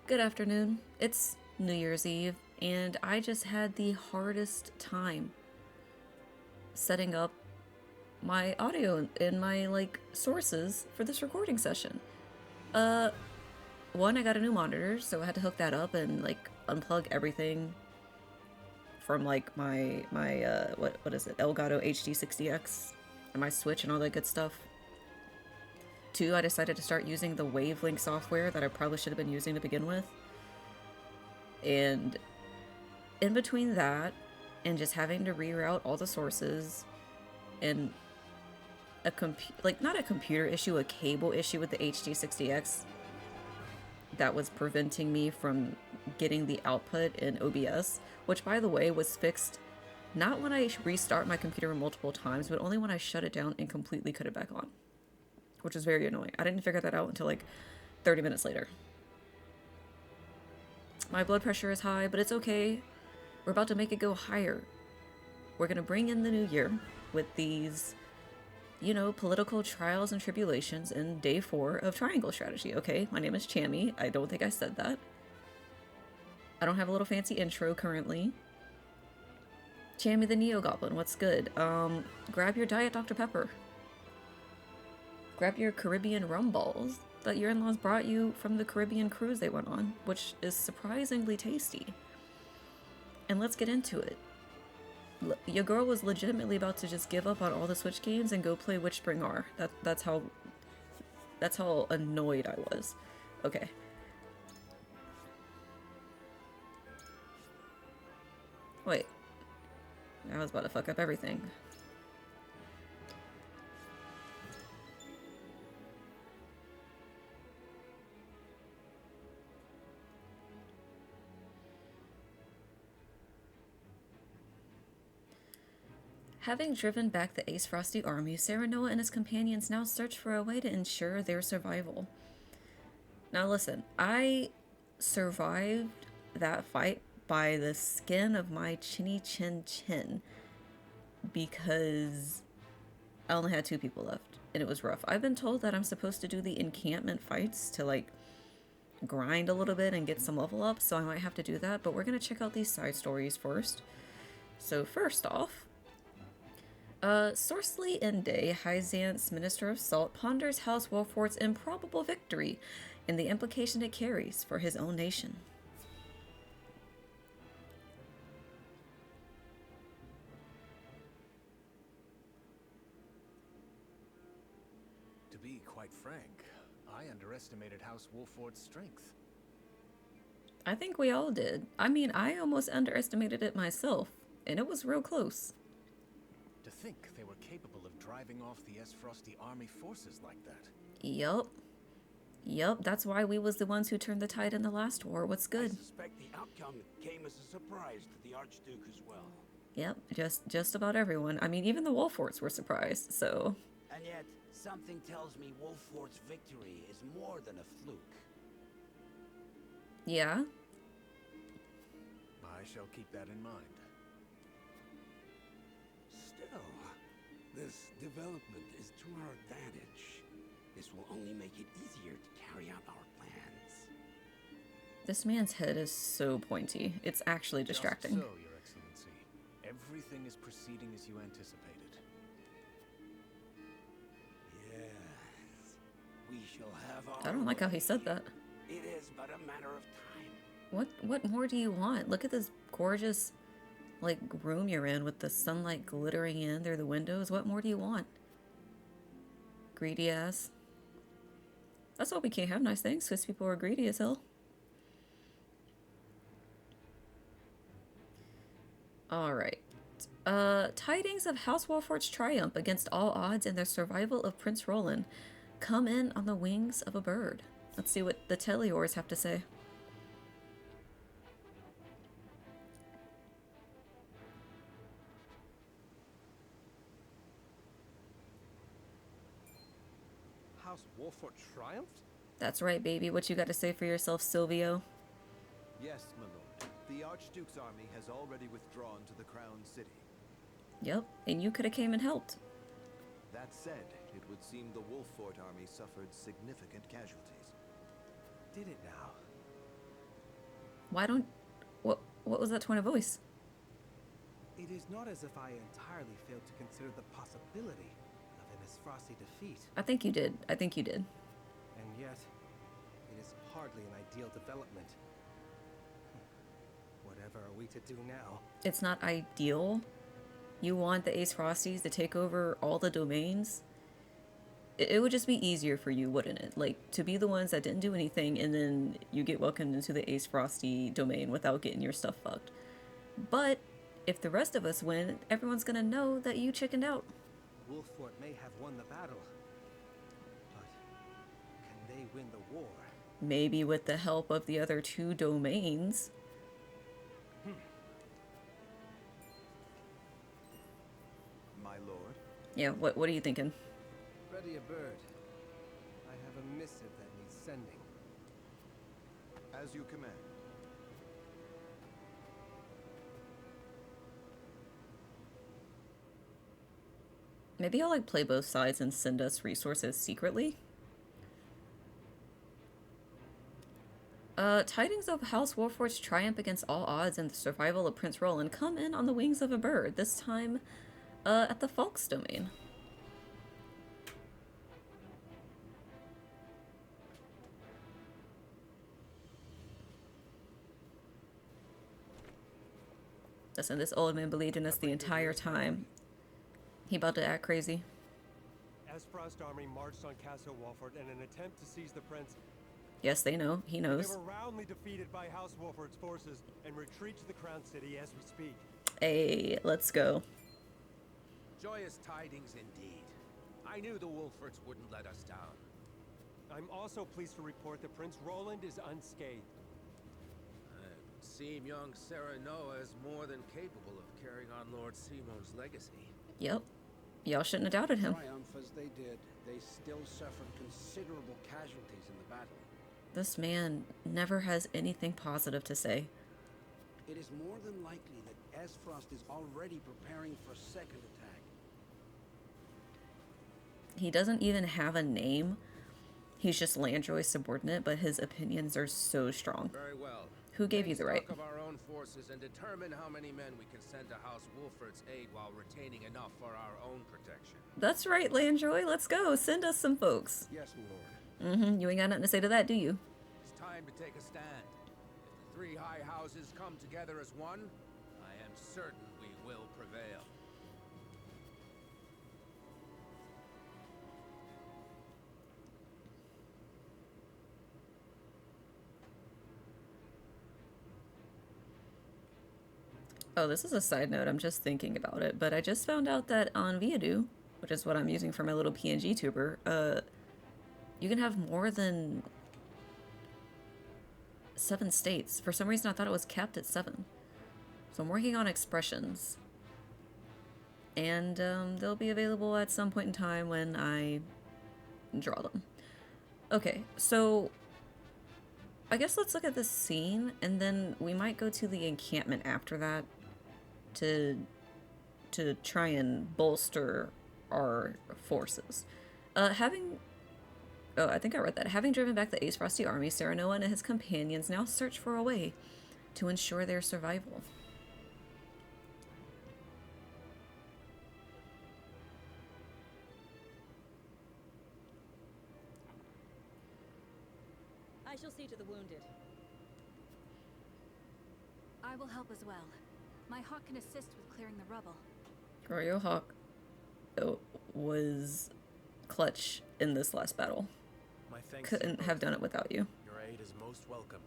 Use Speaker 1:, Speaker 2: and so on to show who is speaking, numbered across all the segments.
Speaker 1: Good afternoon. It's New Year's Eve, and I just had the hardest time setting up my audio and my sources for this recording session. One, I got a new monitor, so I had to hook that up and unplug everything from my what is it, Elgato HD60X and my Switch and all that good stuff. Two, I decided to start using the Wavelink software that I probably should have been using to begin with. And in between that and just having to reroute all the sources and not a computer issue, a cable issue with the HD60X that was preventing me from getting the output in OBS, which by the way was fixed not when I restart my computer multiple times, but only when I shut it down and completely cut it back on, which was very annoying. I didn't figure that out until 30 minutes later. My blood pressure is high, but it's okay. We're about to make it go higher. We're gonna bring in the new year with these, political trials and tribulations in day 4 of Triangle Strategy. Okay, my name is Chamie. I don't think I said that. I don't have a little fancy intro currently. Chamie the Neogoblin, what's good? Grab your Diet Dr. Pepper. Grab your Caribbean rum balls that your in-laws brought you from the Caribbean cruise they went on, which is surprisingly tasty. And let's get into it. Your girl was legitimately about to just give up on all the Switch games and go play Witchspring R. That's how annoyed I was. Okay. Wait. I was about to fuck up everything. Having driven back the Aesfrosti army, Serenoa and his companions now search for a way to ensure their survival. Now listen, I survived that fight by the skin of my chinny chin chin because I only had 2 people left and it was rough. I've been told that I'm supposed to do the encampment fights to grind a little bit and get some level up, so I might have to do that, but we're gonna check out these side stories first. So first off, Ende Ende, Hyzante's Minister of Salt, ponders House Wolffort's improbable victory and the implication it carries for his own nation.
Speaker 2: To be quite frank, I underestimated House Wolffort's strength.
Speaker 1: I think we all did. I mean, I almost underestimated it myself, and it was real close.
Speaker 2: To think they were capable of driving off the Aesfrosti army forces like that.
Speaker 1: Yup, that's why we was the ones who turned the tide in the last war. What's good?
Speaker 3: I suspect the outcome came as a surprise to the Archduke as well.
Speaker 1: Yep, just about everyone. I mean, even the Wolfforts were surprised, so...
Speaker 3: And yet, something tells me Wolffort's victory is more than a fluke.
Speaker 1: Yeah?
Speaker 2: I shall keep that in mind.
Speaker 3: Still, this development is to our advantage. This will only make it easier to carry out our plans.
Speaker 1: This man's head is so pointy. It's actually distracting.
Speaker 2: Just so, Your Excellency. Everything is proceeding as you anticipated.
Speaker 3: Yes. We shall have our...
Speaker 1: I don't like how he said that.
Speaker 3: It is but a matter of time.
Speaker 1: What more do you want? Look at this gorgeous, room you're in with the sunlight glittering in through the windows. What more do you want? Greedy ass. That's why we can't have nice things. Swiss people are greedy as hell. Alright. Tidings of House Wolffort's triumph against all odds and the survival of Prince Roland come in on the wings of a bird. Let's see what the Telliores have to say.
Speaker 4: House Wolffort triumphed?
Speaker 1: That's right, baby. What you got to say for yourself, Silvio?
Speaker 5: Yes, my lord. The Archduke's army has already withdrawn to the Crown City.
Speaker 1: Yep, and you could have came and helped.
Speaker 5: That said, it would seem the Wolffort army suffered significant casualties.
Speaker 4: Did it now?
Speaker 1: Why don't... What was that tone of voice?
Speaker 4: It is not as if I entirely failed to consider the possibility of an Aesfrosti defeat.
Speaker 1: I think you did. I think you did.
Speaker 4: And yet, it is hardly an ideal development. Whatever are we to do now?
Speaker 1: It's not ideal. You want the Aesfrosties to take over all the domains? It would just be easier for you, wouldn't it? Like, to be the ones that didn't do anything, and then you get welcomed into the Aesfrosty domain without getting your stuff fucked. But if the rest of us win, everyone's gonna know that you chickened out.
Speaker 4: Wolffort may have won the battle, but can they win the war?
Speaker 1: Maybe with the help of the other 2 domains.
Speaker 5: My lord.
Speaker 1: Yeah, what are you thinking?
Speaker 4: Ready a bird. I have a missive that needs sending.
Speaker 5: As you command.
Speaker 1: Maybe I'll like play both sides and send us resources secretly. Tidings of House Wolffort's triumph against all odds and the survival of Prince Roland come in on the wings of a bird, this time at the Falkes domain. Listen, this old man believed in us the entire time. He about to act crazy.
Speaker 6: Aesfrost army marched on Castle Wolffort in an attempt to seize the prince.
Speaker 1: Yes, they know. He knows.
Speaker 6: They were roundly defeated by House Wolffort's forces and retreat to the Crown City as we speak.
Speaker 1: Hey, let's go.
Speaker 2: Joyous tidings indeed. I knew the Wolfforts wouldn't let us down.
Speaker 6: I'm also pleased to report that Prince Roland is unscathed.
Speaker 2: It would seem young Serenoa is more than capable of carrying on Lord Simon's legacy.
Speaker 1: Yep. Y'all shouldn't have doubted him.
Speaker 3: Triumph as they did, they still suffered considerable casualties in the battle.
Speaker 1: This man never has anything positive to say.
Speaker 3: It is more than likely that Aesfrost is already preparing for a second attack.
Speaker 1: He doesn't even have a name. He's just Landroi's subordinate, but his opinions are so strong.
Speaker 2: Very well.
Speaker 1: Who gave you the right?
Speaker 2: Take stock of our own forces and determine how many men we can send to House Wolffort's aid while retaining enough for our own protection.
Speaker 1: That's right, Landroi. Let's go. Send us some folks.
Speaker 3: Yes, my lord.
Speaker 1: You ain't got nothing to say to that, do you?
Speaker 2: It's time to take a stand. If the 3 high houses come together as one, I am certain we will prevail.
Speaker 1: Oh, this is a side note. I'm just thinking about it, but I just found out that on Viadu, which is what I'm using for my little pngtuber, you can have more than 7 states. For some reason, I thought it was capped at 7. So I'm working on expressions. And they'll be available at some point in time when I draw them. Okay, so I guess let's look at this scene, and then we might go to the encampment after that to try and bolster our forces. I think I read that. Having driven back the Aesfrosti army, Serenoa and his companions now search for a way to ensure their survival.
Speaker 7: I shall see to the wounded.
Speaker 8: I will help as well. My hawk can assist with clearing the rubble.
Speaker 1: Royal Hawk was clutch in this last battle.
Speaker 4: My thanks.
Speaker 1: Couldn't have done it without you.
Speaker 4: Your aid is most welcome.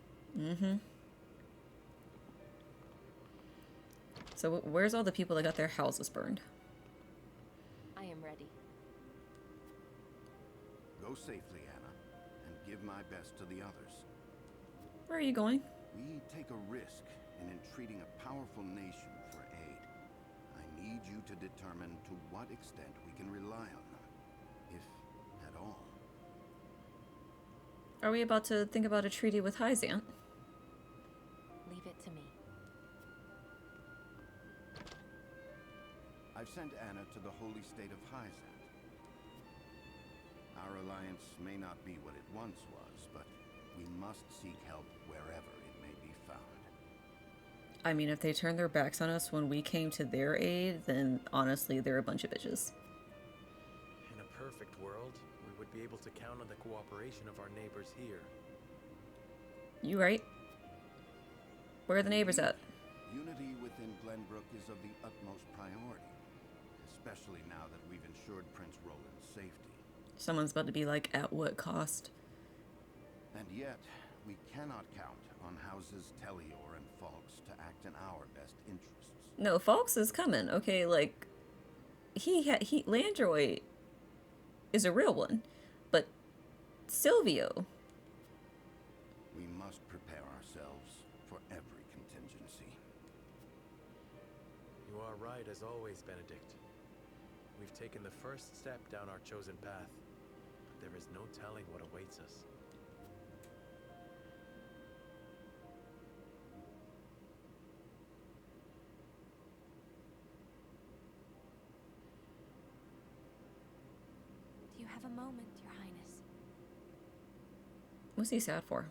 Speaker 1: So where's all the people that got their houses burned?
Speaker 7: I am ready.
Speaker 3: Go safely, Anna, and give my best to the others.
Speaker 1: Where are you going?
Speaker 3: We take a risk in entreating a powerful nation for aid. I need you to determine to what extent we can rely on her, if at all.
Speaker 1: Are we about to think about a treaty with Hyzante?
Speaker 7: Leave it to me.
Speaker 3: I've sent Anna to the holy state of Hyzante. Our alliance may not be what it once was, but we must seek help wherever it may be found.
Speaker 1: I mean, if they turned their backs on us when we came to their aid, then honestly, they're a bunch of bitches.
Speaker 9: In a perfect world, we would be able to count on the cooperation of our neighbors here.
Speaker 1: You right. Where are the neighbors at?
Speaker 3: Unity within Glenbrook is of the utmost priority, especially now that we've ensured Prince Roland's safety.
Speaker 1: Someone's about to be like, at what cost?
Speaker 3: And yet, we cannot count on Houses Telliore and Falkes to act in our best interests.
Speaker 1: No, Falkes is coming. Okay, like, Landroi is a real one, but Silvio.
Speaker 3: We must prepare ourselves for every contingency.
Speaker 9: You are right as always, Benedict. We've taken the first step down our chosen path, but there is no telling what awaits us.
Speaker 8: Do you have a moment, Your Highness?
Speaker 1: What's he sad for?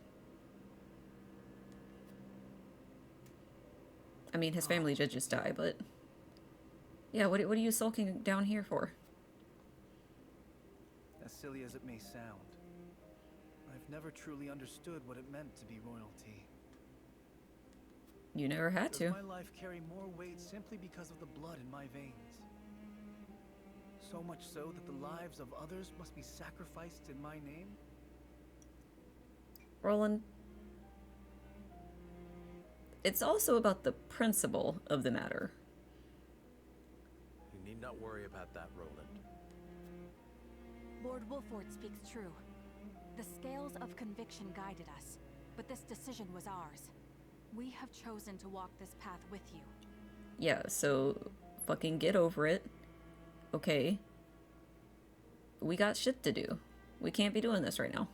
Speaker 1: I mean, his family did just die, but... Yeah, what are you sulking down here for?
Speaker 10: As silly as it may sound, I've never truly understood what it meant to be royalty.
Speaker 1: You never had to.
Speaker 10: Does my life carry more weight simply because of the blood in my veins? So much so that the lives of others must be sacrificed in my name?
Speaker 1: Roland, it's also about the principle of the matter.
Speaker 9: You need not worry about that, Roland.
Speaker 8: Lord Wolffort speaks true. The scales of conviction guided us, but this decision was ours. We have chosen to walk this path with you.
Speaker 1: Yeah, so fucking get over it. Okay. We got shit to do. We can't be doing this right now.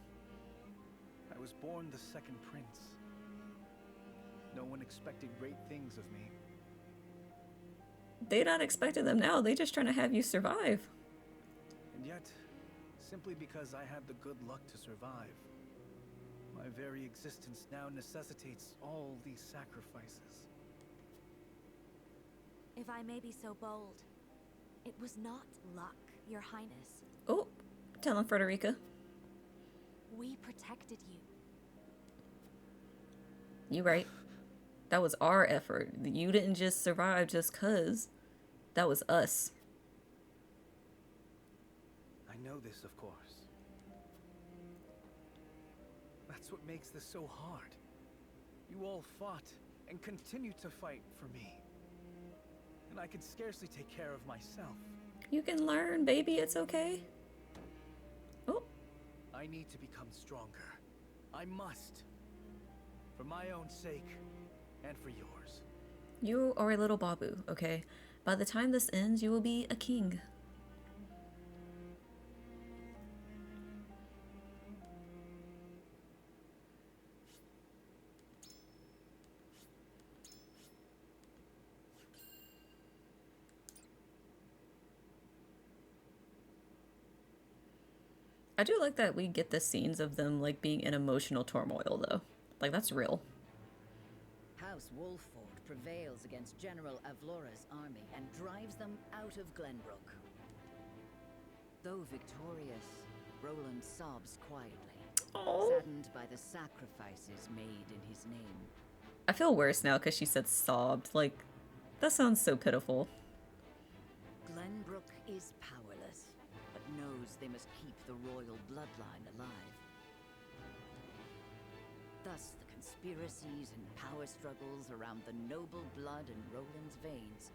Speaker 10: I was born the second prince. No one expected great things of me.
Speaker 1: They not expecting them now. They just trying to have you survive.
Speaker 10: And yet, simply because I had the good luck to survive, my very existence now necessitates all these sacrifices.
Speaker 8: If I may be so bold, it was not luck, Your Highness.
Speaker 1: Oh, tell him, Frederica.
Speaker 8: We protected you.
Speaker 1: You right. That was our effort. You didn't just survive just 'cause. That was us.
Speaker 10: I know this, of course. That's what makes this so hard. You all fought and continue to fight for me. And I could scarcely take care of myself.
Speaker 1: You can learn, baby. It's okay. Oh.
Speaker 10: I need to become stronger. I must. For my own sake, and for yours.
Speaker 1: You are a little babu, okay? By the time this ends, you will be a king. I do like that we get the scenes of them, like, being in emotional turmoil, though. Like, that's real.
Speaker 11: House Wolffort prevails against General Avlora's army and drives them out of Glenbrook. Though victorious, Roland sobs quietly, saddened by the sacrifices made in his name.
Speaker 1: I feel worse now because she said sobbed. Like, that sounds so pitiful.
Speaker 11: Glenbrook is powerless, but knows they must keep the royal bloodline alive. Thus, the conspiracies and power struggles around the noble blood in Roland's veins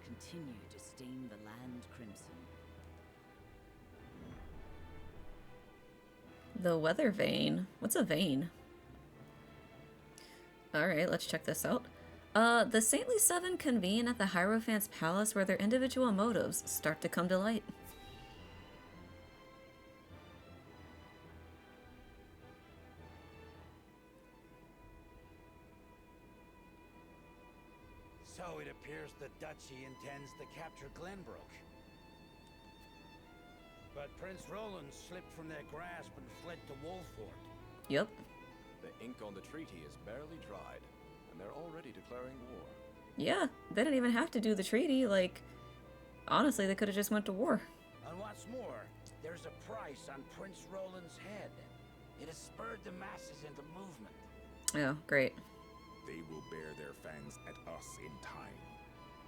Speaker 11: continue to stain the land crimson.
Speaker 1: The weather vane. What's a vane? Alright, let's check this out. The Saintly Seven convene at the Hierophant's palace where their individual motives start to come to light.
Speaker 2: So it appears the Duchy intends to capture Glenbrook. But Prince Roland slipped from their grasp and fled to Wolffort.
Speaker 1: Yep.
Speaker 12: The ink on the treaty is barely dried. and they're already declaring war.
Speaker 1: Yeah, they didn't even have to do the treaty. Like, honestly, they could have just went to war.
Speaker 13: And what's more, there's a price on Prince Roland's head. It has spurred the masses into movement.
Speaker 1: Oh, great.
Speaker 14: They will bear their fangs at us in time.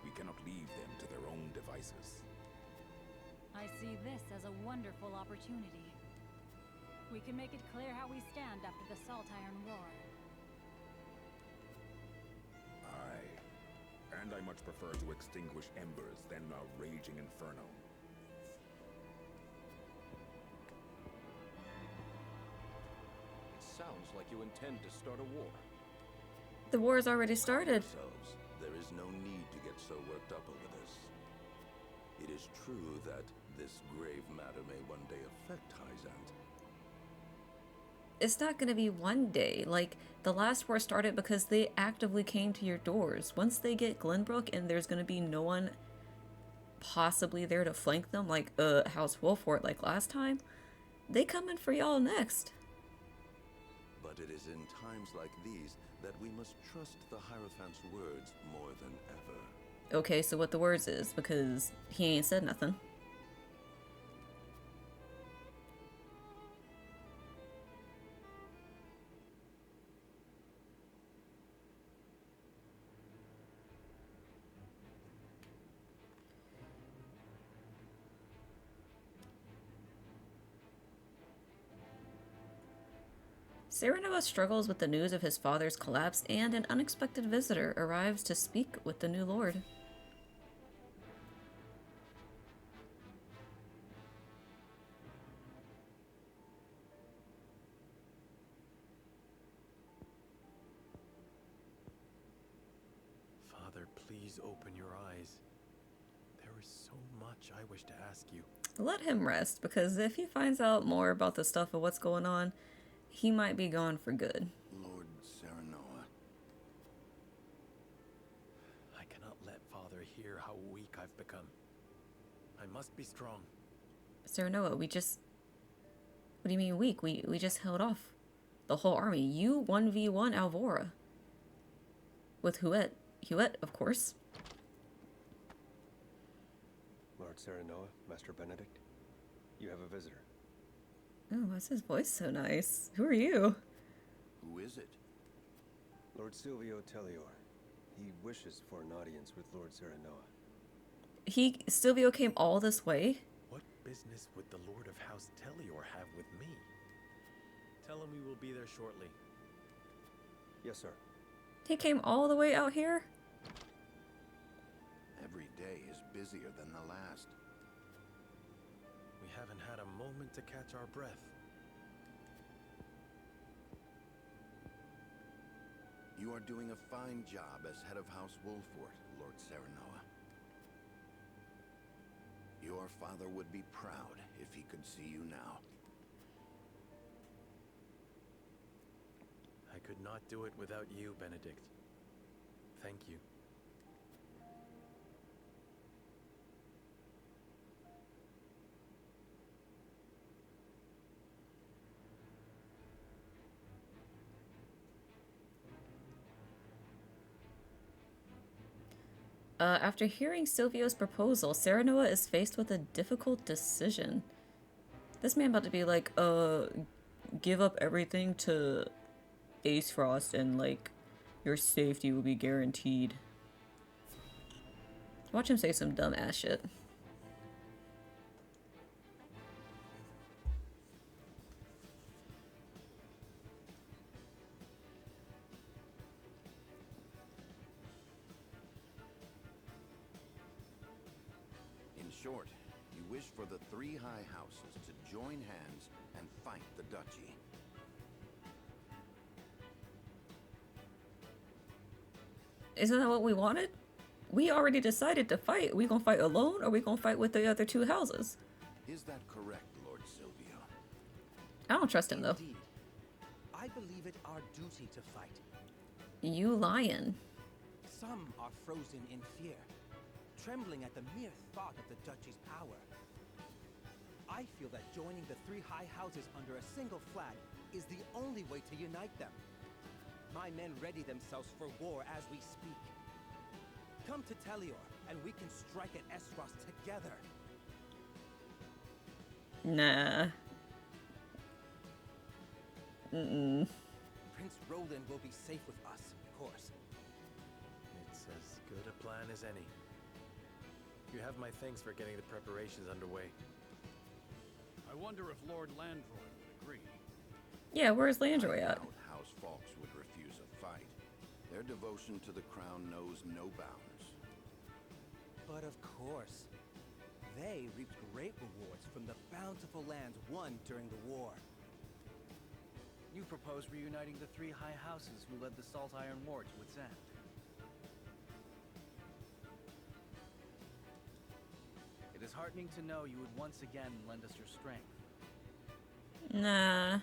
Speaker 14: We cannot leave them to their own devices.
Speaker 15: I see this as a wonderful opportunity. We can make it clear how we stand after the Salt Iron War.
Speaker 14: Aye. And I much prefer to extinguish embers than a raging inferno.
Speaker 12: It sounds like you intend to start a war.
Speaker 1: The war's already started.
Speaker 16: There is no need to get so worked up over this. It is true that this grave matter may one day affect Hyzante.
Speaker 1: It's not gonna be one day. Like, the last war started because they actively came to your doors. Once they get Glenbrook and there's gonna be no one possibly there to flank them, like House Wolffort like last time, they come in for y'all next.
Speaker 16: But it is in times like these that we must trust the Hierophant's words more than ever.
Speaker 1: Okay, so what the words is, because he ain't said nothing. Serenoa struggles with the news of his father's collapse, and an unexpected visitor arrives to speak with the new lord.
Speaker 9: Father, please open your eyes. There is so much I wish to ask you.
Speaker 1: Let him rest, because if he finds out more about the stuff of what's going on, he might be gone for good.
Speaker 3: Lord Serenoa.
Speaker 9: I cannot let Father hear how weak I've become. I must be strong.
Speaker 1: Serenoa, we just... What do you mean weak? We just held off the whole army. You 1v1 Avlora. With Huet, of course.
Speaker 6: Lord Serenoa, Master Benedict, you have a visitor.
Speaker 1: Oh, why's his voice so nice? Who are you?
Speaker 3: Who is it?
Speaker 6: Lord Silvio Telliore. He wishes for an audience with Lord Serenoa.
Speaker 1: Silvio came all this way?
Speaker 9: What business would the Lord of House Telliore have with me? Tell him we will be there shortly.
Speaker 6: Yes, sir.
Speaker 1: He came all the way out here?
Speaker 3: Every day is busier than the last.
Speaker 9: We haven't had a moment to catch our breath.
Speaker 3: You are doing a fine job as head of House Wolffort, Lord Serenoa. Your father would be proud if he could see you now.
Speaker 9: I could not do it without you, Benedict. Thank you.
Speaker 1: After hearing Silvio's proposal, Serenoa is faced with a difficult decision. This man about to be like, give up everything to Aesfrost and, like, your safety will be guaranteed. Watch him say some dumb ass shit.
Speaker 3: In short, you wish for the three high houses to join hands and fight the duchy.
Speaker 1: Isn't that what we wanted? We already decided to fight. We gonna fight alone, or we gonna fight with the other two houses?
Speaker 3: Is that correct, Lord Silvio?
Speaker 1: I don't trust him, though.
Speaker 4: Indeed. I believe it our duty to fight.
Speaker 1: You lying.
Speaker 4: Some are frozen in fear, trembling at the mere thought of the duchy's power. I feel that joining the three high houses under a single flag is the only way to unite them. My men ready themselves for war as we speak. Come to Telliore, and we can strike at Aesfrost together.
Speaker 1: Nah.
Speaker 4: Prince Roland will be safe with us, of course.
Speaker 9: It's as good a plan as any. You have my thanks for getting the preparations underway.
Speaker 17: I wonder if Lord Landroi would agree.
Speaker 1: Yeah, where's Landroi at?
Speaker 3: I doubt House Falkes would refuse a fight. Their devotion to the crown knows no bounds.
Speaker 4: But of course, they reaped great rewards from the bountiful lands won during the war.
Speaker 10: You propose reuniting the three high houses who led the Salt Iron War to its end. It is heartening to know you would once again lend us your strength.
Speaker 1: Nah.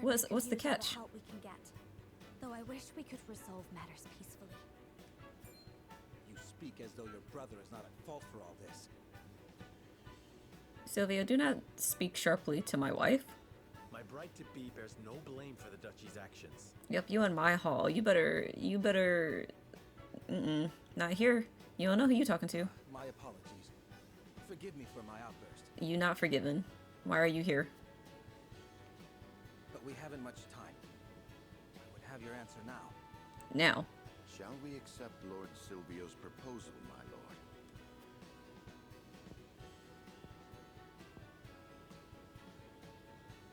Speaker 1: What's the
Speaker 18: could use all
Speaker 1: catch?
Speaker 18: help we can get. Though I wish we could resolve matters peacefully.
Speaker 4: You speak as though your brother is not at fault for all this.
Speaker 1: Silvio, do not speak sharply to my wife.
Speaker 9: My bride-to-be bears no blame for the duchy's actions.
Speaker 1: Yep, you in my hall. You better... Not here. You don't know who you talking to.
Speaker 4: My apologies. Forgive me for my outburst.
Speaker 1: You not forgiven. Why are you here?
Speaker 4: But we haven't much time. I would have your answer now.
Speaker 1: Now.
Speaker 3: Shall we accept Lord Silvio's proposal, my lord?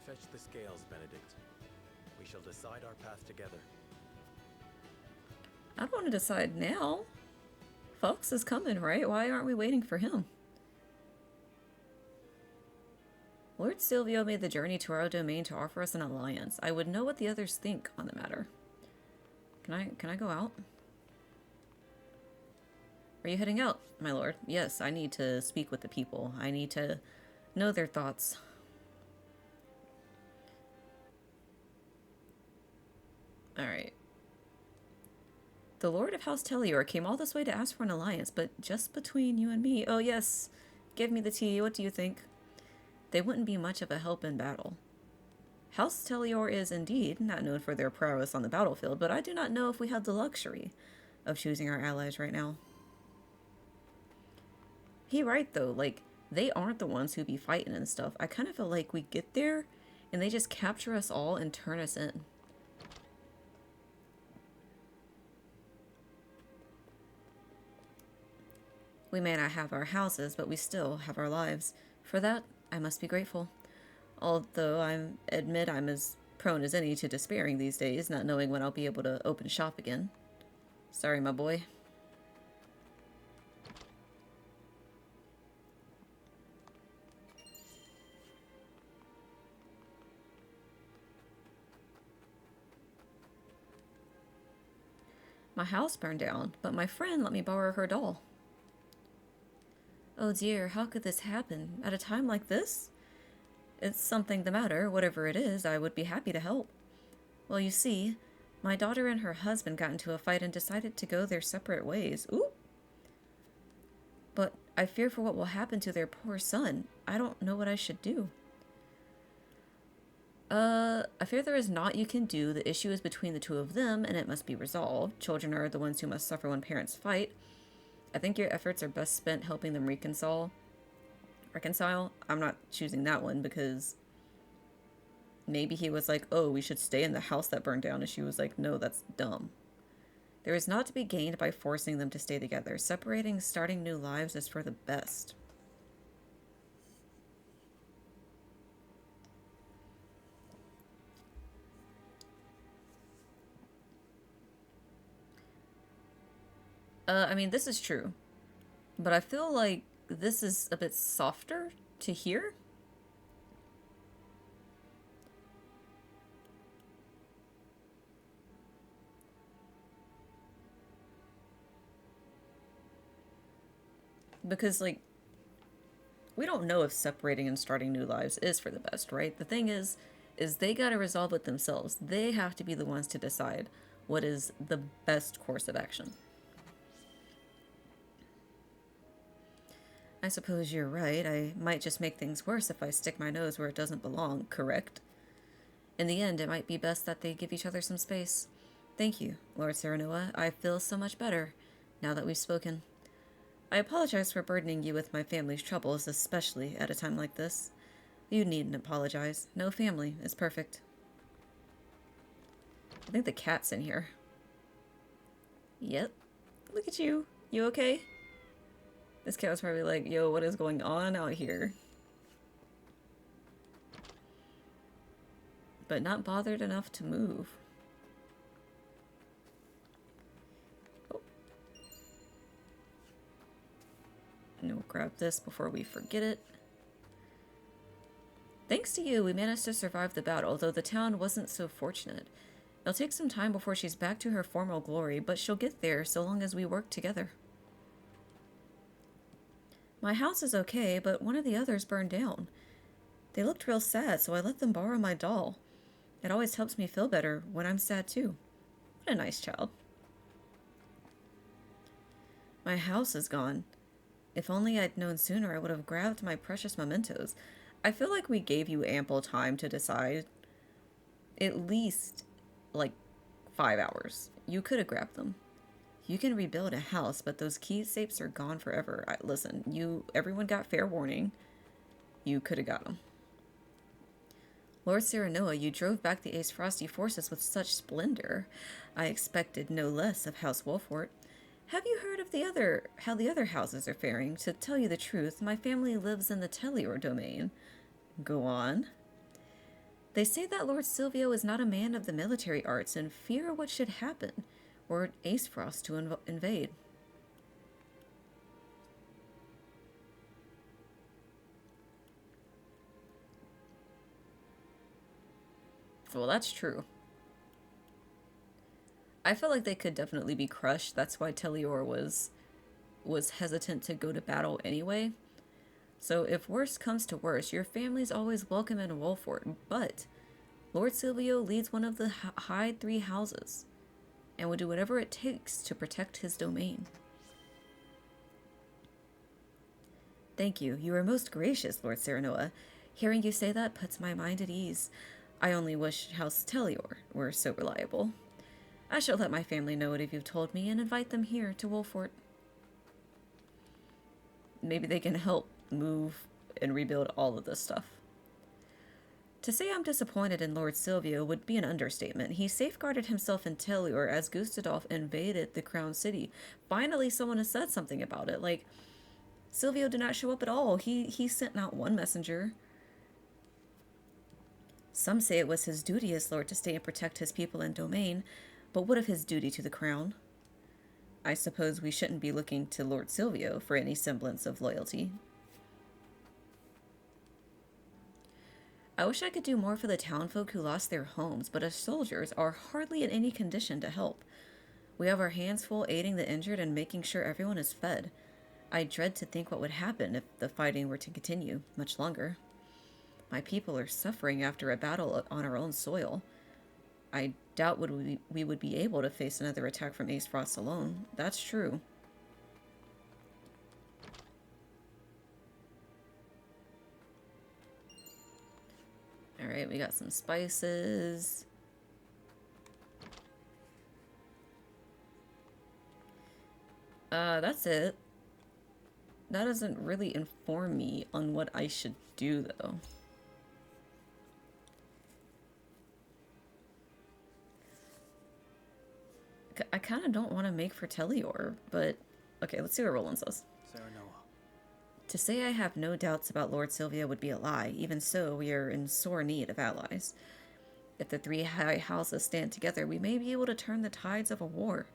Speaker 9: Fetch the scales, Benedict. We shall decide our path together.
Speaker 1: I don't want to decide now. Falkes is coming, right? Why aren't we waiting for him? Lord Silvio made the journey to our domain to offer us an alliance. I would know what the others think on the matter. Can I go out? Are you heading out, my lord? Yes, I need to speak with the people. I need to know their thoughts. Alright. The Lord of House Telliore came all this way to ask for an alliance, but just between you and me. Oh yes, give me the tea. What do you think? They wouldn't be much of a help in battle. House Telliore is indeed not known for their prowess on the battlefield, but I do not know if we have the luxury of choosing our allies right now. He right though, like, they aren't the ones who be fighting and stuff. I kind of feel like we get there and they just capture us all and turn us in. We may not have our houses, but we still have our lives. For that, I must be grateful. Although I admit I'm as prone as any to despairing these days, not knowing when I'll be able to open shop again. Sorry, my boy. My house burned down, but my friend let me borrow her doll. Oh dear, how could this happen? At a time like this? It's something the matter, whatever it is, I would be happy to help. Well, you see, my daughter and her husband got into a fight and decided to go their separate ways. Ooh! But I fear for what will happen to their poor son. I don't know what I should do. I fear there is naught you can do. The issue is between the two of them, and it must be resolved. Children are the ones who must suffer when parents fight. I think your efforts are best spent helping them reconcile. I'm not choosing that one because maybe he was like, oh, we should stay in the house that burned down. And she was like, no, that's dumb. There is not to be gained by forcing them to stay together. Separating, starting new lives is for the best. I mean, this is true. But I feel like this is a bit softer to hear. Because, like, we don't know if separating and starting new lives is for the best, right? The thing is they gotta resolve it themselves. They have to be the ones to decide what is the best course of action. I suppose you're right. I might just make things worse if I stick my nose where it doesn't belong, correct? In the end, it might be best that they give each other some space. Thank you, Lord Serenoa. I feel so much better now that we've spoken. I apologize for burdening you with my family's troubles, especially at a time like this. You needn't apologize. No family is perfect. I think the cat's in here. Yep. Look at you. You okay? This cat was probably like, yo, what is going on out here? But not bothered enough to move. Oh. And we'll grab this before we forget it. Thanks to you, we managed to survive the battle, though the town wasn't so fortunate. It'll take some time before she's back to her former glory, but she'll get there so long as we work together. My house is okay, but one of the others burned down. They looked real sad, so I let them borrow my doll. It always helps me feel better when I'm sad too. What a nice child. My house is gone. If only I'd known sooner, I would have grabbed my precious mementos. I feel like we gave you ample time to decide. At least, like, 5 hours. You could have grabbed them. You can rebuild a house, but those keepsakes are gone forever. Listen, everyone got fair warning. You could have got them. Lord Serenoa, you drove back the Aesfrosti forces with such splendor. I expected no less of House Wolffort. Have you heard of how the other houses are faring? To tell you the truth, my family lives in the Telliore domain. Go on. They say that Lord Silvio is not a man of the military arts and fear what should happen, or Aesfrost to invade. Well, that's true. I felt like they could definitely be crushed. That's why Telliore was hesitant to go to battle anyway. So if worst comes to worst, your family's always welcome in Wolffort, but Lord Silvio leads one of the High Three Houses and will do whatever it takes to protect his domain. Thank you. You are most gracious, Lord Serenoa. Hearing you say that puts my mind at ease. I only wish House Telliore were so reliable. I shall let my family know what you've told me and invite them here to Wolffort. Maybe they can help move and rebuild all of this stuff. To say I'm disappointed in Lord Silvio would be an understatement. He safeguarded himself in Telliore as Gustadolph invaded the Crown City. Finally, someone has said something about it. Like, Silvio did not show up at all. He sent not one messenger. Some say it was his duty as Lord to stay and protect his people and domain, but what of his duty to the crown? I suppose we shouldn't be looking to Lord Silvio for any semblance of loyalty. I wish I could do more for the townfolk who lost their homes, but as soldiers are hardly in any condition to help. We have our hands full aiding the injured and making sure everyone is fed. I dread to think what would happen if the fighting were to continue much longer. My people are suffering after a battle on our own soil. I doubt we would be able to face another attack from Aesfrost alone. That's true. Alright, we got some spices. That's it. That doesn't really inform me on what I should do, though. I kind of don't want to make for Telliore, but... Okay, let's see what Roland says.
Speaker 10: Serenoa.
Speaker 1: To say I have no doubts about Lord Silvio would be a lie. Even so, we are in sore need of allies. If the three high houses stand together, we may be able to turn the tides of a war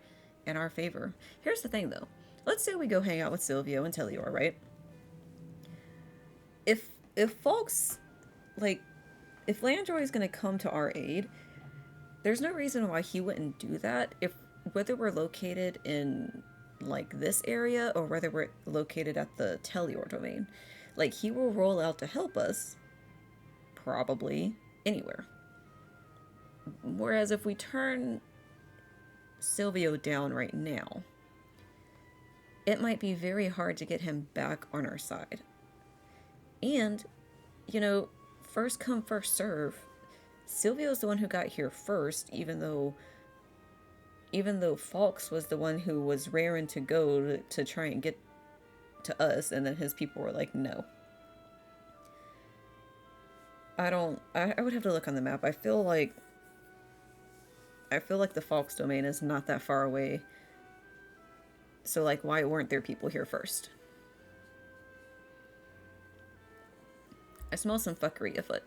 Speaker 1: in our favor. Here's the thing, though. Let's say we go hang out with Silvio and Telliore, right? If Falkes, like, if Landroi is going to come to our aid, there's no reason why he wouldn't do that. Whether we're located in, like, this area or whether we're located at the Telliore domain, like, he will roll out to help us, probably, anywhere. Whereas if we turn Silvio down right now, it might be very hard to get him back on our side. And, you know, first come, first serve. Silvio's the one who got here first, even though Falkes was the one who was raring to go to try and get to us, and then his people were like, no. I would have to look on the map. I feel like the Falkes domain is not that far away. So, like, why weren't there people here first? I smell some fuckery afoot.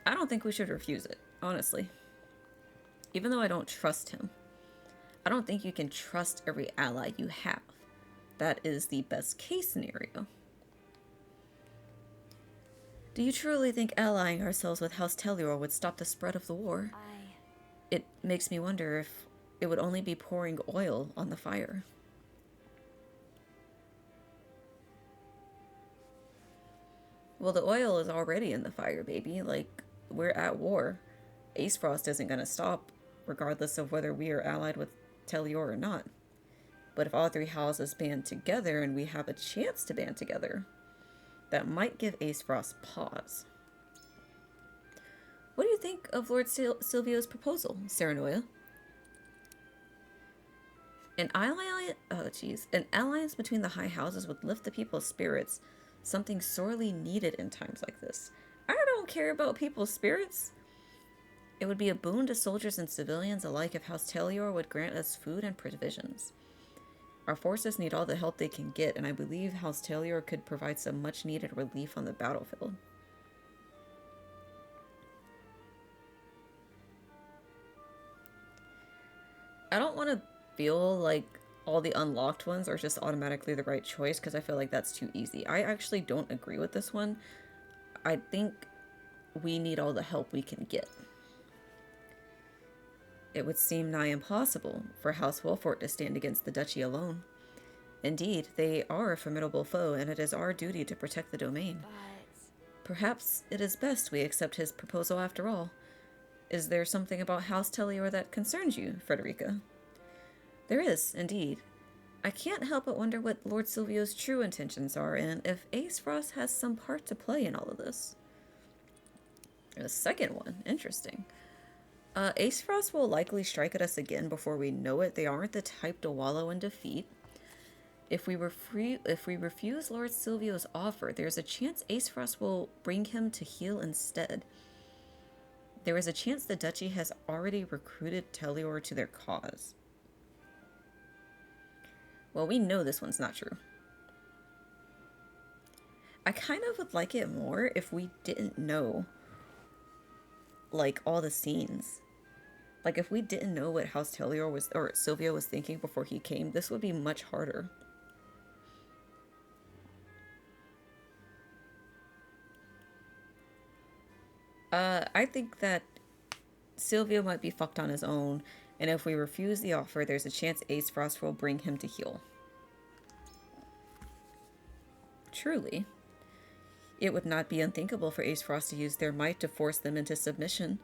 Speaker 1: I don't think we should refuse it, honestly. Even though I don't trust him. I don't think you can trust every ally you have. That is the best case scenario. Do you truly think allying ourselves with House Telliore would stop the spread of the war? It makes me wonder if it would only be pouring oil on the fire. Well, the oil is already in the fire, baby. Like, we're at war. Aesfrost isn't going to stop, regardless of whether we are allied with Telliore or not. But if all three houses band together and we have a chance to band together, that might give Aesfrost pause. What do you think of Lord Silvio's proposal, Serenoa? An alliance between the high houses would lift the people's spirits, something sorely needed in times like this. I don't care about people's spirits. It would be a boon to soldiers and civilians alike if House Telliore would grant us food and provisions. Our forces need all the help they can get, and I believe House Telliore could provide some much-needed relief on the battlefield. I don't want to feel like all the unlocked ones are just automatically the right choice, because I feel like that's too easy. I actually don't agree with this one. I think we need all the help we can get. It would seem nigh impossible for House Wolffort to stand against the duchy alone. Indeed, they are a formidable foe, and it is our duty to protect the domain. Perhaps it is best we accept his proposal after all. Is there something about House Telliore that concerns you, Frederica? There is, indeed. I can't help but wonder what Lord Silvio's true intentions are, and if Aesfrost has some part to play in all of this. The second one, interesting. Aesfrost will likely strike at us again before we know it. They aren't the type to wallow in defeat. If we refuse Lord Silvio's offer, there's a chance Aesfrost will bring him to heel instead. There is a chance the duchy has already recruited Telliore to their cause. Well, we know this one's not true. I kind of would like it more if we didn't know, like, all the scenes. Like, if we didn't know what House Telliore was, or Silvio was thinking before he came, this would be much harder. I think that Silvio might be fucked on his own, and if we refuse the offer, there's a chance Aesfrost will bring him to heel. Truly. It would not be unthinkable for Aesfrost to use their might to force them into submission.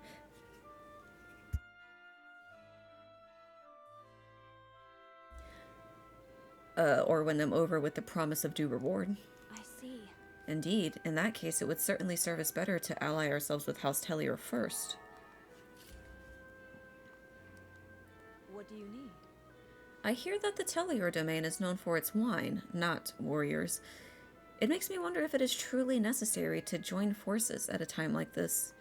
Speaker 1: Or win them over with the promise of due reward.
Speaker 18: I see.
Speaker 1: Indeed, in that case, it would certainly serve us better to ally ourselves with House Telliore first.
Speaker 7: What do you need?
Speaker 1: I hear that the Telliore domain is known for its wine, not warriors. It makes me wonder if it is truly necessary to join forces at a time like this.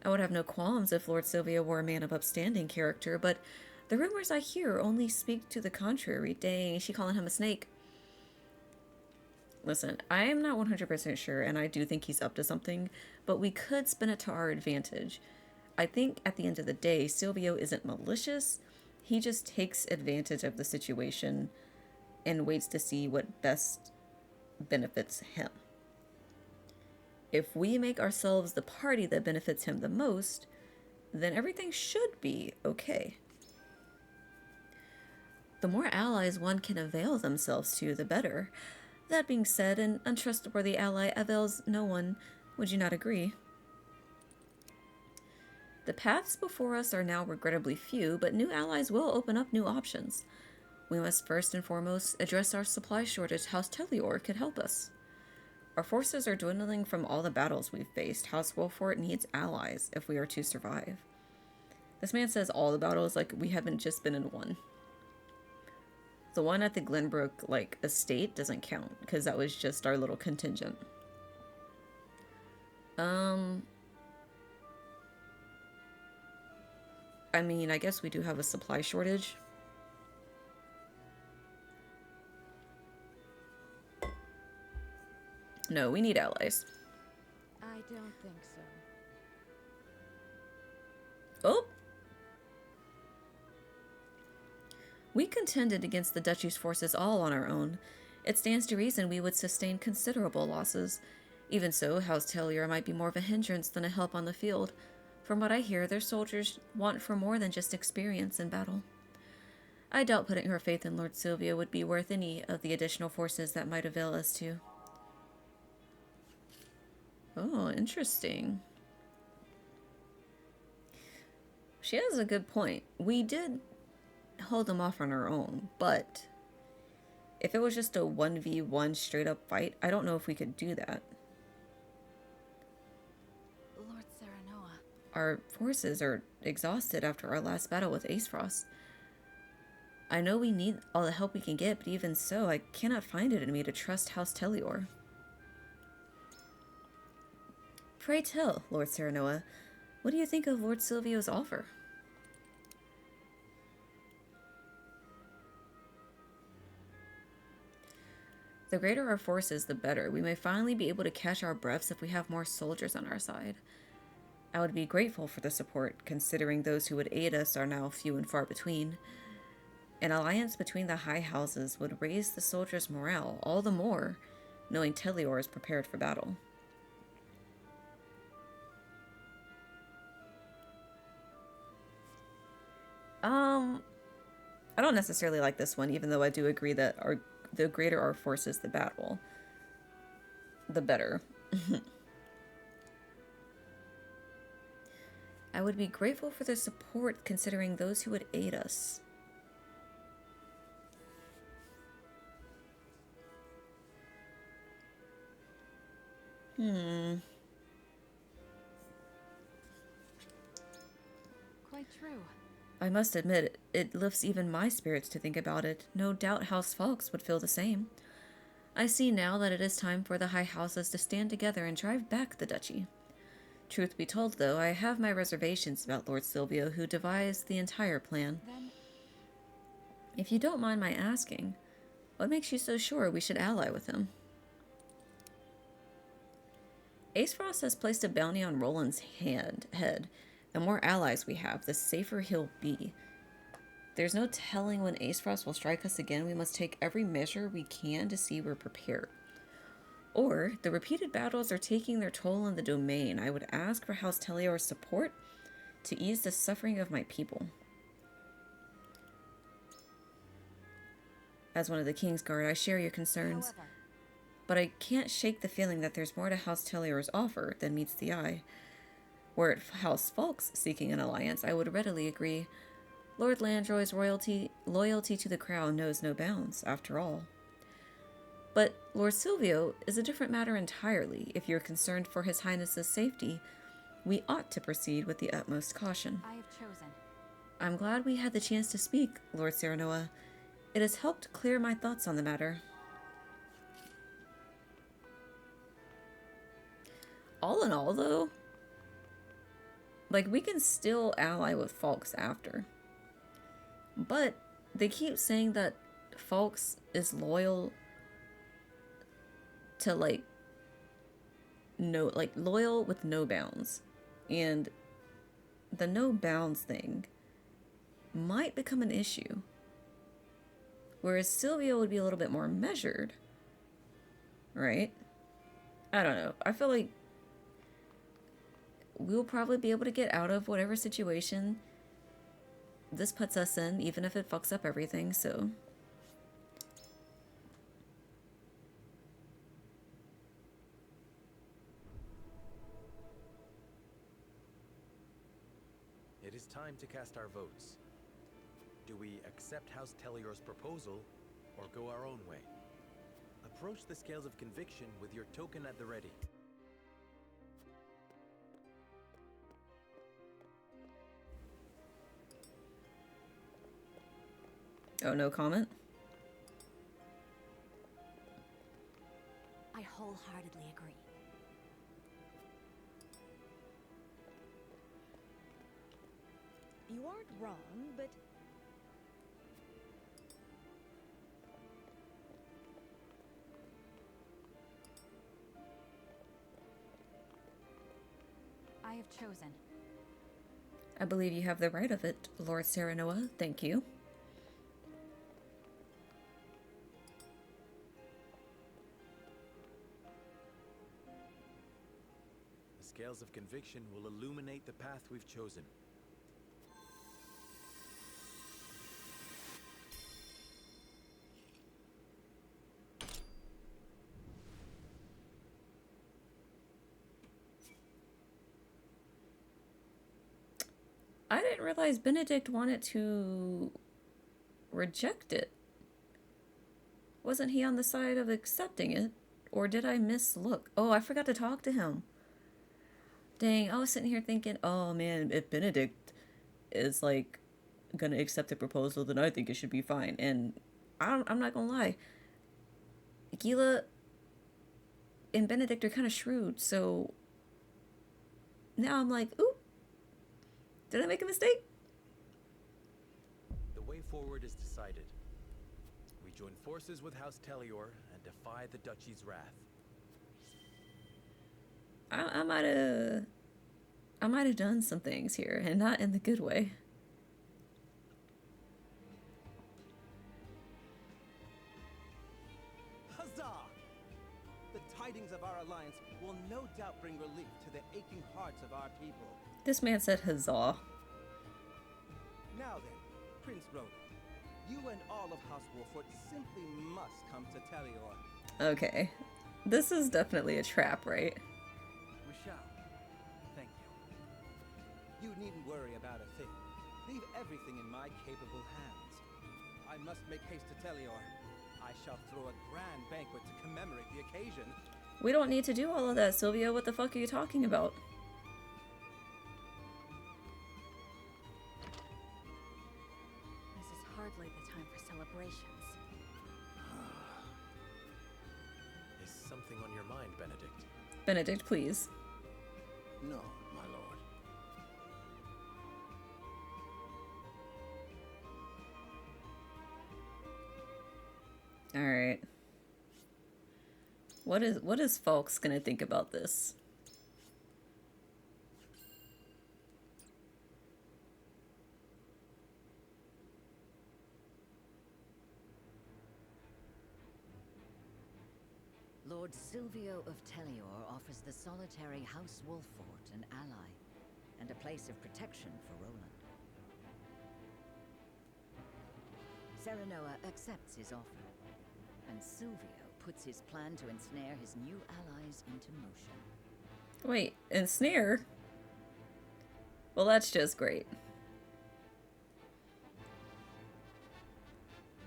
Speaker 1: I would have no qualms if Lord Silvio were a man of upstanding character, but the rumors I hear only speak to the contrary. Dang, is she calling him a snake? Listen, I am not 100% sure, and I do think he's up to something, but we could spin it to our advantage. I think at the end of the day, Silvio isn't malicious. He just takes advantage of the situation and waits to see what best benefits him. If we make ourselves the party that benefits him the most, then everything should be okay. The more allies one can avail themselves to, the better. That being said, an untrustworthy ally avails no one. Would you not agree? The paths before us are now regrettably few, but new allies will open up new options. we must first and foremost address our supply shortage. House Telliore could help us. Our forces are dwindling from all the battles we've faced. House Wolffort needs allies if we are to survive. This man says all the battles like we haven't just been in one. The one at the Glenbrook, like, estate doesn't count, because that was just our little contingent. I mean, I guess we do have a supply shortage. No, we need allies.
Speaker 7: I don't think so.
Speaker 1: Oh! We contended against the Duchy's forces all on our own. It stands to reason we would sustain considerable losses. Even so, House Telliore might be more of a hindrance than a help on the field. From what I hear, their soldiers want for more than just experience in battle. I doubt putting her faith in Lord Silvio would be worth any of the additional forces that might avail us to. Oh, interesting. She has a good point. We did hold them off on our own, but if it was just a 1v1 straight up fight, I don't know if we could do that.
Speaker 8: Lord Serenoa.
Speaker 1: Our forces are exhausted after our last battle with Aesfrost. I know we need all the help we can get, but even so, I cannot find it in me to trust House Telliore. Pray tell, Lord Serenoa, what do you think of Lord Silvio's offer? The greater our forces, the better. We may finally be able to catch our breaths if we have more soldiers on our side. I would be grateful for the support, considering those who would aid us are now few and far between. An alliance between the high houses would raise the soldiers' morale all the more, knowing Telliore is prepared for battle. I don't necessarily like this one, even though I do agree that the greater our forces, the battle, the better. I would be grateful for the support, considering those who would aid us.
Speaker 8: Quite true.
Speaker 1: I must admit, it lifts even my spirits to think about it. No doubt House Falkes would feel the same. I see now that it is time for the high houses to stand together and drive back the duchy. Truth be told, though, I have my reservations about Lord Silvio, who devised the entire plan.
Speaker 8: Then...
Speaker 1: If you don't mind my asking, what makes you so sure we should ally with him? Aesfrost has placed a bounty on Roland's head. The more allies we have, the safer he'll be. There's no telling when Aesfrost will strike us again. We must take every measure we can to see we're prepared. Or, the repeated battles are taking their toll on the domain. I would ask for House Telliore's support to ease the suffering of my people. As one of the Kingsguard, I share your concerns.
Speaker 8: However,
Speaker 1: but I can't shake the feeling that there's more to House Telliore's offer than meets the eye. Were it House Falkes seeking an alliance, I would readily agree. Lord Landroi's loyalty to the crown knows no bounds, after all. But Lord Silvio is a different matter entirely. If you're concerned for His Highness's safety, we ought to proceed with the utmost caution.
Speaker 8: I have chosen.
Speaker 1: I'm glad we had the chance to speak, Lord Serenoa. It has helped clear my thoughts on the matter. All in all, though, like, we can still ally with Falkes after. But they keep saying that Falkes is loyal to, loyal with no bounds. And the no bounds thing might become an issue. Whereas Silvio would be a little bit more measured. Right? I don't know. I feel like we'll probably be able to get out of whatever situation this puts us in, even if it fucks up everything, so.
Speaker 9: It is time to cast our votes. Do we accept House Telliore's proposal, or go our own way? Approach the scales of conviction with your token at the ready.
Speaker 1: Oh, no comment?
Speaker 8: I wholeheartedly agree.
Speaker 7: You aren't wrong, but
Speaker 8: I have chosen.
Speaker 1: I believe you have the right of it, Lord Serenoa. Thank you.
Speaker 9: The scales of conviction will illuminate the path we've chosen.
Speaker 1: I didn't realize Benedict wanted to reject it. Wasn't he on the side of accepting it? Or did I mislook? Oh, I forgot to talk to him. Dang, I was sitting here thinking, oh man, if Benedict is like gonna accept the proposal, then I think it should be fine. And I'm not gonna lie. Gila and Benedict are kind of shrewd, so now I'm like, oop. Did I make a mistake?
Speaker 9: The way forward is decided. We join forces with House Telliore and defy the Duchy's wrath.
Speaker 1: I might have done some things here, and not in the good way.
Speaker 4: Huzzah! The tidings of our alliance will no doubt bring relief to the aching hearts of our people.
Speaker 1: This man said huzzah.
Speaker 4: Now then, Prince Roland, you and all of House Wolffort simply must come to Telliore.
Speaker 1: Okay. This is definitely a trap, right?
Speaker 4: We shall. Thank you. You needn't worry about a thing. Leave everything in my capable hands. I must make haste to Telliore. I shall throw a grand banquet to commemorate the occasion.
Speaker 1: We don't need to do all of that, Silvio. What the fuck are you talking about?
Speaker 8: This is hardly the time for celebrations.
Speaker 9: Is something on your mind, Benedict?
Speaker 1: Benedict, please.
Speaker 3: No, my lord.
Speaker 1: Alright. What is Falkes gonna think about this?
Speaker 11: Lord Silvio of Telliore offers the solitary House Wolffort an ally, and a place of protection for Roland. Serenoa accepts his offer, and Silvio puts his plan to ensnare his new allies into motion.
Speaker 1: Wait, ensnare? Well, that's just great.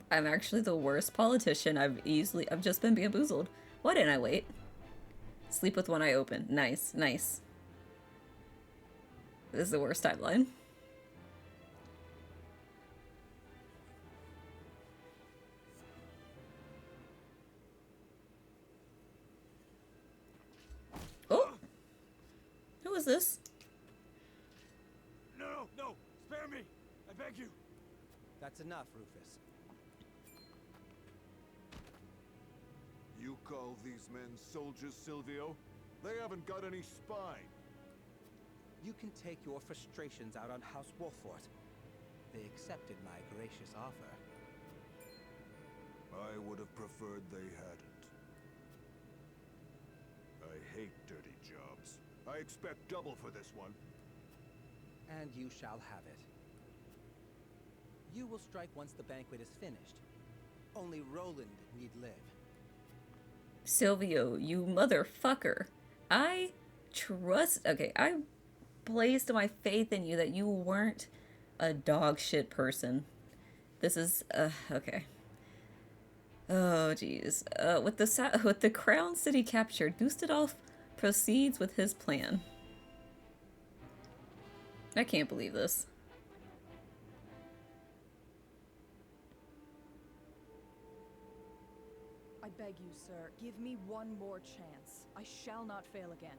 Speaker 1: I'm actually the worst politician. I've just been bamboozled. Why didn't I wait? Sleep with one eye open. Nice, nice. This is the worst timeline. Oh! Who is this?
Speaker 4: No! Spare me! I beg you! That's enough, Rufus.
Speaker 19: You call these men soldiers, Silvio? They haven't got any spine.
Speaker 4: You can take your frustrations out on House Wolffort. They accepted my gracious offer.
Speaker 19: I would have preferred they hadn't. I hate dirty jobs. I expect double for this one.
Speaker 4: And you shall have it. You will strike once the banquet is finished. Only Roland need live.
Speaker 1: Silvio, you motherfucker. I placed my faith in you that you weren't a dog shit person. This is, okay. Oh, jeez. With the Crown City captured, Gustadolph proceeds with his plan. I can't believe this.
Speaker 20: I beg you, sir, give me one more chance. I shall not fail again.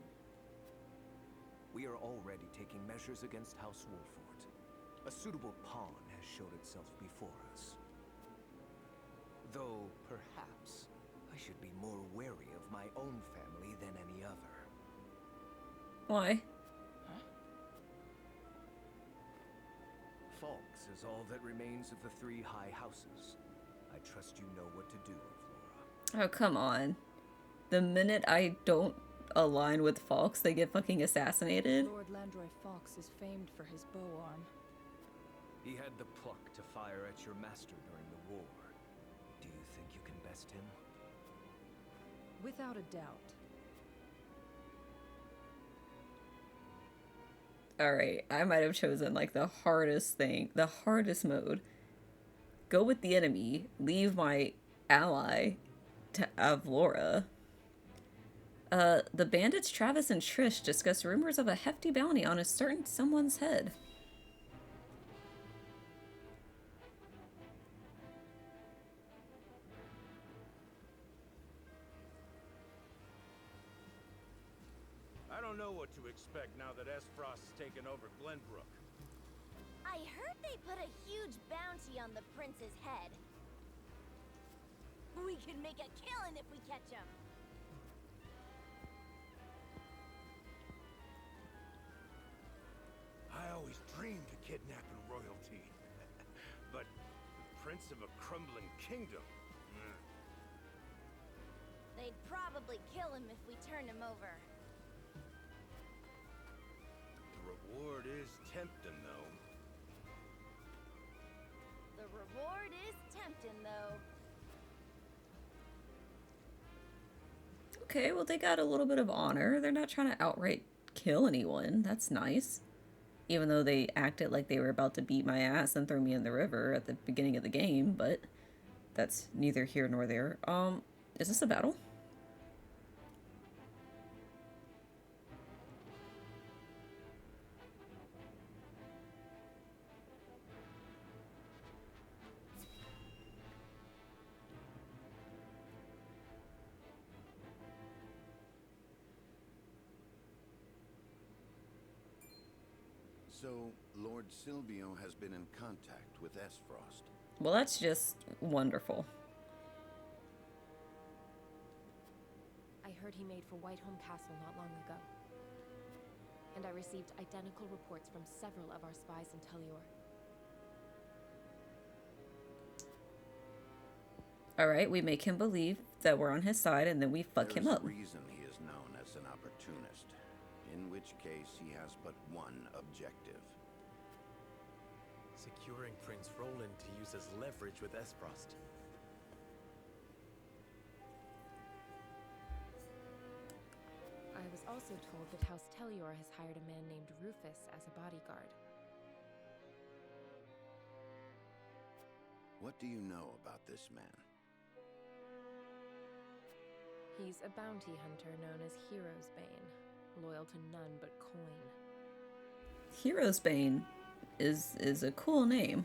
Speaker 21: We are already taking measures against House Wolffort. A suitable pawn has showed itself before us. Though, perhaps, I should be more wary of my own family than any other.
Speaker 1: Why?
Speaker 21: Falkes is all that remains of the 3 high houses. I trust you know what to do, Avlora.
Speaker 1: Oh, come on. The minute I don't align with Falkes, they get fucking assassinated?
Speaker 20: Lord Landroi Falkes is famed for his bow arm.
Speaker 21: He had the pluck to fire at your master during the war. Do you think you can best him?
Speaker 20: Without a doubt.
Speaker 1: Alright, I might have chosen like the hardest thing, the hardest mode. Go with the enemy, leave my ally to Avlora. The bandits Travis and Trish discuss rumors of a hefty bounty on a certain someone's head.
Speaker 2: I don't know what to expect now that Aesfrost's taken over Glenbrook.
Speaker 22: I heard they put a huge bounty on the prince's head. We can make a killing if we catch him.
Speaker 2: I always dreamed of kidnapping royalty. But the prince of a crumbling kingdom?
Speaker 22: They'd probably kill him if we turn him over.
Speaker 2: The reward is tempting, though.
Speaker 22: The reward is tempting, though.
Speaker 1: Okay, well they got a little bit of honor. They're not trying to outright kill anyone. That's nice. Even though they acted like they were about to beat my ass and throw me in the river at the beginning of the game, but that's neither here nor there. Is this a battle?
Speaker 3: So, Lord Silvio has been in contact with Aesfrost.
Speaker 1: Well, that's just wonderful.
Speaker 23: I heard he made for Whiteholm Castle not long ago. And I received identical reports from several of our spies in Telliore.
Speaker 1: Alright, we make him believe that we're on his side and then we fuck him up.
Speaker 3: There's a reason he is known as an opportunist, in which case he has but one objective.
Speaker 9: Securing Prince Roland to use as leverage with Aesfrost.
Speaker 23: I was also told that House Telliore has hired a man named Rufus as a bodyguard.
Speaker 3: What do you know about this man?
Speaker 23: He's a bounty hunter known as Hero's Bane, loyal to none but coin.
Speaker 1: Hero's Bane is a cool name.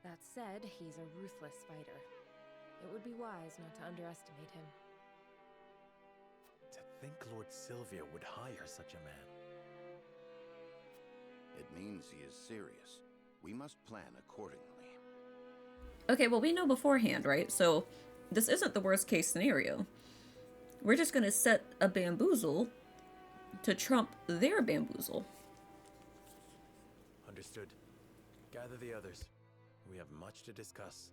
Speaker 23: That said, he's a ruthless fighter. It would be wise not to underestimate him.
Speaker 9: To think Lord Silvio would hire such a man.
Speaker 3: It means he is serious. We must plan accordingly.
Speaker 1: Okay, well we know beforehand, right? So this isn't the worst case scenario. We're just gonna set a bamboozle to trump their bamboozle.
Speaker 9: Understood. Gather the others. We have much to discuss.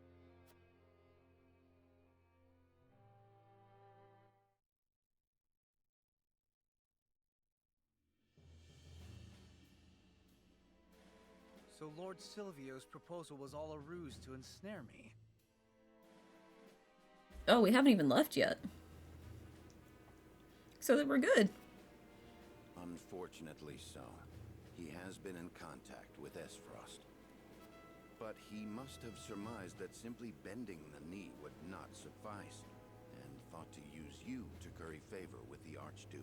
Speaker 10: So Lord Silvio's proposal was all a ruse to ensnare me.
Speaker 1: Oh, we haven't even left yet. So that we're good.
Speaker 3: Unfortunately so. He has been in contact with Aesfrost. But he must have surmised that simply bending the knee would not suffice, and thought to use you to curry favor with the Archduke.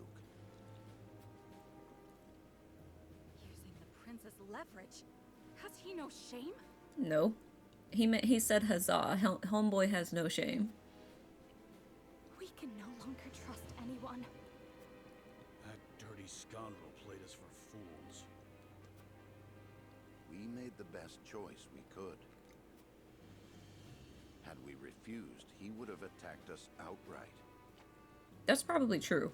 Speaker 8: Using the prince's leverage? Has he no shame?
Speaker 1: No. He said huzzah. Homeboy has no shame.
Speaker 8: We can no longer trust anyone.
Speaker 17: That dirty scoundrel played us for fools.
Speaker 3: We made the best choice we could. Had we refused, he would have attacked us outright.
Speaker 1: That's probably true.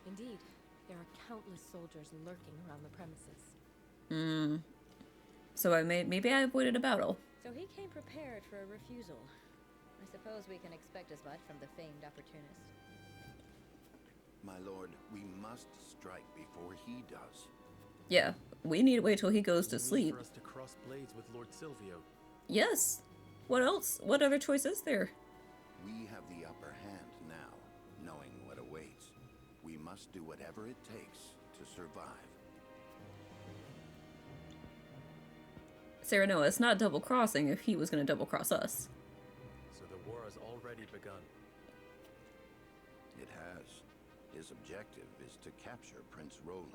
Speaker 23: Indeed, there are countless soldiers lurking around the premises.
Speaker 1: So maybe I avoided a battle.
Speaker 11: So he came prepared for a refusal. I suppose we can expect as much from the famed opportunist.
Speaker 3: My lord, we must strike before he does.
Speaker 1: Yeah, we need to wait till he goes to
Speaker 9: You mean
Speaker 1: sleep.
Speaker 9: for us to cross blades with Lord Silvio.
Speaker 1: Yes. What else? What other choice is there?
Speaker 3: We have the upper hand now, knowing what awaits. We must do whatever it takes to survive.
Speaker 1: Serenoa, it's not double-crossing if he was going to double-cross us.
Speaker 9: So the war has already begun.
Speaker 3: It has. His objective is to capture Prince Roland.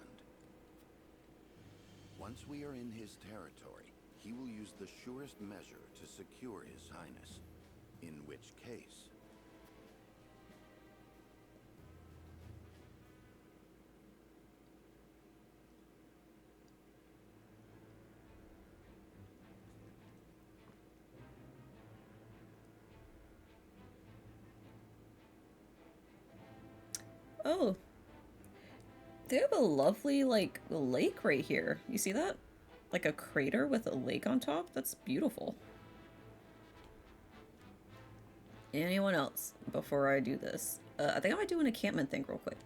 Speaker 3: Once we are in his territory, he will use the surest measure to secure His Highness. In which case...
Speaker 1: Oh. They have a lovely, like, lake right here. You see that? Like a crater with a lake on top? That's beautiful. Anyone else before I do this? I think I might do an encampment thing real quick.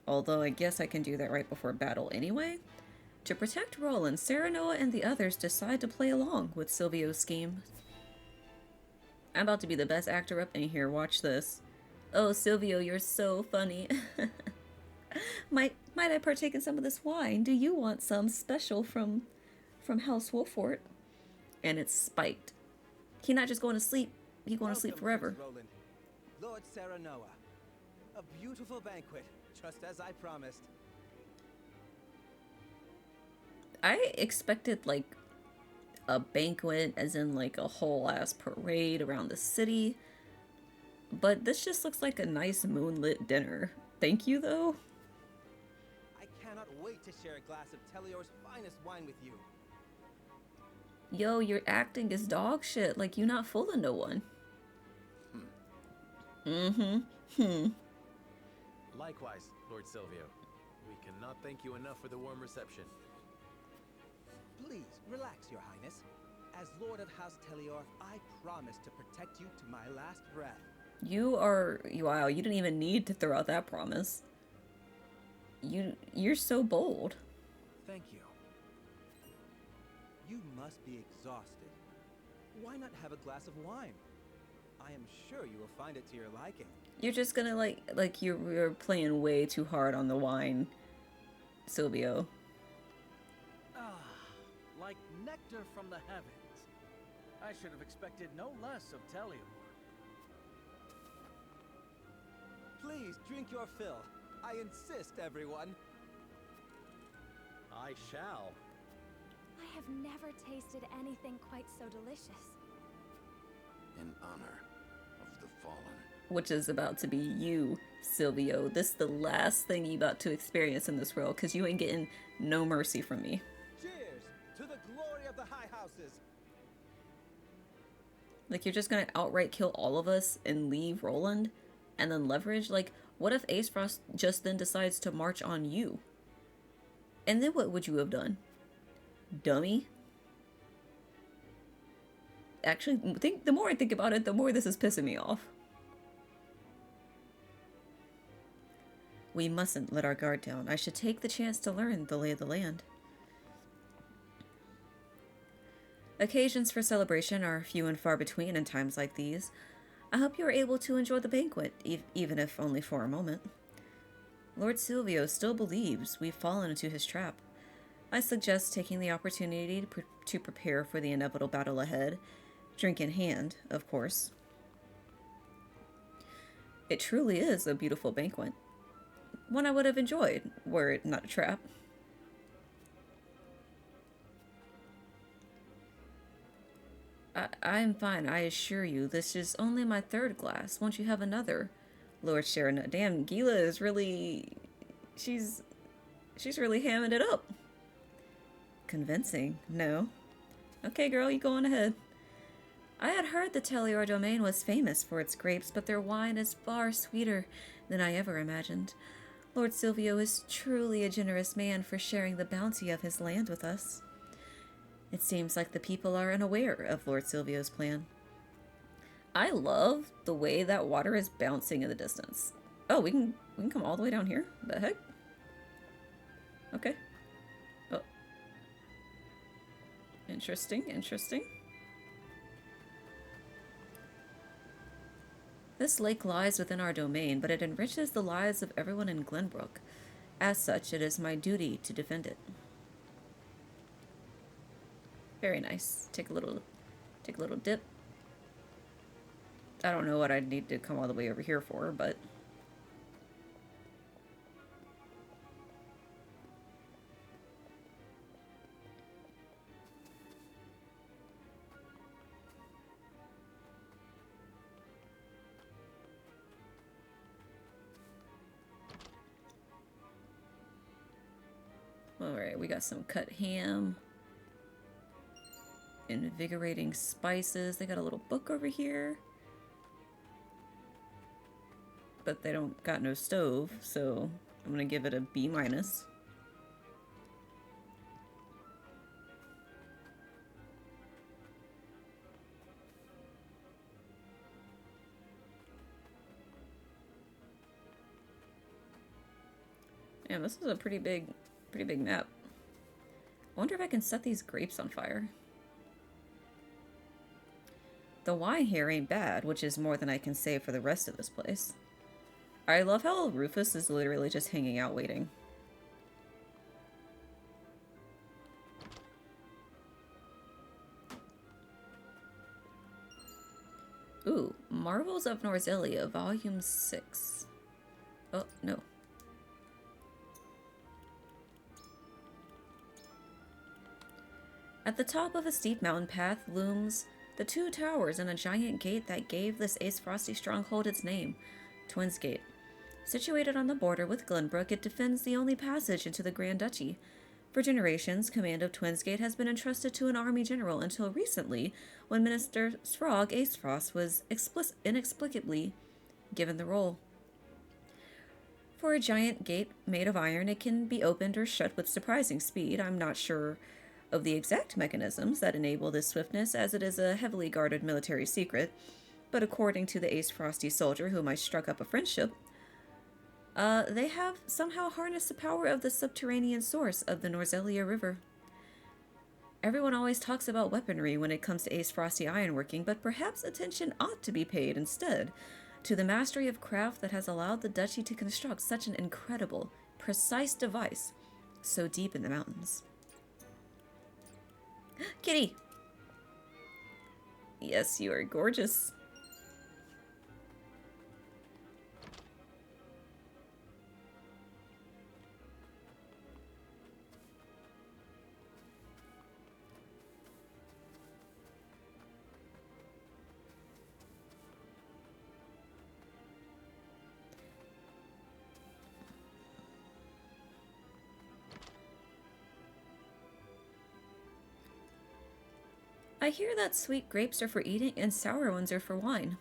Speaker 1: Although I guess I can do that right before battle anyway. To protect Roland, Serenoa and the others decide to play along with Silvio's scheme. I'm about to be the best actor up in here. Watch this. Oh, Silvio, you're so funny. Might I partake in some of this wine? Do you want some special from House Wolffort? And it's spiked. He not just going to sleep. He going to sleep forever.
Speaker 4: Prince Roland. Lord Serenoa. A beautiful banquet, just as I promised.
Speaker 1: I expected like a banquet, as in like a whole ass parade around the city. But this just looks like a nice moonlit dinner. Thank you, though.
Speaker 4: I cannot wait to share a glass of Telliore's finest wine with you.
Speaker 1: Yo, your acting is dog shit. Like, you not fooling no one.
Speaker 9: Likewise, Lord Silvio. We cannot thank you enough for the warm reception.
Speaker 4: Please, relax, Your Highness. As Lord of House Telliore, I promise to protect you to my last breath.
Speaker 1: Wow, you didn't even need to throw out that promise. You're so bold.
Speaker 4: Thank you. You must be exhausted. Why not have a glass of wine? I am sure you will find it to your liking.
Speaker 1: You're just gonna like you're playing way too hard on the wine, Silvio.
Speaker 10: Ah, like nectar from the heavens. I should have expected no less of Telliore.
Speaker 4: Please drink your fill. I insist, everyone.
Speaker 9: I shall.
Speaker 18: I have never tasted anything quite so delicious.
Speaker 3: In honor of the fallen.
Speaker 1: Which is about to be you, Silvio. This is the last thing you about to experience in this world, because you ain't getting no mercy from me.
Speaker 4: Cheers to the glory of the High Houses.
Speaker 1: Like, you're just gonna outright kill all of us and leave Roland? And then leverage? Like, what if Aesfrost just then decides to march on you? And then what would you have done? Dummy? Actually, the more I think about it, the more this is pissing me off. We mustn't let our guard down. I should take the chance to learn the lay of the land. Occasions for celebration are few and far between in times like these. I hope you are able to enjoy the banquet, even if only for a moment. Lord Silvio still believes we've fallen into his trap. I suggest taking the opportunity to prepare for the inevitable battle ahead, drink in hand, of course. It truly is a beautiful banquet. One I would have enjoyed, were it not a trap. I'm fine, I assure you. This is only my third glass. Won't you have another? Lord Serenoa. Damn, Gila is really... She's really hamming it up. Convincing. No. Okay, girl, you go on ahead. I had heard the Telliore domain was famous for its grapes, but their wine is far sweeter than I ever imagined. Lord Silvio is truly a generous man for sharing the bounty of his land with us. It seems like the people are unaware of Lord Silvio's plan. I love the way that water is bouncing in the distance. Oh, we can come all the way down here? The heck? Okay. Oh. Interesting, interesting. This lake lies within our domain, but it enriches the lives of everyone in Glenbrook. As such, it is my duty to defend it. Very nice. Take a little dip. I don't know what I'd need to come all the way over here for, but... Alright, we got some cut ham. Invigorating spices. They got a little book over here. But they don't got no stove, so I'm gonna give it a B-. Yeah, this is a pretty big map. I wonder if I can set these grapes on fire. The wine here ain't bad, which is more than I can say for the rest of this place. I love how Rufus is literally just hanging out waiting. Ooh, Marvels of Norzelia, Volume 6. Oh, no. At the top of a steep mountain path looms the two towers and a giant gate that gave this Aesfrosty stronghold its name, Twinsgate. Situated on the border with Glenbrook, it defends the only passage into the Grand Duchy. For generations, command of Twinsgate has been entrusted to an army general until recently, when Minister Svarog Aesfrost was inexplicably given the role. For a giant gate made of iron, it can be opened or shut with surprising speed. I'm not sure of the exact mechanisms that enable this swiftness, as it is a heavily guarded military secret, but according to the Aesfrosty soldier whom I struck up a friendship, they have somehow harnessed the power of the subterranean source of the Norzelia River. Everyone always talks about weaponry when it comes to Aesfrosty ironworking, but perhaps attention ought to be paid instead to the mastery of craft that has allowed the duchy to construct such an incredible, precise device so deep in the mountains. Kitty! Yes, you are gorgeous. I hear that sweet grapes are for eating and sour ones are for wine.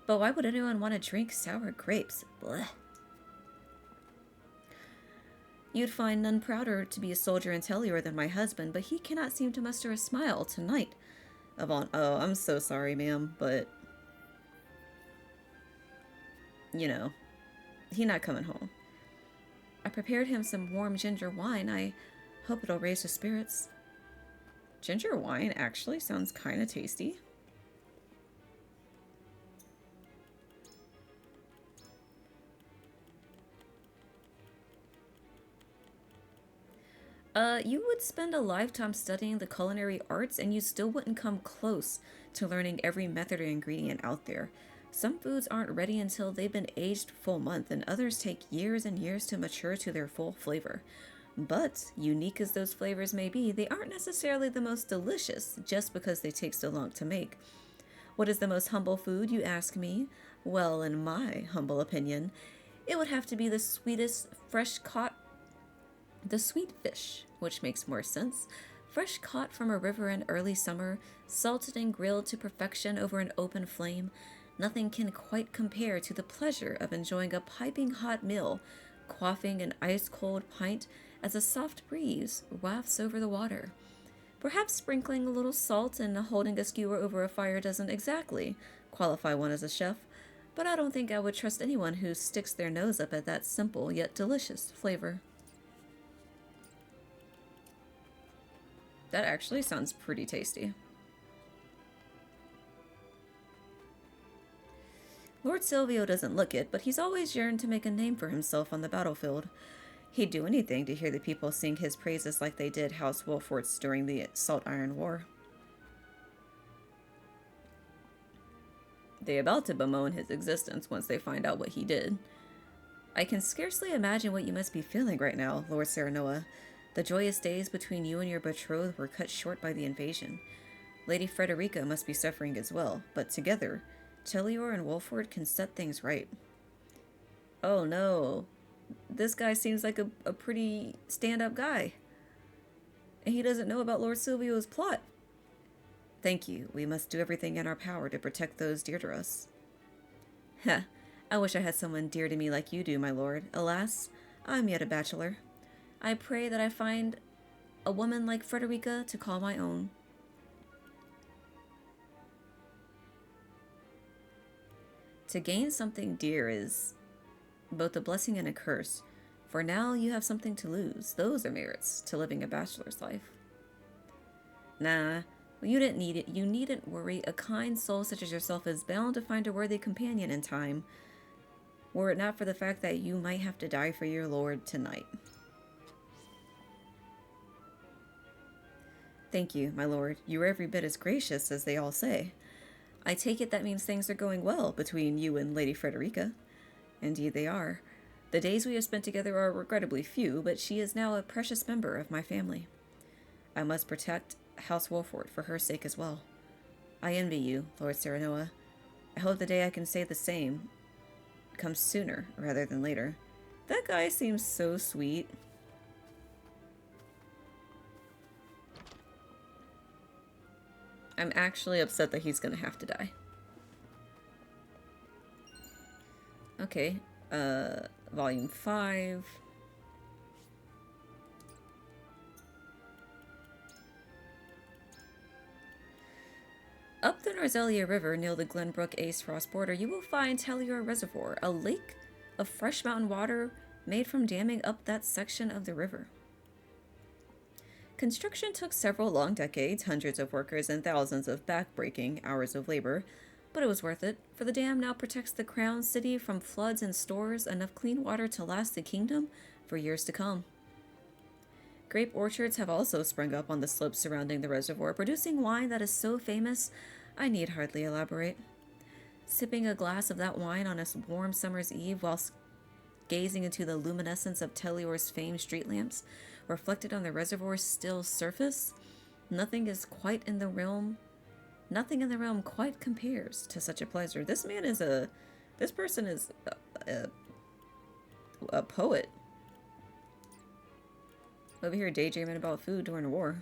Speaker 1: But why would anyone want to drink sour grapes? Blech. You'd find none prouder to be a soldier in Telliore than my husband, but he cannot seem to muster a smile tonight. Oh, I'm so sorry, ma'am, but... You know, he not coming home. I prepared him some warm ginger wine. I hope it'll raise his spirits. Ginger wine actually sounds kind of tasty. You would spend a lifetime studying the culinary arts and you still wouldn't come close to learning every method or ingredient out there. Some foods aren't ready until they've been aged a full month, and others take years and years to mature to their full flavor. But, unique as those flavors may be, they aren't necessarily the most delicious just because they take so long to make. What is the most humble food, you ask me? Well, in my humble opinion, it would have to be the sweetest fresh caught the sweet fish, which makes more sense. Fresh caught from a river in early summer, salted and grilled to perfection over an open flame, nothing can quite compare to the pleasure of enjoying a piping hot meal, quaffing an ice-cold pint as a soft breeze wafts over the water. Perhaps sprinkling a little salt and holding a skewer over a fire doesn't exactly qualify one as a chef, but I don't think I would trust anyone who sticks their nose up at that simple yet delicious flavor. That actually sounds pretty tasty. Lord Silvio doesn't look it, but he's always yearned to make a name for himself on the battlefield. He'd do anything to hear the people sing his praises like they did House Wolffort's during the Salt Iron War. They're about to bemoan his existence once they find out what he did. I can scarcely imagine what you must be feeling right now, Lord Serenoa. The joyous days between you and your betrothed were cut short by the invasion. Lady Frederica must be suffering as well, but together, Telliore and Wolffort can set things right. Oh no, this guy seems like a pretty stand-up guy. And he doesn't know about Lord Silvio's plot. Thank you, we must do everything in our power to protect those dear to us. Heh, I wish I had someone dear to me like you do, my lord. Alas, I'm yet a bachelor. I pray that I find a woman like Frederica to call my own. To gain something dear is both a blessing and a curse, for now you have something to lose. Those are merits to living a bachelor's life. Nah, well, you didn't need it. You needn't worry. A kind soul such as yourself is bound to find a worthy companion in time, were it not for the fact that you might have to die for your lord tonight. Thank you, my lord. You are every bit as gracious as they all say. I take it that means things are going well between you and Lady Frederica. Indeed they are. The days we have spent together are regrettably few, but she is now a precious member of my family. I must protect House Wolffort for her sake as well. I envy you, Lord Serenoa. I hope the day I can say the same comes sooner rather than later. That guy seems so sweet. I'm actually upset that he's gonna have to die. Okay, volume 5. Up the Norzelia River near the Glenbrook Aesfrost border, you will find Telliore Reservoir, a lake of fresh mountain water made from damming up that section of the river. Construction took several long decades, hundreds of workers, and thousands of back-breaking hours of labor, but it was worth it, for the dam now protects the Crown City from floods and stores enough clean water to last the kingdom for years to come. Grape orchards have also sprung up on the slopes surrounding the reservoir, producing wine that is so famous, I need hardly elaborate. Sipping a glass of that wine on a warm summer's eve whilst gazing into the luminescence of Telliore's famed street lamps, reflected on the reservoir's still surface, nothing in the realm quite compares to such a pleasure. This person is a poet. Over here daydreaming about food during the war.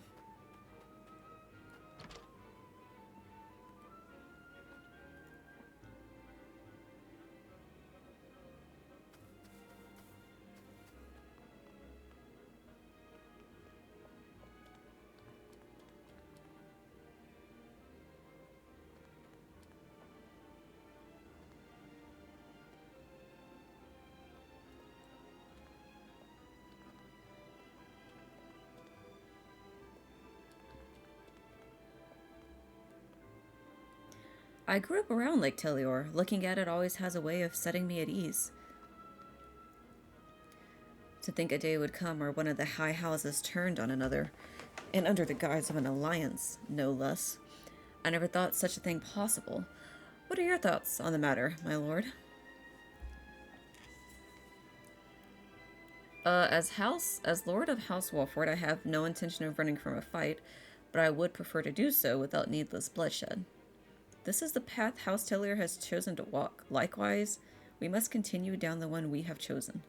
Speaker 1: I grew up around Lake Telliore. Looking at it always has a way of setting me at ease. To think a day would come where one of the high houses turned on another, and under the guise of an alliance, no less. I never thought such a thing possible. What are your thoughts on the matter, my lord? As Lord of House Wolffort, I have no intention of running from a fight, but I would prefer to do so without needless bloodshed. This is the path House Telliore has chosen to walk. Likewise, we must continue down the one we have chosen.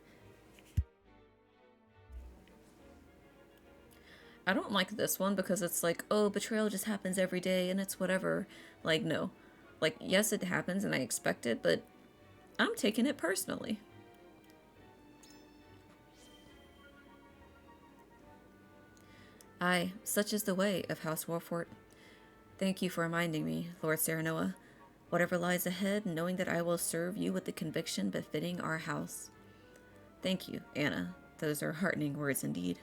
Speaker 1: I don't like this one because it's like, oh, betrayal just happens every day and it's whatever. Like, no. Like, yes, it happens and I expect it, but I'm taking it personally. Aye, such is the way of House Wolffort. Thank you for reminding me, Lord Serenoa. Whatever lies ahead, knowing that I will serve you with the conviction befitting our house. Thank you, Anna. Those are heartening words indeed.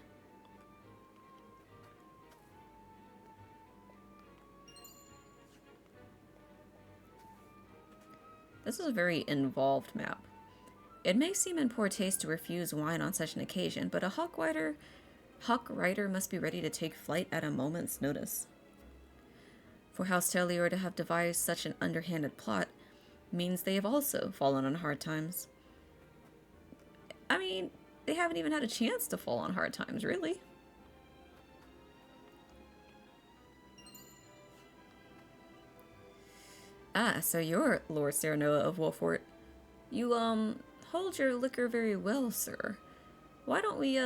Speaker 1: This is a very involved map. It may seem in poor taste to refuse wine on such an occasion, but a hawk rider must be ready to take flight at a moment's notice. For House Telliore to have devised such an underhanded plot means they have also fallen on hard times. I mean, they haven't even had a chance to fall on hard times, really. Ah, so you're Lord Serenoa of Wolffort. You, hold your liquor very well, sir. Why don't we,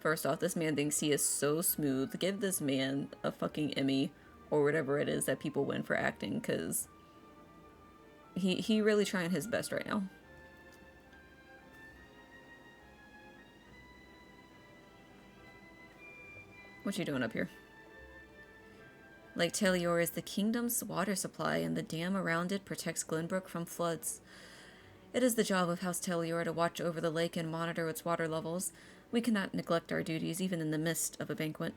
Speaker 1: First off, this man thinks he is so smooth. Give this man a fucking Emmy, or whatever it is that people win for acting, because he really trying his best right now. What you doing up here? Lake Telliore is the kingdom's water supply, and the dam around it protects Glenbrook from floods. It is the job of House Telliore to watch over the lake and monitor its water levels. We cannot neglect our duties, even in the midst of a banquet.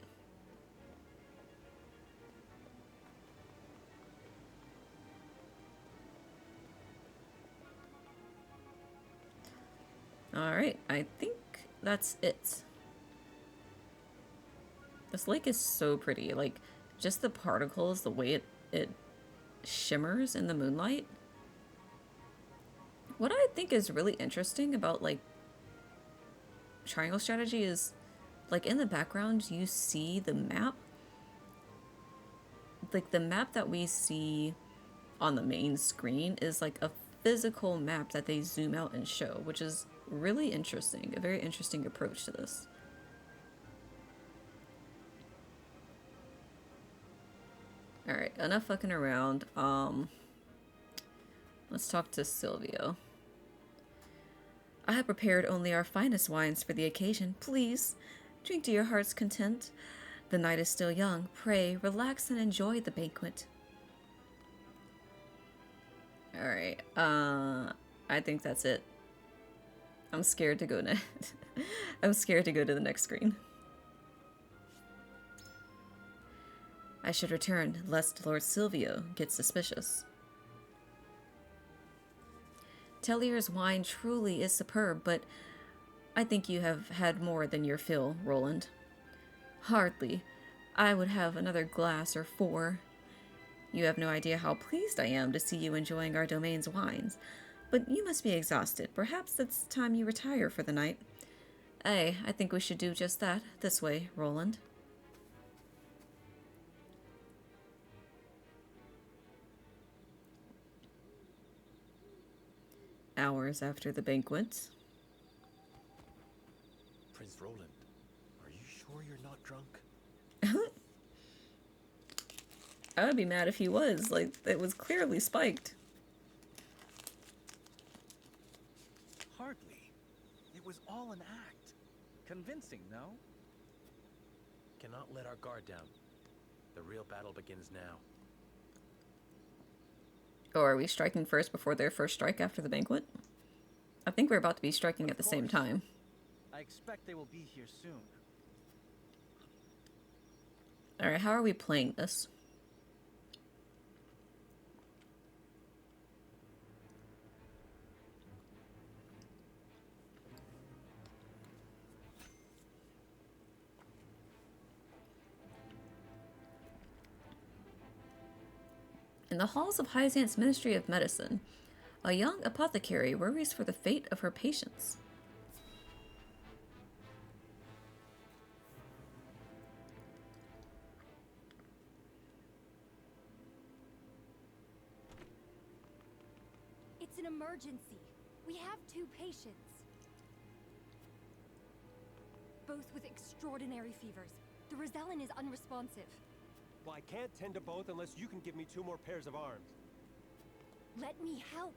Speaker 1: Alright, I think that's it. This lake is so pretty. Like, just the particles, the way it shimmers in the moonlight. What I think is really interesting about, like, triangle strategy is, like, in the background you see the map. Like, the map that we see on the main screen is like a physical map that they zoom out and show, which is really interesting. A very interesting approach to this. Alright, enough fucking around. Let's talk to Silvio. I have prepared only our finest wines for the occasion. Please, drink to your heart's content. The night is still young. Pray, relax and enjoy the banquet. Alright, I think that's it. I'm scared to go next. I'm scared to go to the next screen. I should return, lest Lord Silvio get suspicious. Telliore's wine truly is superb, but I think you have had more than your fill, Roland. Hardly. I would have another glass or 4. You have no idea how pleased I am to see you enjoying our domain's wines, but you must be exhausted. Perhaps it's time you retire for the night. Aye, I think we should do just that. This way, Roland. Hours after the banquet.
Speaker 9: Prince Roland, are you sure you're not drunk?
Speaker 1: I would be mad if he was. Like, it was clearly spiked.
Speaker 10: Hardly. It was all an act. Convincing, no?
Speaker 9: Cannot let our guard down. The real battle begins now.
Speaker 1: Oh, are we striking first before their first strike after the banquet? I think we're about to be striking at the same time.
Speaker 10: I expect they will be here soon.
Speaker 1: Alright, how are we playing this? the halls of Hyzante's Ministry of Medicine, a young apothecary worries for the fate of her patients.
Speaker 18: It's an emergency. We have 2 patients. Both with extraordinary fevers. The Rosellan is unresponsive.
Speaker 5: Well, I can't tend to both unless you can give me 2 more pairs of arms.
Speaker 18: Let me help.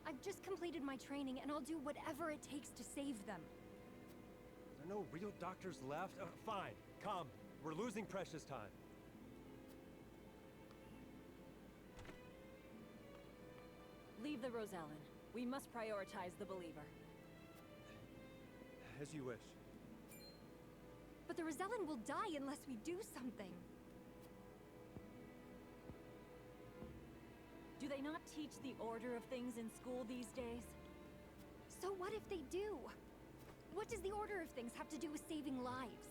Speaker 18: I've just completed my training, and I'll do whatever it takes to save them.
Speaker 5: There are no real doctors left? Fine, come. We're losing precious time.
Speaker 13: Leave the Rosellan. We must prioritize the believer.
Speaker 5: As you wish.
Speaker 18: But the Rosellan will die unless we do something.
Speaker 13: Do they not teach the order of things in school these days?
Speaker 18: So what if they do? What does the order of things have to do with saving lives?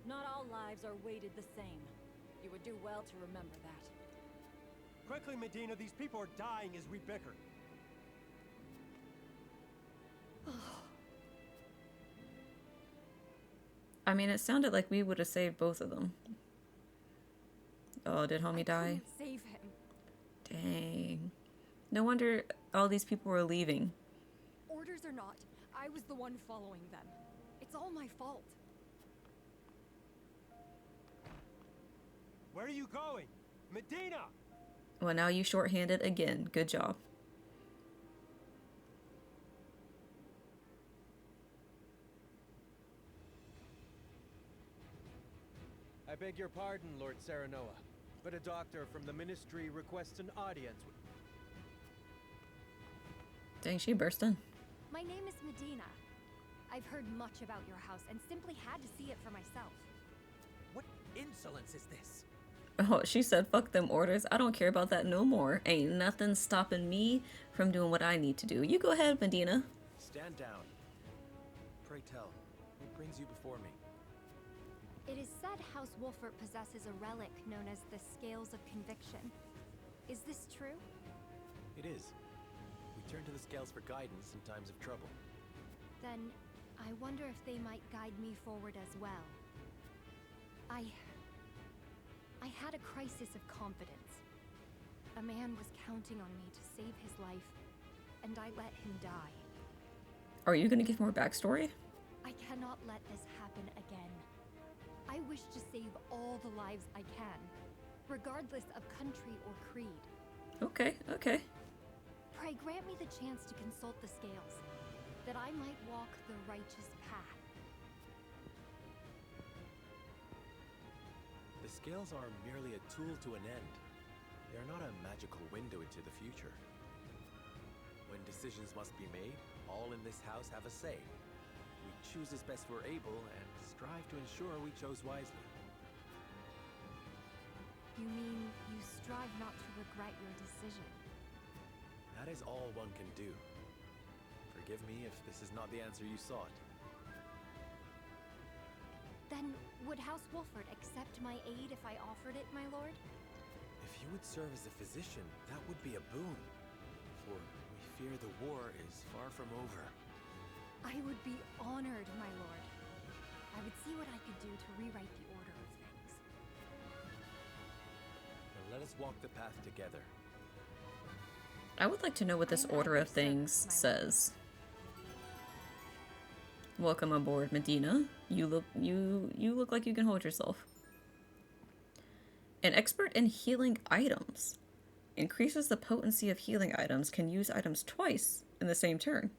Speaker 13: Not all lives are weighted the same. You would do well to remember that.
Speaker 5: Quickly, Medina, these people are dying as we bicker.
Speaker 1: I mean, it sounded like we would have saved both of them. Oh, did homie die?
Speaker 18: Save him.
Speaker 1: Dang. No wonder all these people were leaving.
Speaker 18: Orders or not, I was the one following them. It's all my fault.
Speaker 5: Where are you going? Medina!
Speaker 1: Well, now you shorthanded again. Good job.
Speaker 9: I beg your pardon, Lord Serenoa, but a doctor from the Ministry requests an audience.
Speaker 1: Dang, she burst in.
Speaker 18: My name is Medina. I've heard much about your house and simply had to see it for myself.
Speaker 2: What insolence is this?
Speaker 1: Oh, she said, fuck them orders. I don't care about that no more. Ain't nothing stopping me from doing what I need to do. You go ahead, Medina.
Speaker 9: Stand down. Pray tell, what brings you before me?
Speaker 18: It is said House Wolffort possesses a relic known as the Scales of Conviction. Is this true?
Speaker 9: It is. We turn to the scales for guidance in times of trouble.
Speaker 18: Then, I wonder if they might guide me forward as well. I had a crisis of confidence. A man was counting on me to save his life, and I let him die.
Speaker 1: Are you gonna give more backstory?
Speaker 18: I cannot let this happen again. I wish to save all the lives I can, regardless of country or creed.
Speaker 1: Okay, okay.
Speaker 18: Pray grant me the chance to consult the scales, that I might walk the righteous path.
Speaker 9: The scales are merely a tool to an end. They are not a magical window into the future. When decisions must be made, all in this house have a say. We choose as best we're able and strive to ensure we chose wisely.
Speaker 18: You mean you strive not to regret your decision?
Speaker 9: That is all one can do. Forgive me if this is not the answer you sought.
Speaker 18: Then, would House Wolffort accept my aid if I offered it, my lord?
Speaker 9: If you would serve as a physician, that would be a boon. For we fear the war is far from over.
Speaker 18: I would be honored, my lord. I would see what I could do to rewrite the order of things.
Speaker 9: Then let us walk the path together.
Speaker 1: I would like to know what this order of things says. Welcome aboard, Medina. You look like you can hold yourself. An expert in healing items. Increases the potency of healing items. Can use items twice in the same turn.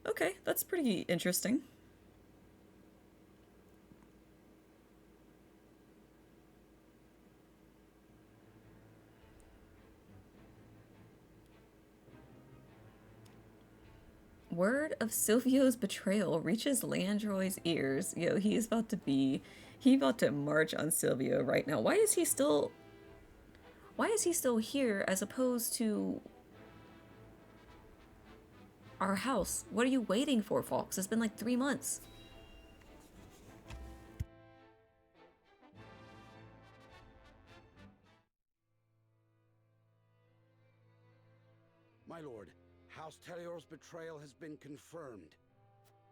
Speaker 1: Okay, that's pretty interesting. Word of Silvio's betrayal reaches Landroi's ears. Yo, he about to march on Silvio right now. Why is he still here as opposed to our house? What are you waiting for, Falkes? It's been like 3 months.
Speaker 12: House Telliore's betrayal has been confirmed.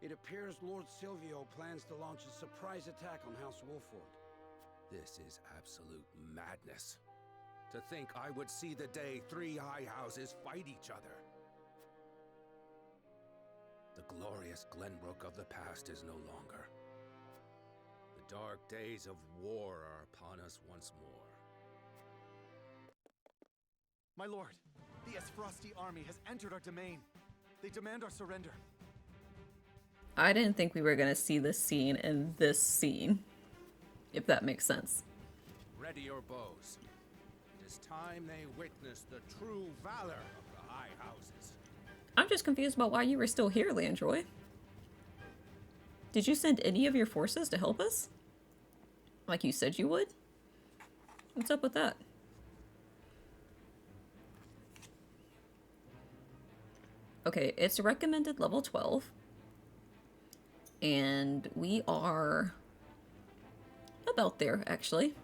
Speaker 12: It appears Lord Silvio plans to launch a surprise attack on House Wolffort. This is absolute madness. To think I would see the day 3 high houses fight each other. The glorious Glenbrook of the past is no longer. The dark days of war are upon us once more.
Speaker 10: My lord, the Aesfrosti army has entered our domain. They demand our surrender.
Speaker 1: I didn't think we were gonna see this scene in this scene, if that makes sense.
Speaker 2: Ready your bows. It is time they witness the true valor of the High Houses.
Speaker 1: I'm just confused about why you were still here, Landroi. Did you send any of your forces to help us? Like you said you would? What's up with that? Okay, it's recommended level 12. And we are about there, actually.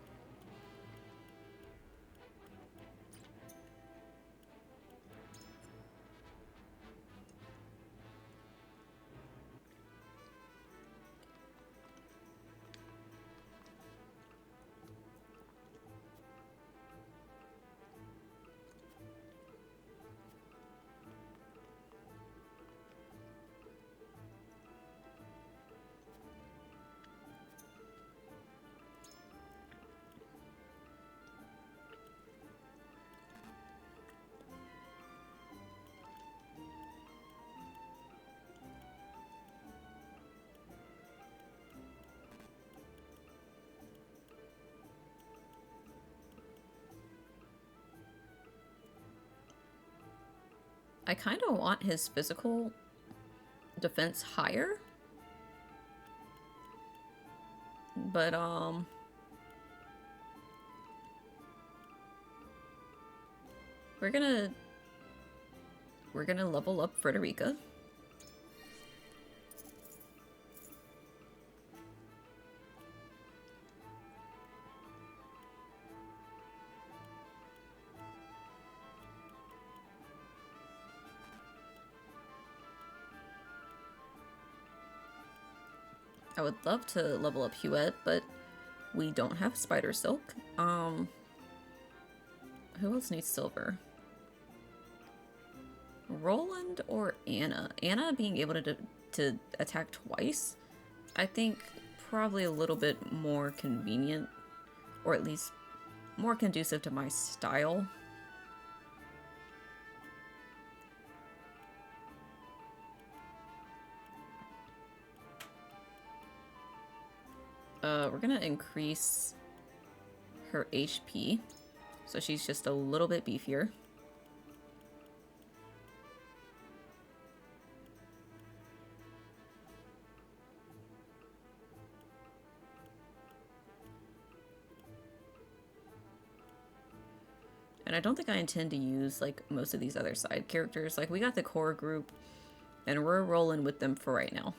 Speaker 1: I kind of want his physical defense higher. But, we're gonna level up Frederica. I would love to level up Huette, but we don't have spider silk. Who else needs silver? Roland or Anna? Anna being able to attack twice, I think probably a little bit more convenient, or at least more conducive to my style. We're gonna increase her HP, so she's just a little bit beefier. And I don't think I intend to use, like, most of these other side characters. Like, we got the core group, and we're rolling with them for right now.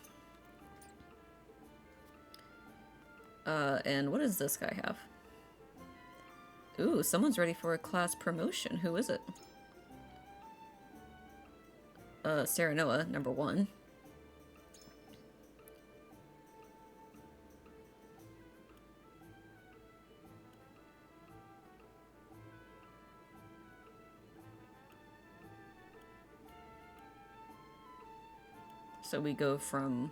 Speaker 1: And what does this guy have? Ooh, someone's ready for a class promotion. Who is it? Serenoa, number 1. So we go from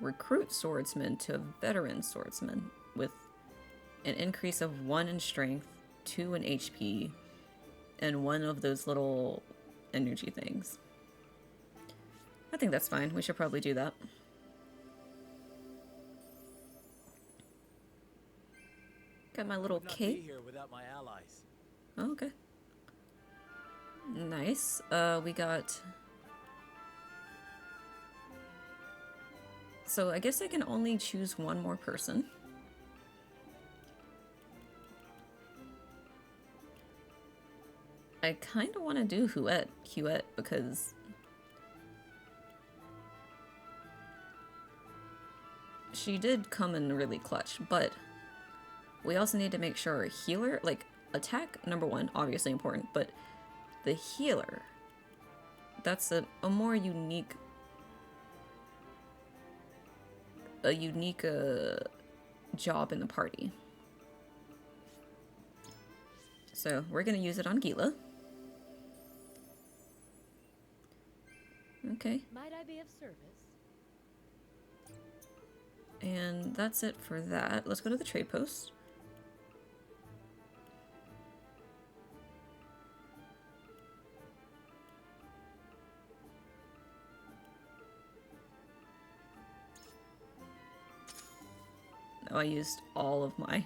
Speaker 1: recruit swordsman to veteran swordsman with an increase of 1 in strength, 2 in HP, and 1 of those little energy things. I think that's fine. We should probably do that. Got my little cape.
Speaker 9: Here without my allies.
Speaker 1: Oh, okay. Nice. We got... So I guess I can only choose 1 more person. I kind of want to do Huette because she did come in really clutch, but we also need to make sure our healer, like, attack number 1, obviously important, but the healer that's a more unique job in the party. So we're gonna use it on Gila. Okay.
Speaker 13: Might I be of service?
Speaker 1: And that's it for that. Let's go to the trade post. Oh, I used all of my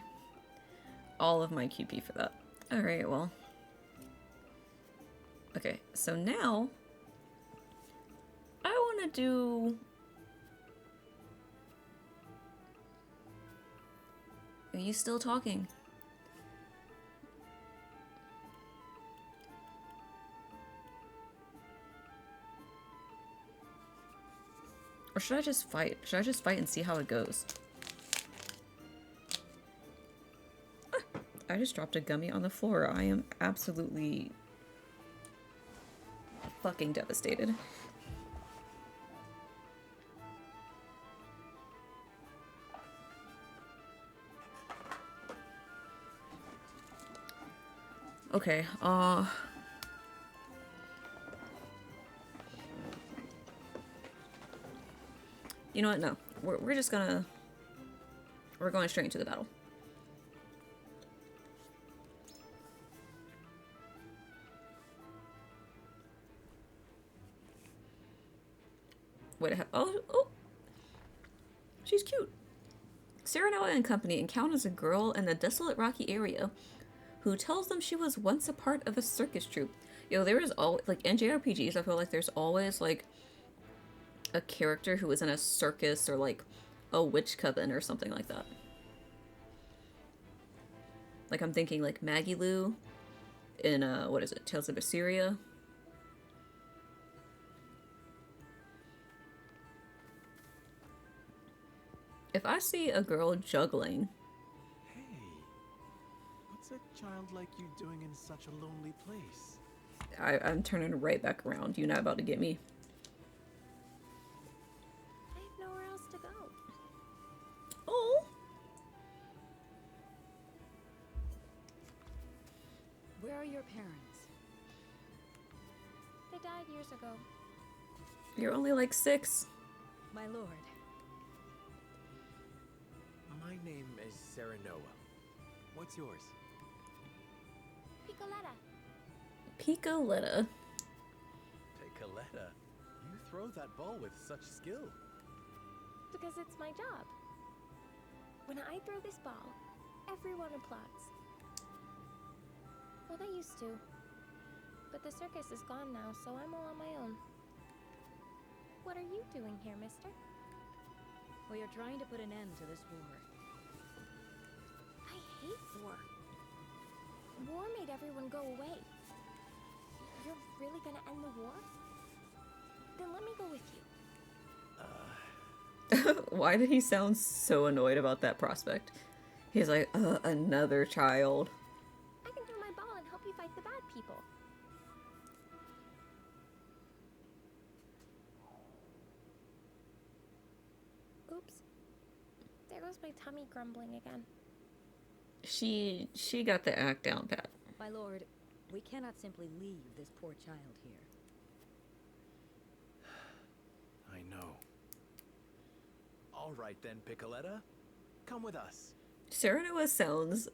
Speaker 1: QP for that. Alright, well. Okay, so now I wanna do... Are you still talking? Or should I just fight? Should I just fight and see how it goes? Ah, I just dropped a gummy on the floor. I am absolutely fucking devastated. Okay, you know what? No. We're just gonna... We're going straight into the battle. Wait, oh! She's cute! Serenoa and company encounters a girl in the desolate rocky area who tells them she was once a part of a circus troupe. Yo, there is always, like, in JRPGs, I feel like there's always, like, a character who is in a circus or, like, a witch coven or something like that. Like, I'm thinking, like, Maggie Lou in, what is it, Tales of Assyria? If I see a girl juggling...
Speaker 9: What's a child like you doing in such a lonely place?
Speaker 1: I'm turning right back around. You're not about to get me.
Speaker 23: I have nowhere else to go.
Speaker 1: Oh!
Speaker 13: Where are your parents?
Speaker 23: They died years ago.
Speaker 1: You're only like 6.
Speaker 13: My lord.
Speaker 9: My name is Serenoa. What's yours?
Speaker 23: Piccoletta.
Speaker 1: Piccoletta.
Speaker 9: Piccoletta? You throw that ball with such skill.
Speaker 23: Because it's my job. When I throw this ball, everyone applauds. Well, they used to. But the circus is gone now, so I'm all on my own. What are you doing here, mister?
Speaker 13: We are trying to put an end to this war.
Speaker 23: I hate war. War made everyone go away. You're really gonna end the war? Then let me go with you.
Speaker 1: Why did he sound so annoyed about that prospect? He's like, another child.
Speaker 23: I can throw my ball and help you fight the bad people. Oops. There goes my tummy grumbling again.
Speaker 1: She got the act down pat.
Speaker 13: My lord, we cannot simply leave this poor child here.
Speaker 9: I know. All right then, Piccoletta. Come with us.
Speaker 1: Serenoa sounds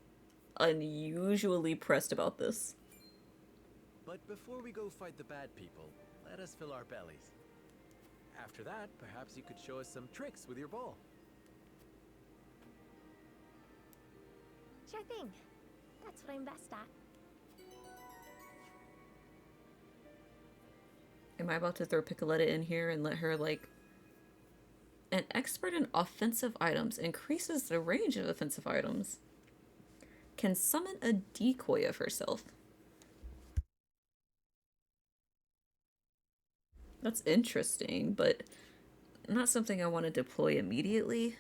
Speaker 1: unusually pressed about this.
Speaker 9: But before we go fight the bad people, let us fill our bellies. After that, perhaps you could show us some tricks with your ball.
Speaker 23: Sure thing. That's what I'm best at.
Speaker 1: Am I about to throw Piccoletta in here and let her, like... An expert in offensive items increases the range of offensive items. Can summon a decoy of herself. That's interesting, but not something I want to deploy immediately.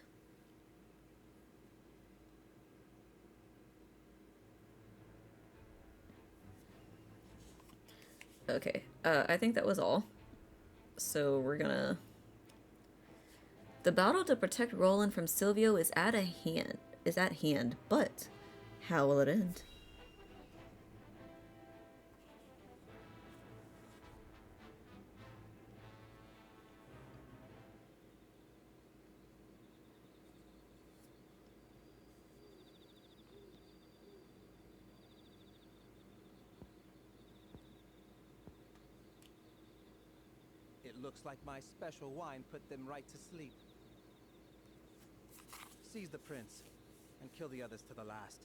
Speaker 1: Okay, I think that was all. So we're gonna... The battle to protect Roland from Silvio is at hand, but how will it end?
Speaker 4: It looks like my special wine put them right to sleep. Seize the prince, and kill the others to the last.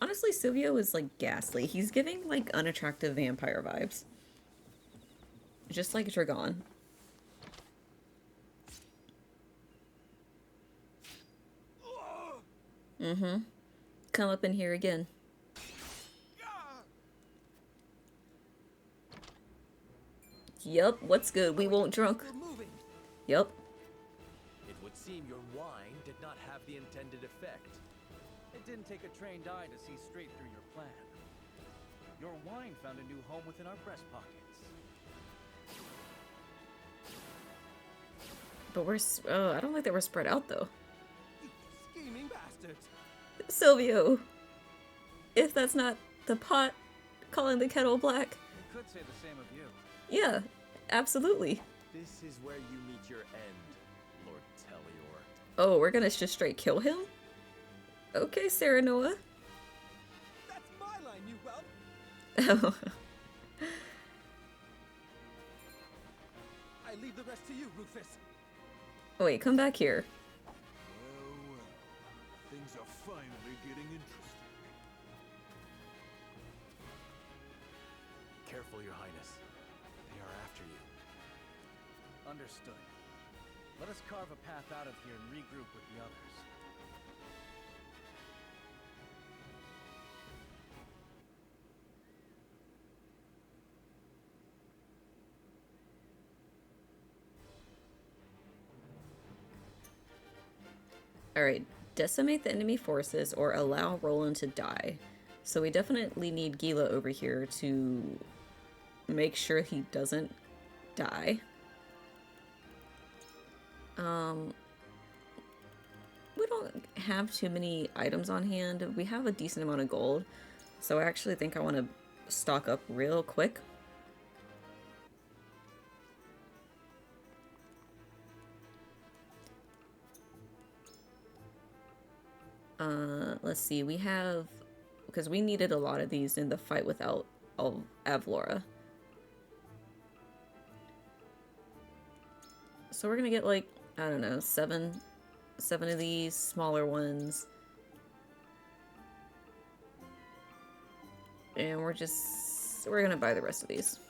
Speaker 1: Honestly, Silvio is like ghastly. He's giving like unattractive vampire vibes. Just like Dragan. Mm-hmm. Come up in here again. Yup, what's good? We won't drunk. Yup.
Speaker 9: It would seem your wine did not have the intended effect.
Speaker 10: It didn't take a trained eye to see straight through your plan. Your wine found a new home within our breast pockets.
Speaker 1: But we're, I don't like that we're spread out though.
Speaker 4: Scheming bastards.
Speaker 1: Silvio. If that's not the pot calling the kettle black.
Speaker 10: You could say the same of you.
Speaker 1: Yeah, absolutely.
Speaker 9: This is where you meet your end, Lord Telliore.
Speaker 1: Oh, we're gonna just straight kill him? Okay, Serenoa.
Speaker 4: That's my line, you whelp. I leave the rest to you, Rufus.
Speaker 1: Wait, come back here.
Speaker 19: Well, things are finally getting interesting.
Speaker 9: Careful, Your Highness. They are after you.
Speaker 10: Understood. Let us carve a path out of here and regroup with the others.
Speaker 1: Alright, decimate the enemy forces or allow Roland to die. So we definitely need Gila over here to make sure he doesn't die. We don't have too many items on hand. We have a decent amount of gold. So I actually think I want to stock up real quick. Let's see, we have, because we needed a lot of these in the fight without Avlora. So we're gonna get like, I don't know, seven of these smaller ones. And we're gonna buy the rest of these.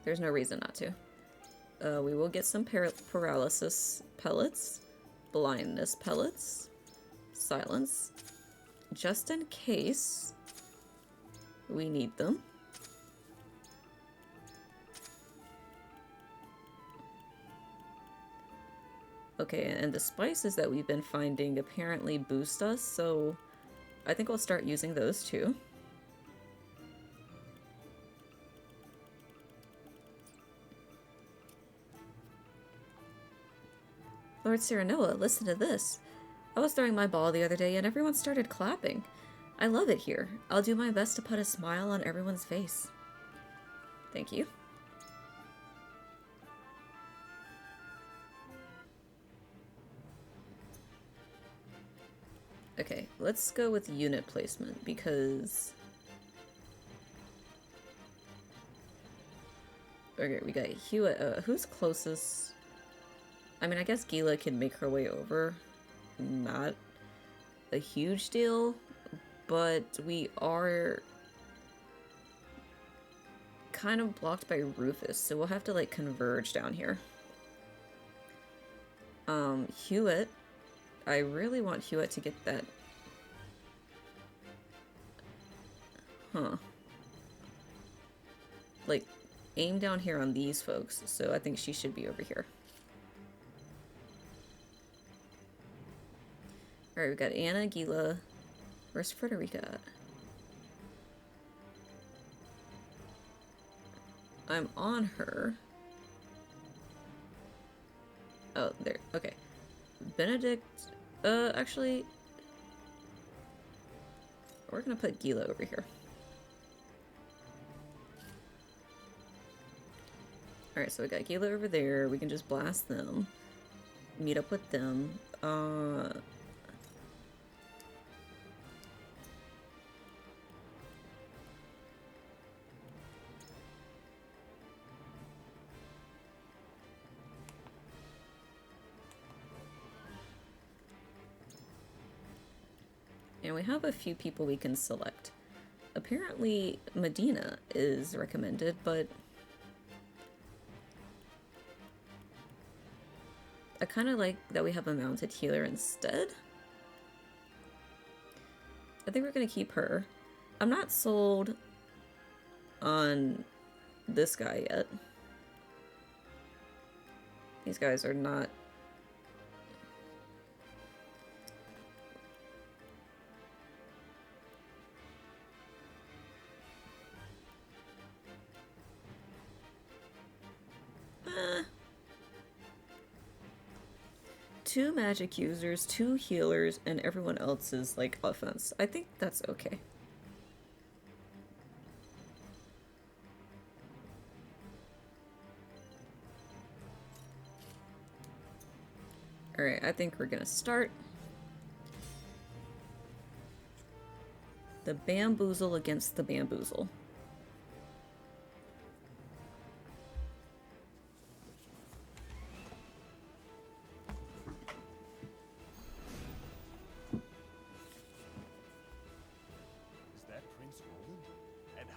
Speaker 1: There's no reason not to. We will get some paralysis pellets, blindness pellets, silence, just in case we need them. Okay, and the spices that we've been finding apparently boost us, so I think we'll start using those too. Lord Serenoa, listen to this. I was throwing my ball the other day and everyone started clapping. I love it here. I'll do my best to put a smile on everyone's face. Thank you. Okay, let's go with unit placement because... Okay, we got Hewitt. Who's closest? I mean, I guess Gila can make her way over. Not a huge deal, but we are kind of blocked by Rufus, so we'll have to like converge down here. Hewitt, I really want Hewitt to get that. Like, aim down here on these folks, so I think she should be over here. Alright, we've got Anna, Gila. Where's Frederica at? I'm on her. Oh, there. Okay. Benedict. Actually, we're gonna put Gila over here. Alright, so we got Gila over there. We can just blast them. Meet up with them. And we have a few people we can select. Apparently, Medina is recommended, but I kind of like that we have a mounted healer instead. I think we're going to keep her. I'm not sold on this guy yet. These guys are not... Two magic users, 2 healers, and everyone else is like offense. I think that's okay. Alright, I think we're gonna start. The bamboozle against the bamboozle.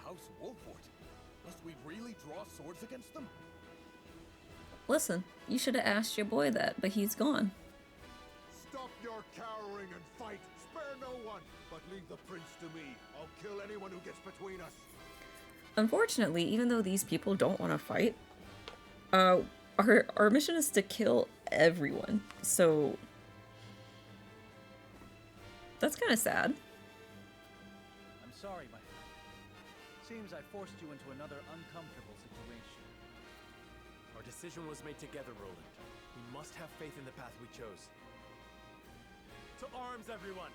Speaker 19: House Wolffort? Must we really draw swords against them?
Speaker 1: Listen, you should have asked your boy that, but he's gone.
Speaker 19: Stop your cowering and fight! Spare no one! But leave the prince to me. I'll kill anyone who gets between us.
Speaker 1: Unfortunately, even though these people don't want to fight, our mission is to kill everyone. So that's kind of sad.
Speaker 10: I'm sorry, my friend. Seems I forced you into another uncomfortable situation.
Speaker 9: Our decision was made together, Roland. We must have faith in the path we chose.
Speaker 5: To arms, everyone!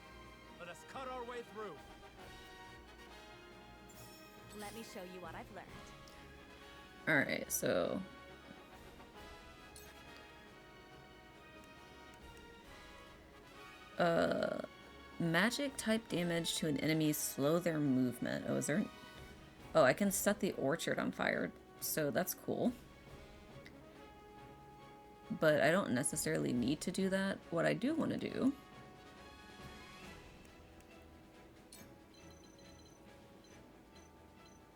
Speaker 5: Let us cut our way through!
Speaker 13: Let me show you what I've learned.
Speaker 1: Alright, so... magic type damage to an enemy, slow their movement. Oh, is there... Oh, I can set the orchard on fire, so that's cool. But I don't necessarily need to do that. What I do want to do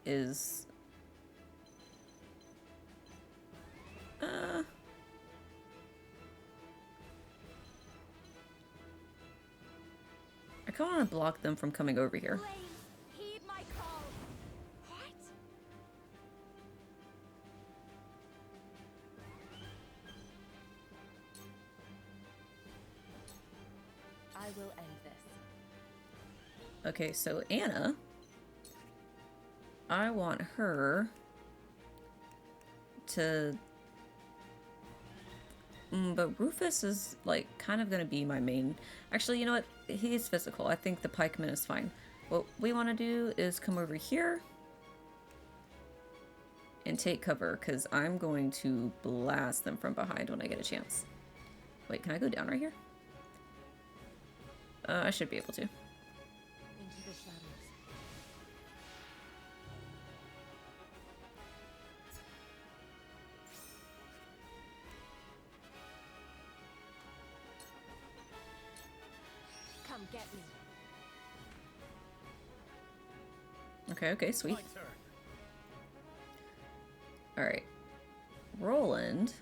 Speaker 1: is... I kind of want to block them from coming over here.
Speaker 13: Heed my call. What? I will end this.
Speaker 1: Okay, so Anna, I want her to... but Rufus is, like, kind of going to be my main... Actually, you know what? He's physical. I think the pikeman is fine. What we want to do is come over here and take cover, because I'm going to blast them from behind when I get a chance. Wait, can I go down right here? I should be able to.
Speaker 13: Into the shadows. Come get me.
Speaker 1: Okay, sweet. Alright. Roland.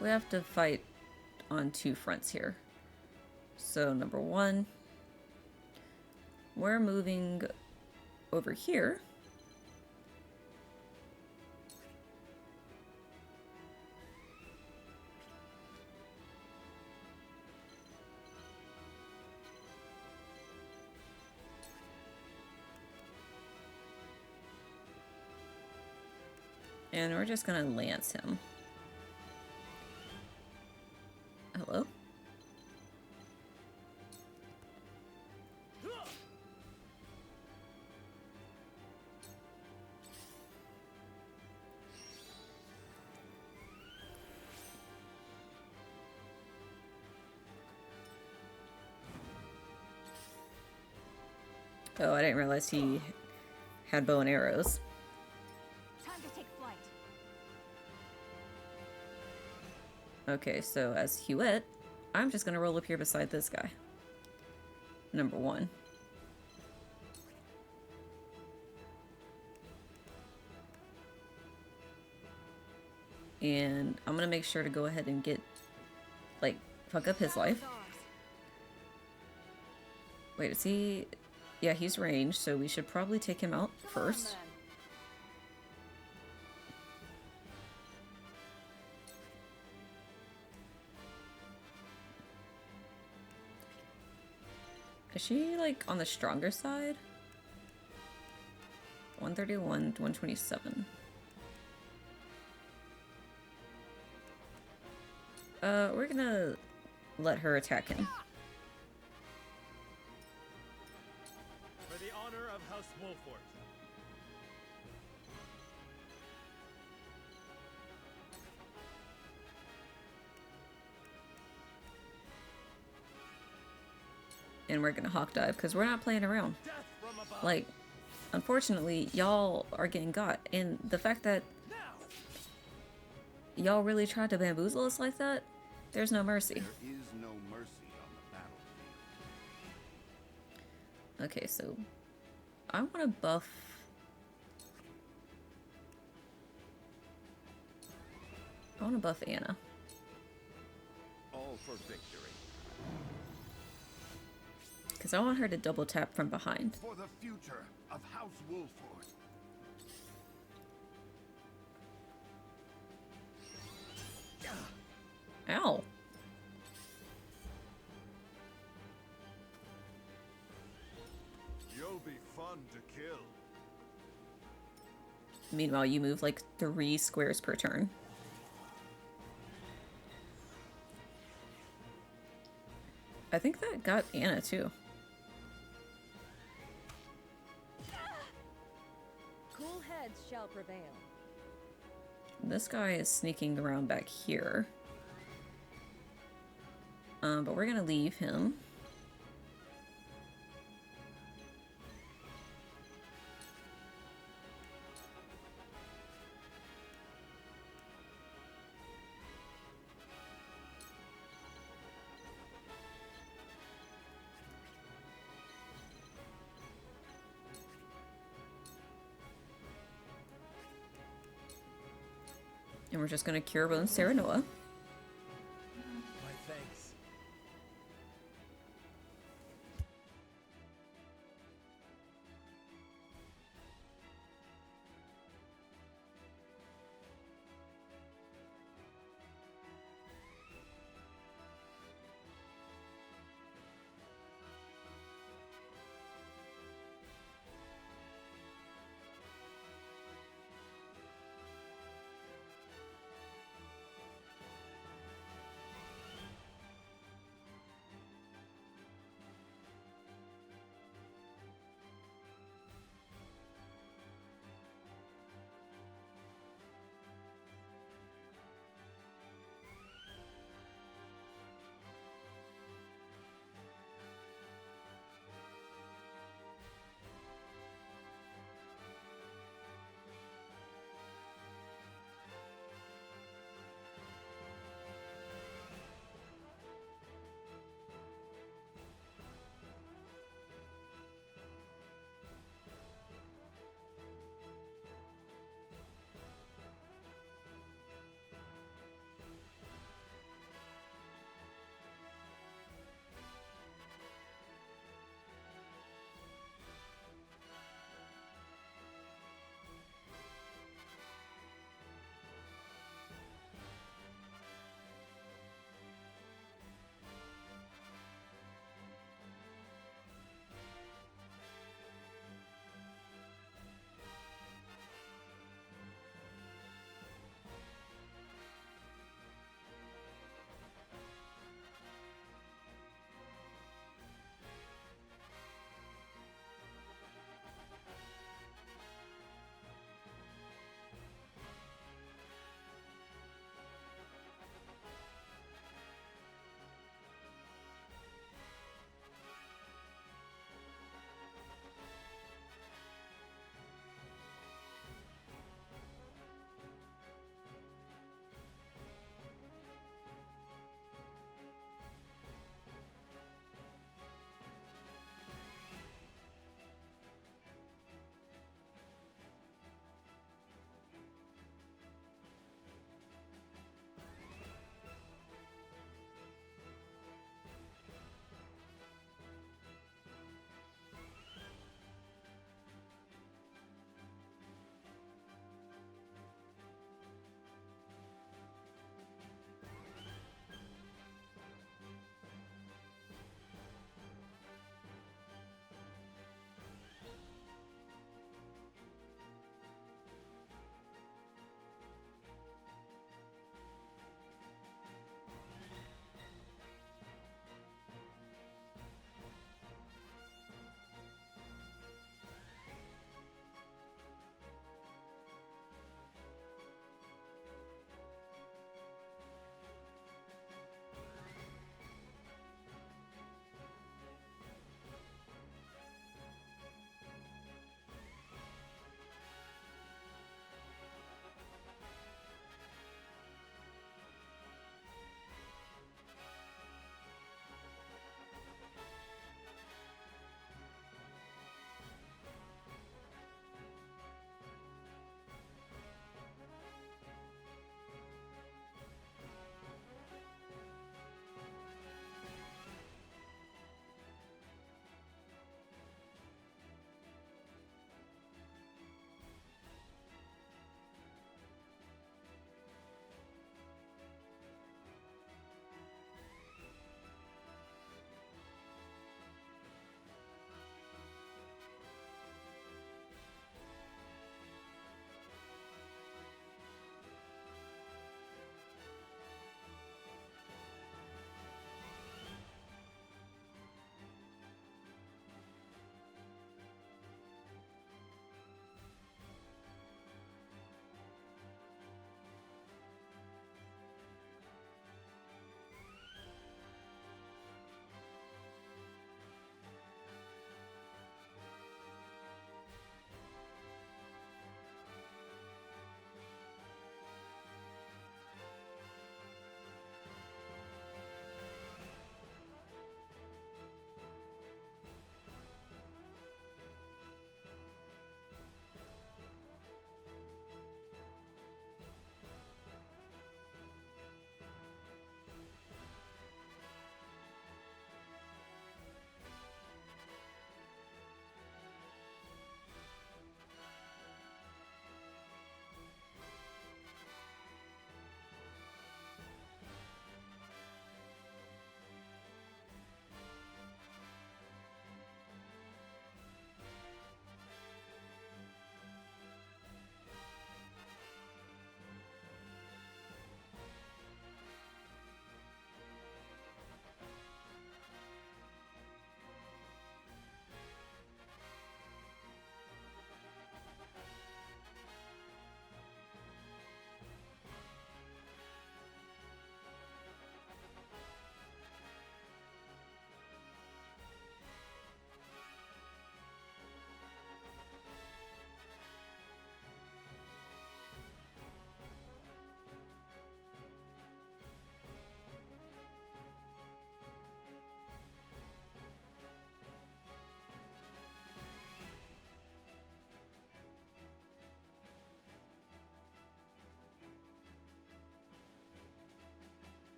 Speaker 1: We have to fight on 2 fronts here. So, number 1, we're moving over here. And we're just gonna lance him. Hello? Oh, I didn't realize he had bow and arrows.
Speaker 8: Time to take flight.
Speaker 1: Okay, so as Hewitt, I'm just gonna roll up here beside this guy. Number 1. And I'm gonna make sure to go ahead and get, like, fuck up his life. Wait, is he... Yeah, he's ranged, so we should probably take him out first. Is she, like, on the stronger side? 131, 127. We're gonna let her attack him.
Speaker 5: For the honor of House Wolffort.
Speaker 1: And we're gonna hawk dive because we're not playing around. Like, unfortunately, y'all are getting got, and the fact that y'all really tried to bamboozle us like that, there's no mercy.
Speaker 3: There is no mercy on the battlefield.
Speaker 1: Okay, so I want to buff. I want to buff Anna.
Speaker 3: All for victory.
Speaker 1: Because I want her to double tap from behind.
Speaker 3: For the future of House Wolffort.
Speaker 1: Ow.
Speaker 19: You'll be fun to kill.
Speaker 1: Meanwhile, you move like 3 squares per turn. I think that got Anna too.
Speaker 13: Cool heads shall prevail.
Speaker 1: This guy is sneaking around back here. But we're gonna leave him. And we're just gonna cure wounds Serenoa.
Speaker 9: My thanks.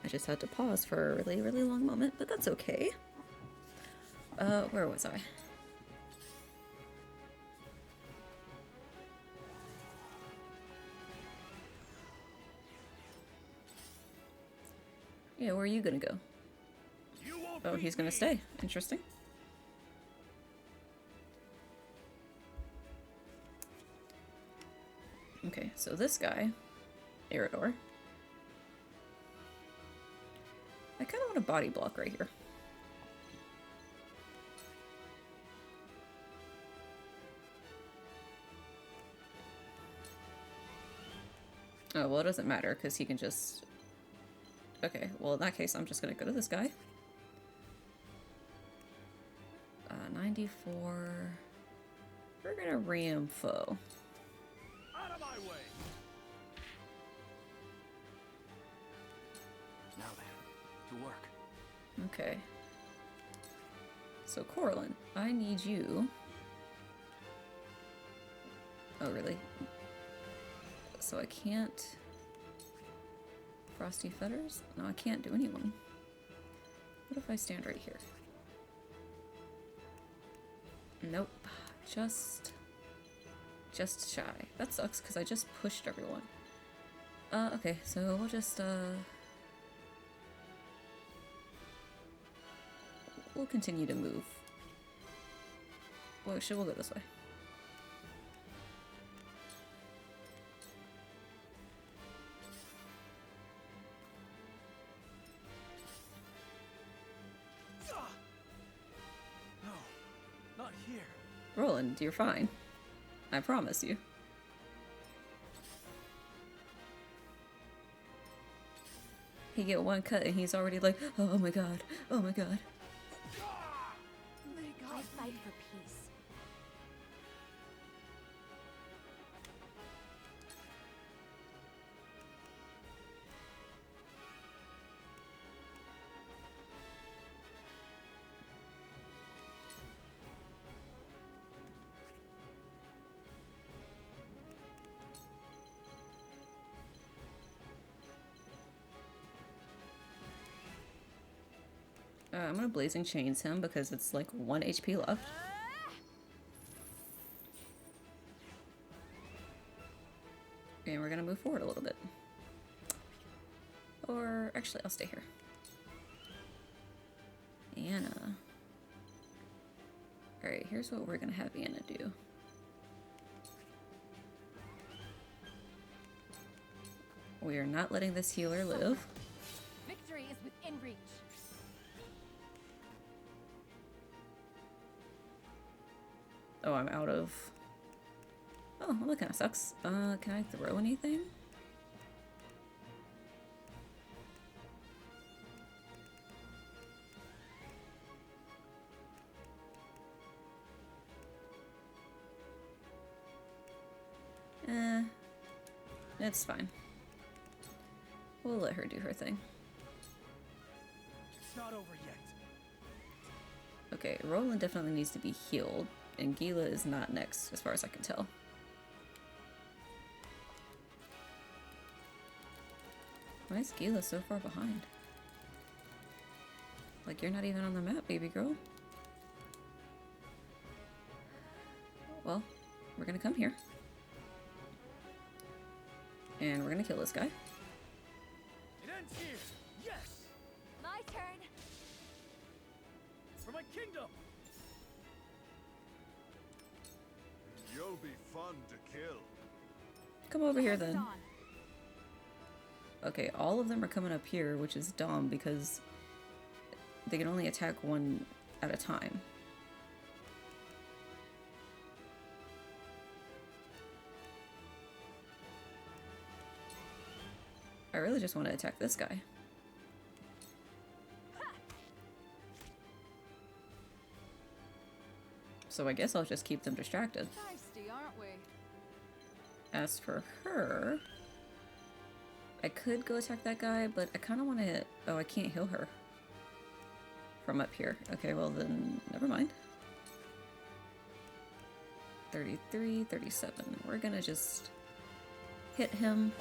Speaker 1: I just had to pause for a really, really long moment, but that's okay. Where was I? Yeah, where are you gonna go? Oh, he's gonna stay. Interesting. Okay, so this guy, Eridor. I kind of want a body block right here. Oh, well, it doesn't matter because he can just... Okay, well, in that case, I'm just going to go to this guy. 94... We're going to re-info.
Speaker 17: Out of my way!
Speaker 21: Now then, to work.
Speaker 1: Okay. So, Corlin, I need you... Oh, really? So I can't... Frosty Feathers? No, I can't do anyone. What if I stand right here? Nope. Just shy. That sucks, because I just pushed everyone. Okay, so we'll just, we'll continue to move. Well, actually, we'll go this way. Roland, you're fine. I promise you. He get one cut and he's already like, oh my god, oh my god.
Speaker 8: I fight for peace.
Speaker 1: I'm gonna Blazing Chains him because it's like 1 HP left. And we're gonna move forward a little bit. Or actually, I'll stay here. Anna. Alright, here's what we're gonna have Anna do. We are not letting this healer live.
Speaker 8: Victory is within reach.
Speaker 1: Oh, I'm out of... Oh, well, that kind of sucks. Can I throw anything? It's fine. We'll let her do her thing.
Speaker 10: It's not over yet.
Speaker 1: Okay, Roland definitely needs to be healed. And Gila is not next, as far as I can tell. Why is Gila so far behind? Like, you're not even on the map, baby girl. Well, we're gonna come here. And we're gonna kill this guy.
Speaker 17: It ends here! Yes!
Speaker 8: My turn!
Speaker 17: For my kingdom!
Speaker 19: You'll be fun to kill.
Speaker 1: Come over here then. Okay, all of them are coming up here, which is dumb because they can only attack one at a time. I really just want to attack this guy. So I guess I'll just keep them distracted.
Speaker 20: Feisty, aren't we?
Speaker 1: As for her, I could go attack that guy, but I kind of want to... Oh, I can't heal her from up here. Okay, well then, never mind. 33, 37. We're gonna just hit him.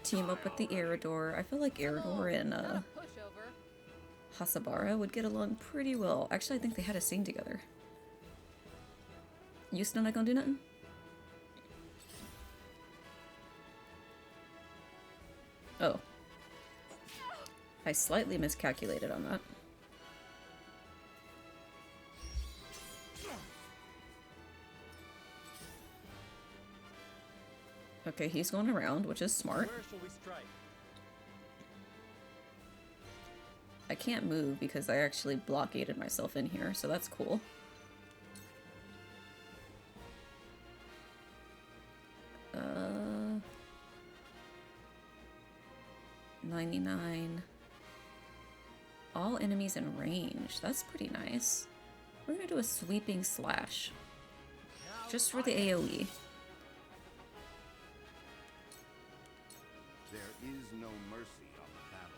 Speaker 1: team up with the Eredor. I feel like Eredor and Hasabara would get along pretty well. Actually, I think they had a scene together. You still not gonna do nothing? Oh. I slightly miscalculated on that. Okay, he's going around, which is smart.
Speaker 10: Where shall we strike?
Speaker 1: I can't move because I actually blockaded myself in here, so that's cool. Uh, 99. All enemies in range. That's pretty nice. We're gonna do a sweeping slash. Just for the AoE.
Speaker 3: There is no mercy on the battlefield.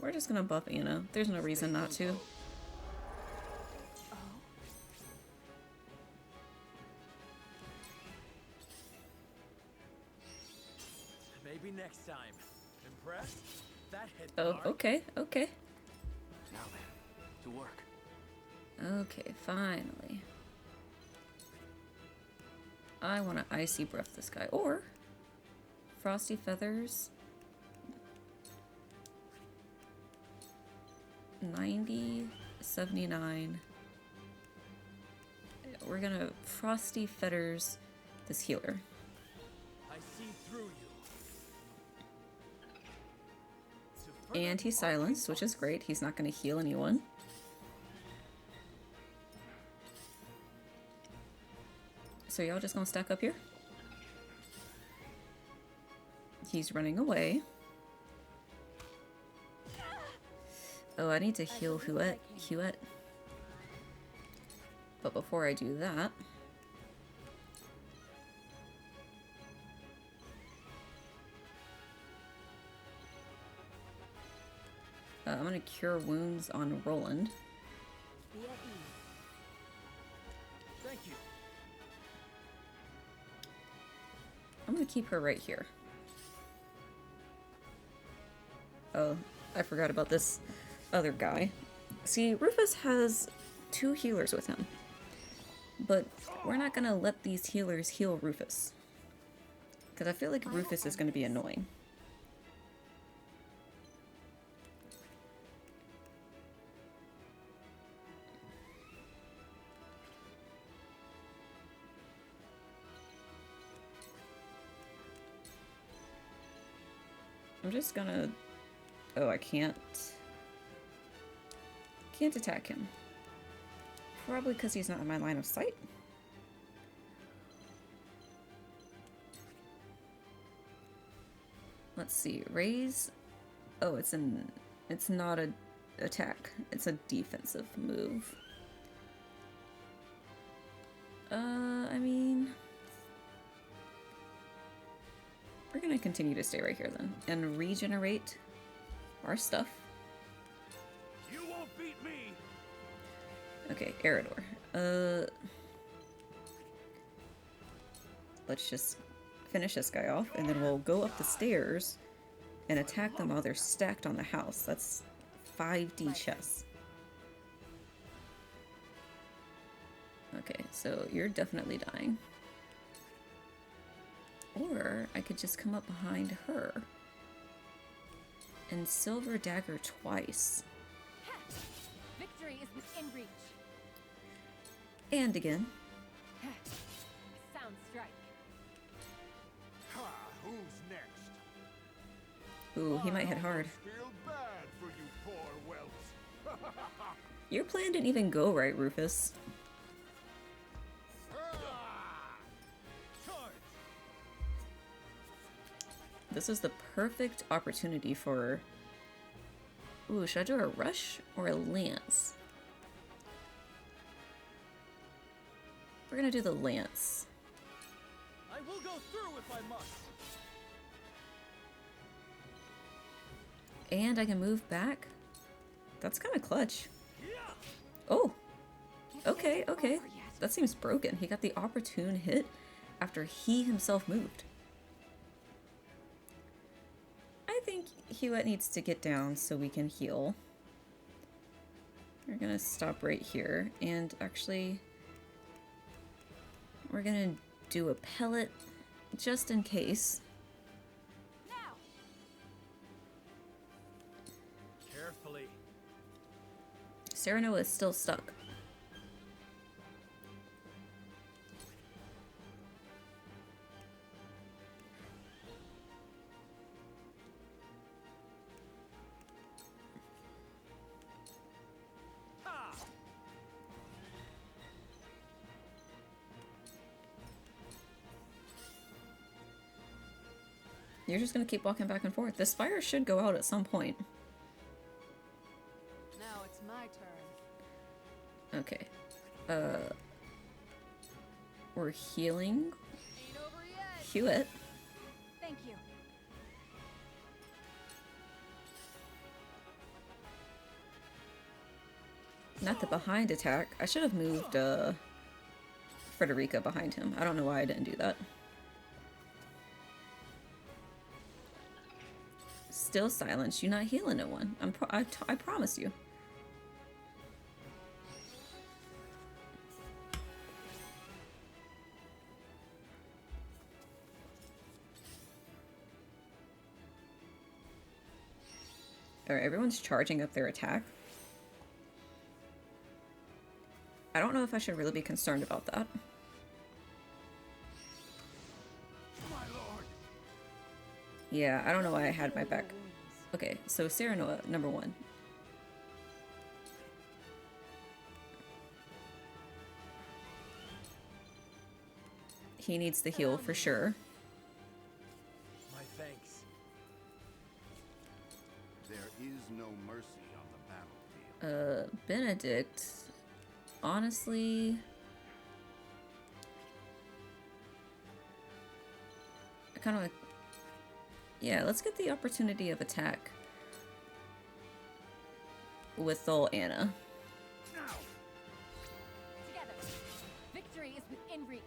Speaker 1: We're just gonna buff Anna. There's no reason not to.
Speaker 9: Maybe next time. Impressed? That hit
Speaker 1: Oh,
Speaker 9: hard.
Speaker 1: okay, okay.
Speaker 21: Now then, to work.
Speaker 1: Okay, finally. I want to icy breath this guy. Or frosty feathers. 90, 79. We're gonna frosty feathers this healer.
Speaker 9: I see through you.
Speaker 1: And he's silenced, which is great. He's not gonna heal anyone. So y'all just gonna stack up here? He's running away. Oh, I need to heal Huet. But before I do that... I'm gonna cure wounds on Roland.
Speaker 9: Thank you.
Speaker 1: I'm gonna keep her right here. Oh, I forgot about this other guy. See, Rufus has 2 healers with him. But we're not gonna let these healers heal Rufus. Because I feel like Rufus is gonna be annoying. I'm just gonna... Oh, I can't attack him. Probably because he's not in my line of sight. Let's see. Raise... Oh, it's not a attack. It's a defensive move. I mean... We're gonna continue to stay right here then, and regenerate our stuff.
Speaker 17: You won't beat me.
Speaker 1: Okay, Eredor. Let's just finish this guy off, and then we'll go up the stairs and attack them while they're stacked on the house. That's 5D chess. Okay, so you're definitely dying. Or I could just come up behind her and silver dagger twice.
Speaker 8: Victory is within reach.
Speaker 1: And again.
Speaker 8: Sound strike.
Speaker 19: Ha! Who's next?
Speaker 1: Ooh, he might hit hard.
Speaker 19: Feel bad for you poor whelps.
Speaker 1: Your plan didn't even go right, Rufus. This is the perfect opportunity for... Ooh, should I do a rush or a lance? We're gonna do the lance.
Speaker 10: I will go through if I must.
Speaker 1: And I can move back. That's kind of clutch. Oh! Okay, okay. That seems broken. He got the opportune hit after he himself moved. I think Hewitt needs to get down so we can heal. We're gonna stop right here, and actually, we're gonna do a pellet just in case.
Speaker 13: Now.
Speaker 5: Carefully.
Speaker 1: Serenoa is still stuck. You're just gonna keep walking back and forth. This fire should go out at some point.
Speaker 13: Now it's my turn.
Speaker 1: Okay. We're healing
Speaker 13: Ain't over yet.
Speaker 1: Hewitt.
Speaker 8: Thank you.
Speaker 1: Not the behind attack. I should have moved Frederica behind him. I don't know why I didn't do that. Still silence. You're not healing no one. I promise you. Alright, everyone's charging up their attack. I don't know if I should really be concerned about that. Yeah, I don't know why I had my back. Okay, so Serenoa, number 1. He needs the heal for sure.
Speaker 9: My thanks.
Speaker 3: There is no mercy on the battlefield.
Speaker 1: Benedict, honestly, I kind of like, yeah, let's get the opportunity of attack with old Anna.
Speaker 8: Together. Victory is within reach.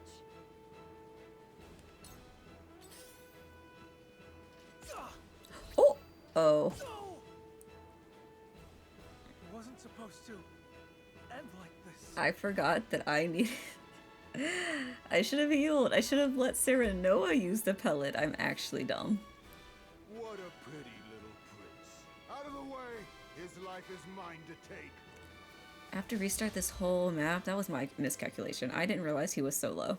Speaker 1: Oh! Oh.
Speaker 10: It wasn't supposed to end like this.
Speaker 1: I forgot that I needed... I should have healed. I should have let Serenoa use the pellet. I'm actually dumb.
Speaker 19: What a pretty little prince. Out of the way. His life is mine to take.
Speaker 1: I have to restart this whole map. That was my miscalculation. I didn't realize he was so low.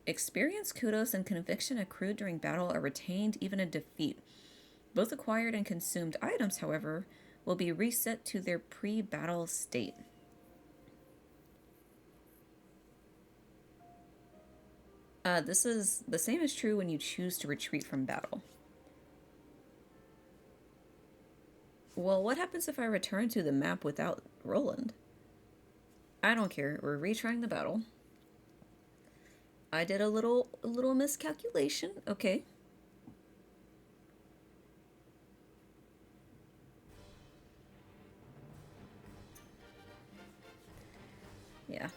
Speaker 1: Experience, kudos, and conviction accrued during battle are retained even in defeat. Both acquired and consumed items, however, will be reset to their pre-battle state. This is the same is true when you choose to retreat from battle. Well, what happens if I return to the map without Roland? I don't care. We're retrying the battle. I did a little miscalculation. Okay. Yeah.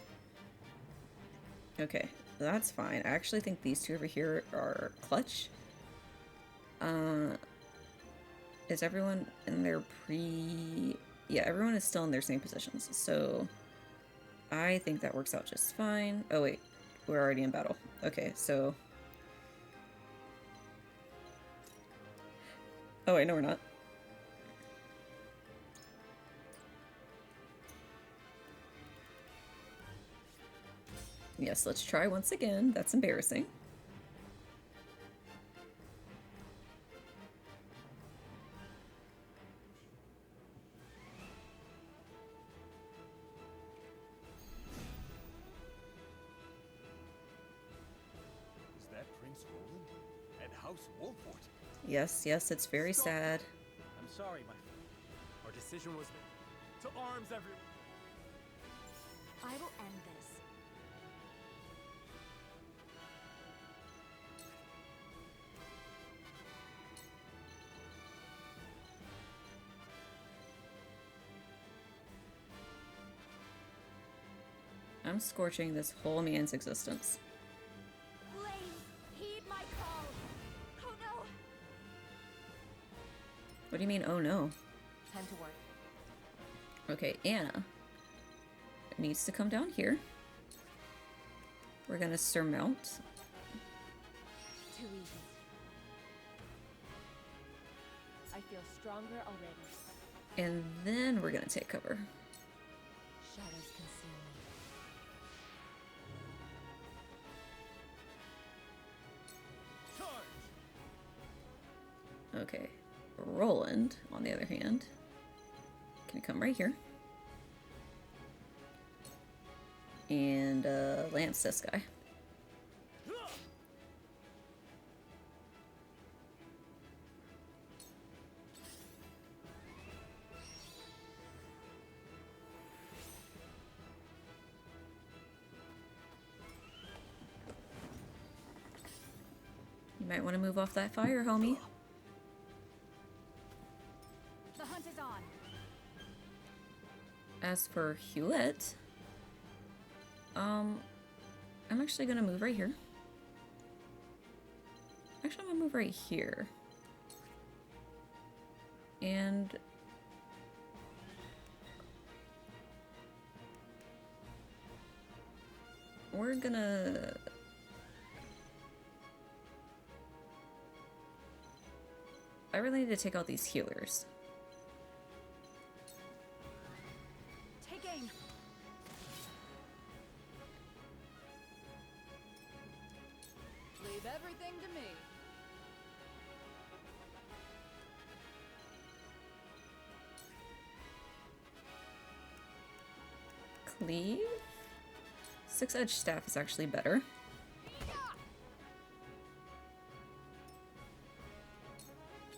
Speaker 1: Okay, that's fine. I actually think these two over here are clutch. Is everyone in their Yeah, everyone is still in their same positions. So I think that works out just fine. Oh wait, we're already in battle. Okay, so... Oh wait, no we're not. Yes, let's try once again. That's embarrassing.
Speaker 17: Is that Prince Roland? And House Wolffort?
Speaker 1: Yes, yes, it's very sad.
Speaker 5: I'm sorry, my friend.
Speaker 9: Our decision was
Speaker 5: To arms, everyone!
Speaker 8: I will end this.
Speaker 1: I'm scorching this whole man's existence.
Speaker 22: Please, heed my call. Oh no!
Speaker 1: What do you mean, oh no?
Speaker 13: Time to work.
Speaker 1: Okay, Anna needs to come down here. We're gonna surmount.
Speaker 13: Too easy. I feel stronger already.
Speaker 1: And then we're gonna take cover.
Speaker 13: Shadows conceal me.
Speaker 1: Okay, Roland, on the other hand, can come right here. And lance this guy. You might want to move off that fire, homie.
Speaker 8: The hunt is on.
Speaker 1: As for Hewitt, I'm actually gonna move right here. Actually, I'm gonna move right here. And we're gonna... I really need to take out these healers.
Speaker 8: Take aim.
Speaker 20: Leave everything to me.
Speaker 1: Cleave? Six-edged staff is actually better.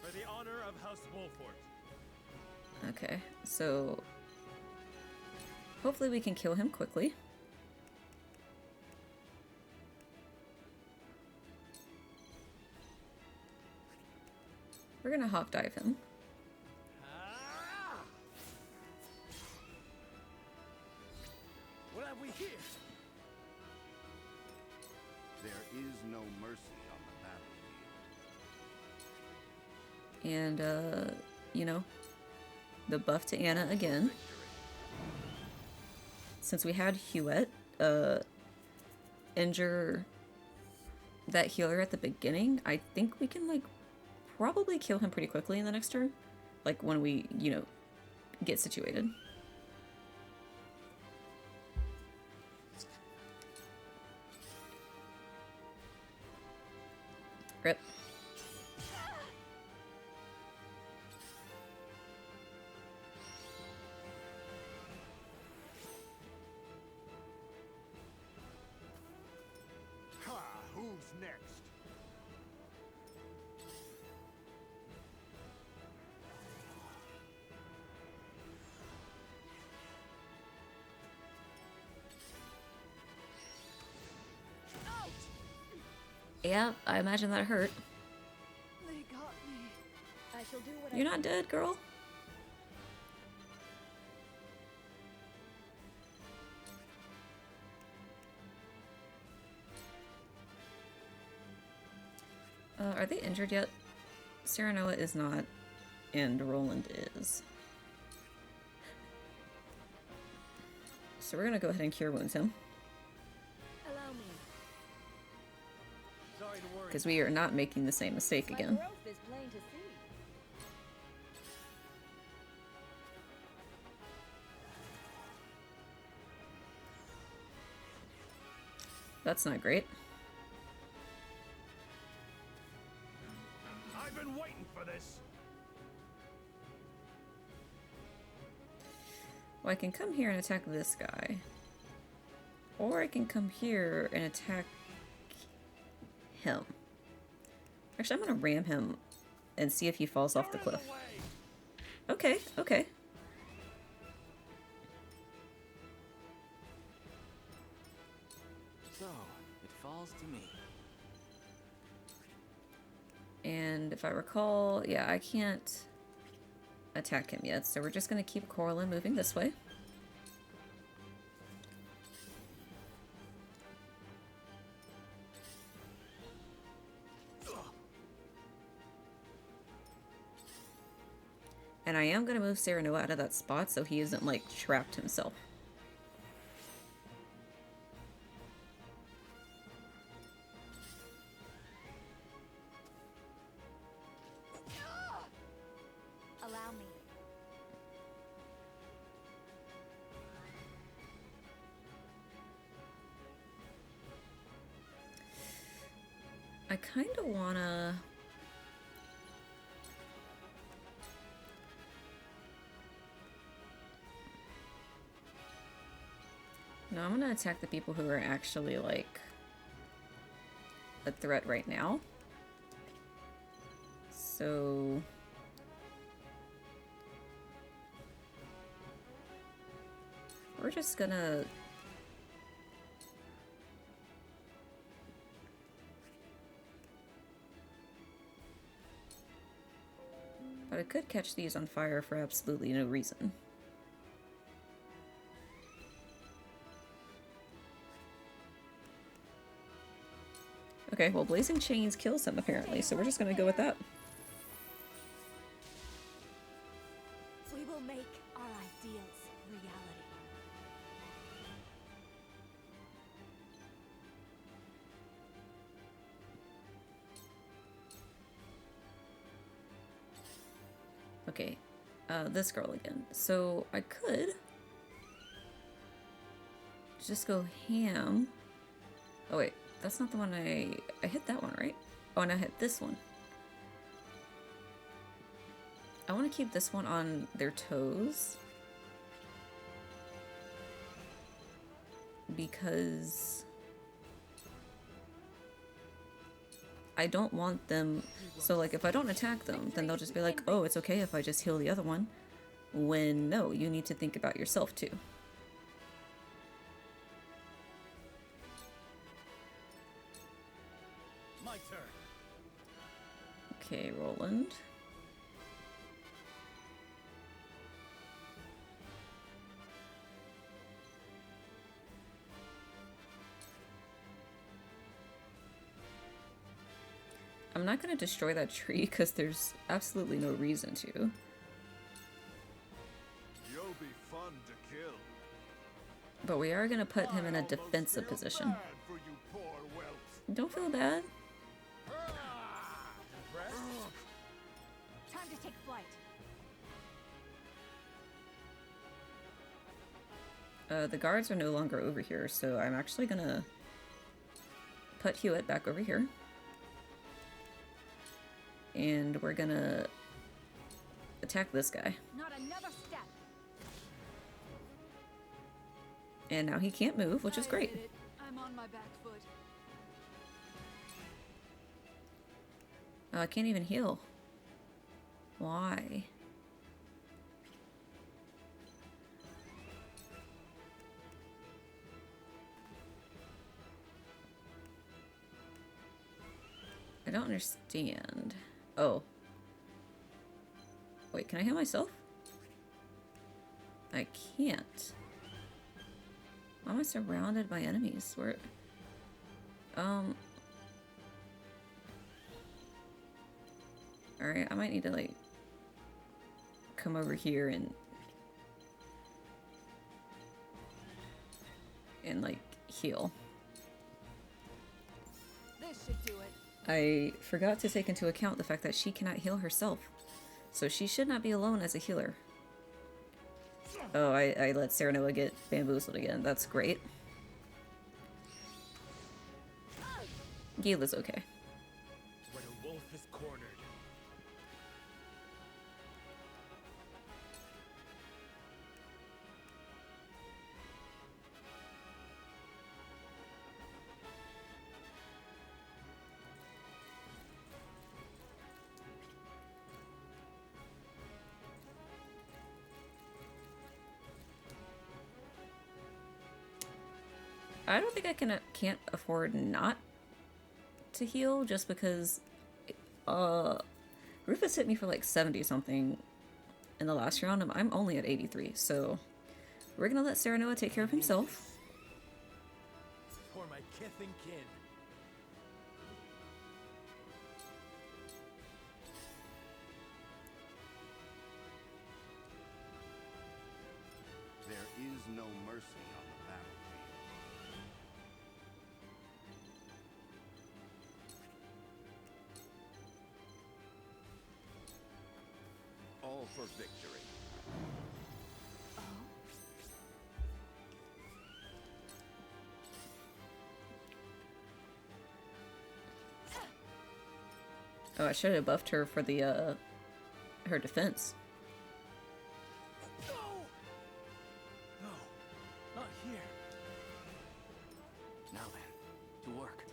Speaker 5: For the honor of House Wolffort.
Speaker 1: Okay, so hopefully we can kill him quickly. We're gonna hawk dive him.
Speaker 12: What have we here?
Speaker 3: There is no mercy on the battlefield.
Speaker 1: And, you know, the buff to Anna again. Since we had Hewitt, injure that healer at the beginning, I think we can, like, probably kill him pretty quickly in the next turn. Like, when we, you know, get situated. Rip.
Speaker 19: Ha! Who's next?
Speaker 1: Yeah, I imagine that hurt.
Speaker 20: They got me. I shall do what
Speaker 1: You're not dead, girl. Are they injured yet? Serenoa is not, and Roland is. So we're gonna go ahead and cure wounds him.
Speaker 20: Allow me.
Speaker 5: Sorry to worry.
Speaker 1: Because we are not making the same mistake again.
Speaker 13: Growth is plain to see.
Speaker 1: That's not great.
Speaker 5: I've been waiting for this.
Speaker 1: Well, I can come here and attack this guy. Or I can come here and attack him. Actually, I'm gonna ram him and see if he falls off the cliff. Okay, okay.
Speaker 21: So, it falls to me.
Speaker 1: And if I recall, yeah, I can't attack him yet, so we're just gonna keep Corlin moving this way. And I am going to move Serenoa out of that spot so he isn't, like, trapped himself.
Speaker 8: Allow me.
Speaker 1: I kind of want to... No, I'm gonna attack the people who are actually, like, a threat right now. So... we're just gonna... But I could catch these on fire for absolutely no reason. Okay, well, Blazing Chains kills him, apparently, so we're just gonna go with that.
Speaker 8: We will make our ideals reality.
Speaker 1: Okay, this girl again. So, I could just go ham. Oh, wait. That's not the one I hit that one, right? Oh, and I hit this one. I want to keep this one on their toes. Because I don't want them... So, like, if I don't attack them, then they'll just be like, oh, it's okay if I just heal the other one. When, no, you need to think about yourself, too. Okay, Roland. I'm not going to destroy that tree because there's absolutely no reason to.
Speaker 19: You'll be fun to kill.
Speaker 1: But we are going to put him in a defensive position. Don't feel bad.
Speaker 8: Time to take flight.
Speaker 1: The guards are no longer over here, so I'm actually gonna put Hewitt back over here. And we're gonna attack this guy.
Speaker 8: Not another step.
Speaker 1: And now he can't move, which is great.
Speaker 8: I'm on my back foot.
Speaker 1: Oh, I can't even heal. Why? I don't understand. Oh. Wait, can I heal myself? I can't. Why am I surrounded by enemies? Where... Alright, I might need to, like, come over here and like, heal.
Speaker 8: This should do it.
Speaker 1: I forgot to take into account the fact that she cannot heal herself. So she should not be alone as a healer. Oh, I let Serenoa get bamboozled again. That's great. Gila's okay.
Speaker 9: When a wolf is cornered.
Speaker 1: I don't think I can't afford not to heal just because Rufus hit me for like 70 something in the last round and I'm only at 83, so we're gonna let Serenoa take care of himself.
Speaker 9: For my kith and kin.
Speaker 3: no mercy on the battlefield. All for victory.
Speaker 1: Oh, I should have buffed her for the, her defense.
Speaker 10: No! No, not here.
Speaker 21: Now then, to work.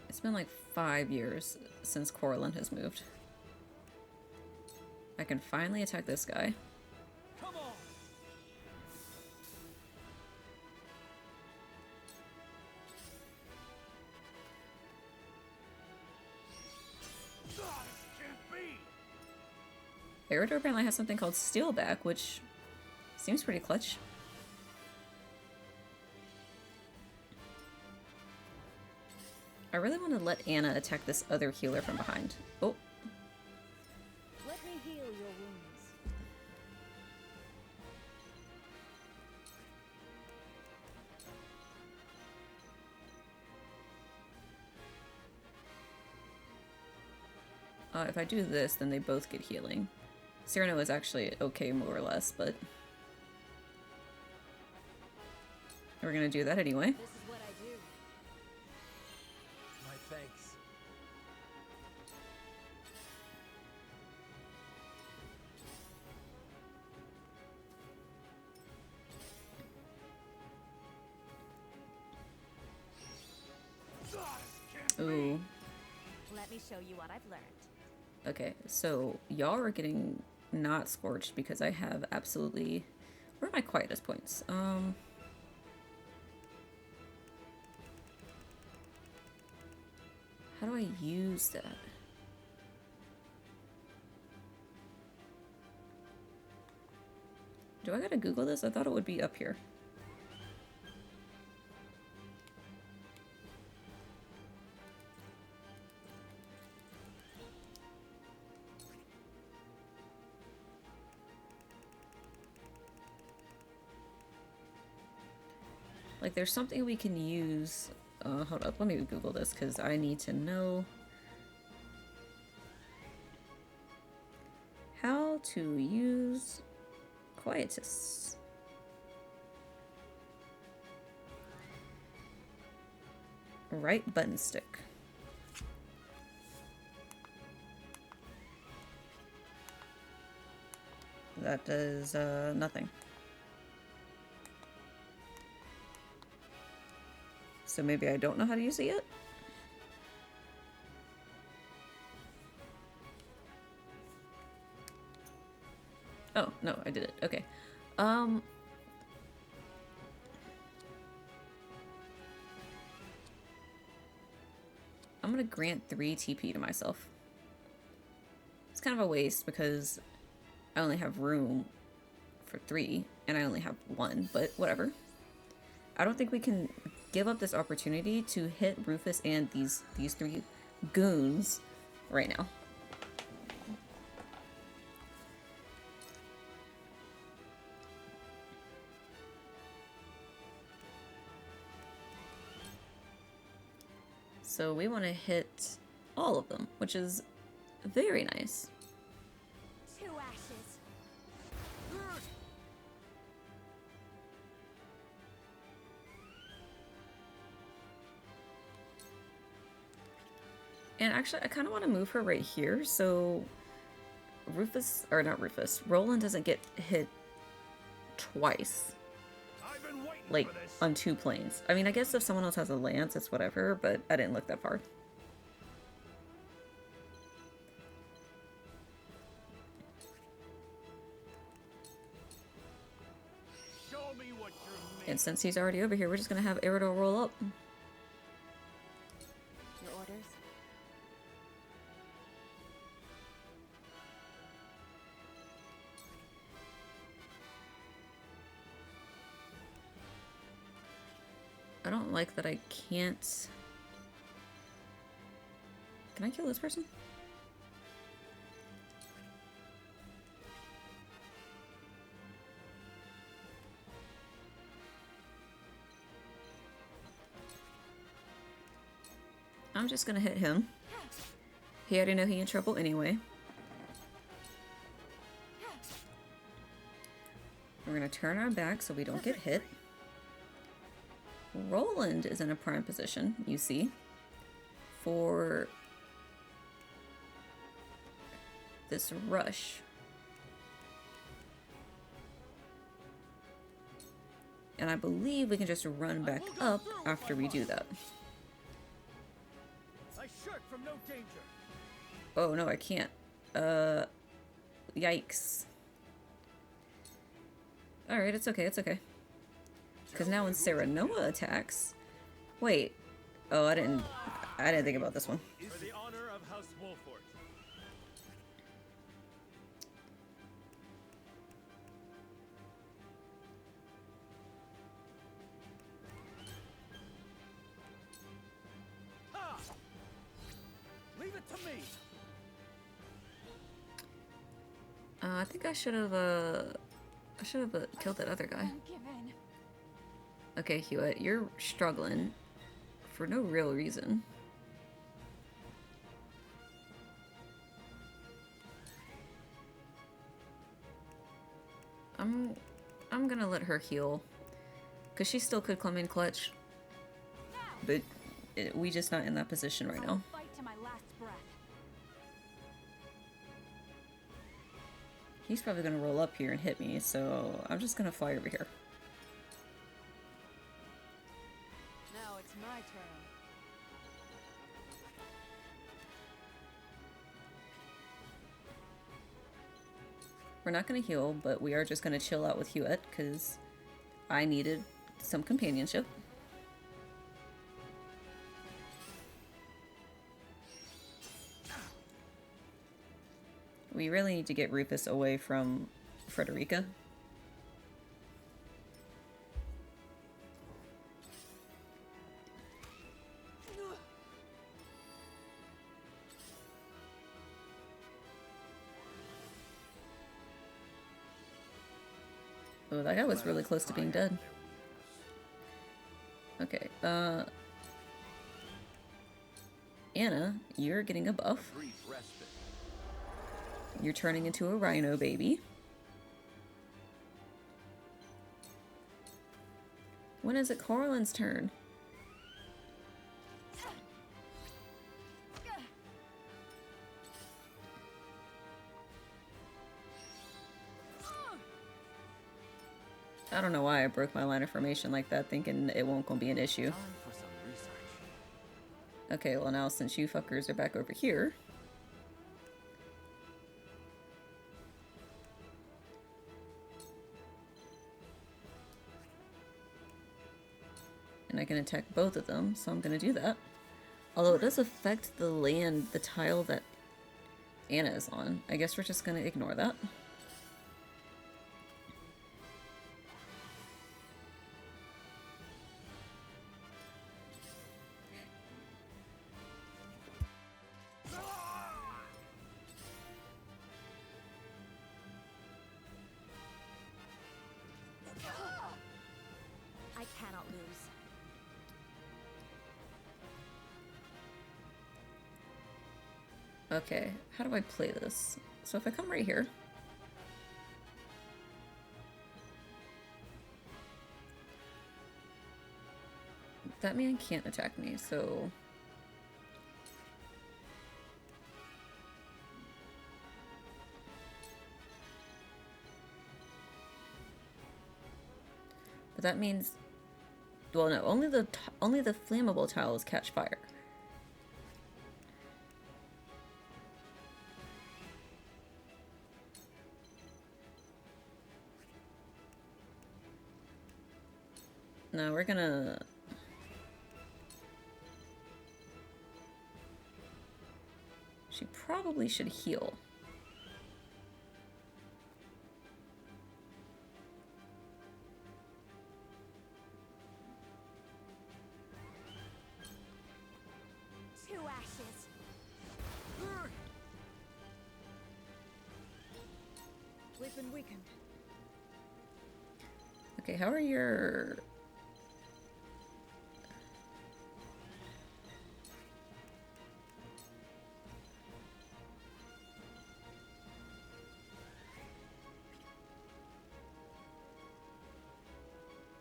Speaker 1: It's been like 5 years since Roland has moved. I can finally attack this guy.
Speaker 10: Come on!
Speaker 1: Eridor apparently has something called Steelback, which seems pretty clutch. I really want to let Anna attack this other healer from behind. Oh.
Speaker 13: Let me heal your wounds.
Speaker 1: If I do this, then they both get healing. Serenoa is actually okay, more or less, but we're gonna do that anyway.
Speaker 13: This is what I do.
Speaker 9: My thanks.
Speaker 1: Ooh.
Speaker 13: Let me show you what I've learned.
Speaker 1: Okay, so y'all are getting not scorched because I have absolutely... Where are my quietest points? How do I use that? Do I gotta Google this? I thought it would be up here. Like, there's something we can use. Hold up, let me Google this because I need to know how to use Quietus. Right button stick. That does nothing. So maybe I don't know how to use it yet? Oh, no, I did it. Okay. I'm gonna grant 3 TP to myself. It's kind of a waste because I only have room for 3 and I only have 1, but whatever. I don't think we can give up this opportunity to hit Rufus and these 3 goons right now. So we want to hit all of them, which is very nice.
Speaker 23: 2 ashes.
Speaker 1: And actually, I kind of want to move her right here, so Rufus, or not Rufus, Roland doesn't get hit twice. Like, on 2 planes. I mean, I guess if someone else has a lance, it's whatever, but I didn't look that far. And since he's already over here, we're just gonna have Eridor roll up.
Speaker 13: Your orders?
Speaker 1: I don't like that I can't... Can I kill this person? I'm just gonna hit him. He already know he in trouble anyway. We're gonna turn our back so we don't get hit. Roland is in a prime position, you see, for this rush. And I believe we can just run back up after we do that.
Speaker 4: I shirk from no danger.
Speaker 1: Oh no, I can't. Yikes. Alright, it's okay, it's okay. Because now when Serenoa attacks... Wait. Oh, I didn't think about this one.
Speaker 5: For the honor of House Wolffort.
Speaker 4: Ha! Leave it to me.
Speaker 1: I think I should have killed that other guy. Okay, Hewitt, you're struggling for no real reason. I'm gonna let her heal, cause she still could come in clutch, but we just not in that position right now.
Speaker 8: Fight to my last breath.
Speaker 1: He's probably gonna roll up here and hit me, so I'm just gonna fly over here.
Speaker 13: Now it's my turn.
Speaker 1: We're not gonna heal, but we are just gonna chill out with Hewitt, because I needed some companionship. We really need to get Rufus away from Frederica. Oh, that guy was really close to being dead. Okay, Anna, you're getting a buff. You're turning into a rhino baby. When is it Corlin's turn? I don't know why I broke my line of formation like that, thinking it won't gonna be an issue. Okay, well now since you fuckers are back over here, and I can attack both of them, so I'm gonna do that. Although it does affect the land, the tile that Anna is on. I guess we're just gonna ignore that.
Speaker 8: I cannot lose.
Speaker 1: Okay, how do I play this? So if I come right here, that man can't attack me, so but that means, well, no, only the flammable tiles catch fire. No, we're gonna... She probably should heal.
Speaker 8: Two ashes.
Speaker 20: We've been weakened.
Speaker 1: Okay, how are your...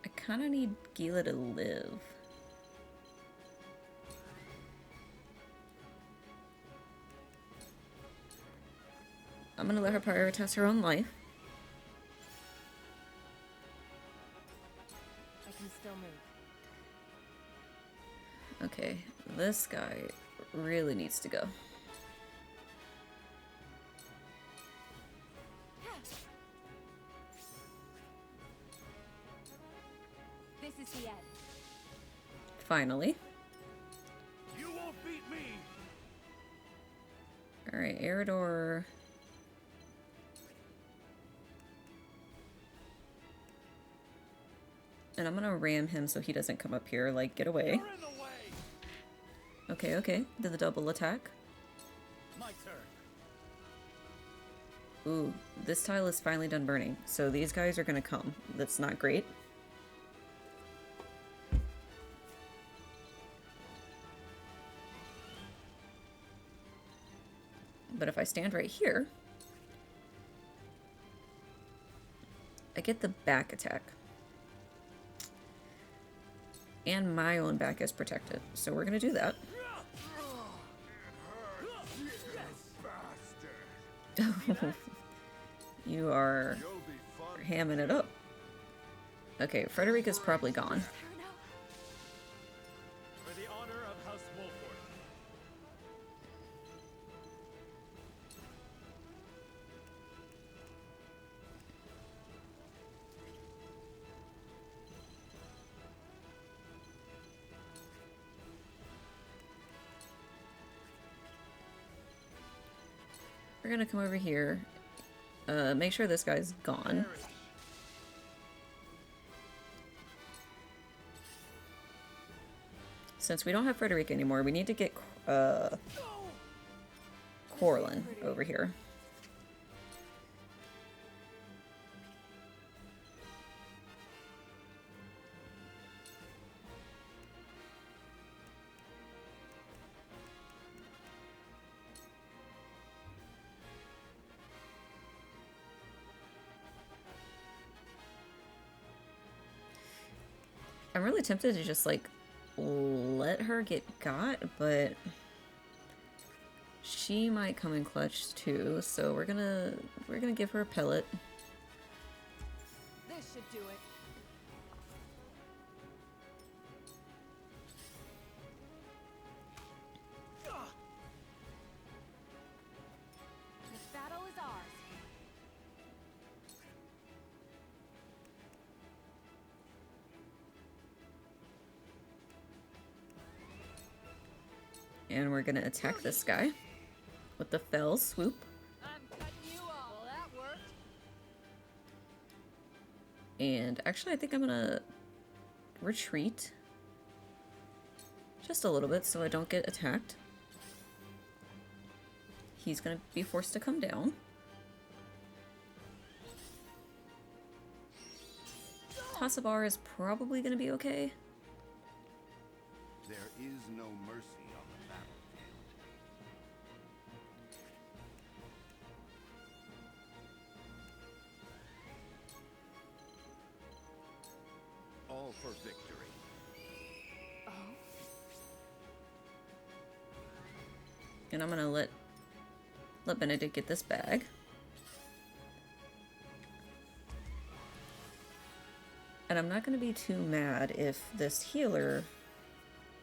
Speaker 1: I kind of need Gila to live. I'm gonna let her prioritize her own life.
Speaker 13: I can still move.
Speaker 1: Okay, this guy really needs to go.
Speaker 13: This is the end.
Speaker 1: Finally.
Speaker 17: You won't beat me.
Speaker 1: Alright, Eridor. And I'm gonna ram him so he doesn't come up here, like, get away. Okay, okay. Did the double attack.
Speaker 17: My turn.
Speaker 1: Ooh, this tile is finally done burning. So these guys are gonna come. That's not great. But if I stand right here, I get the back attack. And my own back is protected. So we're gonna do that. You are hamming it up. Okay, Frederica's probably gone.
Speaker 17: For the honor of House Wolffort.
Speaker 1: We're gonna come over here. Make sure this guy's gone. Since we don't have Frederica anymore, we need to get Corlin over here. I'm really tempted to just, like, let her get got, but she might come in clutch too, so we're gonna give her a pellet.
Speaker 13: This should do it. This battle is ours.
Speaker 1: And we're gonna attack this guy with the fell swoop.
Speaker 13: I'm cutting you off. Well, that worked.
Speaker 1: And actually, I think I'm gonna retreat just a little bit so I don't get attacked. He's gonna be forced to come down. Tassabar is probably gonna be okay.
Speaker 3: There is no mercy on the battlefield. All for victory.
Speaker 13: Oh.
Speaker 1: And I'm gonna let Benedict get this bag. And I'm not gonna be too mad if this healer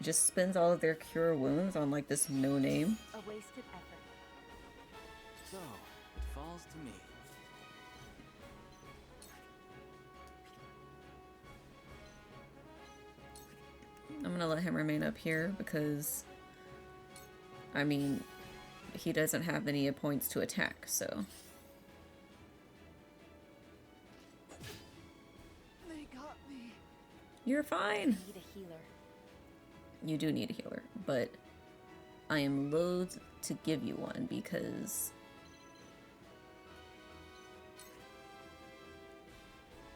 Speaker 1: just spends all of their cure wounds on, like, this no-name.
Speaker 13: A wasted effort.
Speaker 14: So, it falls to me.
Speaker 1: I'm gonna let him remain up here because, I mean, he doesn't have any points to attack, so.
Speaker 13: They got me.
Speaker 1: You're fine.
Speaker 13: I need a healer.
Speaker 1: You do need a healer, but I am loath to give you one because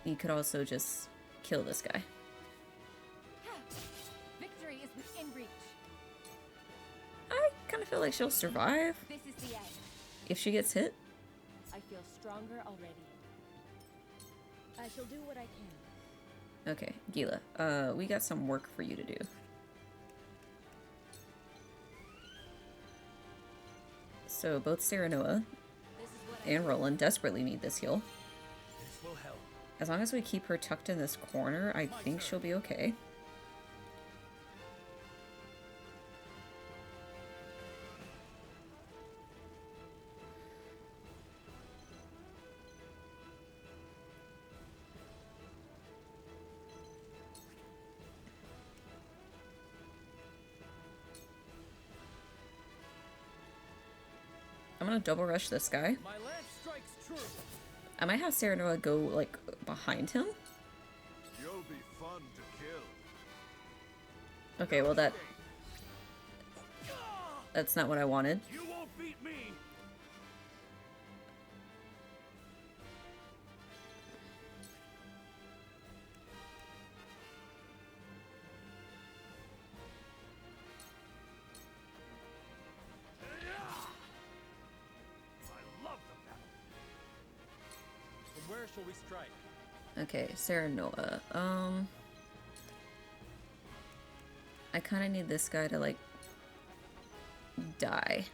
Speaker 1: you could also just kill this guy.
Speaker 13: Victory is within reach.
Speaker 1: I kind of feel like she'll survive
Speaker 13: This is the end.
Speaker 1: if she gets hit.
Speaker 13: I feel stronger already.
Speaker 20: I shall do what I can.
Speaker 1: Okay, Gila, we got some work for you to do. So both Serenoa and Roland desperately need this heal.
Speaker 9: This will help.
Speaker 1: As long as we keep her tucked in this corner, I think she'll be okay. I'm gonna double rush this guy.
Speaker 4: My lance strikes true.
Speaker 1: I might have Serenoa go, like, behind him.
Speaker 19: You'll be fun to kill.
Speaker 1: Okay, well that's not what I wanted.
Speaker 4: You won't beat me. Where shall we strike?
Speaker 1: Okay, Serenoa. I kind of need this guy to, like, die.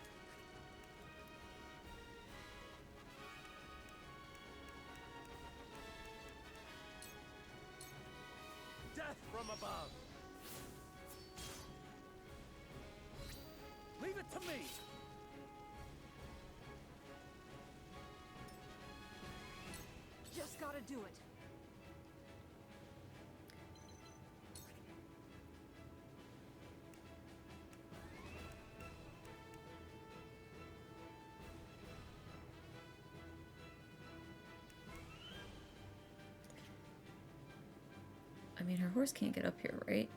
Speaker 4: Death from above. Leave it to me.
Speaker 8: Just gotta do it.
Speaker 1: I mean, her horse can't get up here, right?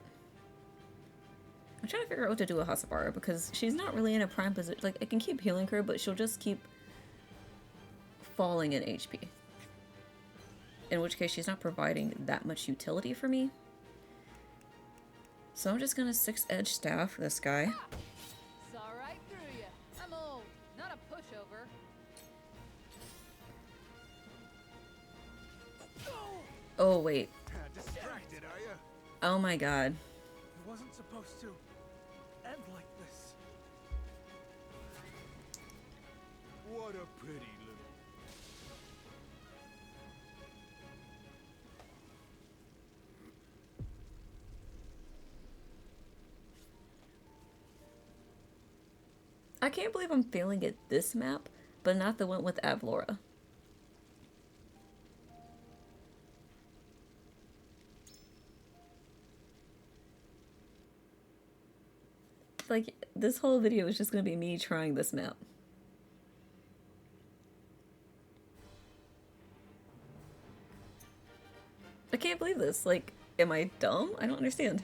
Speaker 1: I'm trying to figure out what to do with Hasabara because she's not really in a prime position. Like, I can keep healing her, but she'll just keep falling in HP. In which case, she's not providing that much utility for me. So I'm just gonna 6-edge staff this guy.
Speaker 13: Saw right through you. I'm old, not a pushover.
Speaker 1: Oh, wait.
Speaker 19: Distracted, are you?
Speaker 1: Oh my god.
Speaker 10: It wasn't supposed to end like this.
Speaker 19: What a pretty little...
Speaker 1: I can't believe I'm failing at this map, but not the one with Avlora. Like, this whole video is just gonna be me trying this map. I can't believe this. Like, am I dumb? I don't understand.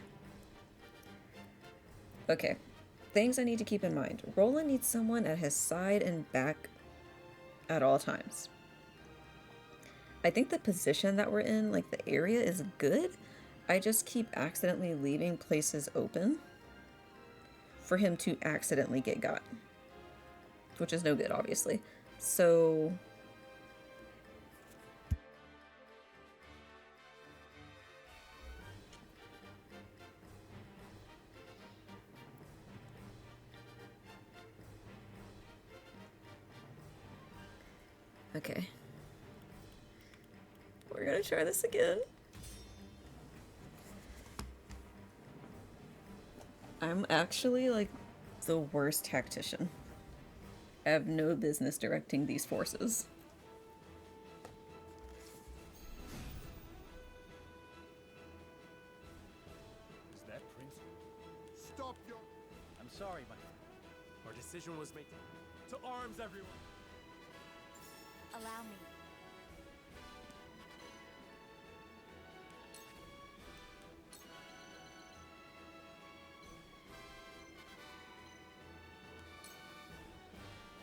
Speaker 1: Okay. Things I need to keep in mind. Roland needs someone at his side and back at all times. I think the position that we're in, like the area, is good. I just keep accidentally leaving places open for him to accidentally get got. Which is no good, obviously. So... okay. We're gonna try this again. I'm actually, like, the worst tactician. I have no business directing these forces.
Speaker 4: Is that Prince?
Speaker 19: Stop your...
Speaker 4: I'm sorry, my...
Speaker 9: Our decision was made.
Speaker 4: To arms, everyone!
Speaker 8: Allow me.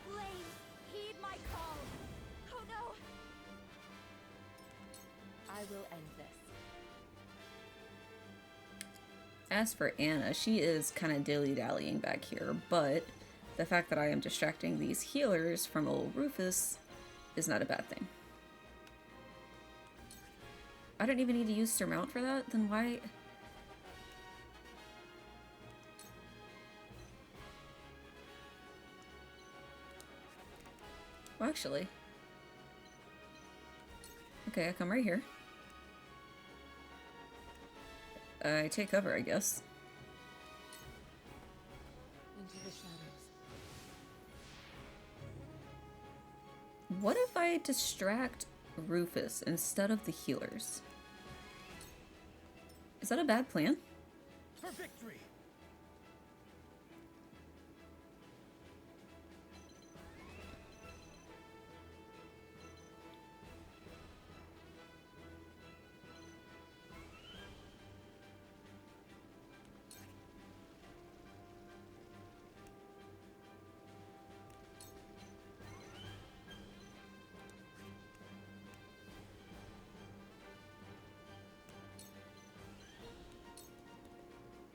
Speaker 22: Please, heed my call. Oh no!
Speaker 13: I will end this.
Speaker 1: As for Anna, she is kind of dilly-dallying back here, but the fact that I am distracting these healers from old Rufus is not a bad thing. I don't even need to use surmount for that? Then why? Well, actually. Okay, I come right here. I take cover, I guess.
Speaker 13: Into the shadows.
Speaker 1: What if I distract Rufus instead of the healers? Is that a bad plan?
Speaker 10: For victory!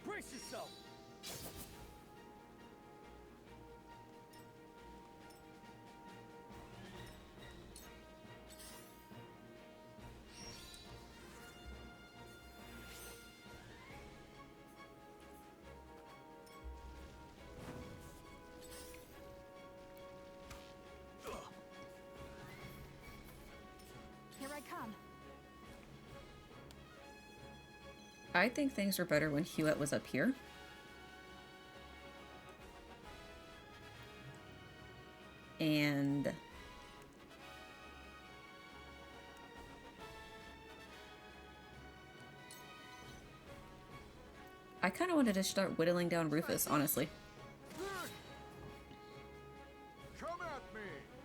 Speaker 10: Brace yourself!
Speaker 8: Here I come.
Speaker 1: I think things were better when Hewitt was up here. And I kind of wanted to start whittling down Rufus, honestly.
Speaker 19: Come at me!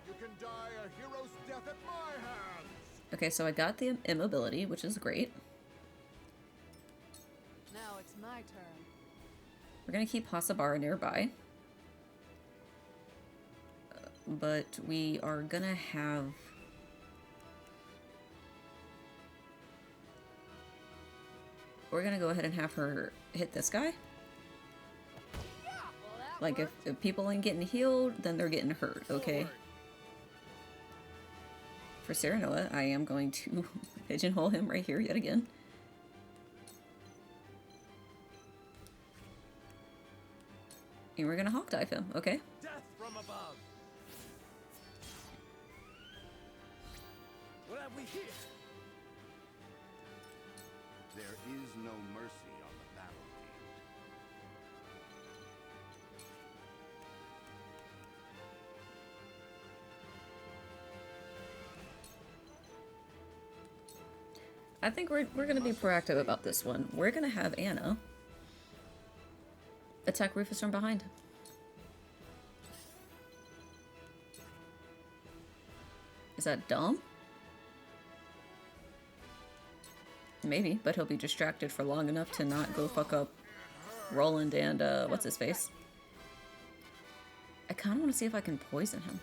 Speaker 19: You can die a hero's death at my hands!
Speaker 1: Okay, so I got the immobility, which is great.
Speaker 13: Now it's my turn.
Speaker 1: We're gonna keep Hasabara nearby. But we are gonna have... We're gonna go ahead and have her hit this guy. Like, if people ain't getting healed, then they're getting hurt, okay? For Serenoa, I am going to pigeonhole him right here yet again. And we're gonna hawk dive him, okay?
Speaker 10: Death from above! What have we here?
Speaker 3: There is no mercy on the battlefield.
Speaker 1: I think we're gonna be proactive about this one. We're gonna have Anna attack Rufus from behind. Is that dumb? Maybe, but he'll be distracted for long enough to not go fuck up Roland and, what's his face? I kind of want to see if I can poison him.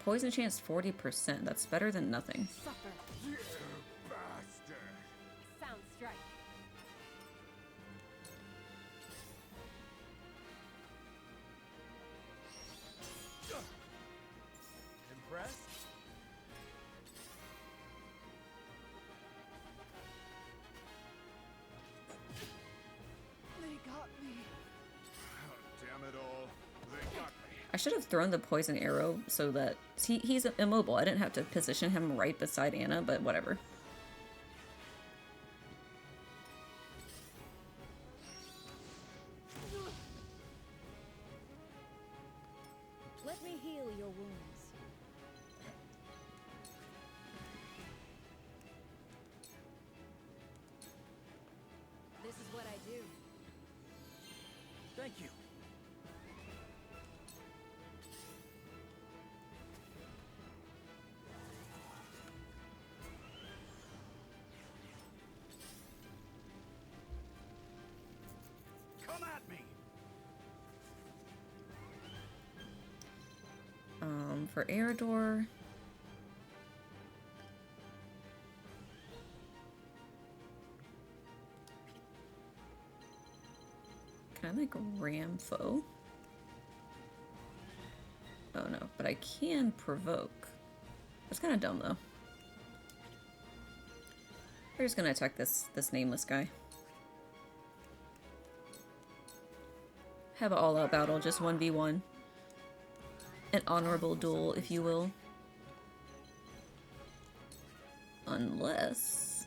Speaker 1: Poison chance 40%. That's better than nothing.
Speaker 13: Suffer.
Speaker 19: You bastard!
Speaker 13: Sounds strike.
Speaker 10: Impressed?
Speaker 13: They got me.
Speaker 19: Oh, damn it all. They got me.
Speaker 1: I should have thrown the poison arrow so that he's immobile. I didn't have to position him right beside Anna, but whatever.
Speaker 23: Let me heal your wounds.
Speaker 13: This is what I do.
Speaker 10: Thank you. Come at me.
Speaker 1: For Eridor, can I like ram foe? Oh no, but I can provoke. That's kind of dumb, though. We're just gonna attack this nameless guy. Have an all-out battle, just 1v1. An honorable duel, if you will. Unless...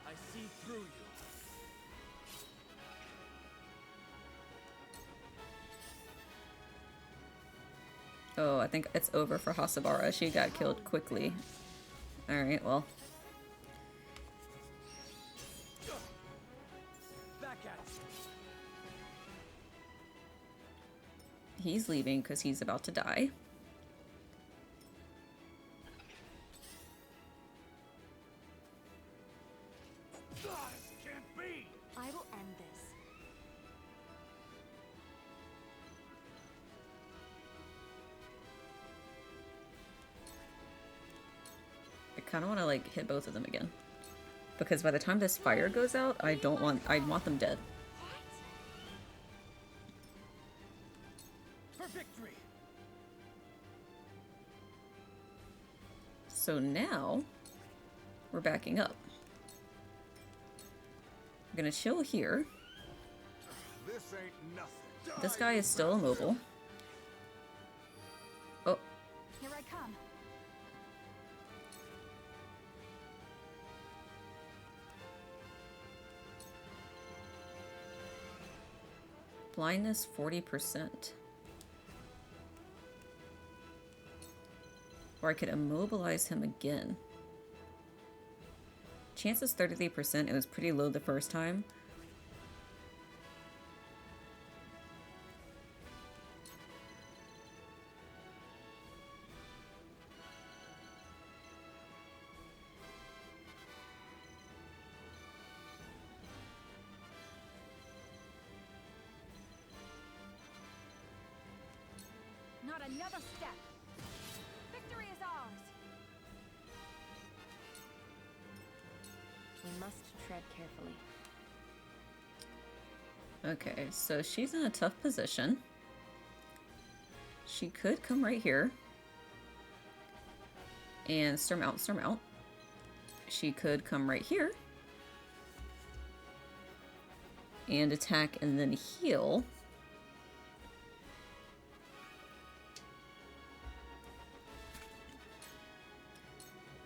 Speaker 14: I see through you.
Speaker 1: Oh, I think it's over for Hasabara. She got killed quickly. Alright, well. He's leaving because he's about to die.
Speaker 14: Can't be.
Speaker 8: I will end this.
Speaker 1: I kind of want to like hit both of them again, because by the time this fire goes out, I want them dead.
Speaker 14: For victory.
Speaker 1: So now we're backing up. I'm gonna chill here.
Speaker 19: This ain't nothing.
Speaker 1: This guy is still immobile. Oh.
Speaker 8: Here I come.
Speaker 1: Blindness 40%. Or I could immobilize him again. Chance is 33%. It was pretty low the first time.
Speaker 8: Not another step. Victory is ours.
Speaker 7: We must tread carefully.
Speaker 1: Okay, so she's in a tough position. She could come right here and storm out, storm out. She could come right here and attack and then heal.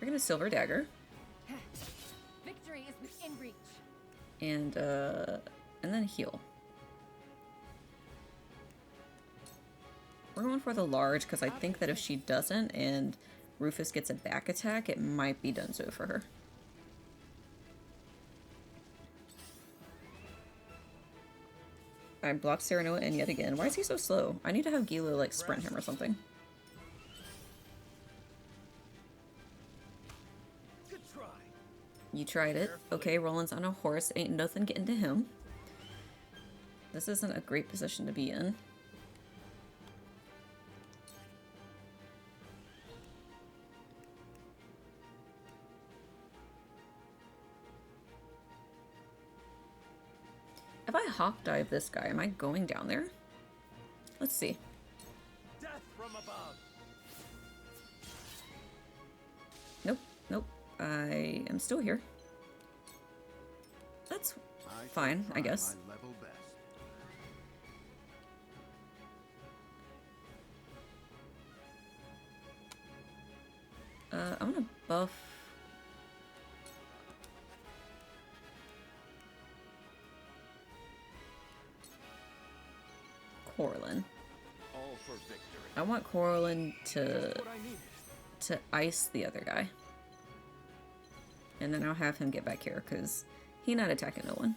Speaker 1: We're gonna Silver Dagger.
Speaker 8: Victory is within reach.
Speaker 1: And then heal. We're going for the large because I think that if she doesn't and Rufus gets a back attack, it might be done so for her. I blocked Serenoa in yet again. Why is he so slow? I need to have Gilo like sprint him or something. You tried it. Okay, Roland's on a horse. Ain't nothing getting to him. This isn't a great position to be in. If I hawk dive this guy, am I going down there? Let's see.
Speaker 14: Death from above.
Speaker 1: Nope, nope. I am still here. That's fine, I guess. I'm gonna buff. Corlin.
Speaker 14: All for victory.
Speaker 1: I want Corlin to ice the other guy. And then I'll have him get back here, because he's not attacking no one.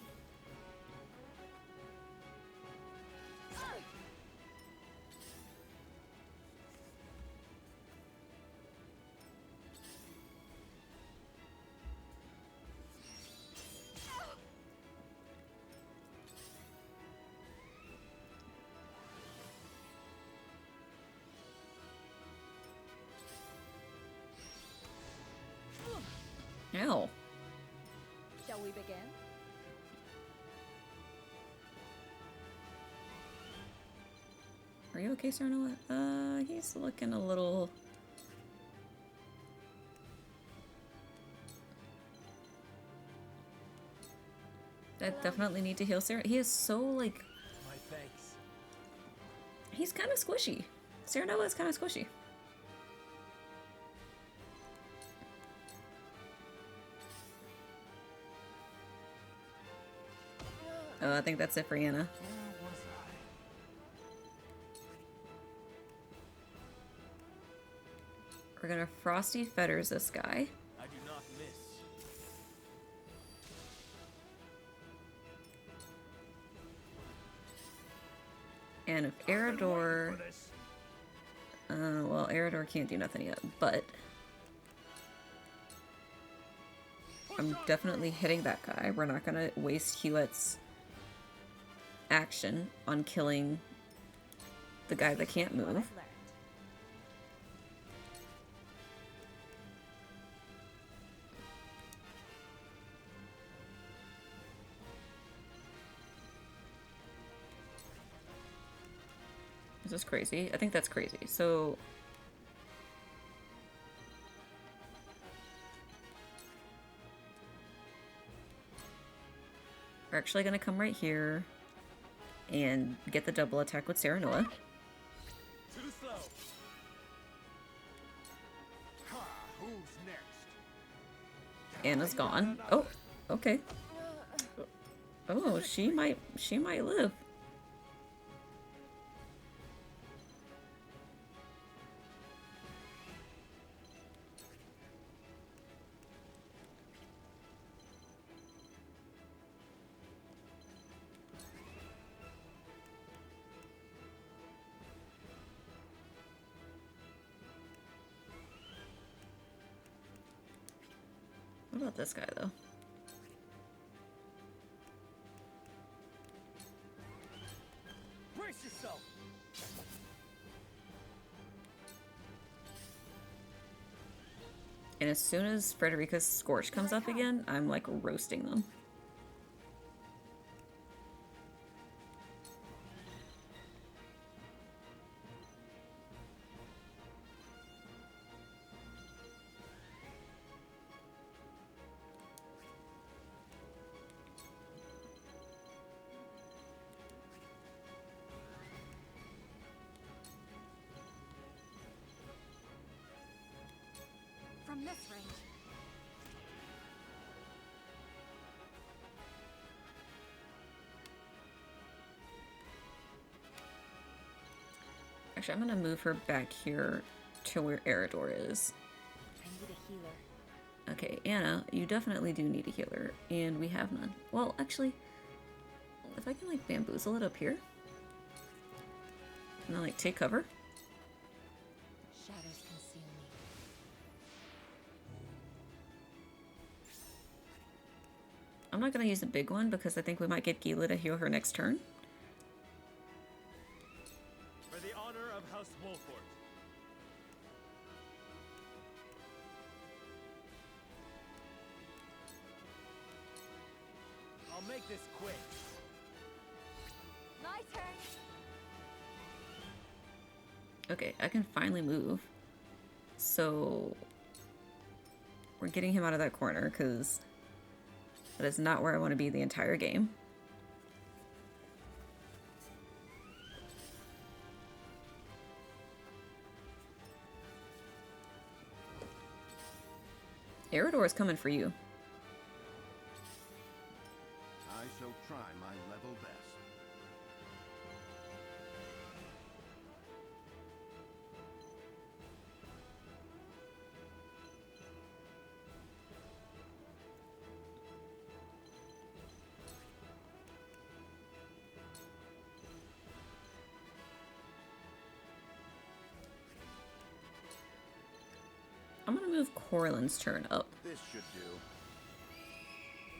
Speaker 1: Ow.
Speaker 8: Shall we begin?
Speaker 1: you okay, Serenoa? He's looking a little... I definitely need to heal Sarah. He is so, like...
Speaker 9: My thanks.
Speaker 1: He's kind of squishy. Serenoa is kind of squishy. Oh, I think that's it for Anna. We're gonna Frosty Fetters this guy.
Speaker 9: I do not miss.
Speaker 1: And if Eridor... well, Eridor can't do nothing yet, but... I'm definitely hitting that guy. We're not gonna waste Hewitt's action on killing the guy that can't move. Is this crazy? I think that's crazy. So... we're actually gonna come right here and get the double attack with Serenoa.
Speaker 9: Too slow.
Speaker 19: Who's next?
Speaker 1: Anna's gone. Oh, okay. Oh, she might live. What about this guy, though?
Speaker 9: Brace yourself.
Speaker 1: And as soon as Frederica's Scorch comes up again, I'm like roasting them.
Speaker 8: From this range.
Speaker 1: Actually, I'm gonna move her back here to where Eridor is.
Speaker 13: I need a healer.
Speaker 1: Okay, Anna, you definitely do need a healer, and we have none. Well, actually, if I can, like, bamboozle it up here, and then, like, take cover.
Speaker 13: Shadows conceal me.
Speaker 1: I'm not gonna use the big one because I think we might get Gila to heal her next turn.
Speaker 5: For the honor of House Wolffort.
Speaker 9: I'll make this quick.
Speaker 8: My turn.
Speaker 1: Okay, I can finally move. So we're getting him out of that corner because that is not where I want to be the entire game. Eridor is coming for you.
Speaker 3: I shall try my level best.
Speaker 1: I'm gonna move Corlin's turn up.
Speaker 3: This should do.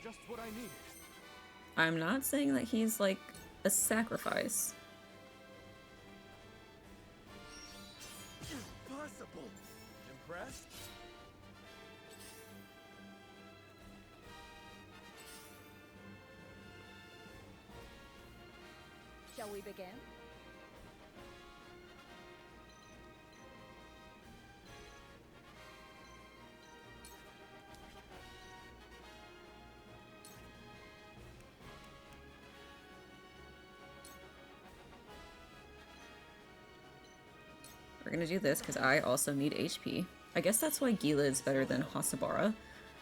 Speaker 5: Just what I needed.
Speaker 1: I'm not saying that he's like a sacrifice.
Speaker 9: Impossible. Impressed?
Speaker 13: Shall we begin?
Speaker 1: We're gonna do this because I also need HP. I guess that's why Gila is better than Hasabara.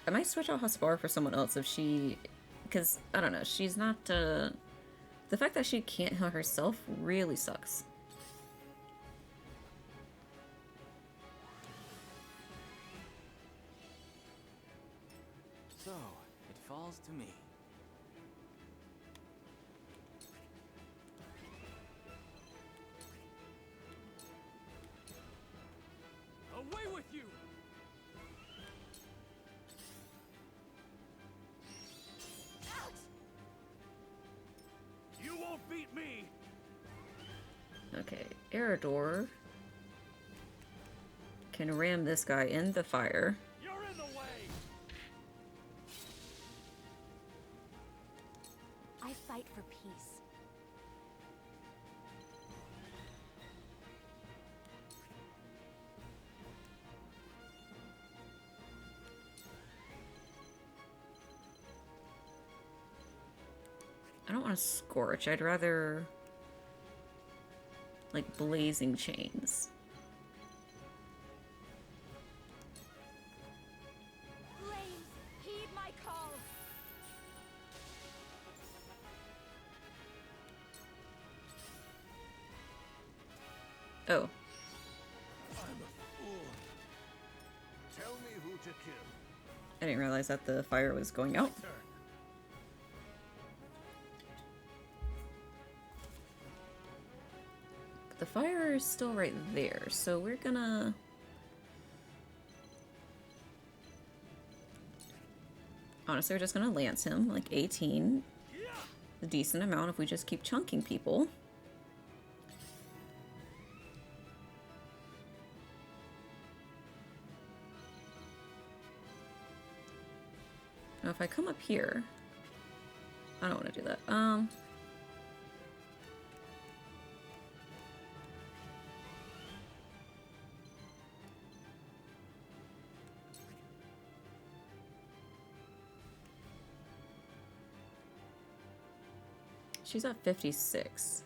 Speaker 1: I might switch out Hasabara for someone else if she... Because, I don't know, she's not, The fact that she can't heal herself really sucks.
Speaker 14: So, it falls to me.
Speaker 5: Away with you! You won't beat me!
Speaker 1: Okay, Erador can ram this guy in the fire.
Speaker 5: You're in the way!
Speaker 8: I fight for peace.
Speaker 1: I don't want to scorch. I'd rather like blazing chains.
Speaker 8: Flames, heed my call.
Speaker 1: Oh.
Speaker 19: I'm a fool. Tell me who to kill.
Speaker 1: I didn't realize that the fire was going out. But the fire is still right there, so we're gonna... Honestly, we're just gonna lance him, like 18. A decent amount if we just keep chunking people. Now if I come up here, I don't want to do that. She's at 56.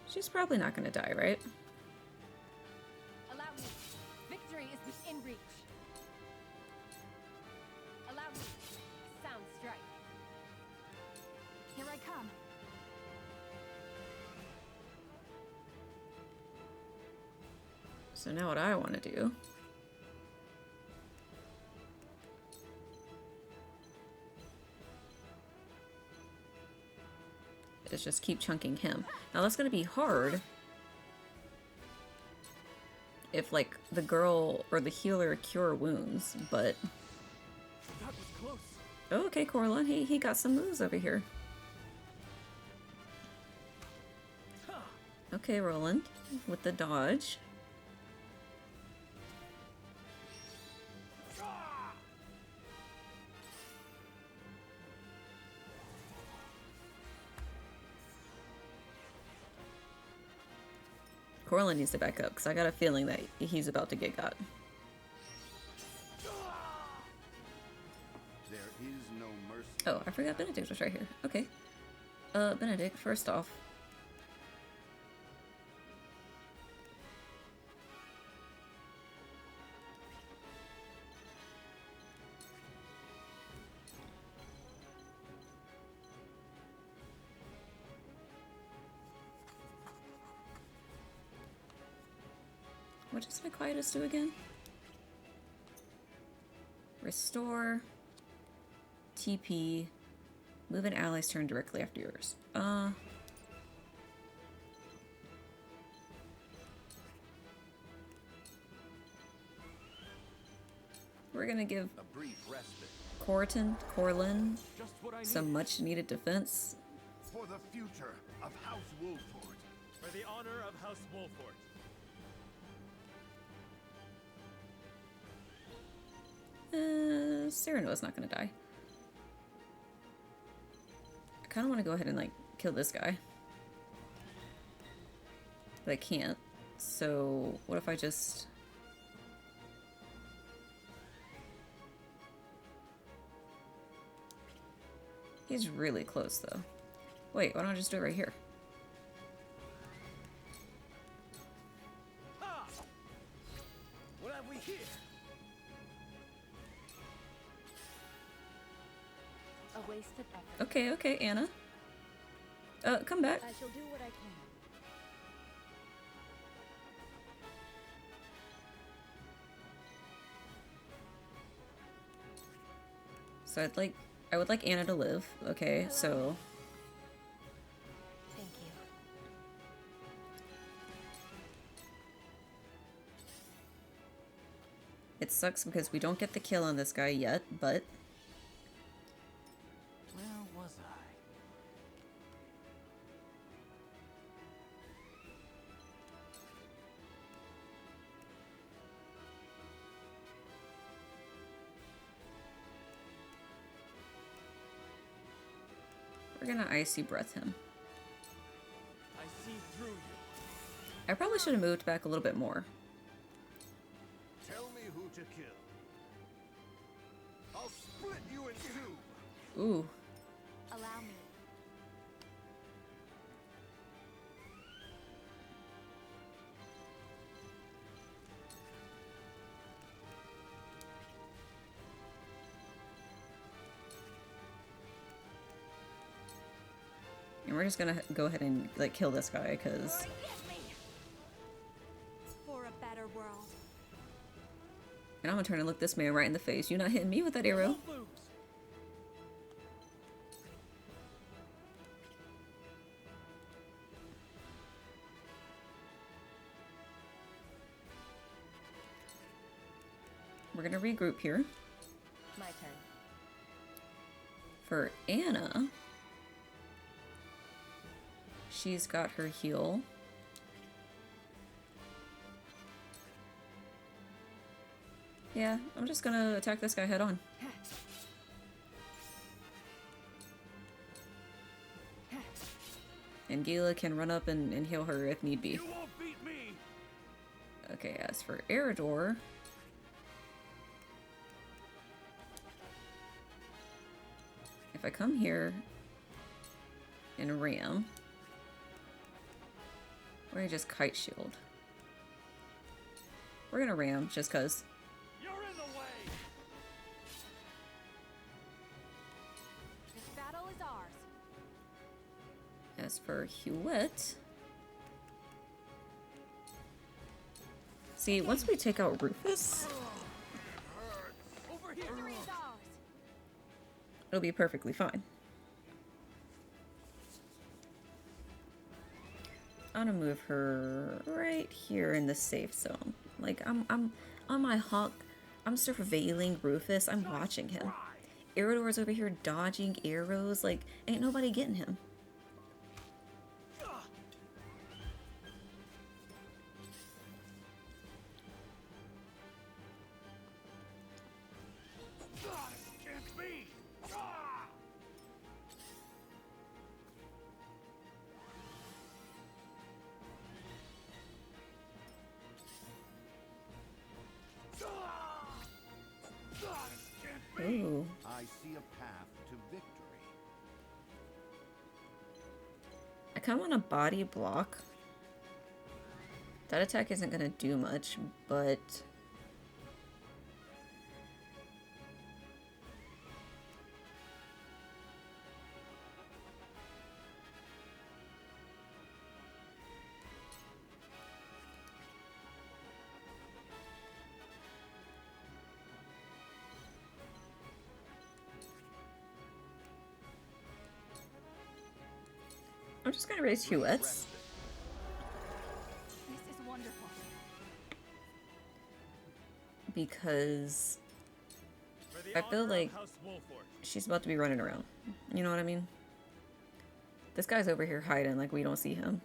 Speaker 1: She's probably not gonna die, right?
Speaker 8: Allow me. Victory is within reach. Allow me. Sound strike. Here I come.
Speaker 1: So now what I want to do is just keep chunking him. Now that's going to be hard if like the girl or the healer cure wounds, but
Speaker 5: That was close.
Speaker 1: oh, okay, Corlin, he got some moves over here. Okay, Roland with the dodge. Corlin needs to back up because I got a feeling that he's about to get got.
Speaker 3: There is no mercy.
Speaker 1: Oh, I forgot Benedict was right here. Okay. Benedict, first off. What does my quietest do again? Restore. TP. Move an ally's turn directly after yours. We're gonna give
Speaker 3: A brief respite.
Speaker 1: Corlin some much needed defense.
Speaker 19: For the future of House Wolffort.
Speaker 5: For the honor of House Wolffort.
Speaker 1: Serenoa's not gonna die. I kinda wanna go ahead and like kill this guy. But I can't. So what if I just... He's really close though. Wait, why don't I just do it right here?
Speaker 13: wasted effort.
Speaker 1: Okay, okay, Anna. Come back.
Speaker 13: I shall do what I can.
Speaker 1: So I would like Anna to live. Okay, so
Speaker 13: Thank you.
Speaker 1: it sucks because we don't get the kill on this guy yet, but
Speaker 14: Where was I?
Speaker 1: we're gonna icy breath him.
Speaker 17: I see through you.
Speaker 1: I probably should have moved back a little bit more.
Speaker 19: Tell me who to kill. I'll split you in two.
Speaker 1: Ooh.
Speaker 8: Allow me.
Speaker 1: And we're just gonna go ahead and like kill this guy because
Speaker 8: For a better world.
Speaker 1: and I'm gonna turn and look this man right in the face. You not hitting me with that arrow. We're gonna regroup here.
Speaker 13: My turn.
Speaker 1: For Anna, she's got her heal. Yeah, I'm just gonna attack this guy head on. And Gila can run up and heal her if need be.
Speaker 17: You won't beat me.
Speaker 1: Okay, as for Eridor, if I come here and ram, or I just kite shield. We're gonna ram just cause.
Speaker 17: You're in the way.
Speaker 8: This battle is ours.
Speaker 1: As for Hewitt, see, once we take out Rufus,
Speaker 8: Over here. Victory is ours.
Speaker 1: it'll be perfectly fine. I'm gonna move her right here in the safe zone. Like I'm on my hawk. I'm surveilling Rufus. I'm watching him. Eridor's over here dodging arrows. Like ain't nobody getting him.
Speaker 17: Can't be.
Speaker 1: Ooh.
Speaker 3: I see a path to victory.
Speaker 1: I kind of want a body block. That attack isn't gonna do much, but I'm just gonna raise Hewitts.
Speaker 8: This is wonderful.
Speaker 1: Because I feel like she's about to be running around. You know what I mean? This guy's over here hiding like we don't see him.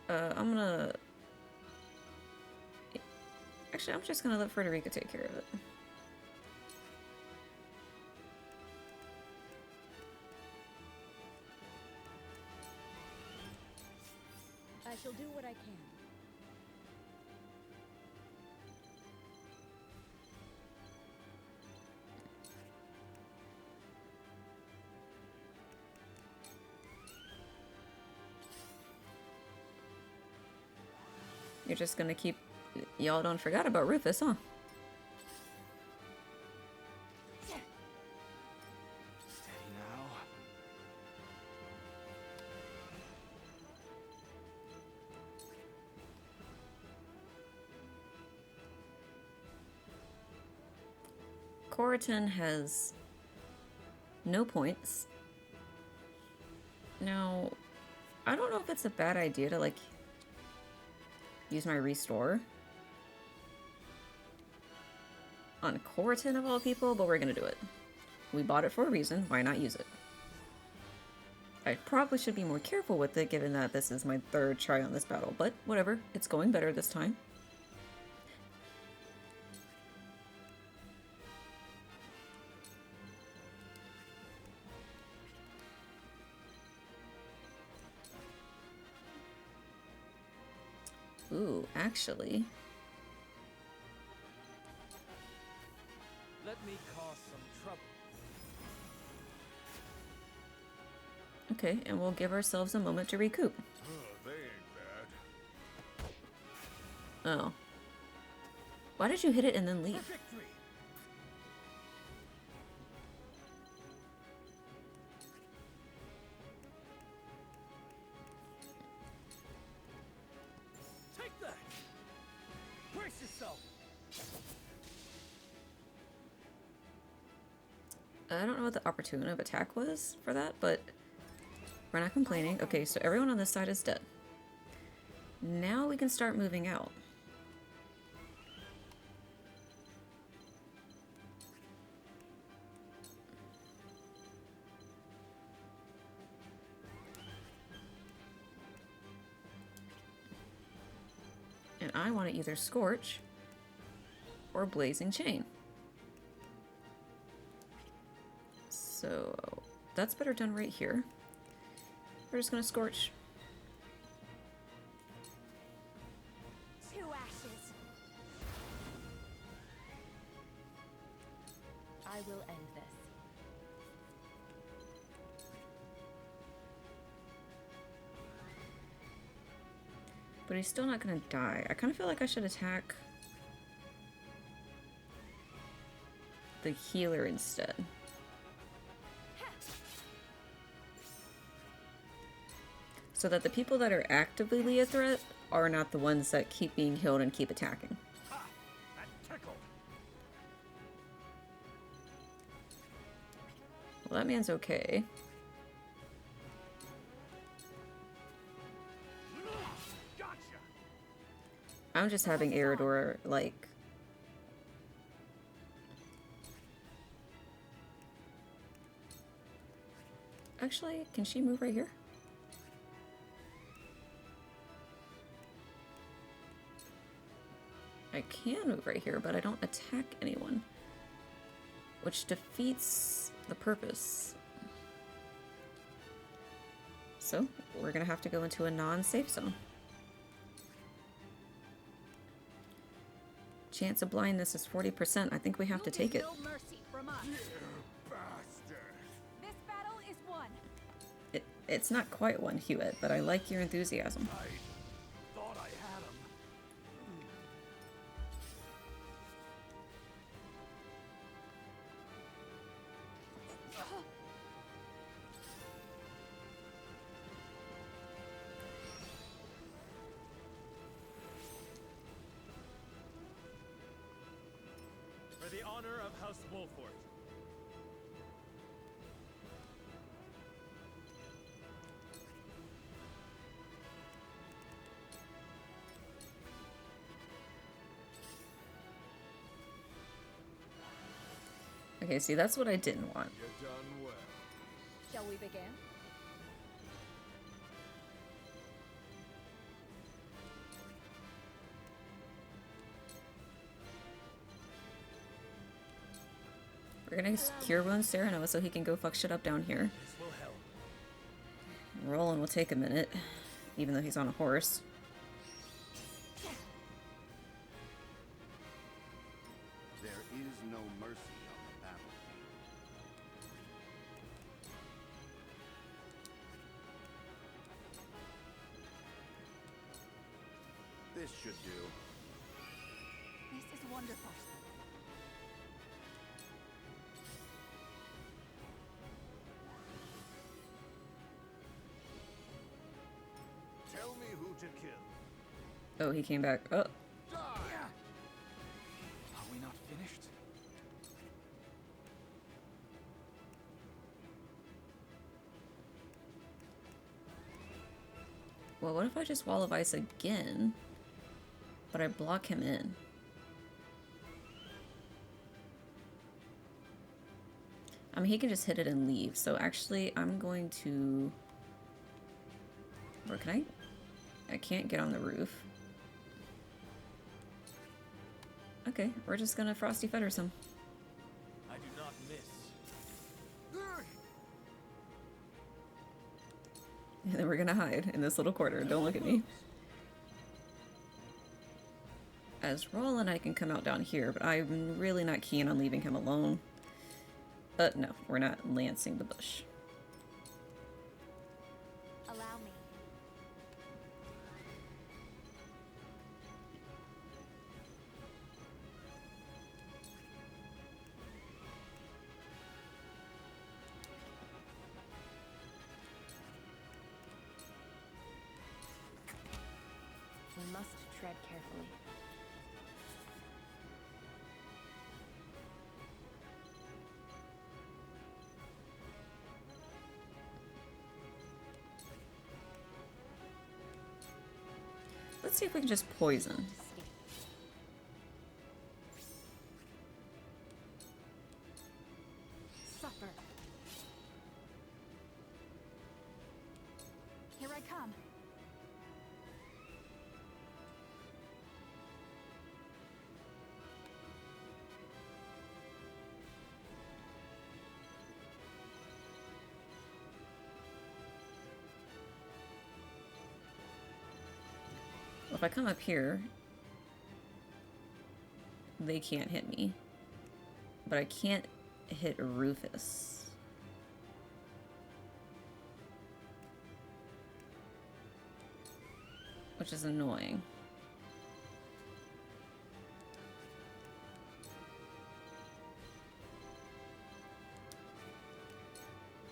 Speaker 1: I'm gonna... Actually, I'm just gonna let Frederica take care of it.
Speaker 13: I shall do what I can.
Speaker 1: You're just gonna keep... Y'all don't forget about Rufus, huh? Coriton has no points. Now, I don't know if it's a bad idea to, like, use my restore on Coriton of all people, but we're gonna do it. We bought it for a reason, why not use it? I probably should be more careful with it, given that this is my third try on this battle, but whatever, it's going better this time. Ooh, actually...
Speaker 4: Let me cause some trouble.
Speaker 1: Okay, and we'll give ourselves a moment to recoup.
Speaker 19: They ain't bad.
Speaker 1: Oh. Why did you hit it and then leave?
Speaker 4: Take that! Brace yourself!
Speaker 1: I don't know what the opportunity of attack was for that, but we're not complaining. Okay, so everyone on this side is dead. Now we can start moving out. And I want to either Scorch or Blazing Chain. So that's better done right here. We're just gonna Scorch.
Speaker 23: 2 ashes.
Speaker 13: I will end this.
Speaker 1: But he's still not gonna die. I kind of feel like I should attack the healer instead. So that the people that are actively a threat are not the ones that keep being healed and keep attacking. Well, that man's okay. I'm just having Eridor, like... Actually, can she move right here? I can move right here, but I don't attack anyone. Which defeats the purpose. So, we're gonna have to go into a non-safe zone. Chance of blindness is 40%. I think we have to take it.
Speaker 8: No mercy from us. This battle is won.
Speaker 1: It's not quite one, Hewitt, but I like your enthusiasm.
Speaker 17: Thought I had him.
Speaker 5: For the honor of House Wolffort.
Speaker 1: Okay, see, that's what I didn't want.
Speaker 19: You've done well.
Speaker 13: Shall we begin?
Speaker 1: We're gonna cure wound Serenoa so he can go fuck shit up down here.
Speaker 5: This will help.
Speaker 1: Roland will take a minute, even though he's on a horse.
Speaker 3: There is no mercy on the battlefield. This should do.
Speaker 8: This is wonderful.
Speaker 19: Tell me who to kill.
Speaker 1: Oh, he came back. Oh.
Speaker 4: Are we not finished?
Speaker 1: Well, what if I just Wall of Ice again, but I block him in? I mean, he can just hit it and leave. So actually, I'm going to... Or can I can't get on the roof. Okay, we're just gonna Frosty Fetters him.
Speaker 9: I do not miss.
Speaker 1: And then we're gonna hide in this little corner. Don't look at me. As Roland, I can come out down here, but I'm really not keen on leaving him alone. But no, we're not lancing the bush.
Speaker 8: Allow me.
Speaker 7: We must tread carefully.
Speaker 1: Let's see if we can just poison.
Speaker 8: Suffer. Here I come.
Speaker 1: If I come up here, they can't hit me. But I can't hit Rufus. Which is annoying.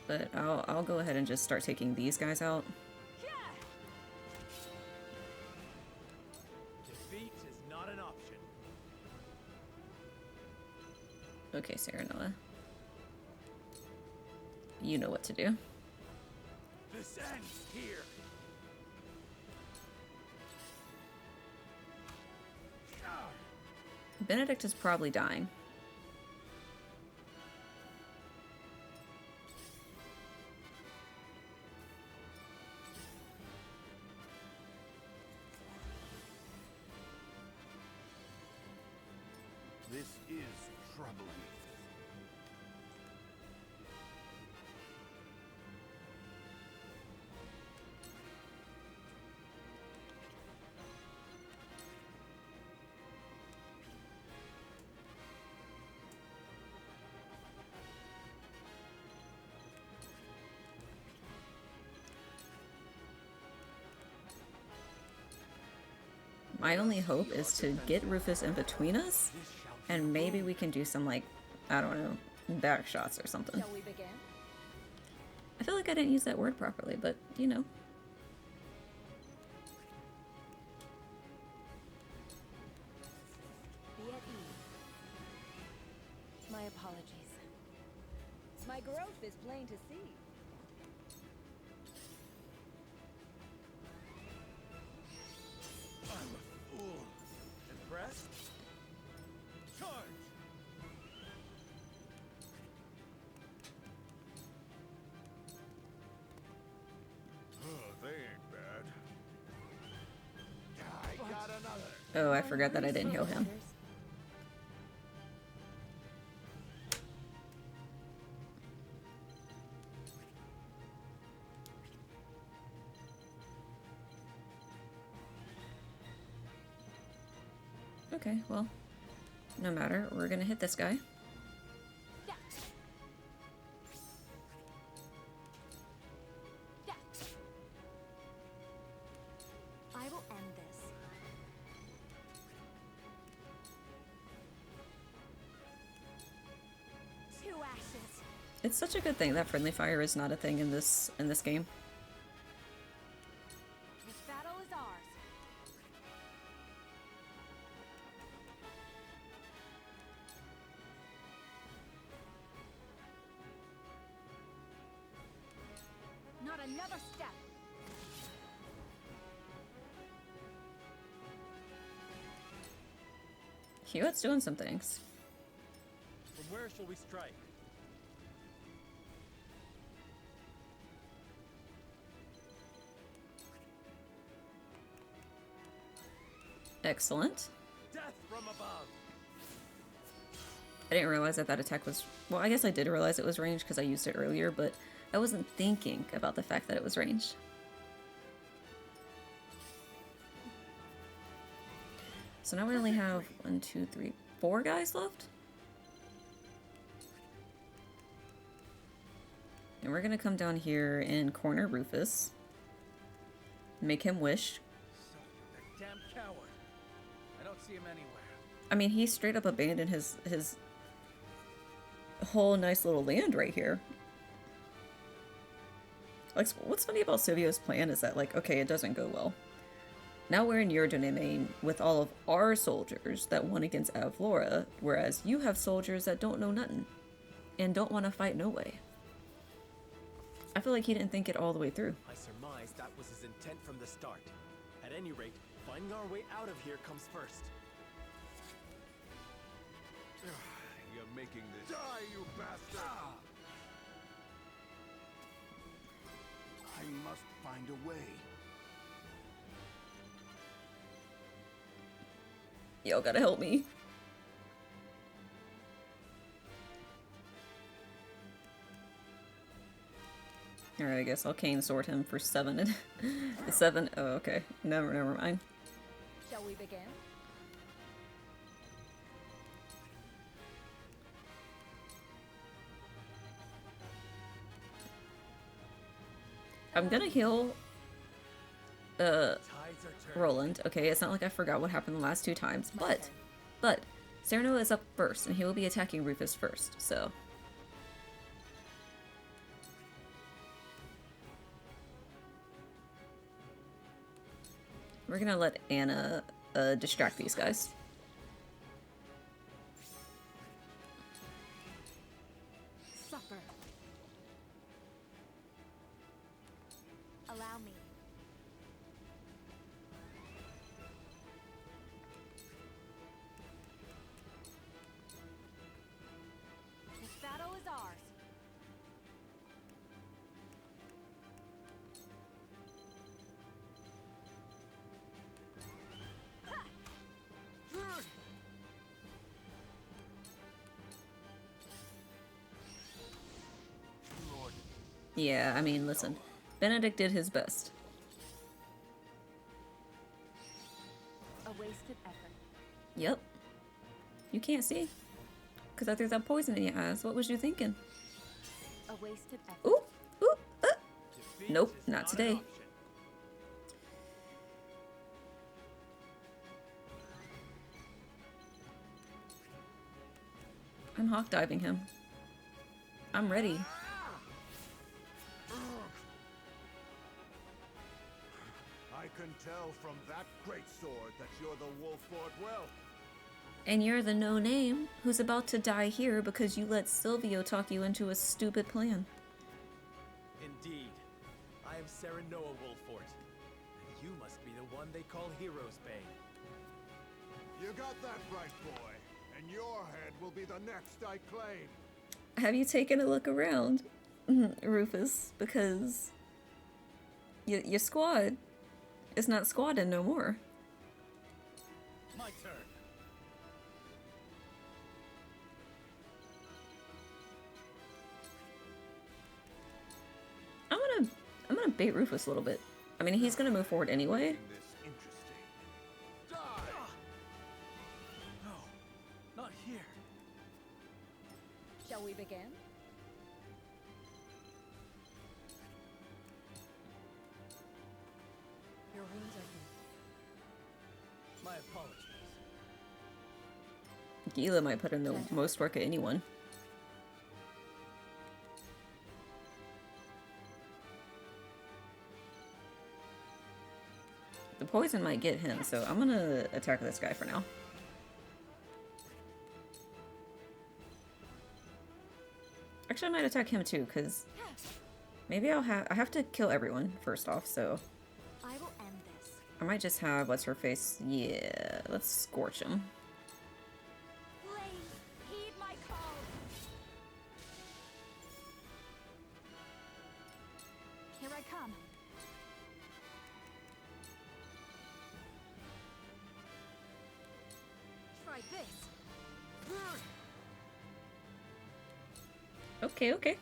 Speaker 1: But I'll go ahead and just start taking these guys out. Okay, Serenoa. You know what to do.
Speaker 9: This ends here.
Speaker 1: Benedict is probably dying.
Speaker 3: This is troubling.
Speaker 1: My only hope is to get Rufus in between us, and maybe we can do some, like, I don't know, back shots or something.
Speaker 23: Shall we begin?
Speaker 1: I feel like I didn't use that word properly, but, you know.
Speaker 23: Be at ease. My apologies. My growth is plain to see.
Speaker 9: I'm a fool. Impressed? Charge!
Speaker 19: Oh, they ain't bad.
Speaker 2: I got another.
Speaker 1: Oh, I forgot that I didn't heal him. Okay, well, no matter. We're gonna hit this guy.
Speaker 8: I will end this. Two ashes.
Speaker 1: It's such a good thing that friendly fire is not a thing in this game.
Speaker 8: This battle is ours. Not another step.
Speaker 1: Hewitt's doing some things.
Speaker 5: From where shall we strike?
Speaker 1: Excellent.
Speaker 5: Death from above.
Speaker 1: I didn't realize that that attack was... Well, I guess I did realize it was ranged because I used it earlier, but I wasn't thinking about the fact that it was ranged. So now we only have 1, 2, 3, 4 guys left? And we're gonna come down here and corner Rufus. Make him wish.
Speaker 4: That damn coward. I don't see him anywhere.
Speaker 1: I mean, he straight up abandoned his whole nice little land right here. Like, what's funny about Silvio's plan is that, like, okay, it doesn't go well. Now we're in your domain with all of our soldiers that won against Avlora, whereas you have soldiers that don't know nothing and don't want to fight no way. I feel like he didn't think it all the way through.
Speaker 9: I surmise that was his intent from the start. At any rate, finding our way out of here comes first.
Speaker 19: You're making this... Die, you bastard!
Speaker 3: I must find a way.
Speaker 1: Y'all gotta help me. Alright, I guess I'll cane sword him for 7. 7? Oh, okay. Never mind.
Speaker 8: Shall we begin?
Speaker 1: I'm gonna heal Roland. Okay, it's not like I forgot what happened the last 2 times, but Serenoa is up first, and he will be attacking Rufus first, so. We're gonna let Anna distract these guys.
Speaker 8: Suffer. Allow me. This battle is ours.
Speaker 1: Yeah, I mean, listen. Benedict did his best.
Speaker 8: A wasted effort.
Speaker 1: Yep. You can't see. Because I threw that poison in your eyes. What was you thinking?
Speaker 8: A wasted effort.
Speaker 1: Ooh! Ooh! Nope, not today. I'm hawk diving him. I'm ready.
Speaker 19: I can tell from that great sword that you're the Wolffort well.
Speaker 1: And you're the no-name who's about to die here because you let Silvio talk you into a stupid plan.
Speaker 9: Indeed. I am Serenoa Wolffort. And you must be the one they call Hero's Bane.
Speaker 19: You got that right, boy. And your head will be the next I claim.
Speaker 1: Have you taken a look around, Rufus? Because your squad is not squadding no more.
Speaker 5: My turn.
Speaker 1: I'm gonna bait Rufus a little bit. I mean, he's gonna move forward anyway.
Speaker 4: No, not here.
Speaker 8: Shall we begin? Your wounds are healed.
Speaker 4: My apologies.
Speaker 1: Gila might put in the most work of anyone. The poison might get him, so I'm gonna attack this guy for now. Actually, I might attack him too, because maybe I have to kill everyone first off, so
Speaker 8: I will end this.
Speaker 1: I might just have what's her face. Yeah, let's scorch him.
Speaker 8: this.
Speaker 1: Okay, okay.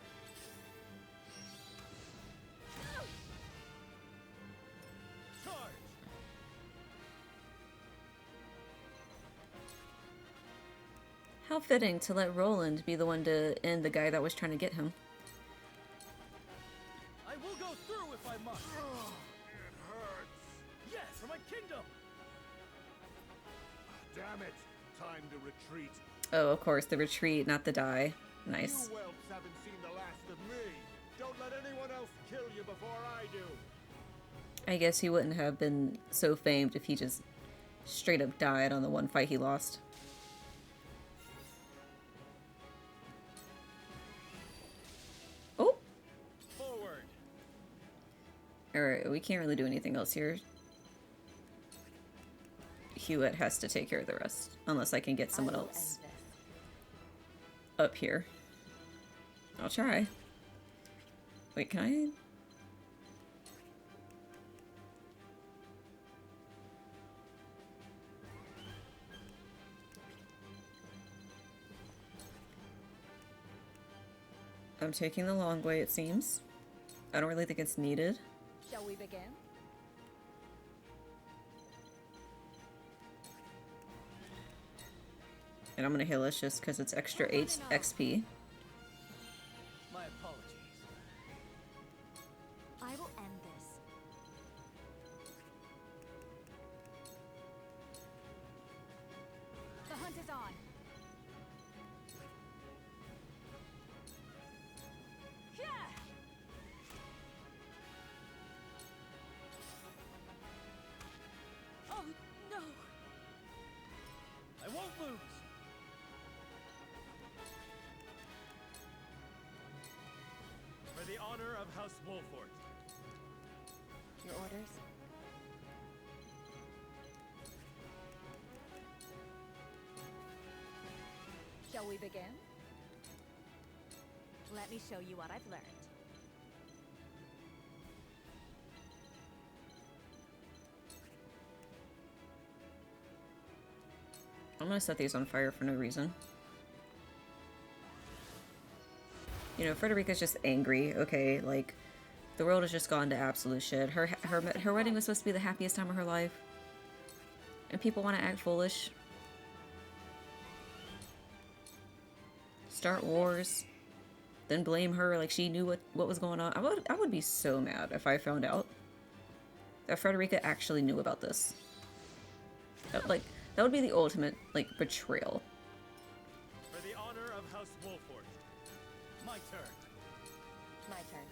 Speaker 1: How fitting to let Roland be the one to end the guy that was trying to get him.
Speaker 5: I will go through if I must.
Speaker 19: It hurts.
Speaker 5: Yes, for my kingdom.
Speaker 19: Damn it. Time to retreat.
Speaker 1: Oh, of course, the retreat, not the die. Nice.
Speaker 19: You whelps haven't seen the last of me. Don't let anyone else kill you before I do.
Speaker 1: I guess he wouldn't have been so famed if he just straight up died on the one fight he lost. Oh!
Speaker 5: Forward.
Speaker 1: Alright, we can't really do anything else here. Hewitt has to take care of the rest. Unless I can get someone else up here. I'll try. Wait, can I? I'm taking the long way, it seems. I don't really think it's needed.
Speaker 8: Shall we begin?
Speaker 1: And I'm gonna heal us just because it's extra XP.
Speaker 5: My apologies.
Speaker 8: I will end this. The hunt is on. Yeah! Oh no!
Speaker 5: I won't lose. For the honor of House Wolffort.
Speaker 7: Your orders?
Speaker 8: Shall we begin? Let me show you what I've learned.
Speaker 1: I'm gonna set these on fire for no reason. You know, Frederica's just angry, okay? Like, the world has just gone to absolute shit. Her wedding was supposed to be the happiest time of her life. And people want to act foolish. Start wars. Then blame her like she knew what was going on. I would be so mad if I found out that Frederica actually knew about this. Like, that would be the ultimate, like, betrayal.
Speaker 5: For the honor of House Wolffort. My turn.
Speaker 7: My turn.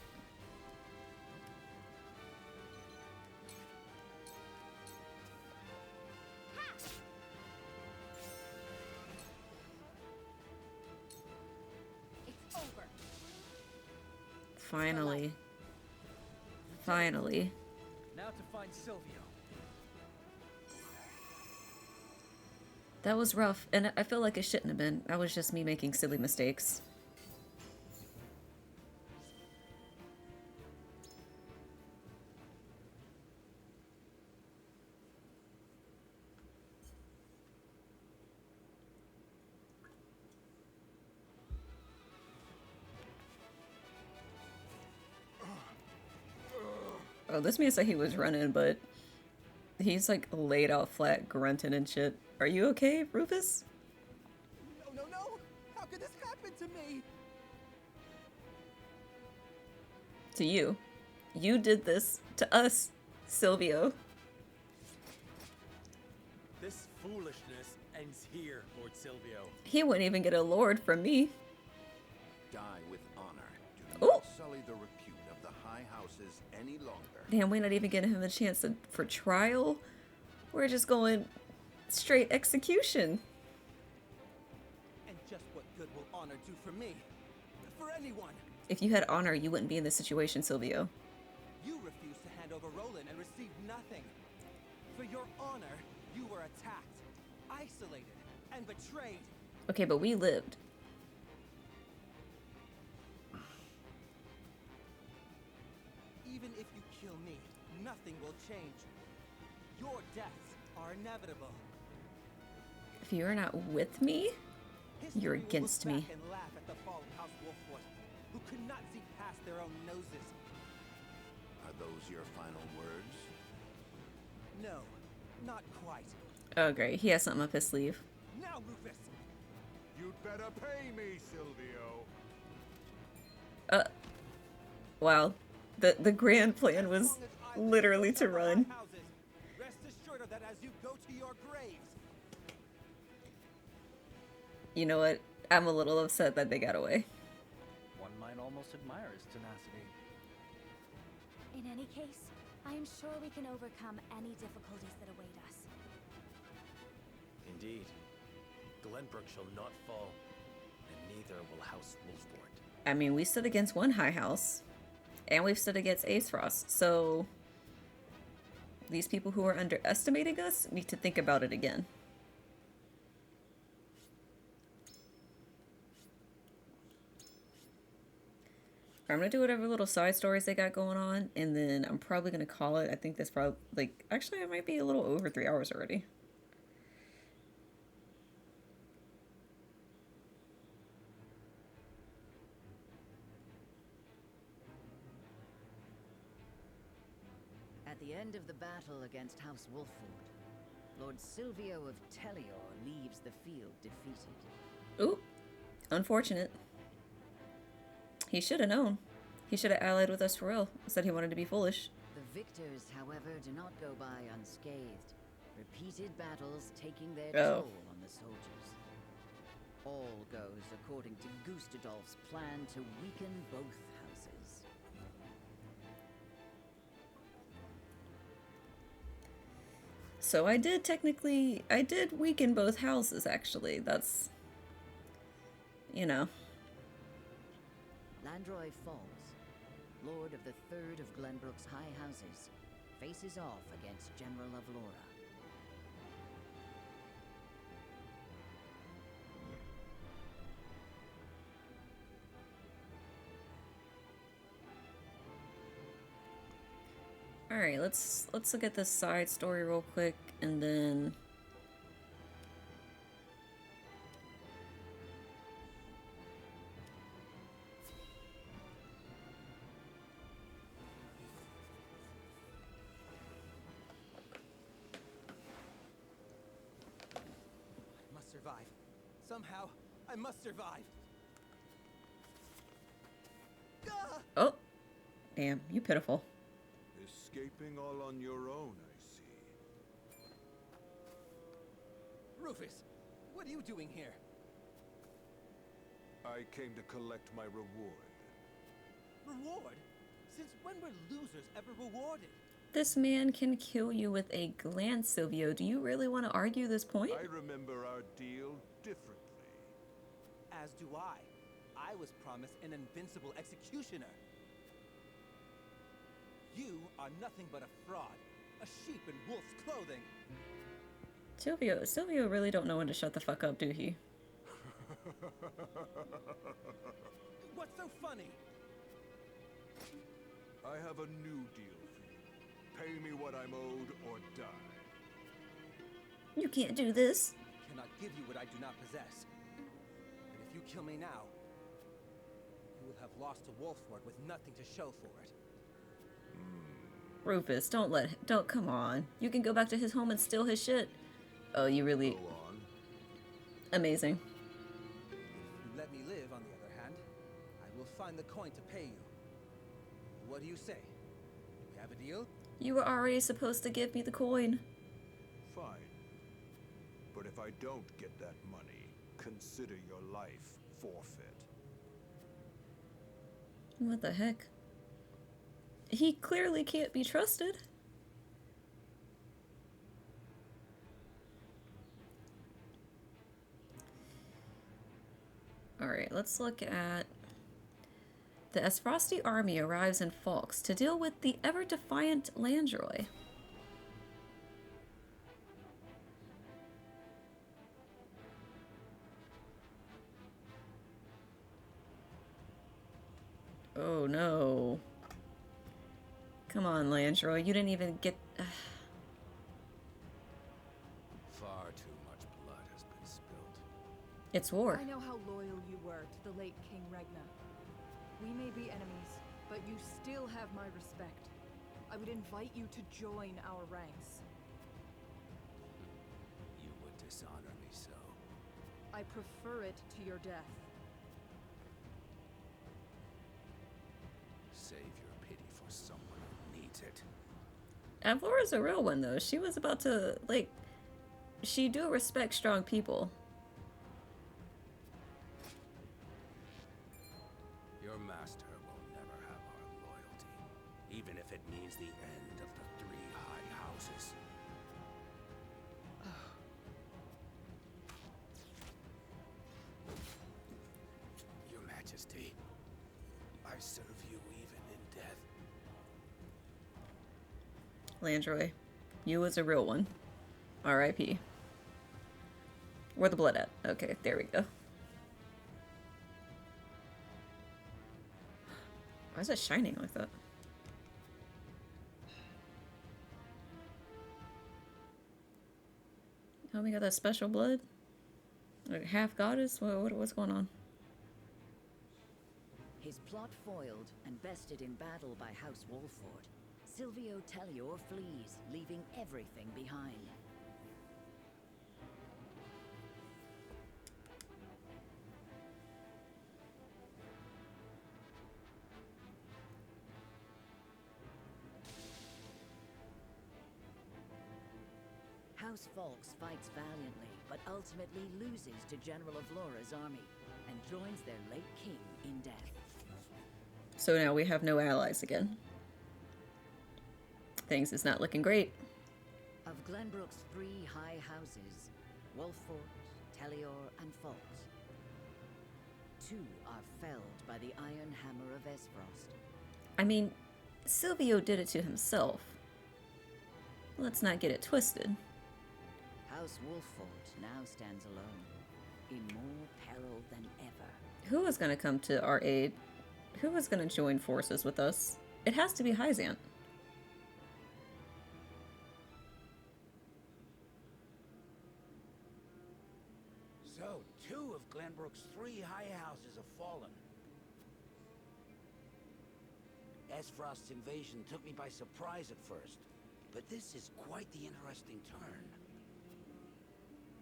Speaker 8: It's over.
Speaker 1: Finally. Finally.
Speaker 4: Now to find Silvio.
Speaker 1: That was rough, and I feel like it shouldn't have been. That was just me making silly mistakes. Oh, this man said he was running, but he's like laid out flat, grunting and shit. Are you okay, Rufus?
Speaker 4: No, no, no! How could this happen to me?
Speaker 1: To you. You did this to us, Silvio.
Speaker 9: This foolishness ends here, Lord Silvio.
Speaker 1: He wouldn't even get a lord from me.
Speaker 3: Die with honor. Do not sully the repute of the high houses any longer.
Speaker 1: Damn, we're not even getting him a chance for trial. We're just going straight execution.
Speaker 4: And just what good will honor do for me? For anyone?
Speaker 1: If you had honor, you wouldn't be in this situation, Silvio.
Speaker 4: You refused to hand over Roland and received nothing. For your honor, you were attacked, isolated, and betrayed.
Speaker 1: Okay, but we lived.
Speaker 4: Even if you kill me, nothing will change. Your deaths are inevitable.
Speaker 1: If you are not with me, you're
Speaker 4: History will
Speaker 1: against
Speaker 4: look
Speaker 1: me.
Speaker 4: back and laugh at the fallen House Wolffort, who could not see past their own noses.
Speaker 3: Are those your final words?
Speaker 4: No, not quite.
Speaker 1: Oh great, he has something up his sleeve.
Speaker 4: Now, Rufus!
Speaker 19: You'd better pay me, Silvio.
Speaker 1: Wow. The grand plan was literally to run.
Speaker 4: Rest assured of that as you go to your graves.
Speaker 1: You know what? I'm a little upset that they got away.
Speaker 10: One might almost admire his tenacity.
Speaker 8: In any case, I am sure we can overcome any difficulties that await us.
Speaker 9: Indeed. Glenbrook shall not fall, and neither will House Wolffort.
Speaker 1: I mean, we stood against one high house, and we've stood against Aesfrost, so these people who are underestimating us need to think about it again. I'm gonna do whatever little side stories they got going on, and then I'm probably gonna call it. I think that's probably, like, actually, it might be a little over 3 hours already.
Speaker 11: At the end of the battle against House Wolffort, Lord Silvio of Telliore leaves the field defeated.
Speaker 1: Ooh, unfortunate. He should have known. He should have allied with us for real. Said he wanted to be foolish.
Speaker 11: The victors, however, do not go by unscathed. Repeated battles taking their
Speaker 1: Oh.
Speaker 11: toll on the soldiers. All goes according to Gustadolph's plan to weaken both houses.
Speaker 1: So I did weaken both houses, actually. That's, you know.
Speaker 11: Landroi falls. Lord of the third of Glenbrook's high houses faces off against General Avlora.
Speaker 1: Alright, let's look at this side story real quick, and then
Speaker 4: I must survive. Somehow, I must survive. Ah!
Speaker 1: oh, damn, you pitiful.
Speaker 19: Escaping all on your own, I see.
Speaker 4: Rufus, what are you doing here?
Speaker 19: I came to collect my reward.
Speaker 4: Reward? Since when were losers ever rewarded?
Speaker 1: This man can kill you with a glance, Silvio. Do you really want to argue this point?
Speaker 19: I remember our deal differently.
Speaker 4: As do I. I was promised an invincible executioner. You are nothing but a fraud. A sheep in wolf's clothing.
Speaker 1: Silvio really don't know when to shut the fuck up, do he?
Speaker 4: What's so funny?
Speaker 19: I have a new deal for you. Pay me what I'm owed or die.
Speaker 1: You can't do this.
Speaker 4: I cannot give you what I do not possess. But if you kill me now, you will have lost to Wolffort with nothing to show for it.
Speaker 1: Rufus, don't, come on. You can go back to his home and steal his shit. Oh, you really...
Speaker 19: Go on.
Speaker 1: Amazing.
Speaker 4: If you let me live, on the other hand, I will find the coin to pay you. What do you say? We have a deal?
Speaker 1: You were already supposed to give me the coin.
Speaker 19: Fine. But if I don't get that money, consider your life forfeit.
Speaker 1: What the heck? He clearly can't be trusted. Alright, let's look at... The Aesfrosti army arrives in Falkes to deal with the ever-defiant Landroi. Oh no. Come on, Landroi, you didn't even get...
Speaker 21: Far too much blood has been
Speaker 1: It's war.
Speaker 20: I know how loyal you were to the late King Regna. We may be enemies, but you still have my respect. I would invite you to join our ranks.
Speaker 12: You would dishonor me so.
Speaker 20: I prefer it to your death.
Speaker 12: Save your pity for someone who needs it.
Speaker 1: Avlora's a real one, though. She was about to, like, she do respect strong people.
Speaker 12: Your master will never have our loyalty, even if it means the end of the three high houses. Your Majesty, I serve you even in death.
Speaker 1: Landroi, you was a real one. R.I.P. Where the blood at? Okay, there we go. Why is it shining like that? Oh, we got that special blood? Like half goddess? What's going on?
Speaker 11: His plot foiled and bested in battle by House Wolffort, Silvio Telliore flees, leaving everything behind. House Falkes fights valiantly, but ultimately loses to General Avlora's army and joins their late king in death.
Speaker 1: So now we have no allies again. Things is not looking great.
Speaker 11: Of Glenbrook's three high houses, Wolffort, Telliore, and Falkes, two are felled by the iron hammer of Aesfrost.
Speaker 1: I mean, Silvio did it to himself. Let's not get it twisted.
Speaker 11: House Wolffort now stands alone, in more peril than ever.
Speaker 1: Who is going to come to our aid? Who is going to join forces with us? It has to be Hyzante.
Speaker 12: So, two of Glenbrook's three high houses have fallen. Aesfrost's invasion took me by surprise at first, but this is quite the interesting turn.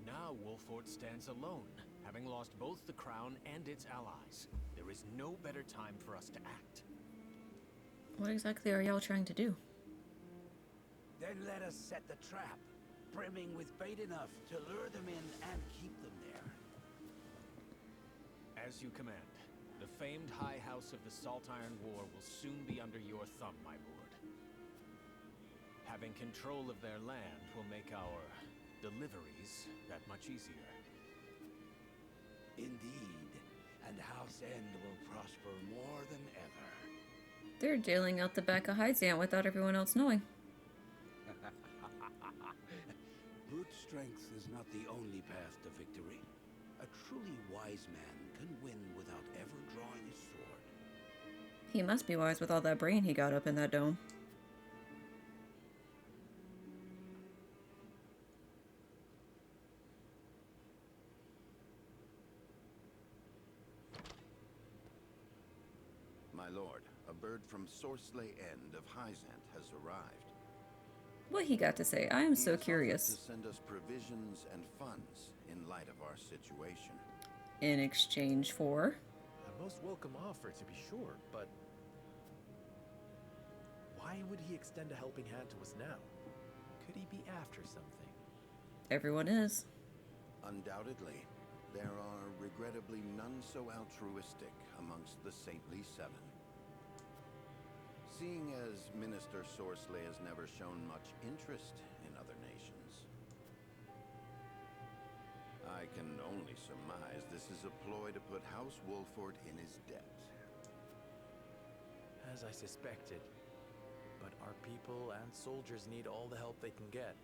Speaker 9: Now Wolffort stands alone, having lost both the crown and its allies. There is no better time for us to act.
Speaker 1: What exactly are y'all trying to do?
Speaker 12: Then let us set the trap, brimming with bait enough to lure them in and keep them there.
Speaker 9: As you command. The famed High House of the Salt Iron War will soon be under your thumb, my lord. Having control of their land will make our deliveries that much easier.
Speaker 12: Indeed, and House Ende will prosper more than ever.
Speaker 1: They're dealing out the back of Hyzante without everyone else knowing.
Speaker 12: Brute strength is not the only path to victory. A truly wise man can win without ever drawing his sword.
Speaker 1: He must be wise with all that brain he got up in that dome.
Speaker 3: My lord, a bird from Sorsley Ende of Hyzante has arrived.
Speaker 1: What he got to say? I am so curious.
Speaker 3: To send us provisions and funds in light of our situation.
Speaker 1: In exchange for?
Speaker 9: A most welcome offer, to be sure, but why would he extend a helping hand to us now? Could he be after something?
Speaker 1: Everyone is.
Speaker 3: Undoubtedly. There are regrettably none so altruistic amongst the saintly seven. Seeing as Minister Sorsley has never shown much interest in other nations, I can only surmise this is a ploy to put House Wolffort in his debt.
Speaker 9: As I suspected. But our people and soldiers need all the help they can get.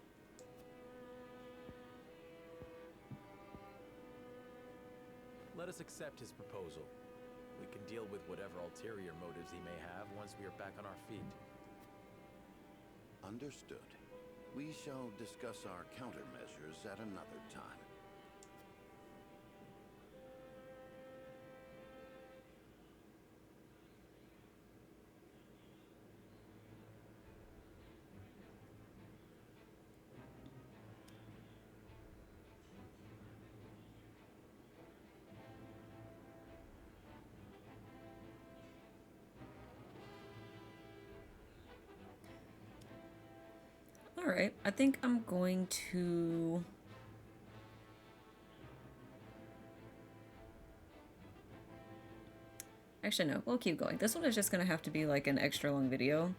Speaker 9: Let us accept his proposal. We can deal with whatever ulterior motives he may have once we are back on our feet.
Speaker 3: Understood. We shall discuss our countermeasures at another time.
Speaker 1: Alright, I think I'm going to... Actually, no, we'll keep going. This one is just gonna have to be like an extra long video.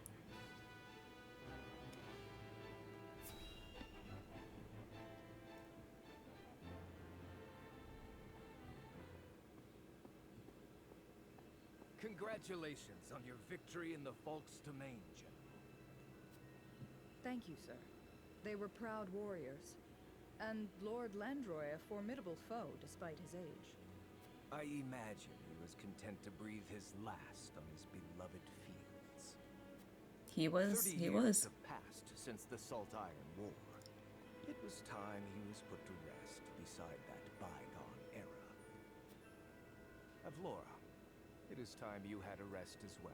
Speaker 21: Congratulations on your victory in the Falkes domain, General.
Speaker 20: Thank you, sir. They were proud warriors. And Lord Landroi a formidable foe, despite his age.
Speaker 21: I imagine he was content to breathe his last on his beloved fields.
Speaker 1: He was.
Speaker 21: 30 years have passed since the Salt Iron War. It was time he was put to rest beside that bygone era. Avlora, it is time you had a rest as well.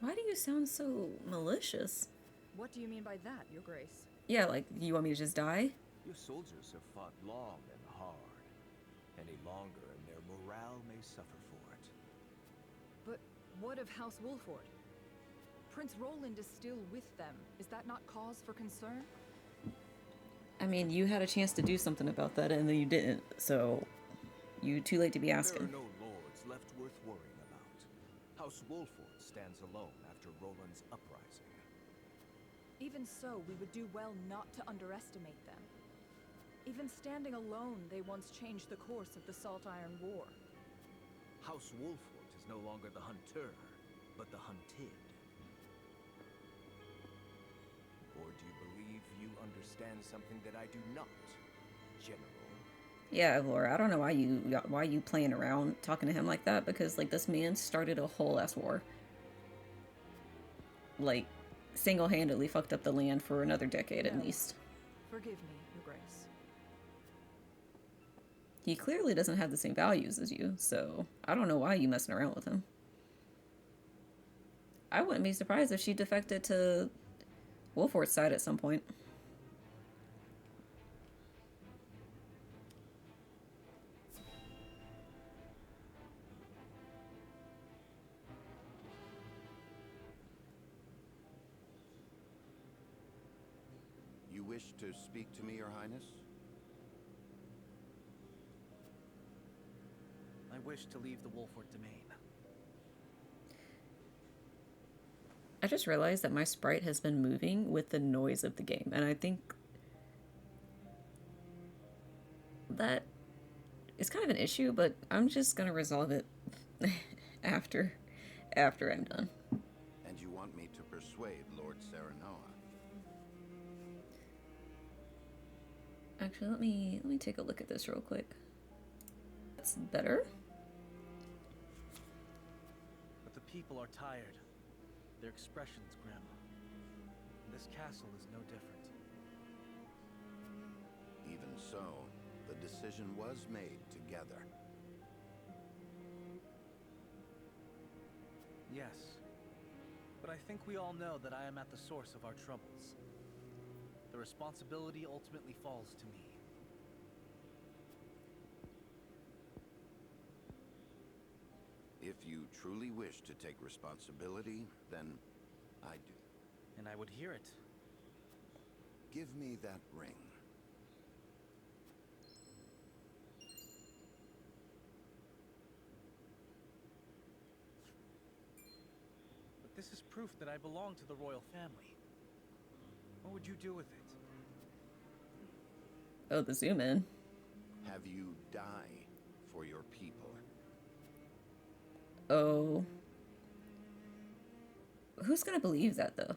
Speaker 1: Why do you sound so malicious?
Speaker 20: What do you mean by that, Your Grace?
Speaker 1: Yeah, like, you want me to just die?
Speaker 21: Your soldiers have fought long and hard. Any longer and their morale may suffer for it.
Speaker 20: But what of House Wolffort? Prince Roland is still with them. Is that not cause for concern?
Speaker 1: I mean, you had a chance to do something about that and then you didn't, so you too late to be asking.
Speaker 21: There are no lords left worth worrying about. House Wolffort stands alone after Roland's uprising.
Speaker 20: Even so, we would do well not to underestimate them. Even standing alone, they once changed the course of the Salt Iron War.
Speaker 21: House Wolffort is no longer the hunter, but the hunted. Or do you believe you understand something that I do not, General?
Speaker 1: Yeah, Laura, I don't know why you playing around talking to him like that, because like this man started a whole ass war. Like single-handedly fucked up the land for another decade at least.
Speaker 20: Forgive me, Your Grace.
Speaker 1: He clearly doesn't have the same values as you, so I don't know why you messing around with him. I wouldn't be surprised if she defected to Wolffort's side at some point.
Speaker 3: You wish to speak to me, Your Highness?
Speaker 10: I wish to leave the Wolffort domain.
Speaker 1: I just realized that my sprite has been moving with the noise of the game, and I think that is kind of an issue, but I'm just gonna resolve it after I'm done.
Speaker 3: And you want me to persuade Lord Serenoa?
Speaker 1: Actually, let me take a look at this real quick. That's better.
Speaker 10: But the people are tired. Their expression's grim. And this castle is no different.
Speaker 3: Even so, the decision was made together.
Speaker 10: Yes. But I think we all know that I am at the source of our troubles. The responsibility ultimately falls to me.
Speaker 3: If you truly wish to take responsibility, then I do.
Speaker 10: And I would hear it.
Speaker 3: Give me that ring.
Speaker 10: But this is proof that I belong to the royal family. What would you do with it?
Speaker 1: Oh, the zoom in.
Speaker 3: Have you die for your people?
Speaker 1: Oh. Who's gonna believe that, though?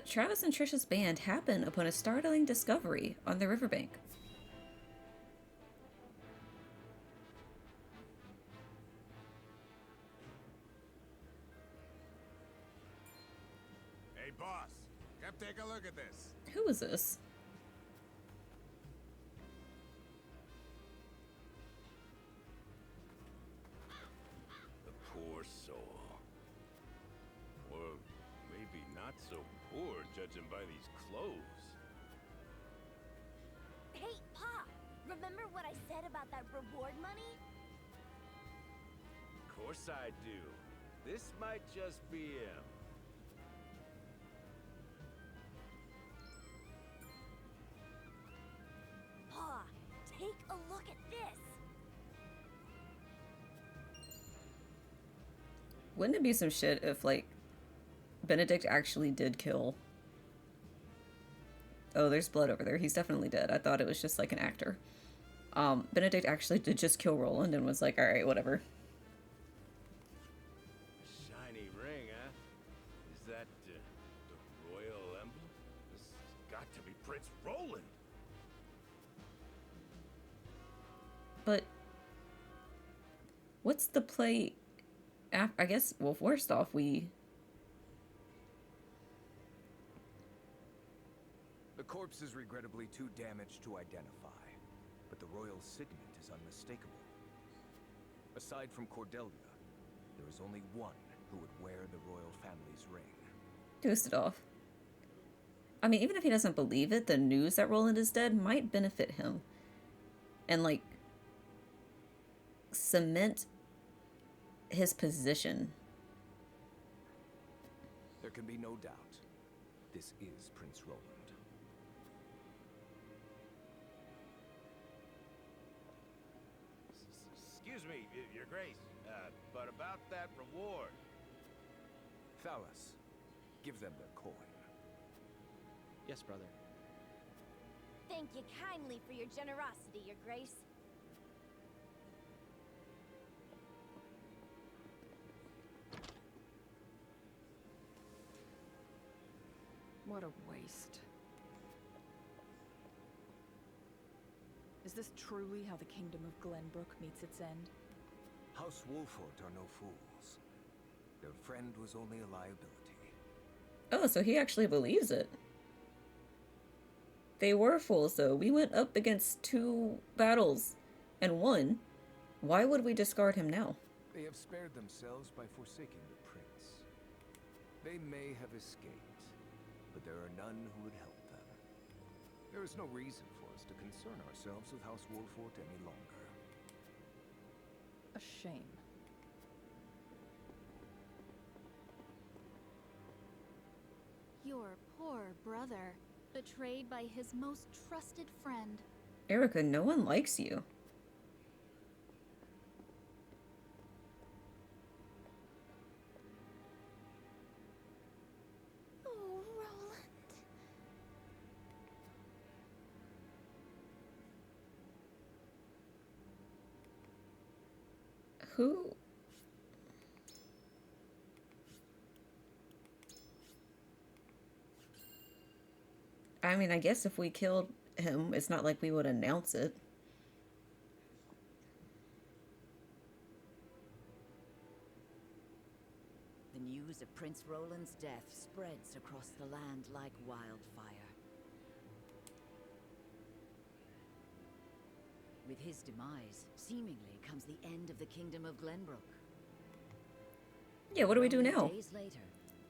Speaker 1: Travis and Trish's band happen upon a startling discovery on the riverbank.
Speaker 2: Hey, boss. Come take a look at this.
Speaker 1: Who is this?
Speaker 6: The poor soul. Or maybe not so poor, judging by these clothes.
Speaker 22: that reward money?
Speaker 6: Of course I do. This might just be him.
Speaker 22: Pa, take a look at this.
Speaker 1: Wouldn't it be some shit if, like, Benedict actually did kill... Oh, there's blood over there. He's definitely dead. I thought it was just, like, an actor. Benedict actually did just kill Roland and was like, alright, whatever.
Speaker 6: Shiny ring, huh? Is that, the royal emblem? This has got to be Prince Roland!
Speaker 1: But... what's the play... I guess, well, first off, we...
Speaker 21: The corpse is regrettably too damaged to identify, but the royal signet is unmistakable. Aside from Cordelia, there is only one who would wear the royal family's ring.
Speaker 1: Gustadolph. I mean, even if he doesn't believe it, the news that Roland is dead might benefit him. And, like, cement his position.
Speaker 21: There can be no doubt. This is Prince Roland.
Speaker 6: Excuse me, Your Grace, but about that reward.
Speaker 21: Falkes, give them their coin.
Speaker 14: Yes, brother.
Speaker 22: Thank you kindly for your generosity, Your Grace.
Speaker 20: What a waste. Is this truly how the kingdom of Glenbrook meets its end?
Speaker 21: House Wolffort are no fools. Their friend was only a liability.
Speaker 1: Oh, so he actually believes it. They were fools, though. We went up against 2 battles and won. Why would we discard him now?
Speaker 21: They have spared themselves by forsaking the prince. They may have escaped, but there are none who would help them. There is no reason for us to concern ourselves with House Wolffort any longer.
Speaker 20: A shame.
Speaker 8: Your poor brother, betrayed by his most trusted friend.
Speaker 1: Erica, no one likes you.
Speaker 23: Oh, Roland.
Speaker 1: Who? I mean, I guess if we killed him, it's not like we would announce it.
Speaker 11: The news of Prince Roland's death spreads across the land like wildfire. With his demise, seemingly comes the end of the kingdom of Glenbrook.
Speaker 1: Yeah, what do we do now?
Speaker 11: Days later,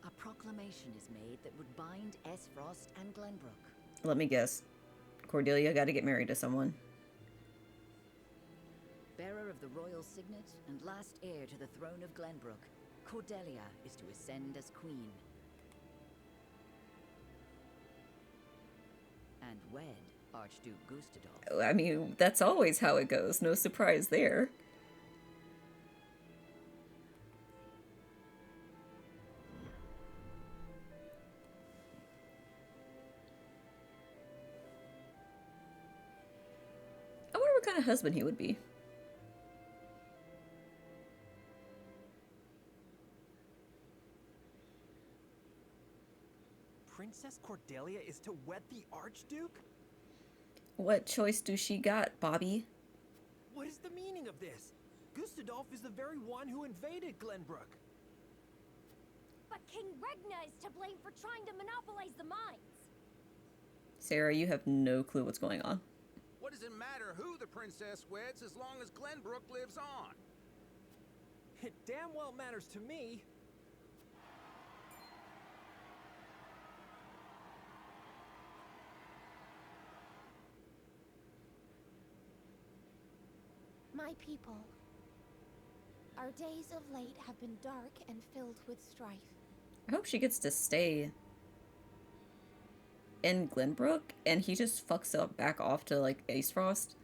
Speaker 11: a proclamation is made that would bind Aesfrost and Glenbrook.
Speaker 1: Let me guess. Cordelia got to get married to someone.
Speaker 11: Bearer of the royal signet and last heir to the throne of Glenbrook, Cordelia is to ascend as queen. And wed Archduke Gustadolph.
Speaker 1: I mean, that's always how it goes. No surprise there. I wonder what kind of husband he would be.
Speaker 4: Princess Cordelia is to wed the Archduke?
Speaker 1: What choice do she got, Bobby?
Speaker 4: What is the meaning of this? Gustadolph is the very one who invaded Glenbrook.
Speaker 22: But King Regna is to blame for trying to monopolize the mines.
Speaker 1: Sarah, you have no clue what's going on.
Speaker 2: What does it matter who the princess weds as long as Glenbrook lives on?
Speaker 4: It damn well matters to me.
Speaker 23: My people. Our days of late have been dark and filled with strife.
Speaker 1: I hope she gets to stay in Glenbrook and he just fucks up back off to like Aesfrost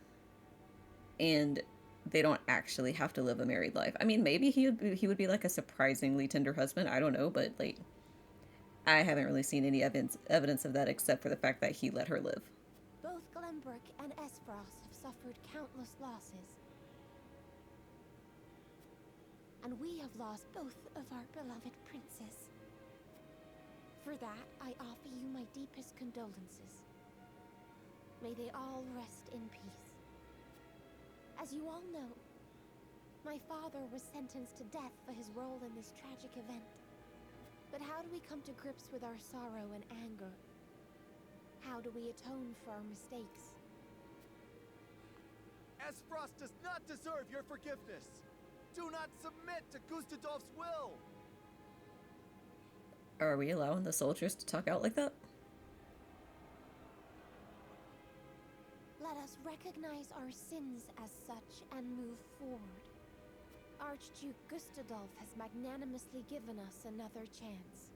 Speaker 1: and they don't actually have to live a married life. I mean, maybe he would be like a surprisingly tender husband. I don't know, but like I haven't really seen any evidence of that except for the fact that he let her live.
Speaker 23: Both Glenbrook and Aesfrost have suffered countless losses. And we have lost both of our beloved princes. For that, I offer you my deepest condolences. May they all rest in peace. As you all know, my father was sentenced to death for his role in this tragic event. But how do we come to grips with our sorrow and anger? How do we atone for our mistakes?
Speaker 15: Aesfrost does not deserve your forgiveness! Do not submit to Gustadolph's will!
Speaker 1: Are we allowing the soldiers to talk out like that?
Speaker 23: Let us recognize our sins as such and move forward. Archduke Gustadolph has magnanimously given us another chance.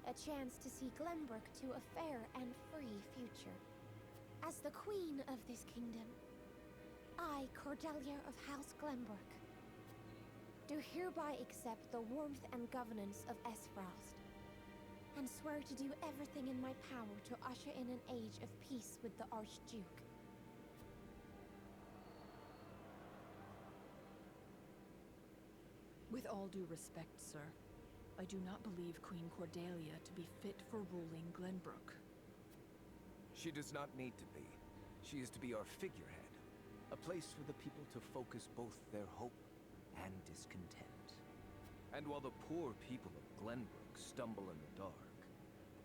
Speaker 23: A chance to see Glenbrook to a fair and free future. As the queen of this kingdom, I, Cordelia of House Glenbrook, do hereby accept the warmth and governance of Aesfrost, and swear to do everything in my power to usher in an age of peace with the Archduke.
Speaker 20: With all due respect, sir, I do not believe Queen Cordelia to be fit for ruling Glenbrook.
Speaker 21: She does not need to be. She is to be our figurehead, a place for the people to focus both their hope and discontent. And while the poor people of Glenbrook stumble in the dark,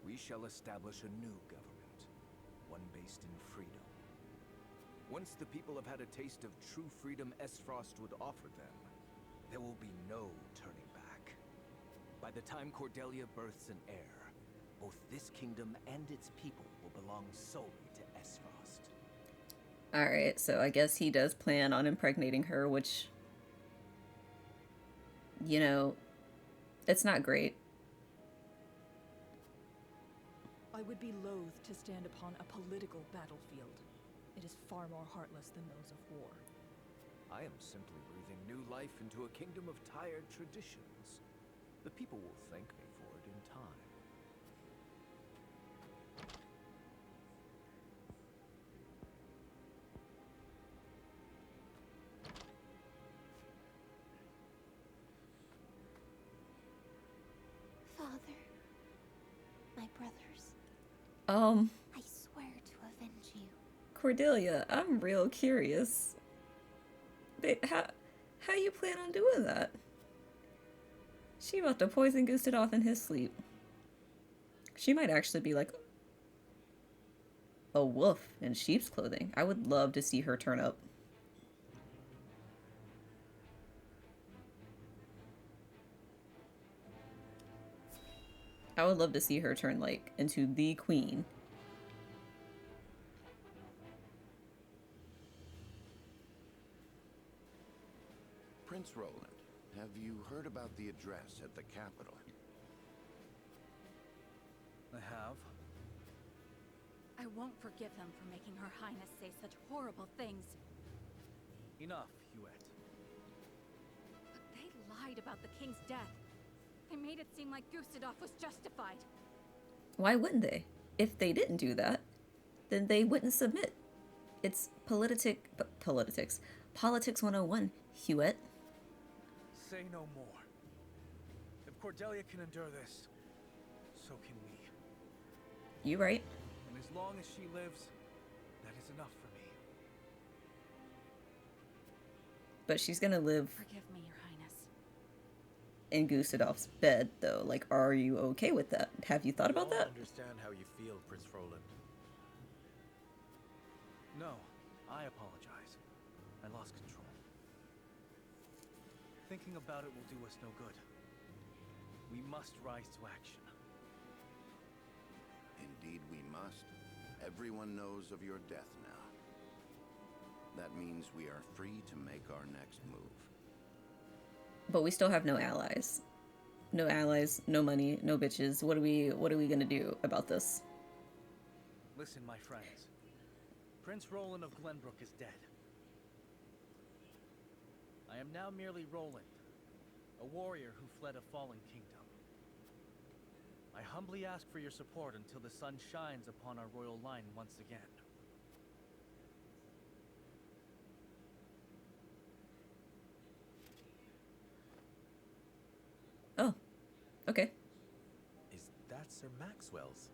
Speaker 21: we shall establish a new government, one based in freedom. Once the people have had a taste of true freedom Aesfrost would offer them, there will be no turning back. By the time Cordelia births an heir, both this kingdom and its people will belong solely to Aesfrost.
Speaker 1: Alright, so I guess he does plan on impregnating her, which, you know, it's not great.
Speaker 20: I would be loath to stand upon a political battlefield. It is far more heartless than those of war.
Speaker 21: I am simply breathing new life into a kingdom of tired traditions. The people will thank me for it in time.
Speaker 23: Father, my brothers, I swear to avenge you.
Speaker 1: Cordelia, I'm real curious. How you plan on doing that? She about to poison Gustadolph in his sleep. She might actually be like a wolf in sheep's clothing. I would love to see her turn up. I would love to see her turn, like, into the queen.
Speaker 3: Prince Roland, have you heard about the address at the capital?
Speaker 10: I have.
Speaker 8: I won't forgive them for making Her Highness say such horrible things.
Speaker 10: Enough, Hewitt.
Speaker 8: But they lied about the king's death. They made it seem like Gustadolph was justified.
Speaker 1: Why wouldn't they? If they didn't do that, then they wouldn't submit. It's politics 101, Hewitt.
Speaker 10: Say no more. If Cordelia can endure this, so can we.
Speaker 1: You right.
Speaker 10: And as long as she lives, that is enough for me.
Speaker 1: But she's gonna live
Speaker 8: Forgive me, Your Highness.
Speaker 1: in Gustadolph's bed, though. Like, are you okay with that? Have you thought about that?
Speaker 9: I understand how you feel, Prince Roland.
Speaker 10: No, I apologize. I lost control. Thinking about it will do us no good. We must rise to action.
Speaker 3: Indeed we must. Everyone knows of your death now. That means we are free to make our next move.
Speaker 1: But we still have no allies. No allies, no money, no bitches. What are we gonna do about this?
Speaker 10: Listen, my friends. Prince Roland of Glenbrook is dead. I am now merely Roland, a warrior who fled a fallen kingdom. I humbly ask for your support until the sun shines upon our royal line once again.
Speaker 1: Oh, okay.
Speaker 9: Is that Sir Maxwell's?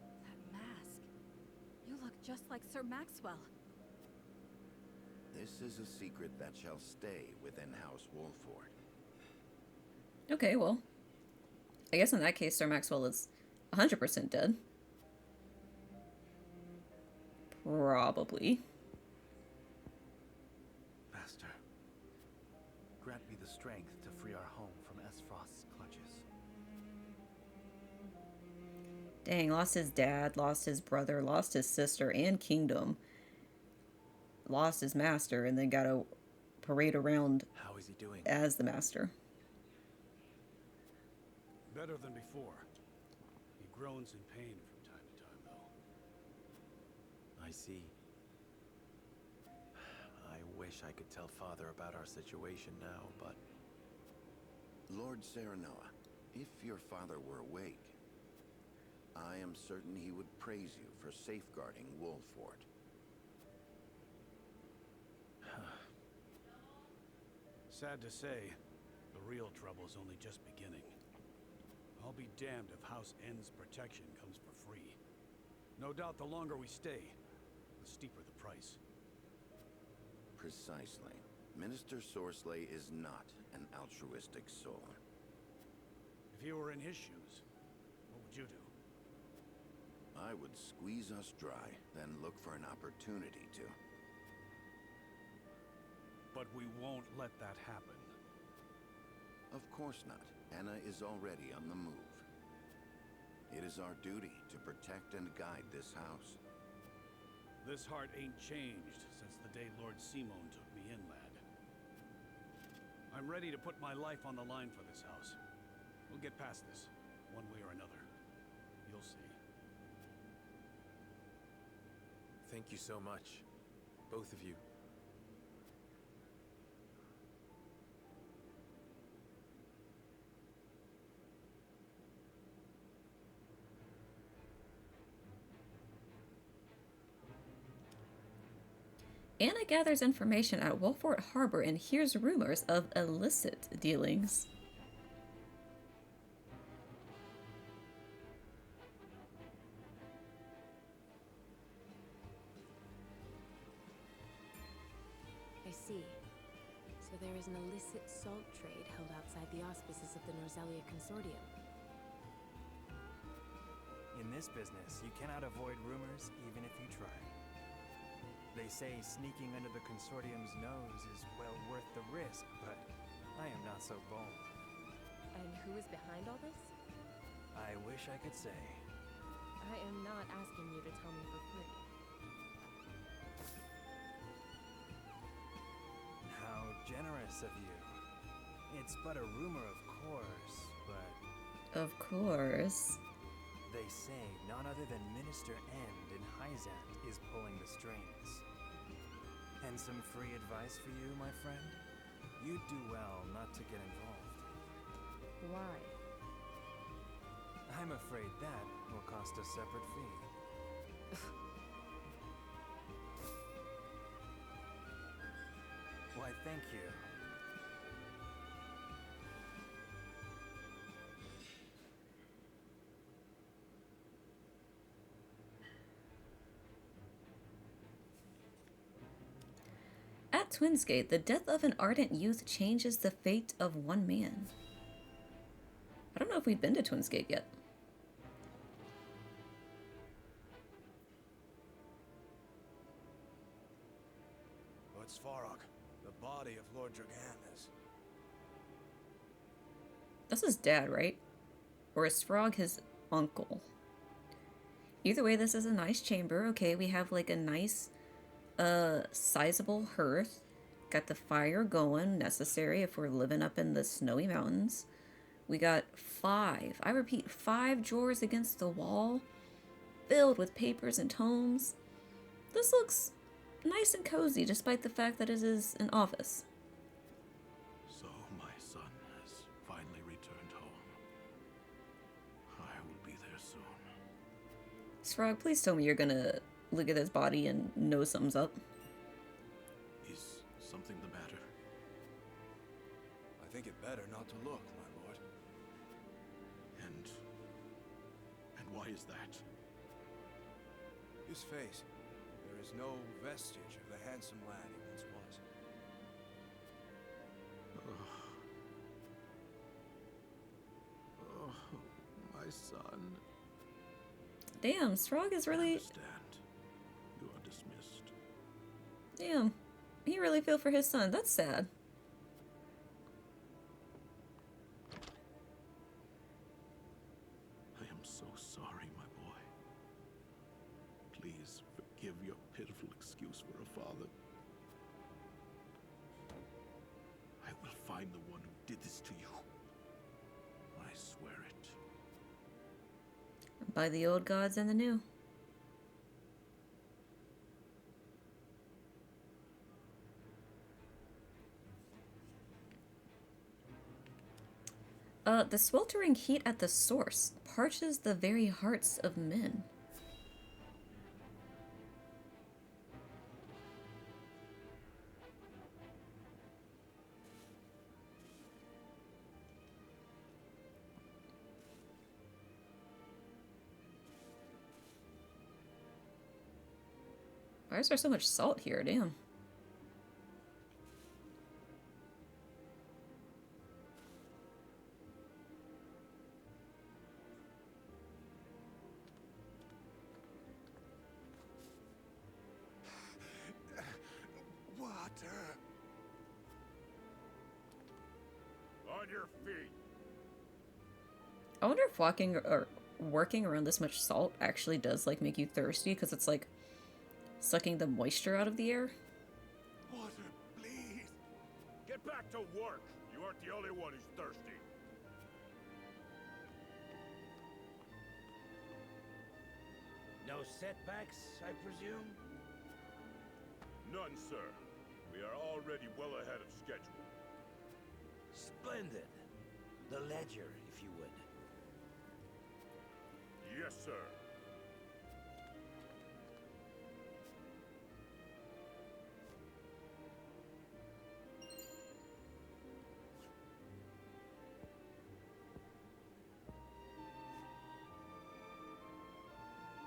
Speaker 8: That mask. You look just like Sir Maxwell.
Speaker 3: This is a secret that shall stay within House Wolffort.
Speaker 1: Okay, well. I guess in that case, Sir Maxwell is 100% dead. Probably.
Speaker 10: Master, grant me the strength to free our home from Aesfrost's clutches.
Speaker 1: Dang, lost his dad, lost his brother, lost his sister and kingdom. Lost his master, and then got to parade around
Speaker 9: How is he doing?
Speaker 1: as the master.
Speaker 16: Better than before. He groans in pain from time to time, though.
Speaker 9: I see. I wish I could tell Father about our situation now, but...
Speaker 3: Lord Serenoa, if your father were awake, I am certain he would praise you for safeguarding Wolffort.
Speaker 16: Sad to say, the real trouble's only just beginning. I'll be damned if House Ende's protection comes for free. No doubt the longer we stay, the steeper the price.
Speaker 3: Precisely. Minister Sorsley is not an altruistic soul.
Speaker 16: If you were in his shoes, what would you do?
Speaker 3: I would squeeze us dry, then look for an opportunity to.
Speaker 16: But we won't let that happen.
Speaker 3: Of course not. Anna is already on the move. It is our duty to protect and guide this house.
Speaker 16: This heart ain't changed since the day Lord Simon took me in, lad. I'm ready to put my life on the line for this house. We'll get past this, one way or another. You'll see.
Speaker 9: Thank you so much, both of you.
Speaker 1: Anna gathers information at Wolffort Harbor and hears rumors of illicit dealings.
Speaker 7: I see. So there is an illicit salt trade held outside the auspices of the Norzelia Consortium.
Speaker 17: In this business, you cannot avoid rumors even if you try. They say sneaking under the Consortium's nose is well worth the risk, but I am not so bold.
Speaker 7: And who is behind all this?
Speaker 17: I wish I could say.
Speaker 7: I am not asking you to tell me for free.
Speaker 17: How generous of you. It's but a rumor, of course, but...
Speaker 1: Of course.
Speaker 17: They say none other than Minister Ende in Hyzante is pulling the strings. And some free advice for you, my friend? You'd do well not to get involved.
Speaker 7: Why?
Speaker 17: I'm afraid that will cost a separate fee. Why, thank you.
Speaker 1: At Twinsgate, the death of an ardent youth changes the fate of one man. I don't know if we've been to Twinsgate yet.
Speaker 19: Lord Svarog, the body of Lord Dragan is...
Speaker 1: That's his dad, right? Or is Svarog his uncle? Either way, this is a nice chamber. Okay, we have like a nice a sizable hearth. Got the fire going, necessary if we're living up in the snowy mountains. We got 5, I repeat, 5 drawers against the wall, filled with papers and tomes. This looks nice and cozy, despite the fact that it is an office.
Speaker 5: So my son has finally returned home. I will be there soon.
Speaker 1: Svarog, please tell me you're gonna look at his body and know something's up.
Speaker 5: Is something the matter?
Speaker 21: I think it better not to look, my lord.
Speaker 5: And why is that?
Speaker 21: His face. There is no vestige of the handsome lad he once was.
Speaker 5: Oh, my son.
Speaker 1: Damn, Svarog is really...
Speaker 5: I understand. You are dismissed.
Speaker 1: Damn, he really feel for his son. That's sad.
Speaker 5: I am so sorry, my boy. Please forgive your pitiful excuse for a father. I will find the one who did this to you. I swear it.
Speaker 1: By the old gods and the new. The sweltering heat at the source parches the very hearts of men. Why is there so much salt here? Damn.
Speaker 19: Water.
Speaker 6: On your feet.
Speaker 1: I wonder if walking or working around this much salt actually does like make you thirsty, because it's like sucking the moisture out of the air.
Speaker 19: Water, please.
Speaker 6: Get back to work. You aren't the only one who's thirsty.
Speaker 13: No setbacks, I presume?
Speaker 6: None, sir. We are already well ahead of schedule.
Speaker 13: Splendid. The ledger, if you would.
Speaker 6: Yes, sir.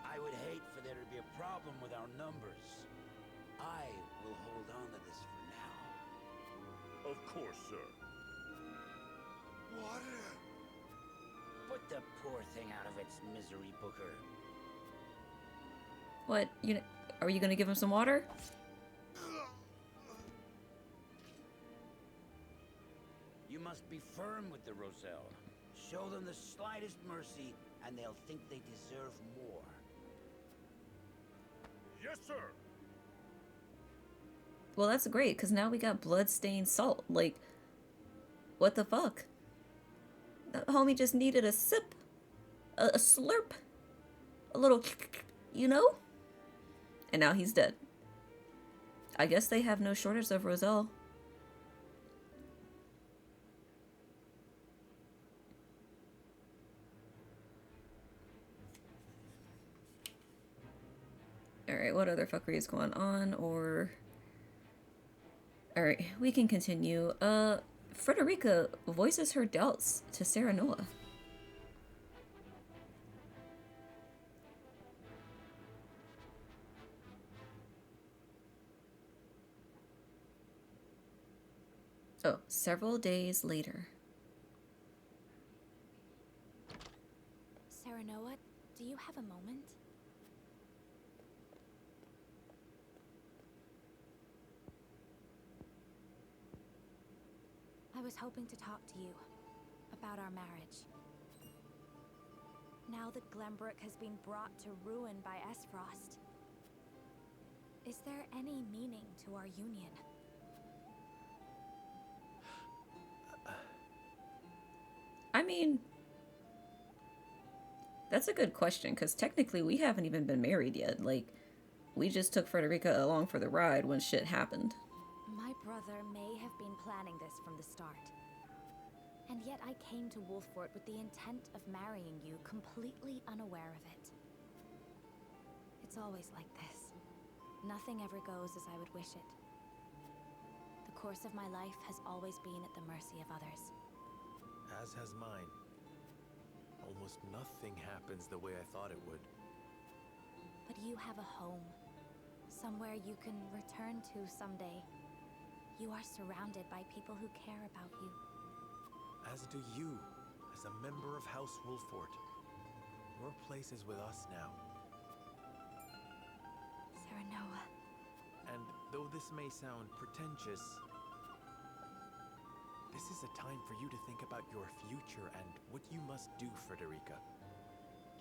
Speaker 13: I would hate for there to be a problem with our numbers. I will hold on to this for now.
Speaker 6: Of course, sir.
Speaker 19: Water.
Speaker 13: Put the poor thing out of its misery, Booker.
Speaker 1: What? Are you gonna give him some water?
Speaker 13: You must be firm with the Roselle. Show them the slightest mercy, and they'll think they deserve more.
Speaker 6: Yes, sir.
Speaker 1: Well, that's great, because now we got blood-stained salt. Like, what the fuck? That homie just needed a sip. A slurp. A little, you know? And now he's dead. I guess they have no shortage of Roselle. Alright, what other fuckery is going on, or... Alright, we can continue. Frederica voices her doubts to Serenoa. Oh, several days later.
Speaker 7: Serenoa, do you have a moment? I was hoping to talk to you about our marriage. Now that Glenbrook has been brought to ruin by Aesfrost,
Speaker 8: Is there any meaning to our union?
Speaker 1: I mean, that's a good question, because technically we haven't even been married yet. Like, we just took Frederica along for the ride when shit happened.
Speaker 8: My brother may have been planning this from the start. And yet I came to Wolffort with the intent of marrying you, completely unaware of it. It's always like this. Nothing ever goes as I would wish it. The course of my life has always been at the mercy of others.
Speaker 9: As has mine. Almost nothing happens the way I thought it would.
Speaker 8: But you have a home. Somewhere you can return to someday. You are surrounded by people who care about you.
Speaker 9: As do you, as a member of House Wolffort. Your place is with us now.
Speaker 8: Serenoa.
Speaker 9: And though this may sound pretentious, this is a time for you to think about your future and what you must do, Frederica.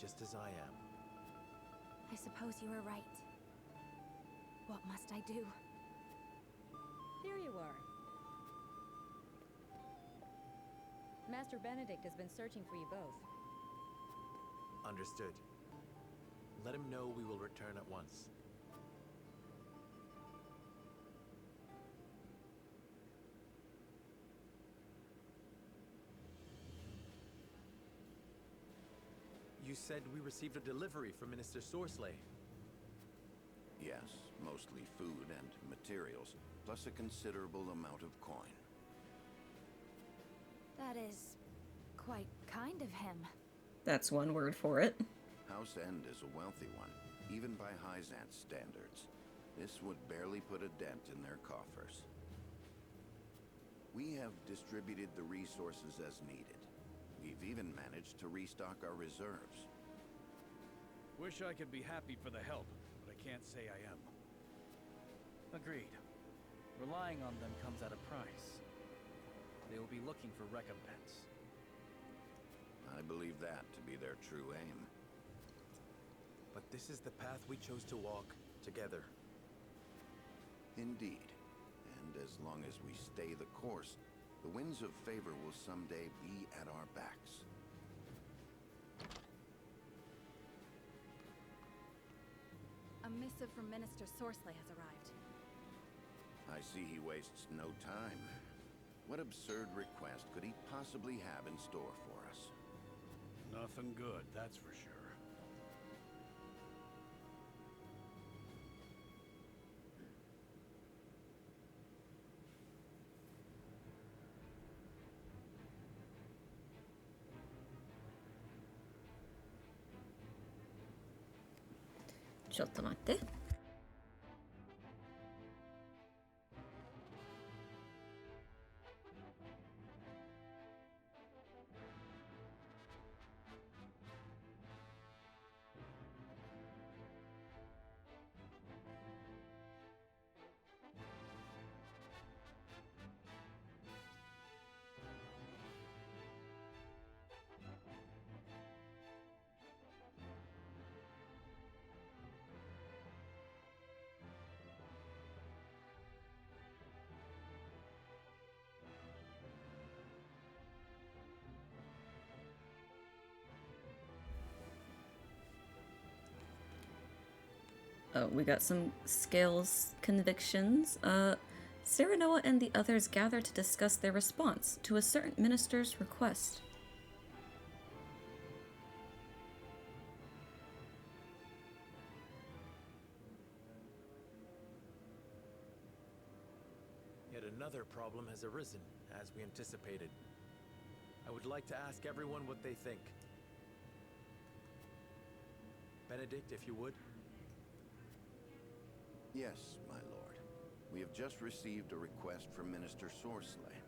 Speaker 9: Just as I am.
Speaker 8: I suppose you are right. What must I do?
Speaker 12: Here you are. Master Benedict has been searching for you both.
Speaker 9: Understood. Let him know we will return at once. You said we received a delivery from Minister Sorsley.
Speaker 3: Yes, mostly food and materials, plus a considerable amount of coin.
Speaker 8: That is quite kind of him.
Speaker 1: That's one word for it.
Speaker 3: House Ende is a wealthy one, even by Hyzante standards. This would barely put a dent in their coffers. We have distributed the resources as needed. We've even managed to restock our reserves.
Speaker 16: Wish I could be happy for the help, but I can't say I am.
Speaker 10: Agreed. Relying on them comes at a price. They will be looking for recompense.
Speaker 3: I believe that to be their true aim.
Speaker 9: But this is the path we chose to walk together.
Speaker 3: Indeed. And as long as we stay the course, the winds of favor will someday be at our backs.
Speaker 8: A missive from Minister Sorsley has arrived.
Speaker 3: I see he wastes no time. What absurd request could he possibly have in store for us?
Speaker 16: Nothing good, that's for sure.
Speaker 1: Ciottolate. We got some scales convictions. Serenoa and the others gather to discuss their response to a certain minister's request.
Speaker 9: Yet another problem has arisen, as we anticipated. I would like to ask everyone what they think. Benedict, if you would.
Speaker 3: Yes, my lord. We have just received a request from Minister Sorsley.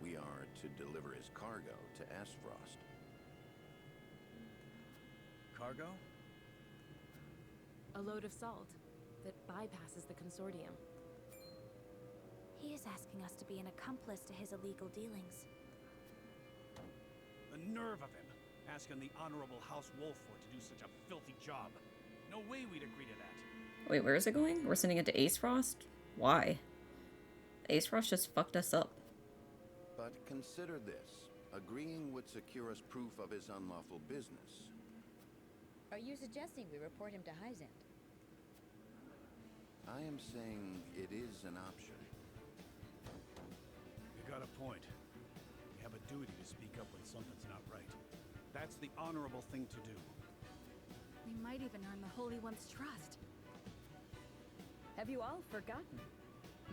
Speaker 3: We are to deliver his cargo to Aesfrost.
Speaker 10: Cargo?
Speaker 7: A load of salt that bypasses the consortium.
Speaker 8: He is asking us to be an accomplice to his illegal dealings.
Speaker 16: The nerve of him, asking the Honorable House Wolffort to do such a filthy job. No way we'd agree to that.
Speaker 1: Wait, where is it going? We're sending it to Aesfrost? Why? Aesfrost just fucked us up.
Speaker 3: But consider this. Agreeing would secure us proof of his unlawful business.
Speaker 12: Are you suggesting we report him to Hyzante?
Speaker 3: I am saying it is an option.
Speaker 16: You got a point. We have a duty to speak up when something's not right. That's the honorable thing to do.
Speaker 11: We might even earn the Holy One's trust.
Speaker 12: Have you all forgotten?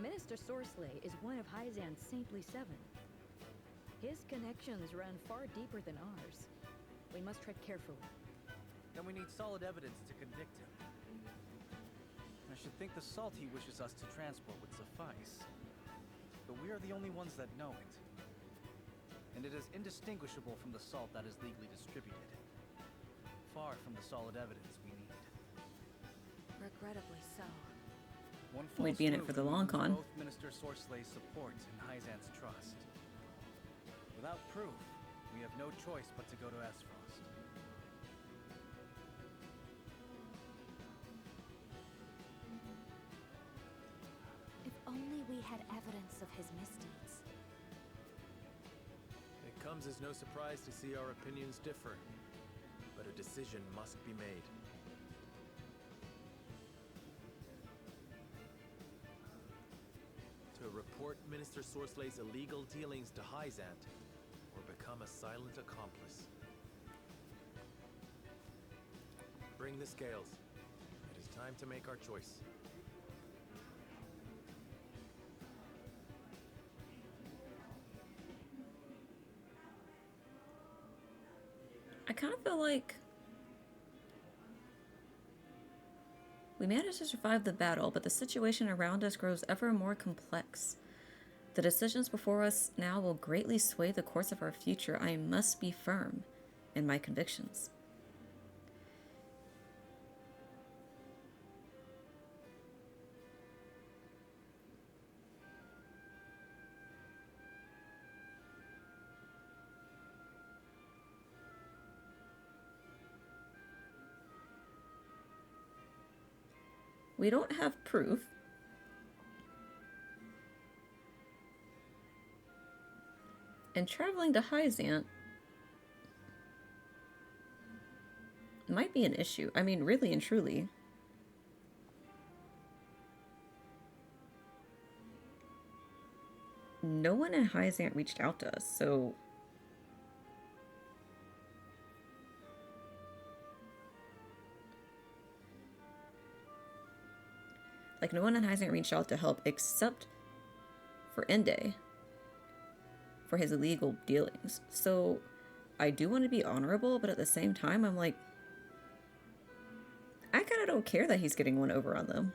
Speaker 12: Minister Sorsley is one of Hyzante's saintly 7. His connections run far deeper than ours. We must tread carefully.
Speaker 10: Then we need solid evidence to convict him. I should think the salt he wishes us to transport would suffice. But we are the only ones that know it. And it is indistinguishable from the salt that is legally distributed. Far from the solid evidence we need.
Speaker 11: Regrettably so.
Speaker 10: One
Speaker 1: We'd be in it for the long con.
Speaker 10: Both Minister Sorsley's support and Hyzante's trust. Without proof, we have no choice but to go to Aesfrost.
Speaker 8: If only we had evidence of his misdeeds.
Speaker 9: It comes as no surprise to see our opinions differ, but a decision must be made. To report Minister Sorsley's illegal dealings to Hyzante, or become a silent accomplice. Bring the scales. It is time to make our choice.
Speaker 1: I kind of feel like we managed to survive the battle, but the situation around us grows ever more complex. The decisions before us now will greatly sway the course of our future. I must be firm in my convictions. We don't have proof. And traveling to Hyzante might be an issue. I mean, really and truly. No one in Hyzante reached out to us, so... Like, no one in Hyzante reached out to help except for Ende. For his illegal dealings. So, I do want to be honorable, but at the same time, I'm like... I kind of don't care that he's getting one over on them.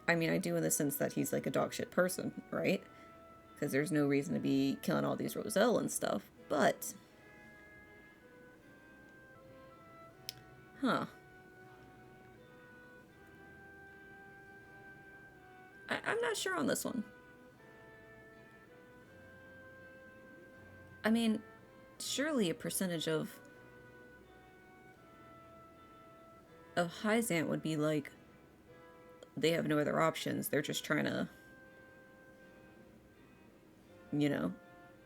Speaker 1: I mean, I do in the sense that he's like a dogshit person, right? Because there's no reason to be killing all these Roselle and stuff, but... Huh. I'm not sure on this one. I mean, surely a percentage of Hyzante would be like, they have no other options. They're just trying to, you know,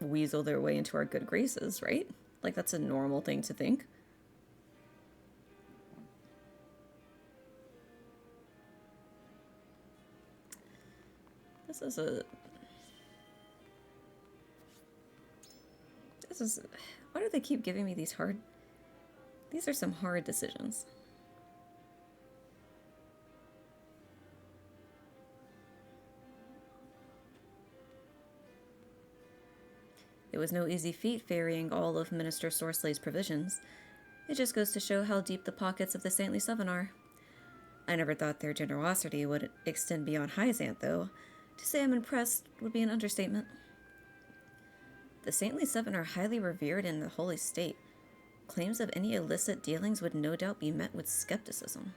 Speaker 1: weasel their way into our good graces, right? Like, that's a normal thing to think. This is, why do they keep giving me these hard, these are some hard decisions. It was no easy feat ferrying all of Minister Sorsley's provisions. It just goes to show how deep the pockets of the Saintly Seven are. I never thought their generosity would extend beyond Hyzante, though. To say I'm impressed would be an understatement. The Saintly Seven are highly revered in the Holy State. Claims of any illicit dealings would no doubt be met with skepticism.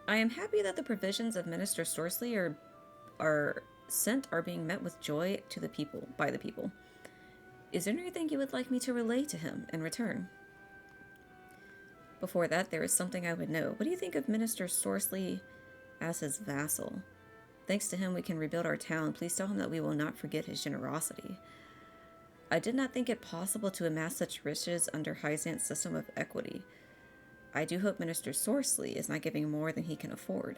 Speaker 1: I am happy that the provisions of Minister Sorsley are being met with joy to the people, by the people. Is there anything you would like me to relay to him in return? Before that, there is something I would know. What do you think of Minister Sorsley as his vassal? Thanks to him, we can rebuild our town. Please tell him that we will not forget his generosity. I did not think it possible to amass such riches under Hyzante's system of equity. I do hope Minister Sorsley is not giving more than he can afford.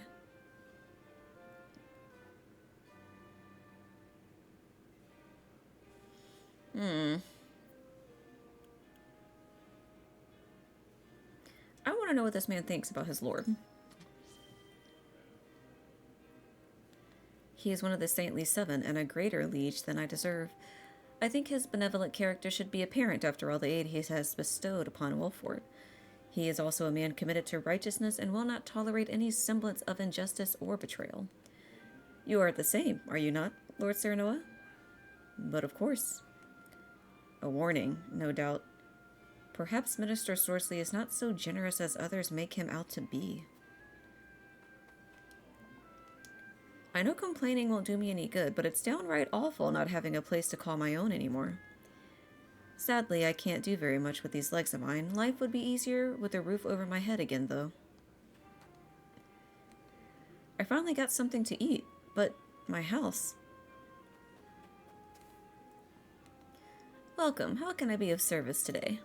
Speaker 1: I want to know what this man thinks about his lord. He is one of the saintly seven, and a greater liege than I deserve. I think his benevolent character should be apparent after all the aid he has bestowed upon Wolffort. He is also a man committed to righteousness and will not tolerate any semblance of injustice or betrayal. You are the same, are you not, Lord Serenoa? But of course. A warning, no doubt. Perhaps Minister Sorsley is not so generous as others make him out to be. I know complaining won't do me any good, but it's downright awful not having a place to call my own anymore. Sadly, I can't do very much with these legs of mine. Life would be easier with a roof over my head again, though. I finally got something to eat, but my house... Welcome. How can I be of service today?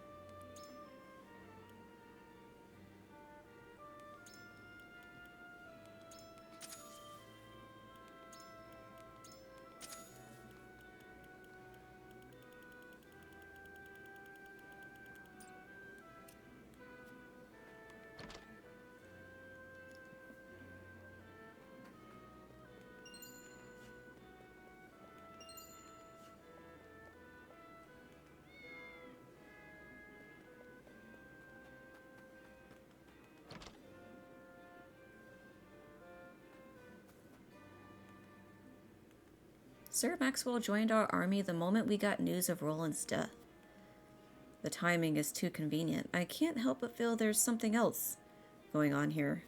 Speaker 1: Sir Maxwell joined our army the moment we got news of Roland's death. The timing is too convenient. I can't help but feel there's something else going on here.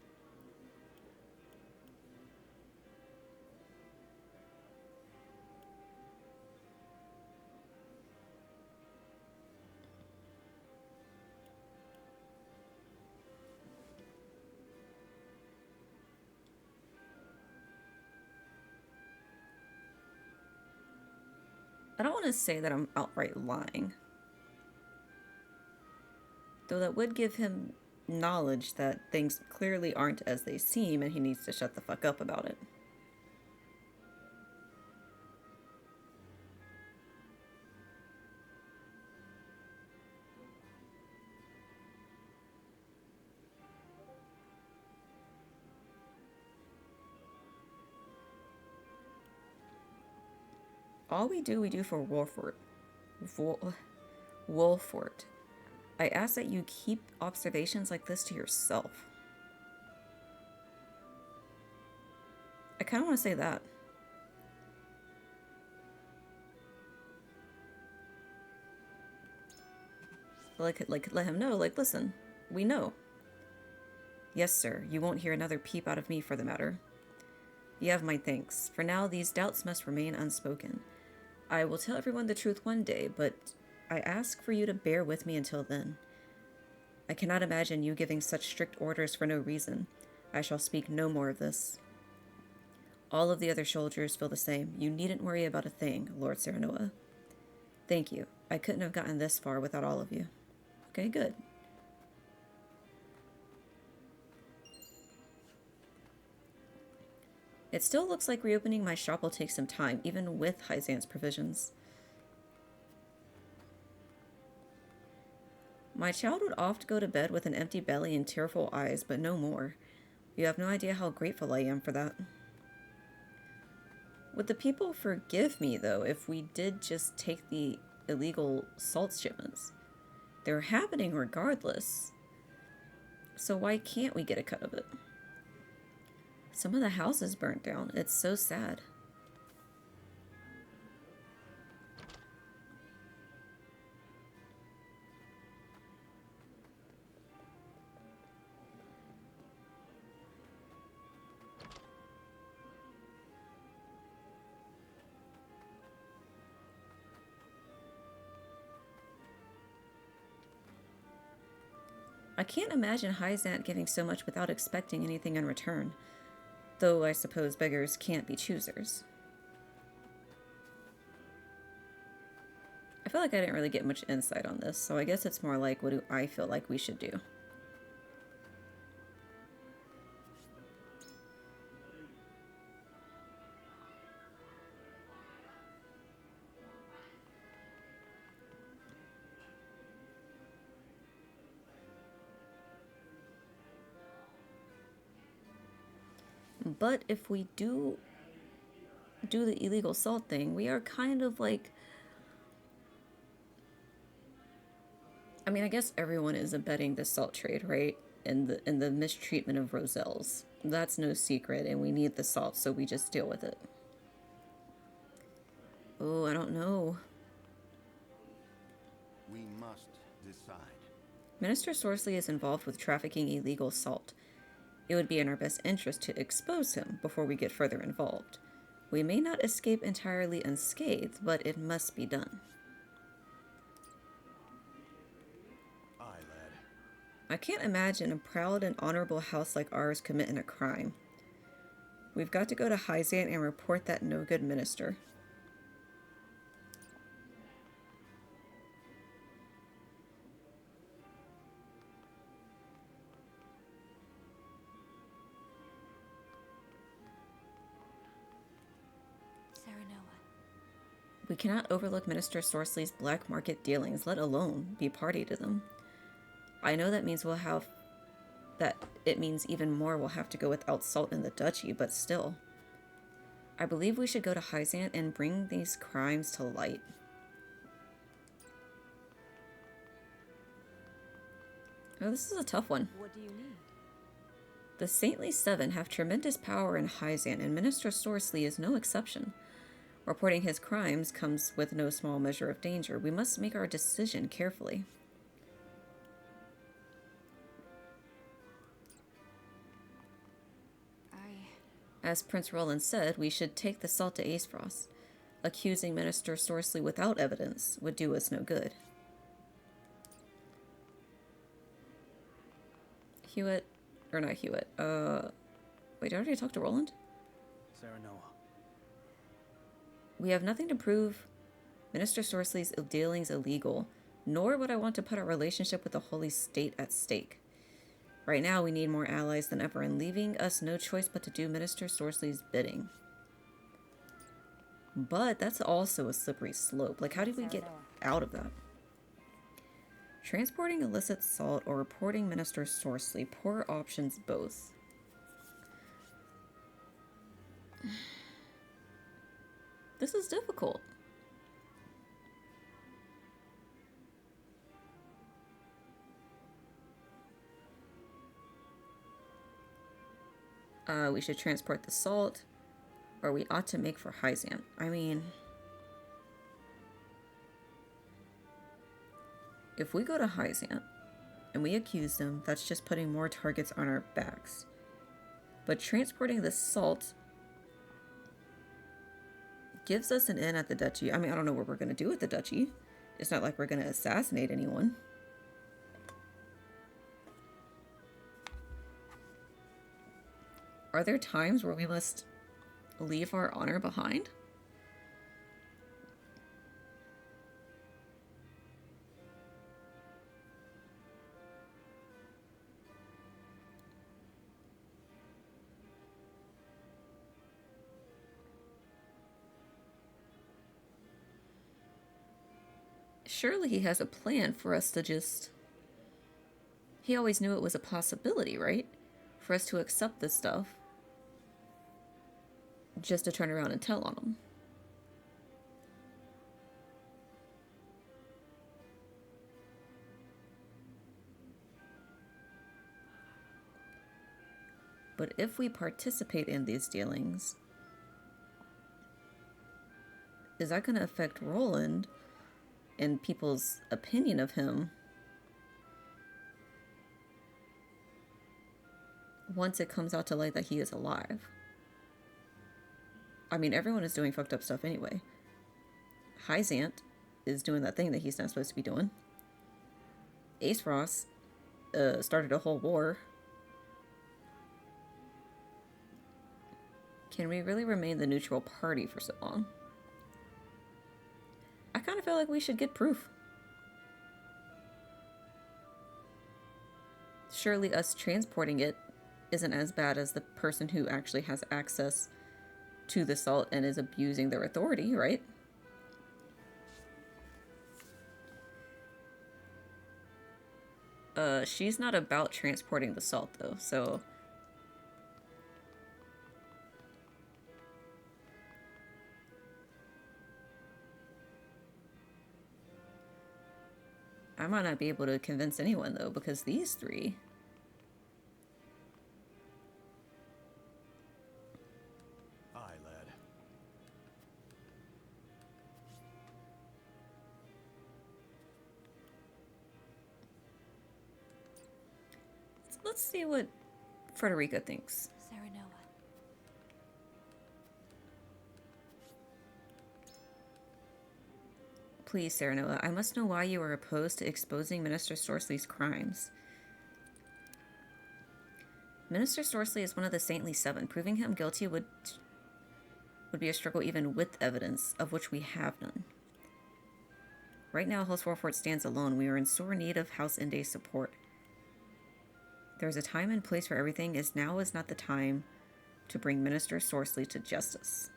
Speaker 1: I don't want to say that I'm outright lying. Though that would give him knowledge that things clearly aren't as they seem and he needs to shut the fuck up about it. All we do for Wolffort. Wolffort. I ask that you keep observations like this to yourself. I kind of want to say that. Like, let him know, like, listen, we know. Yes, sir, you won't hear another peep out of me for the matter. You have my thanks. For now, these doubts must remain unspoken. I will tell everyone the truth one day, but I ask for you to bear with me until then. I cannot imagine you giving such strict orders for no reason. I shall speak no more of this. All of the other soldiers feel the same. You needn't worry about a thing, Lord Serenoa. Thank you. I couldn't have gotten this far without all of you. Okay, good. It still looks like reopening my shop will take some time, even with Hyzante's provisions. My child would oft go to bed with an empty belly and tearful eyes, but no more. You have no idea how grateful I am for that. Would the people forgive me, though, if we did just take the illegal salt shipments? They're happening regardless. So why can't we get a cut of it? Some of the houses burnt down. It's so sad. I can't imagine Hyzante giving so much without expecting anything in return. Though I suppose beggars can't be choosers. I feel like I didn't really get much insight on this, so I guess it's more like, what do I feel like we should do? But if we do the illegal salt thing, we are kind of like... I mean, I guess everyone is abetting the salt trade, right? And the mistreatment of Roselles. That's no secret, and we need the salt, so we just deal with it. Oh, I don't know.
Speaker 3: We must decide.
Speaker 1: Minister Sorsley is involved with trafficking illegal salt. It would be in our best interest to expose him before we get further involved. We may not escape entirely unscathed, but it must be done.
Speaker 21: Aye, lad.
Speaker 1: I can't imagine a proud and honorable house like ours committing a crime. We've got to go to Hyzante and report that no-good minister. We cannot overlook Minister Sorsley's black market dealings, let alone be party to them. I know that means it means even more will have to go without salt in the duchy, but still. I believe we should go to Hyzante and bring these crimes to light. Oh, this is a tough one.
Speaker 12: What do you need?
Speaker 1: The Saintly Seven have tremendous power in Hyzante, and Minister Sorsley is no exception. Reporting his crimes comes with no small measure of danger. We must make our decision carefully. As Prince Roland said, we should take the salt to Aesfrost. Accusing Minister Sorsley without evidence would do us no good. Hewitt, or not Hewitt, wait, did I already talk to Roland?
Speaker 10: Serenoa.
Speaker 1: We have nothing to prove Minister Sorsley's dealings illegal, nor would I want to put our relationship with the Holy State at stake. Right now, we need more allies than ever, and leaving us no choice but to do Minister Sorsley's bidding. But that's also a slippery slope. Like, how do we get out of that? Transporting illicit salt or reporting Minister Sorsley. Poor options both. This is difficult. We should transport the salt, or we ought to make for Hyzante. I mean, if we go to Hyzante and we accuse them, that's just putting more targets on our backs. But transporting the salt gives us an in at the duchy. I mean, I don't know what we're going to do with the duchy. It's not like we're going to assassinate anyone. Are there times where we must leave our honor behind? Surely he has a plan for us to just... He always knew it was a possibility, right? For us to accept this stuff. Just to turn around and tell on them. But if we participate in these dealings, is that going to affect Roland and people's opinion of him once it comes out to light that he is alive? I mean, everyone is doing fucked up stuff anyway. Hyzante is doing that thing that he's not supposed to be doing. Aesfrost started a whole war. Can we really remain the neutral party for so long? I kind of feel like we should get proof. Surely us transporting it isn't as bad as the person who actually has access to the salt and is abusing their authority, right? She's not about transporting the salt, though, so... I might not be able to convince anyone, though, because these three...
Speaker 5: Aye, lad.
Speaker 1: Let's see what Frederica thinks.
Speaker 8: Serenoa.
Speaker 1: Please, Serenoa, I must know why you are opposed to exposing Minister Sorsley's crimes. Minister Sorsley is one of the Saintly Seven. Proving him guilty would be a struggle even with evidence, of which we have none. Right now, House Wolffort stands alone. We are in sore need of House Ende's support. There is a time and place for everything, as now is not the time to bring Minister Sorsley to justice.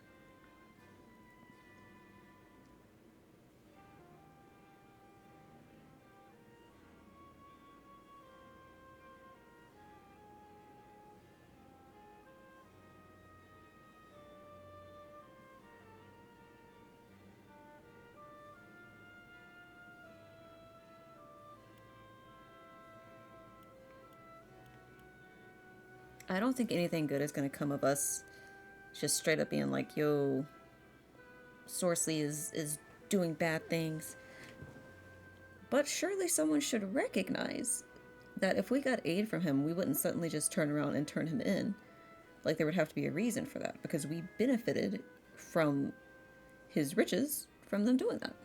Speaker 1: I don't think anything good is going to come of us just straight up being like, yo, Sorsley is doing bad things. But surely someone should recognize that if we got aid from him, we wouldn't suddenly just turn around and turn him in. Like, there would have to be a reason for that, because we benefited from his riches from them doing that.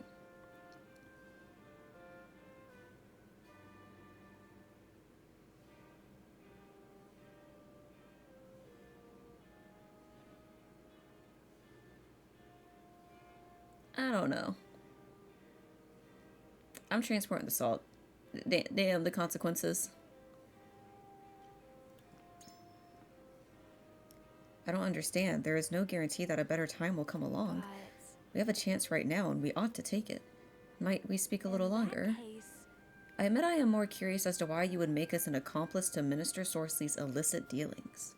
Speaker 1: I don't know. I'm transporting the salt. Damn the consequences. I don't understand. There is no guarantee that a better time will come along. We have a chance right now, and we ought to take it. Might we speak a little longer? I admit I am more curious as to why you would make us an accomplice to Minister Sorsley's illicit dealings.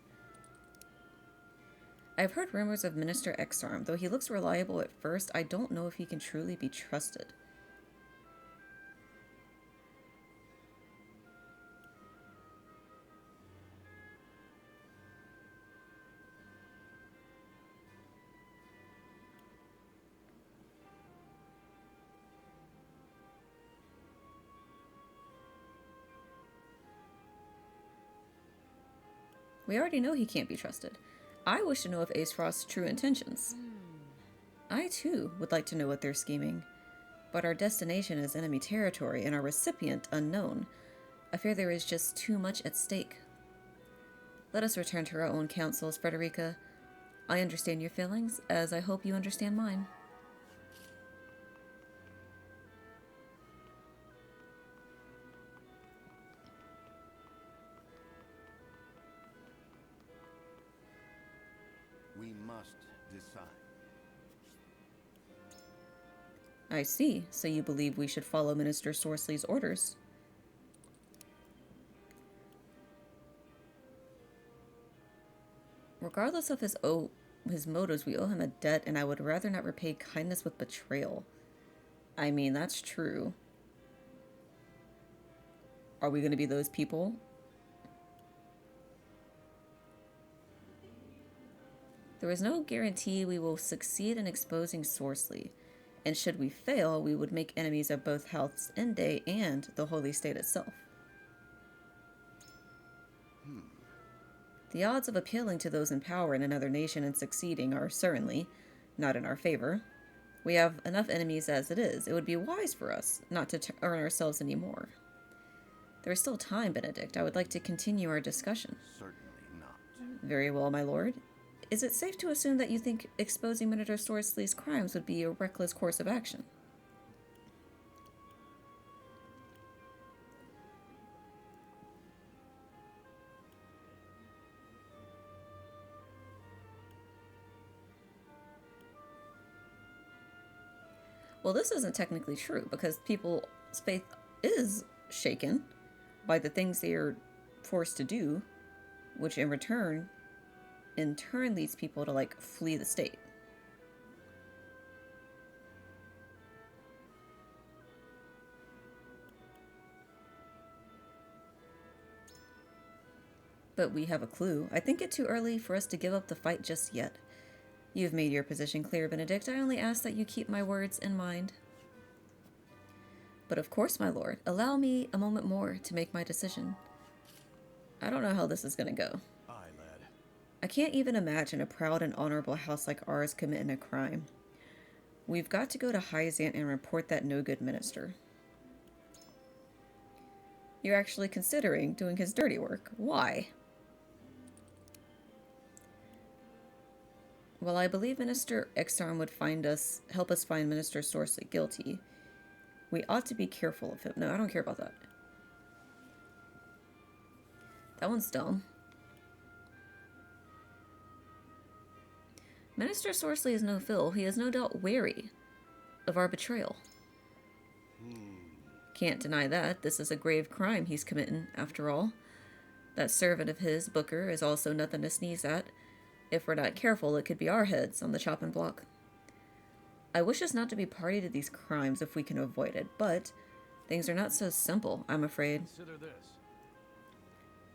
Speaker 1: I've heard rumors of Minister Exarm. Though he looks reliable at first, I don't know if he can truly be trusted. We already know he can't be trusted. I wish to know of Aesfrost's true intentions. I, too, would like to know what they're scheming. But our destination is enemy territory, and our recipient unknown. I fear there is just too much at stake. Let us return to our own counsels, Frederica. I understand your feelings, as I hope you understand mine.
Speaker 3: We must decide.
Speaker 1: I see. So you believe we should follow Minister Sorsley's orders. Regardless of his motives, we owe him a debt, and I would rather not repay kindness with betrayal. I mean, that's true. Are we going to be those people? There is no guarantee we will succeed in exposing Sorsley, and should we fail, we would make enemies of both House Ende and the Holy State itself. The odds of appealing to those in power in another nation and succeeding are certainly not in our favor. We have enough enemies as it is. It would be wise for us not to earn ourselves any more. There is still time, Benedict. I would like to continue our discussion.
Speaker 3: Certainly not.
Speaker 1: Very well, my lord. Is it safe to assume that you think exposing Minister Sorsley's crimes would be a reckless course of action? Well, this isn't technically true, because people's faith is shaken by the things they are forced to do, which in turn leads people to, like, flee the state. But we have a clue. I think it's too early for us to give up the fight just yet. You've made your position clear, Benedict. I only ask that you keep my words in mind. But of course, my lord, allow me a moment more to make my decision. I don't know how this is going to go.
Speaker 5: Aye, lad.
Speaker 1: I can't even imagine a proud and honorable house like ours committing a crime. We've got to go to Hyzante and report that no-good minister. You're actually considering doing his dirty work. Why? Well, I believe Minister Exarm would help us find Minister Sorsley guilty. We ought to be careful of him. No, I don't care about that. That one's dumb. Minister Sorsley is no fool. He is no doubt wary of our betrayal. Can't deny that. This is a grave crime he's committing, after all. That servant of his, Booker, is also nothing to sneeze at. If we're not careful, it could be our heads on the chopping block. I wish us not to be party to these crimes if we can avoid it, but things are not so simple, I'm afraid.
Speaker 16: Consider this.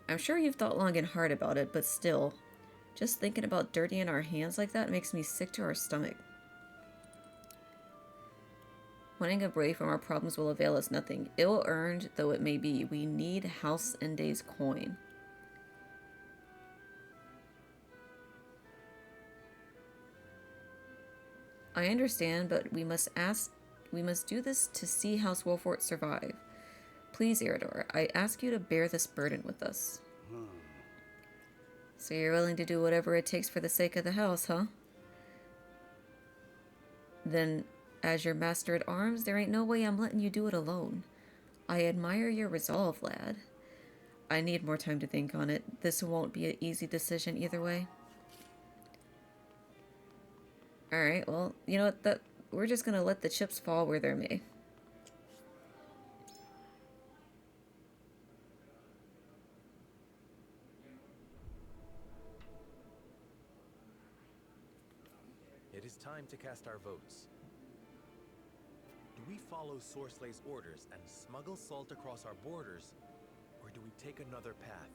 Speaker 1: I'm sure you've thought long and hard about it, but still, just thinking about dirtying our hands like that makes me sick to our stomach. Running away from our problems will avail us nothing. Ill-earned though it may be, we need House Ende's coin. I understand, but we must do this to see House Wolffort survive. Please, Eridor, I ask you to bear this burden with us. So you're willing to do whatever it takes for the sake of the house, huh? Then, as your master at arms, there ain't no way I'm letting you do it alone. I admire your resolve, lad. I need more time to think on it. This won't be an easy decision either way. Alright, well, you know what, we're just gonna let the chips fall where they may.
Speaker 9: It is time to cast our votes. Do we follow Sorsley's orders and smuggle salt across our borders, or do we take another path?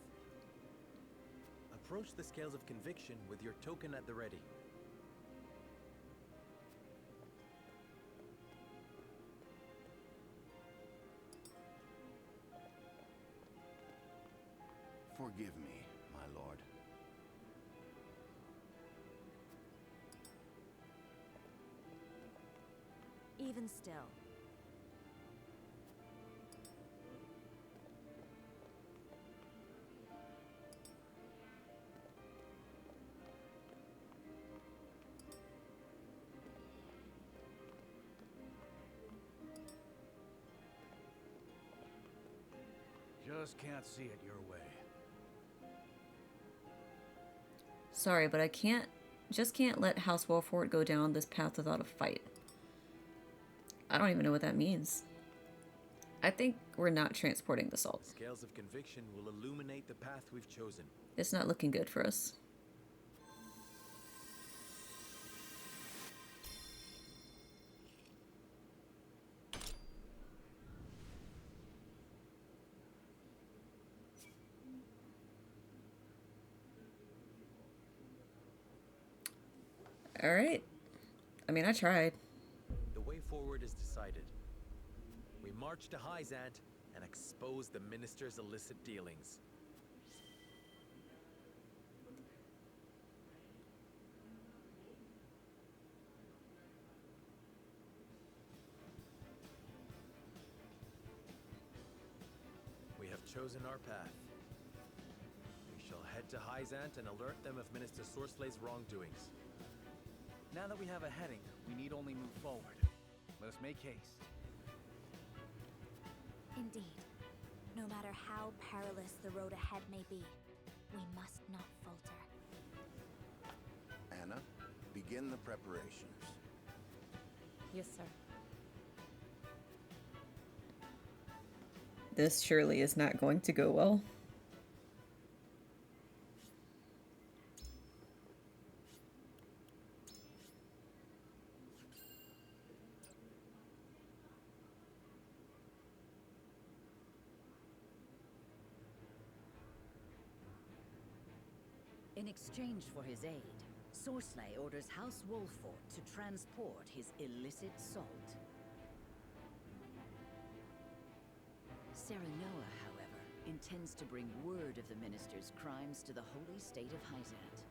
Speaker 9: Approach the scales of conviction with your token at the ready.
Speaker 3: Forgive me, my lord.
Speaker 8: Even still.
Speaker 16: Just can't see it your way.
Speaker 1: Sorry, but I just can't let House Wolffort go down this path without a fight. I don't even know what that means. I think we're not transporting the salt.
Speaker 9: Scales of conviction will illuminate the path we've chosen.
Speaker 1: It's not looking good for us. Alright. I mean, I tried.
Speaker 9: The way forward is decided. We march to Hyzante and expose the minister's illicit dealings. We have chosen our path. We shall head to Hyzante and alert them of Minister Sorsley's wrongdoings.
Speaker 10: Now that we have a heading, we need only move forward. Let us make haste.
Speaker 8: Indeed. No matter how perilous the road ahead may be, we must not falter.
Speaker 3: Anna, begin the preparations.
Speaker 7: Yes, sir.
Speaker 1: This surely is not going to go well.
Speaker 14: In exchange for his aid, Sorsley orders House Wolffort to transport his illicit salt. Serenoa, however, intends to bring word of the minister's crimes to the holy state of Hyzante.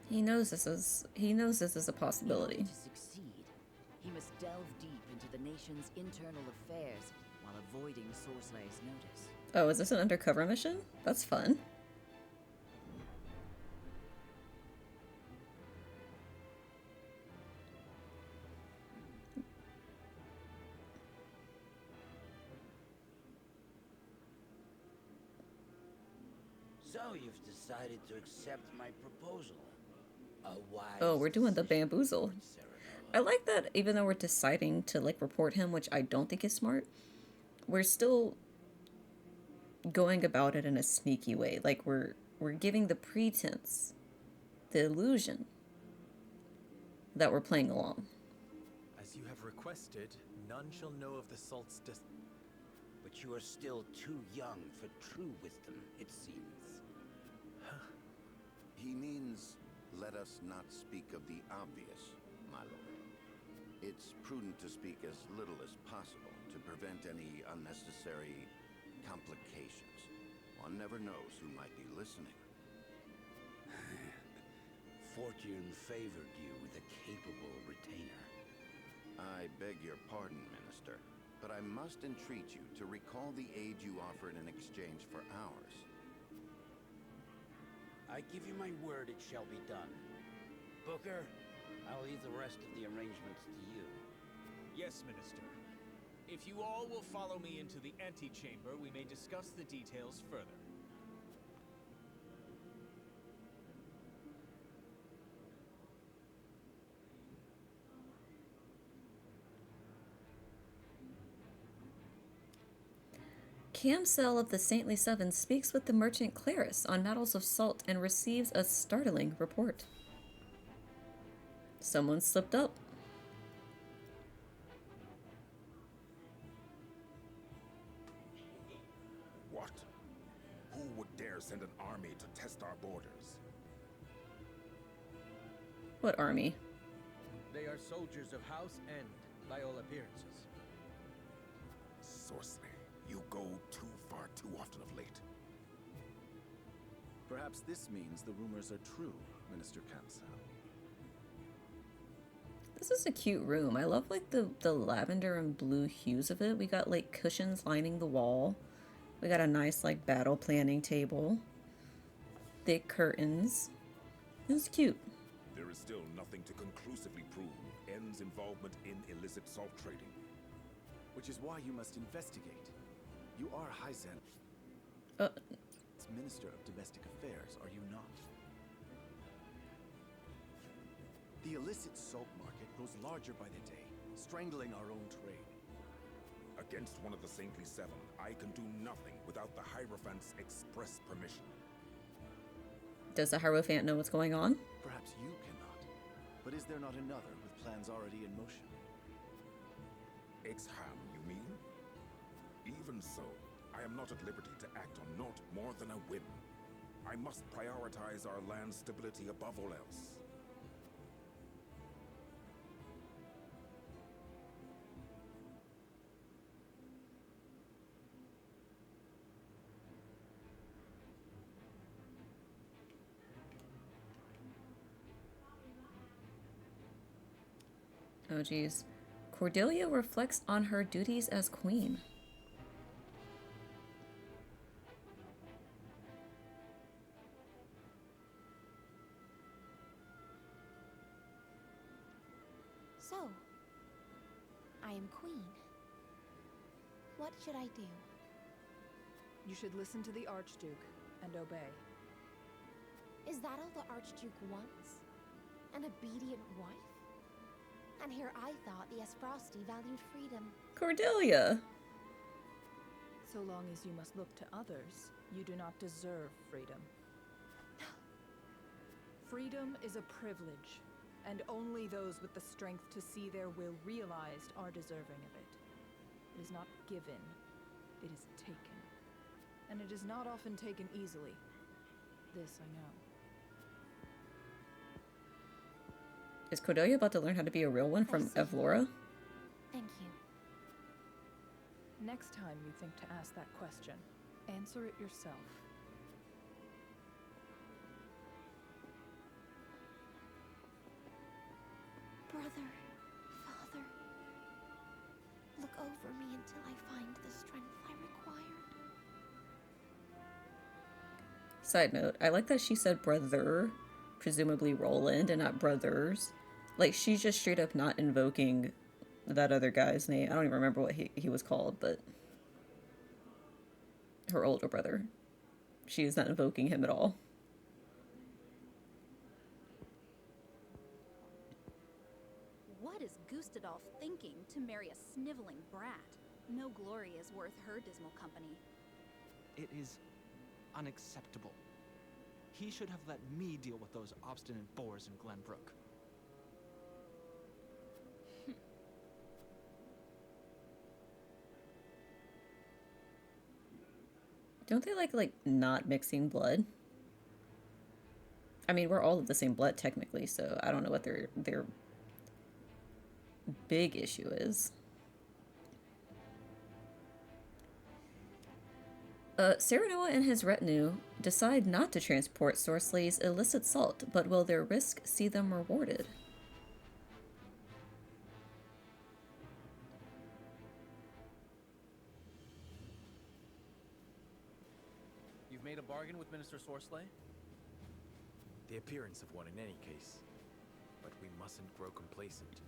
Speaker 1: He knows this is a possibility.
Speaker 14: To succeed, he must delve deep into the nation's internal affairs while avoiding Sorsley's notice.
Speaker 1: Oh, is this an undercover mission? That's fun.
Speaker 13: So you've decided to accept my proposal. A wise
Speaker 1: Oh, we're doing the
Speaker 13: decision,
Speaker 1: bamboozle. I like that even though we're deciding to like report him, which I don't think is smart, we're still going about it in a sneaky way. Like we're giving the pretense, the illusion that we're playing along.
Speaker 9: As you have requested, none shall know of the salt's
Speaker 13: But you are still too young for true wisdom, it seems.
Speaker 3: He means, let us not speak of the obvious, my lord. It's prudent to speak as little as possible to prevent any unnecessary complications. One never knows who might be listening.
Speaker 13: Fortune favored you with a capable retainer.
Speaker 3: I beg your pardon, Minister, but I must entreat you to recall the aid you offered in exchange for ours.
Speaker 13: I give you my word it shall be done. Booker, I'll leave the rest of the arrangements to you.
Speaker 18: Yes, Minister. If you all will follow me into the antechamber, we may discuss the details further.
Speaker 1: Camcell of the Saintly Seven speaks with the merchant Claris on matters of salt and receives a startling report. Someone slipped up.
Speaker 22: What? Who would dare send an army to test our borders?
Speaker 1: What army?
Speaker 10: They are soldiers of House Ende, by all appearances.
Speaker 22: Sorsley, you go too far too often of late.
Speaker 24: Perhaps this means the rumors are true, Minister Camcell.
Speaker 1: This is a cute room. I love like the lavender and blue hues of it. We got like cushions lining the wall. We got a nice like battle planning table. Thick curtains. It's cute.
Speaker 22: There is still nothing to conclusively prove Ende's involvement in illicit salt trading.
Speaker 24: Which is why you must investigate. You are Hyzante. It's Minister of Domestic Affairs, are you not? The illicit salt market grows larger by the day, strangling our own trade.
Speaker 22: Against one of the Saintly Seven, I can do nothing without the Hierophant's express permission.
Speaker 1: Does the Hierophant know what's going on?
Speaker 24: Perhaps you cannot. But is there not another with plans already in motion?
Speaker 22: Exham, you mean? Even so, I am not at liberty to act on naught more than a whim. I must prioritize our land's stability above all else.
Speaker 1: Oh geez. Cordelia reflects on her duties as queen.
Speaker 23: So, I am queen. What should I do?
Speaker 2: You should listen to the Archduke and obey.
Speaker 23: Is that all the Archduke wants? An obedient wife? And here I thought the Aesfrosti valued freedom.
Speaker 1: Cordelia!
Speaker 2: So long as you must look to others, you do not deserve freedom. Freedom is a privilege, and only those with the strength to see their will realized are deserving of it. It is not given, it is taken. And it is not often taken easily. This I know.
Speaker 1: Is Cordelia about to learn how to be a real one from Avlora?
Speaker 23: Thank you.
Speaker 2: Next time you think to ask that question, answer it yourself.
Speaker 23: Brother, father, look over me until I find the strength I required.
Speaker 1: Side note, I like that she said brother, presumably Roland, and not brothers. Like, she's just straight up not invoking that other guy's name. I don't even remember what he was called, but her older brother. She is not invoking him at all.
Speaker 4: What is Gustadolph thinking to marry a sniveling brat? No glory is worth her dismal company.
Speaker 15: It is unacceptable. He should have let me deal with those obstinate boars in Glenbrook.
Speaker 1: Don't they like not mixing blood? I mean, we're all of the same blood technically, so I don't know what their big issue is. Serenoa and his retinue decide not to transport Sorsley's illicit salt, but will their risk see them rewarded?
Speaker 10: You've made a bargain with Minister Sorsley?
Speaker 9: The appearance of one in any case. But we mustn't grow complacent.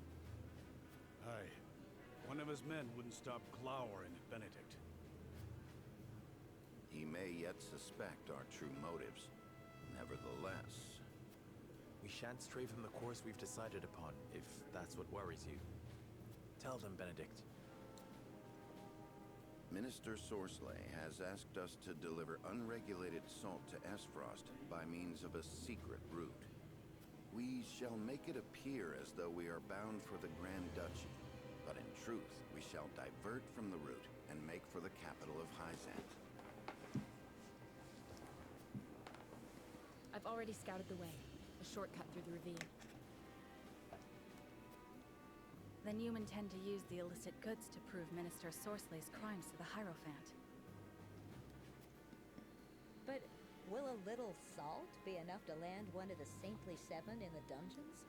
Speaker 16: Aye. One of his men wouldn't stop glowering at Benedict.
Speaker 3: He may yet suspect our true motives. Nevertheless...
Speaker 9: We shan't stray from the course we've decided upon, if that's what worries you. Tell them, Benedict.
Speaker 3: Minister Sorsley has asked us to deliver unregulated salt to Aesfrost by means of a secret route. We shall make it appear as though we are bound for the Grand Duchy, but in truth, we shall divert from the route and make for the capital of Hyzante.
Speaker 7: I've already scouted the way. A shortcut through the ravine.
Speaker 11: Then you intend to use the illicit goods to prove Minister Sorsley's crimes to the Hierophant.
Speaker 12: But will a little salt be enough to land one of the saintly seven in the dungeons?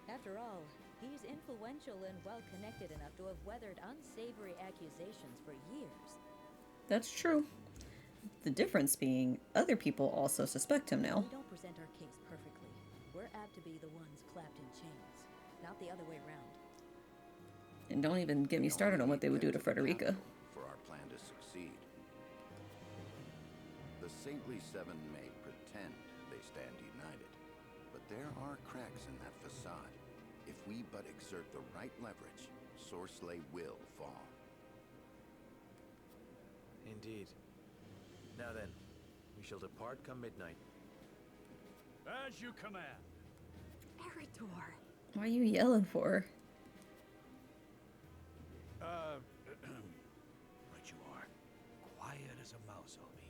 Speaker 12: After all, he's influential and well-connected enough to have weathered unsavory accusations for years.
Speaker 1: That's true. The difference being, other people also suspect him now.
Speaker 12: We don't present our case perfectly. We're apt to be the ones clapped in chains, not the other way around.
Speaker 1: And don't even get me started on what they would do to Frederica.
Speaker 3: For our plan to succeed. The Saintly Seven may pretend they stand united, but there are cracks in that facade. If we but exert the right leverage, Sorsley will fall.
Speaker 9: Indeed. Now then, we shall depart come midnight.
Speaker 16: As you command.
Speaker 11: Eridor.
Speaker 1: What are you yelling for?
Speaker 16: Right you are. Quiet as a mouse, I'll be.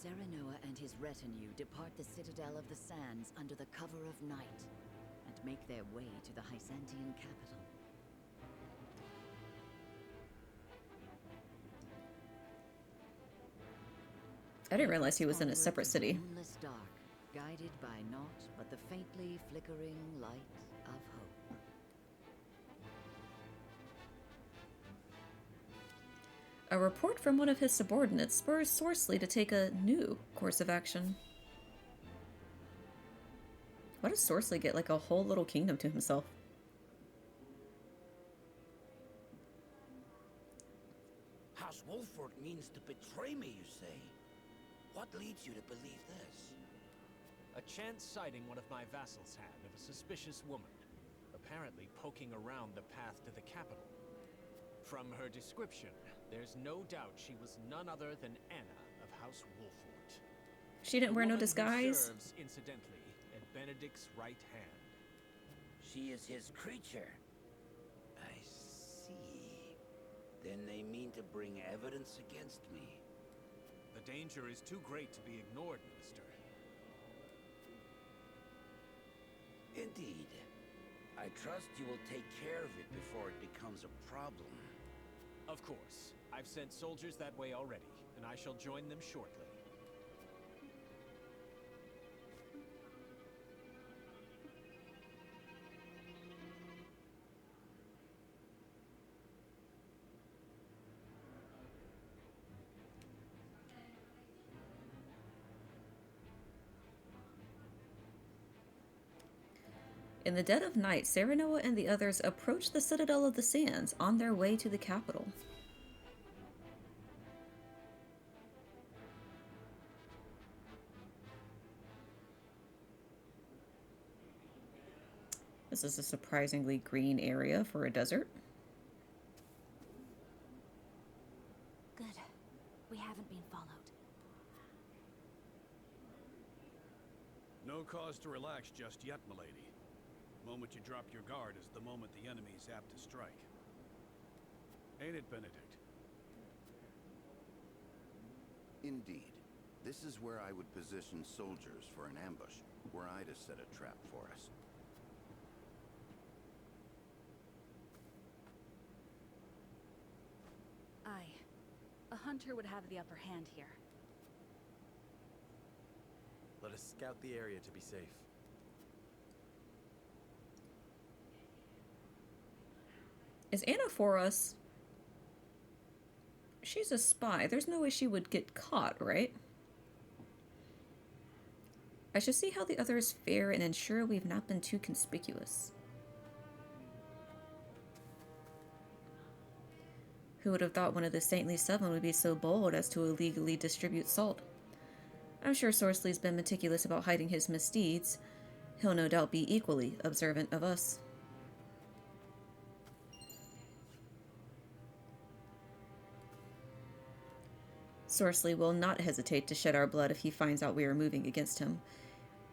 Speaker 14: Serenoa and his retinue depart the Citadel of the Sands under the cover of night, and make their way to the Hyzantean capital.
Speaker 1: I didn't realize he was in a separate city.
Speaker 14: Moonless dark, guided by naught but the faintly flickering light of hope.
Speaker 1: A report from one of his subordinates spurs Sorsley to take a new course of action. Why does Sorsley get like a whole little kingdom to himself?
Speaker 13: House Wolffort means to betray me, you say? What leads you to believe this?
Speaker 18: A chance sighting one of my vassals had of a suspicious woman, apparently poking around the path to the capital. From her description, there's no doubt she was none other than Anna of House Wolffort.
Speaker 1: She didn't wear no disguise?
Speaker 18: Serves, incidentally, at Benedict's right hand.
Speaker 13: She is his creature. I see. Then they mean to bring evidence against me.
Speaker 18: The danger is too great to be ignored, Minister.
Speaker 13: Indeed. I trust you will take care of it before it becomes a problem.
Speaker 18: Of course. I've sent soldiers that way already, and I shall join them shortly.
Speaker 1: In the dead of night, Serenoa and the others approach the Citadel of the Sands on their way to the capital. This is a surprisingly green area for a desert.
Speaker 8: Good. We haven't been followed.
Speaker 16: No cause to relax just yet, milady. The moment you drop your guard is the moment the enemy is apt to strike. Ain't it, Benedict?
Speaker 3: Indeed. This is where I would position soldiers for an ambush, were I to set a trap for us.
Speaker 11: Aye. A hunter would have the upper hand here.
Speaker 9: Let us scout the area to be safe.
Speaker 1: Is Anna for us? She's a spy. There's no way she would get caught, right? I should see how the others fare and ensure we've not been too conspicuous. Who would have thought one of the Saintly Seven would be so bold as to illegally distribute salt? I'm sure Sorsley's been meticulous about hiding his misdeeds. He'll no doubt be equally observant of us. Sorsley will not hesitate to shed our blood if he finds out we are moving against him.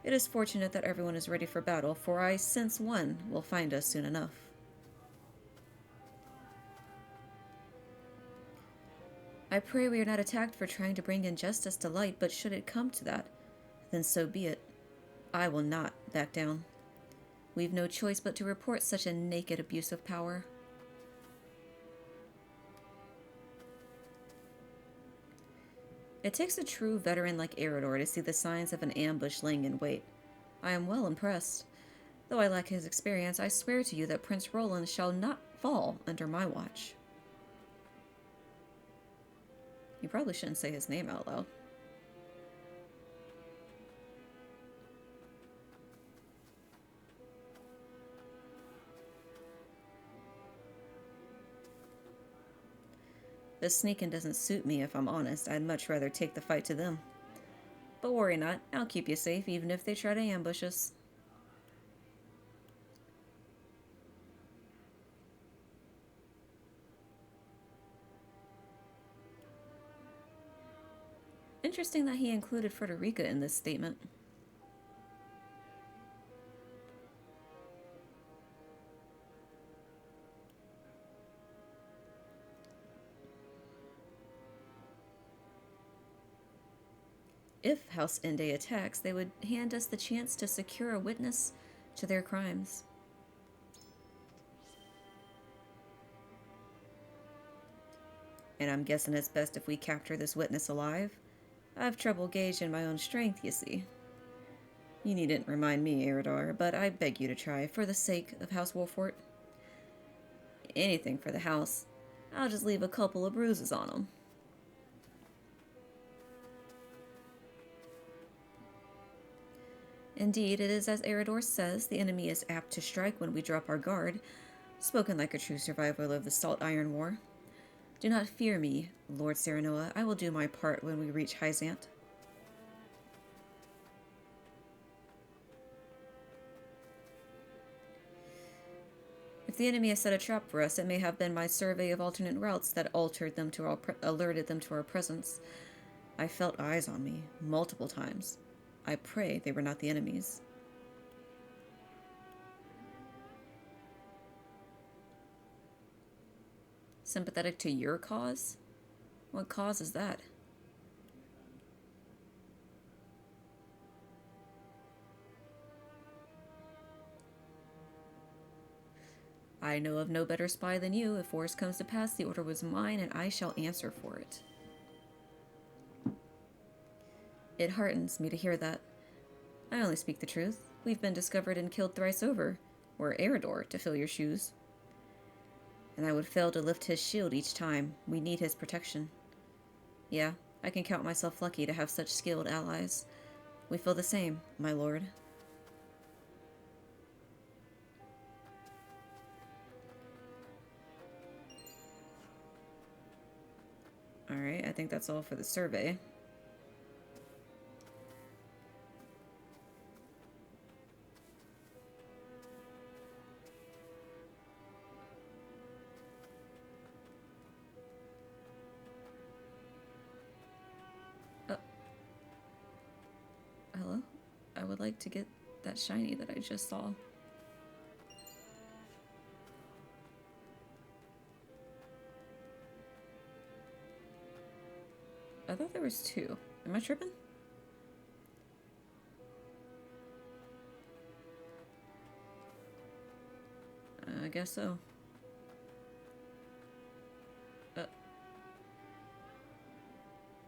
Speaker 1: It is fortunate that everyone is ready for battle, for I sense one will find us soon enough. I pray we are not attacked for trying to bring injustice to light, but should it come to that, then so be it. I will not back down. We've no choice but to report such a naked abuse of power. It takes a true veteran like Eridor to see the signs of an ambush laying in wait. I am well impressed. Though I lack his experience, I swear to you that Prince Roland shall not fall under my watch. You probably shouldn't say his name out loud. This sneaking doesn't suit me, if I'm honest. I'd much rather take the fight to them. But worry not, I'll keep you safe even if they try to ambush us. Interesting that he included Frederica in this statement. If House Ende attacks, they would hand us the chance to secure a witness to their crimes. And I'm guessing it's best if we capture this witness alive. I have trouble gauging my own strength, you see. You needn't remind me, Eridar, but I beg you to try, for the sake of House Wolffort. Anything for the house. I'll just leave a couple of bruises on them. Indeed, it is as Eridor says, the enemy is apt to strike when we drop our guard, spoken like a true survivor of the Salt Iron War. Do not fear me, Lord Serenoa. I will do my part when we reach Hyzante. If the enemy has set a trap for us, it may have been my survey of alternate routes that alerted them to our presence. I felt eyes on me, multiple times. I pray they were not the enemies. Sympathetic to your cause? What cause is that? I know of no better spy than you. If worse comes to pass, the order was mine, and I shall answer for it. It heartens me to hear that. I only speak the truth. We've been discovered and killed thrice over. We're Eridor to fill your shoes. And I would fail to lift his shield each time. We need his protection. Yeah, I can count myself lucky to have such skilled allies. We feel the same, my lord. Alright, I think that's all for the survey. Hello? I would like to get that shiny that I just saw. I thought there was two. Am I tripping? I guess so.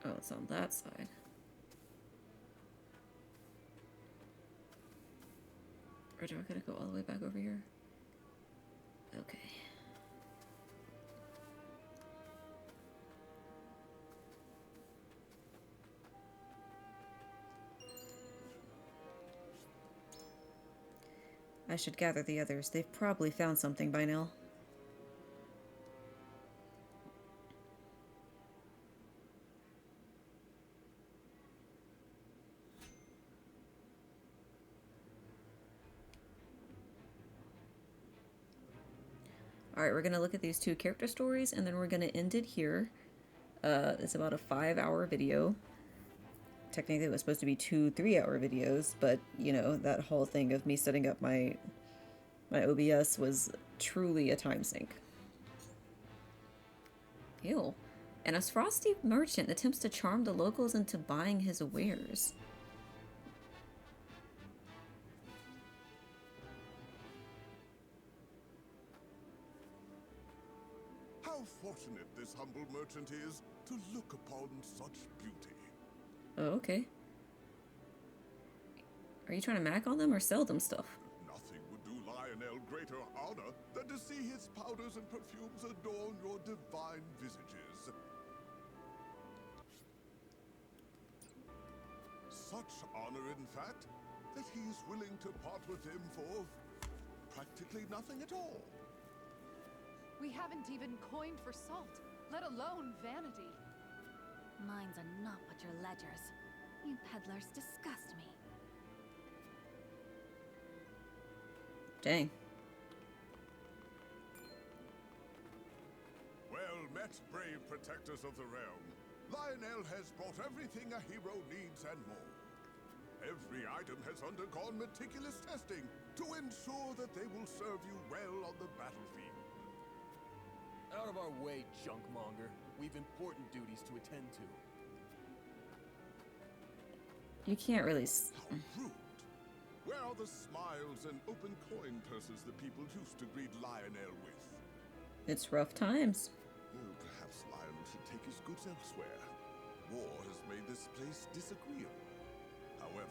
Speaker 1: Oh, it's on that side. Or do I gotta go all the way back over here? Okay. I should gather the others. They've probably found something by now. Alright, we're going to look at these two character stories, and then we're going to end it here. It's about a 5-hour video. Technically, it was supposed to be 2 3-hour videos, but, you know, that whole thing of me setting up my OBS was truly a time sink. Ew. And a frosty merchant attempts to charm the locals into buying his wares.
Speaker 22: How fortunate this humble merchant is to look upon such beauty.
Speaker 1: Oh, okay. Are you trying to mac on them or sell them stuff?
Speaker 22: Nothing would do Lionel greater honor than to see his powders and perfumes adorn your divine visages. Such honor, in fact, that he's willing to part with them for practically nothing at all.
Speaker 2: We haven't even coined for salt, let alone vanity.
Speaker 8: Mines are not but your ledgers. You peddlers disgust me.
Speaker 1: Dang.
Speaker 22: Well met, brave protectors of the realm. Lionel has brought everything a hero needs and more. Every item has undergone meticulous testing to ensure that they will serve you well on the battlefield.
Speaker 9: Out of our way, junkmonger. We've important duties to attend to.
Speaker 1: You can't really...
Speaker 22: How rude. Where are the smiles and open coin purses the people used to greet Lionel with?
Speaker 1: It's rough times.
Speaker 22: Oh, perhaps Lionel should take his goods elsewhere. War has made this place disagreeable. However,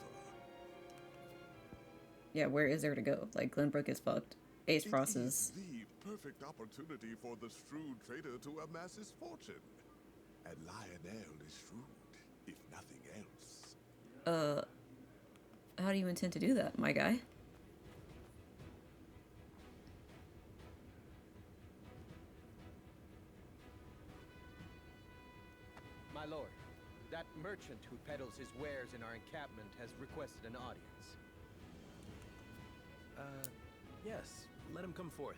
Speaker 1: yeah, where is there to go? Like, Glenbrook is fucked. Aesfrost is...
Speaker 22: the perfect opportunity for the shrewd trader to amass his fortune. And Lionel is shrewd, if nothing else.
Speaker 1: How do you intend to do that, my guy?
Speaker 9: My lord, that merchant who peddles his wares in our encampment has requested an audience. Yes, let him come forth.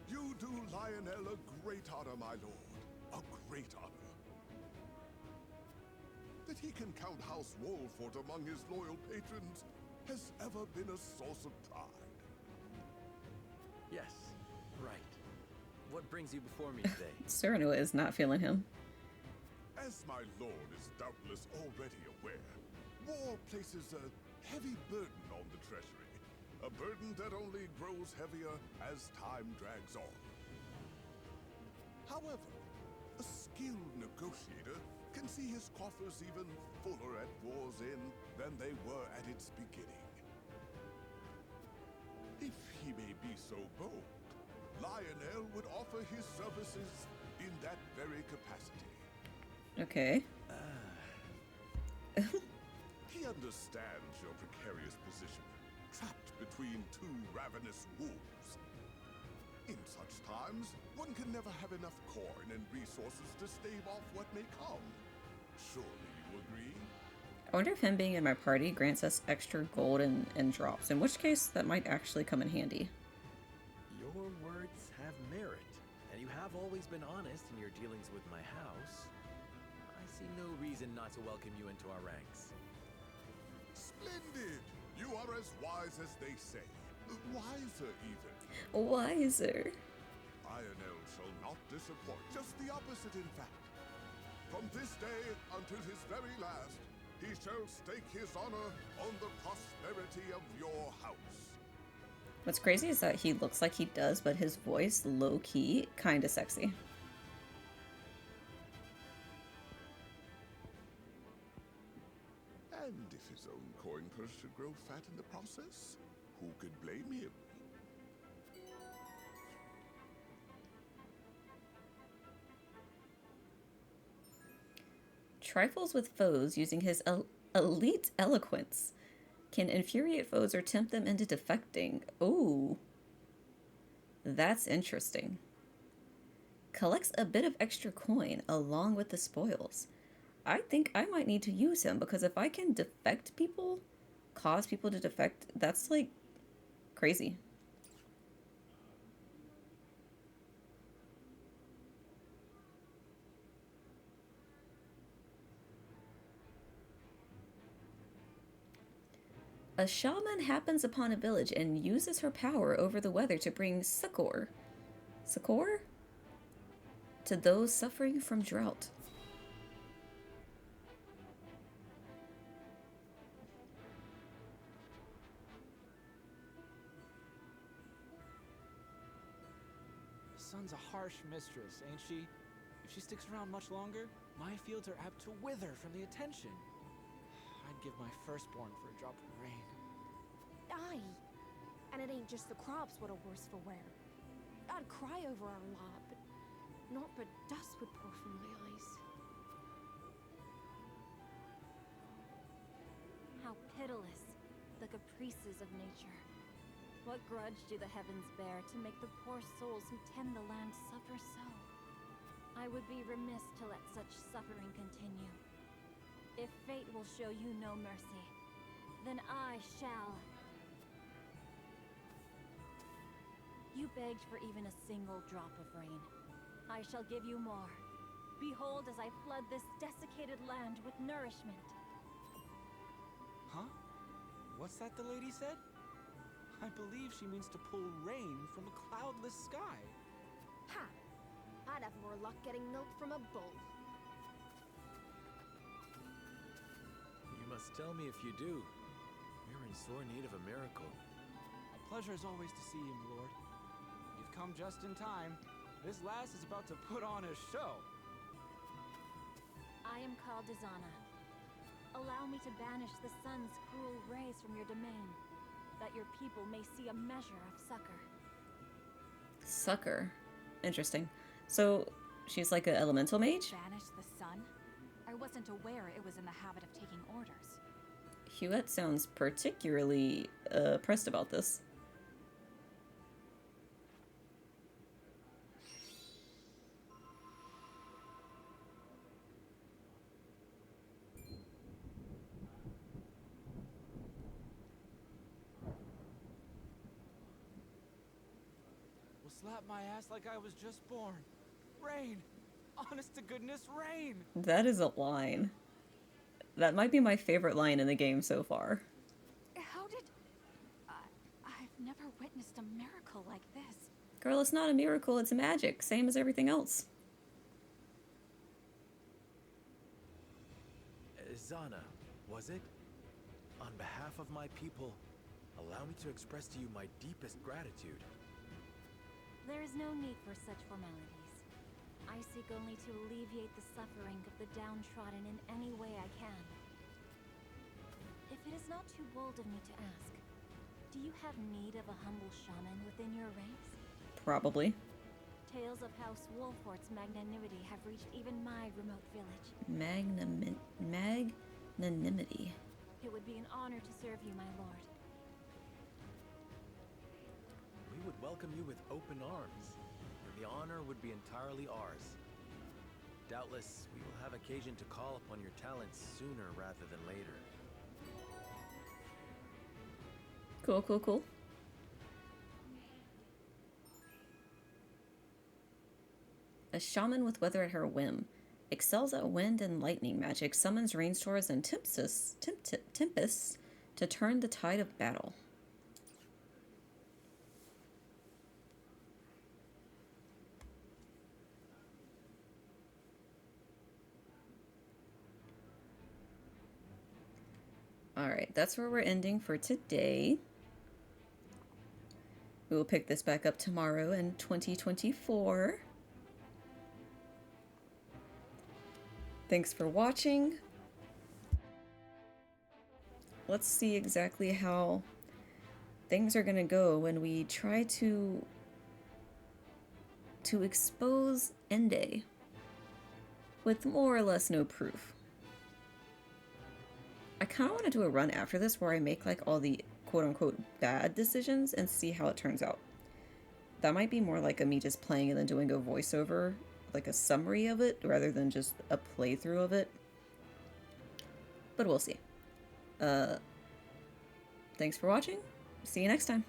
Speaker 22: You do Lionel a great honor, my lord. A great honor. That he can count House Wolffort among his loyal patrons has ever been a source of pride.
Speaker 9: Yes, right. What brings you before me today?
Speaker 1: Serenoa is not feeling him.
Speaker 22: As my lord is doubtless already aware, war places a heavy burden on the treasury. A burden that only grows heavier as time drags on. However, a skilled negotiator can see his coffers even fuller at war's end than they were at its beginning. If he may be so bold, Lionel would offer his services in that very capacity.
Speaker 1: Okay.
Speaker 22: He understands your precarious position, trapped between two ravenous wolves. In such times, one can never have enough coin and resources to stave off what may come. Surely you agree?
Speaker 1: I wonder if him being in my party grants us extra gold and drops, in which case that might actually come in handy.
Speaker 9: Your words have merit, and you have always been honest in your dealings with my house. I see no reason not to welcome you into our ranks.
Speaker 22: Splendid! You are as wise as they say. Wiser, even.
Speaker 1: Wiser.
Speaker 22: Lionel shall not disappoint. Just the opposite, in fact. From this day until his very last, he shall stake his honor on the prosperity of your house.
Speaker 1: What's crazy is that he looks like he does, but his voice, low-key, kinda sexy.
Speaker 22: And if his own coin purse should grow fat in the process, who could blame him?
Speaker 1: Trifles with foes using his elite eloquence. Can infuriate foes or tempt them into defecting. Ooh. That's interesting. Collects a bit of extra coin along with the spoils. I think I might need to use him, because if I can defect people, cause people to defect, that's like crazy. A shaman happens upon a village and uses her power over the weather to bring succor to those suffering from drought.
Speaker 15: The sun's a harsh mistress, ain't she? If she sticks around much longer, my fields are apt to wither from the attention. I'd give my firstborn for a drop of rain.
Speaker 8: Aye. And it ain't just the crops what are worse for wear. I'd cry over our lot, but naught but dust would pour from my eyes.
Speaker 4: How pitiless, the caprices of nature. What grudge do the heavens bear to make the poor souls who tend the land suffer so? I would be remiss to let such suffering continue. If fate will show you no mercy, then I shall. You begged for even a single drop of rain. I shall give you more. Behold as I flood this desiccated land with nourishment.
Speaker 15: Huh? What's that the lady said? I believe she means to pull rain from a cloudless sky.
Speaker 8: Ha! I'd have more luck getting milk from a bull.
Speaker 9: You must tell me if you do. We're in sore need of a miracle.
Speaker 15: My pleasure is always to see you, my lord. You've come just in time. This lass is about to put on a show.
Speaker 8: I am called Ezana. Allow me to banish the sun's cruel rays from your domain, that your people may see a measure of succor.
Speaker 1: Succor. Interesting. So, she's like an elemental mage?
Speaker 11: Banish the sun? I wasn't aware it was in the habit of taking orders.
Speaker 1: Huette sounds particularly pressed about this.
Speaker 15: Will slap my ass like I was just born. Rain! Honest to goodness, rain!
Speaker 1: That is a line. That might be my favorite line in the game so far.
Speaker 11: How did... I've never witnessed a miracle like this.
Speaker 1: Girl, it's not a miracle, it's magic, same as everything else.
Speaker 9: Ezana, was it? On behalf of my people, allow me to express to you my deepest gratitude.
Speaker 8: There is no need for such formalities. I seek only to alleviate the suffering of the downtrodden in any way I can. If it is not too bold of me to ask, do you have need of a humble shaman within your ranks?
Speaker 1: Probably.
Speaker 8: Tales of House Wolffort's magnanimity have reached even my remote village.
Speaker 1: Magnanimity.
Speaker 8: It would be an honor to serve you, my lord.
Speaker 9: We would welcome you with open arms. The honor would be entirely ours. Doubtless, we will have occasion to call upon your talents sooner rather than later.
Speaker 1: Cool, cool, cool. A shaman with weather at her whim. Excels at wind and lightning magic, summons rainstorms and tempests to turn the tide of battle. Alright, that's where we're ending for today. We will pick this back up tomorrow in 2024. Thanks for watching. Let's see exactly how things are gonna go when we try to expose Ende with more or less no proof. I kind of want to do a run after this where I make like all the quote-unquote bad decisions and see how it turns out. That might be more like me just playing and then doing a voiceover, like a summary of it, rather than just a playthrough of it. But we'll see. Thanks for watching. See you next time.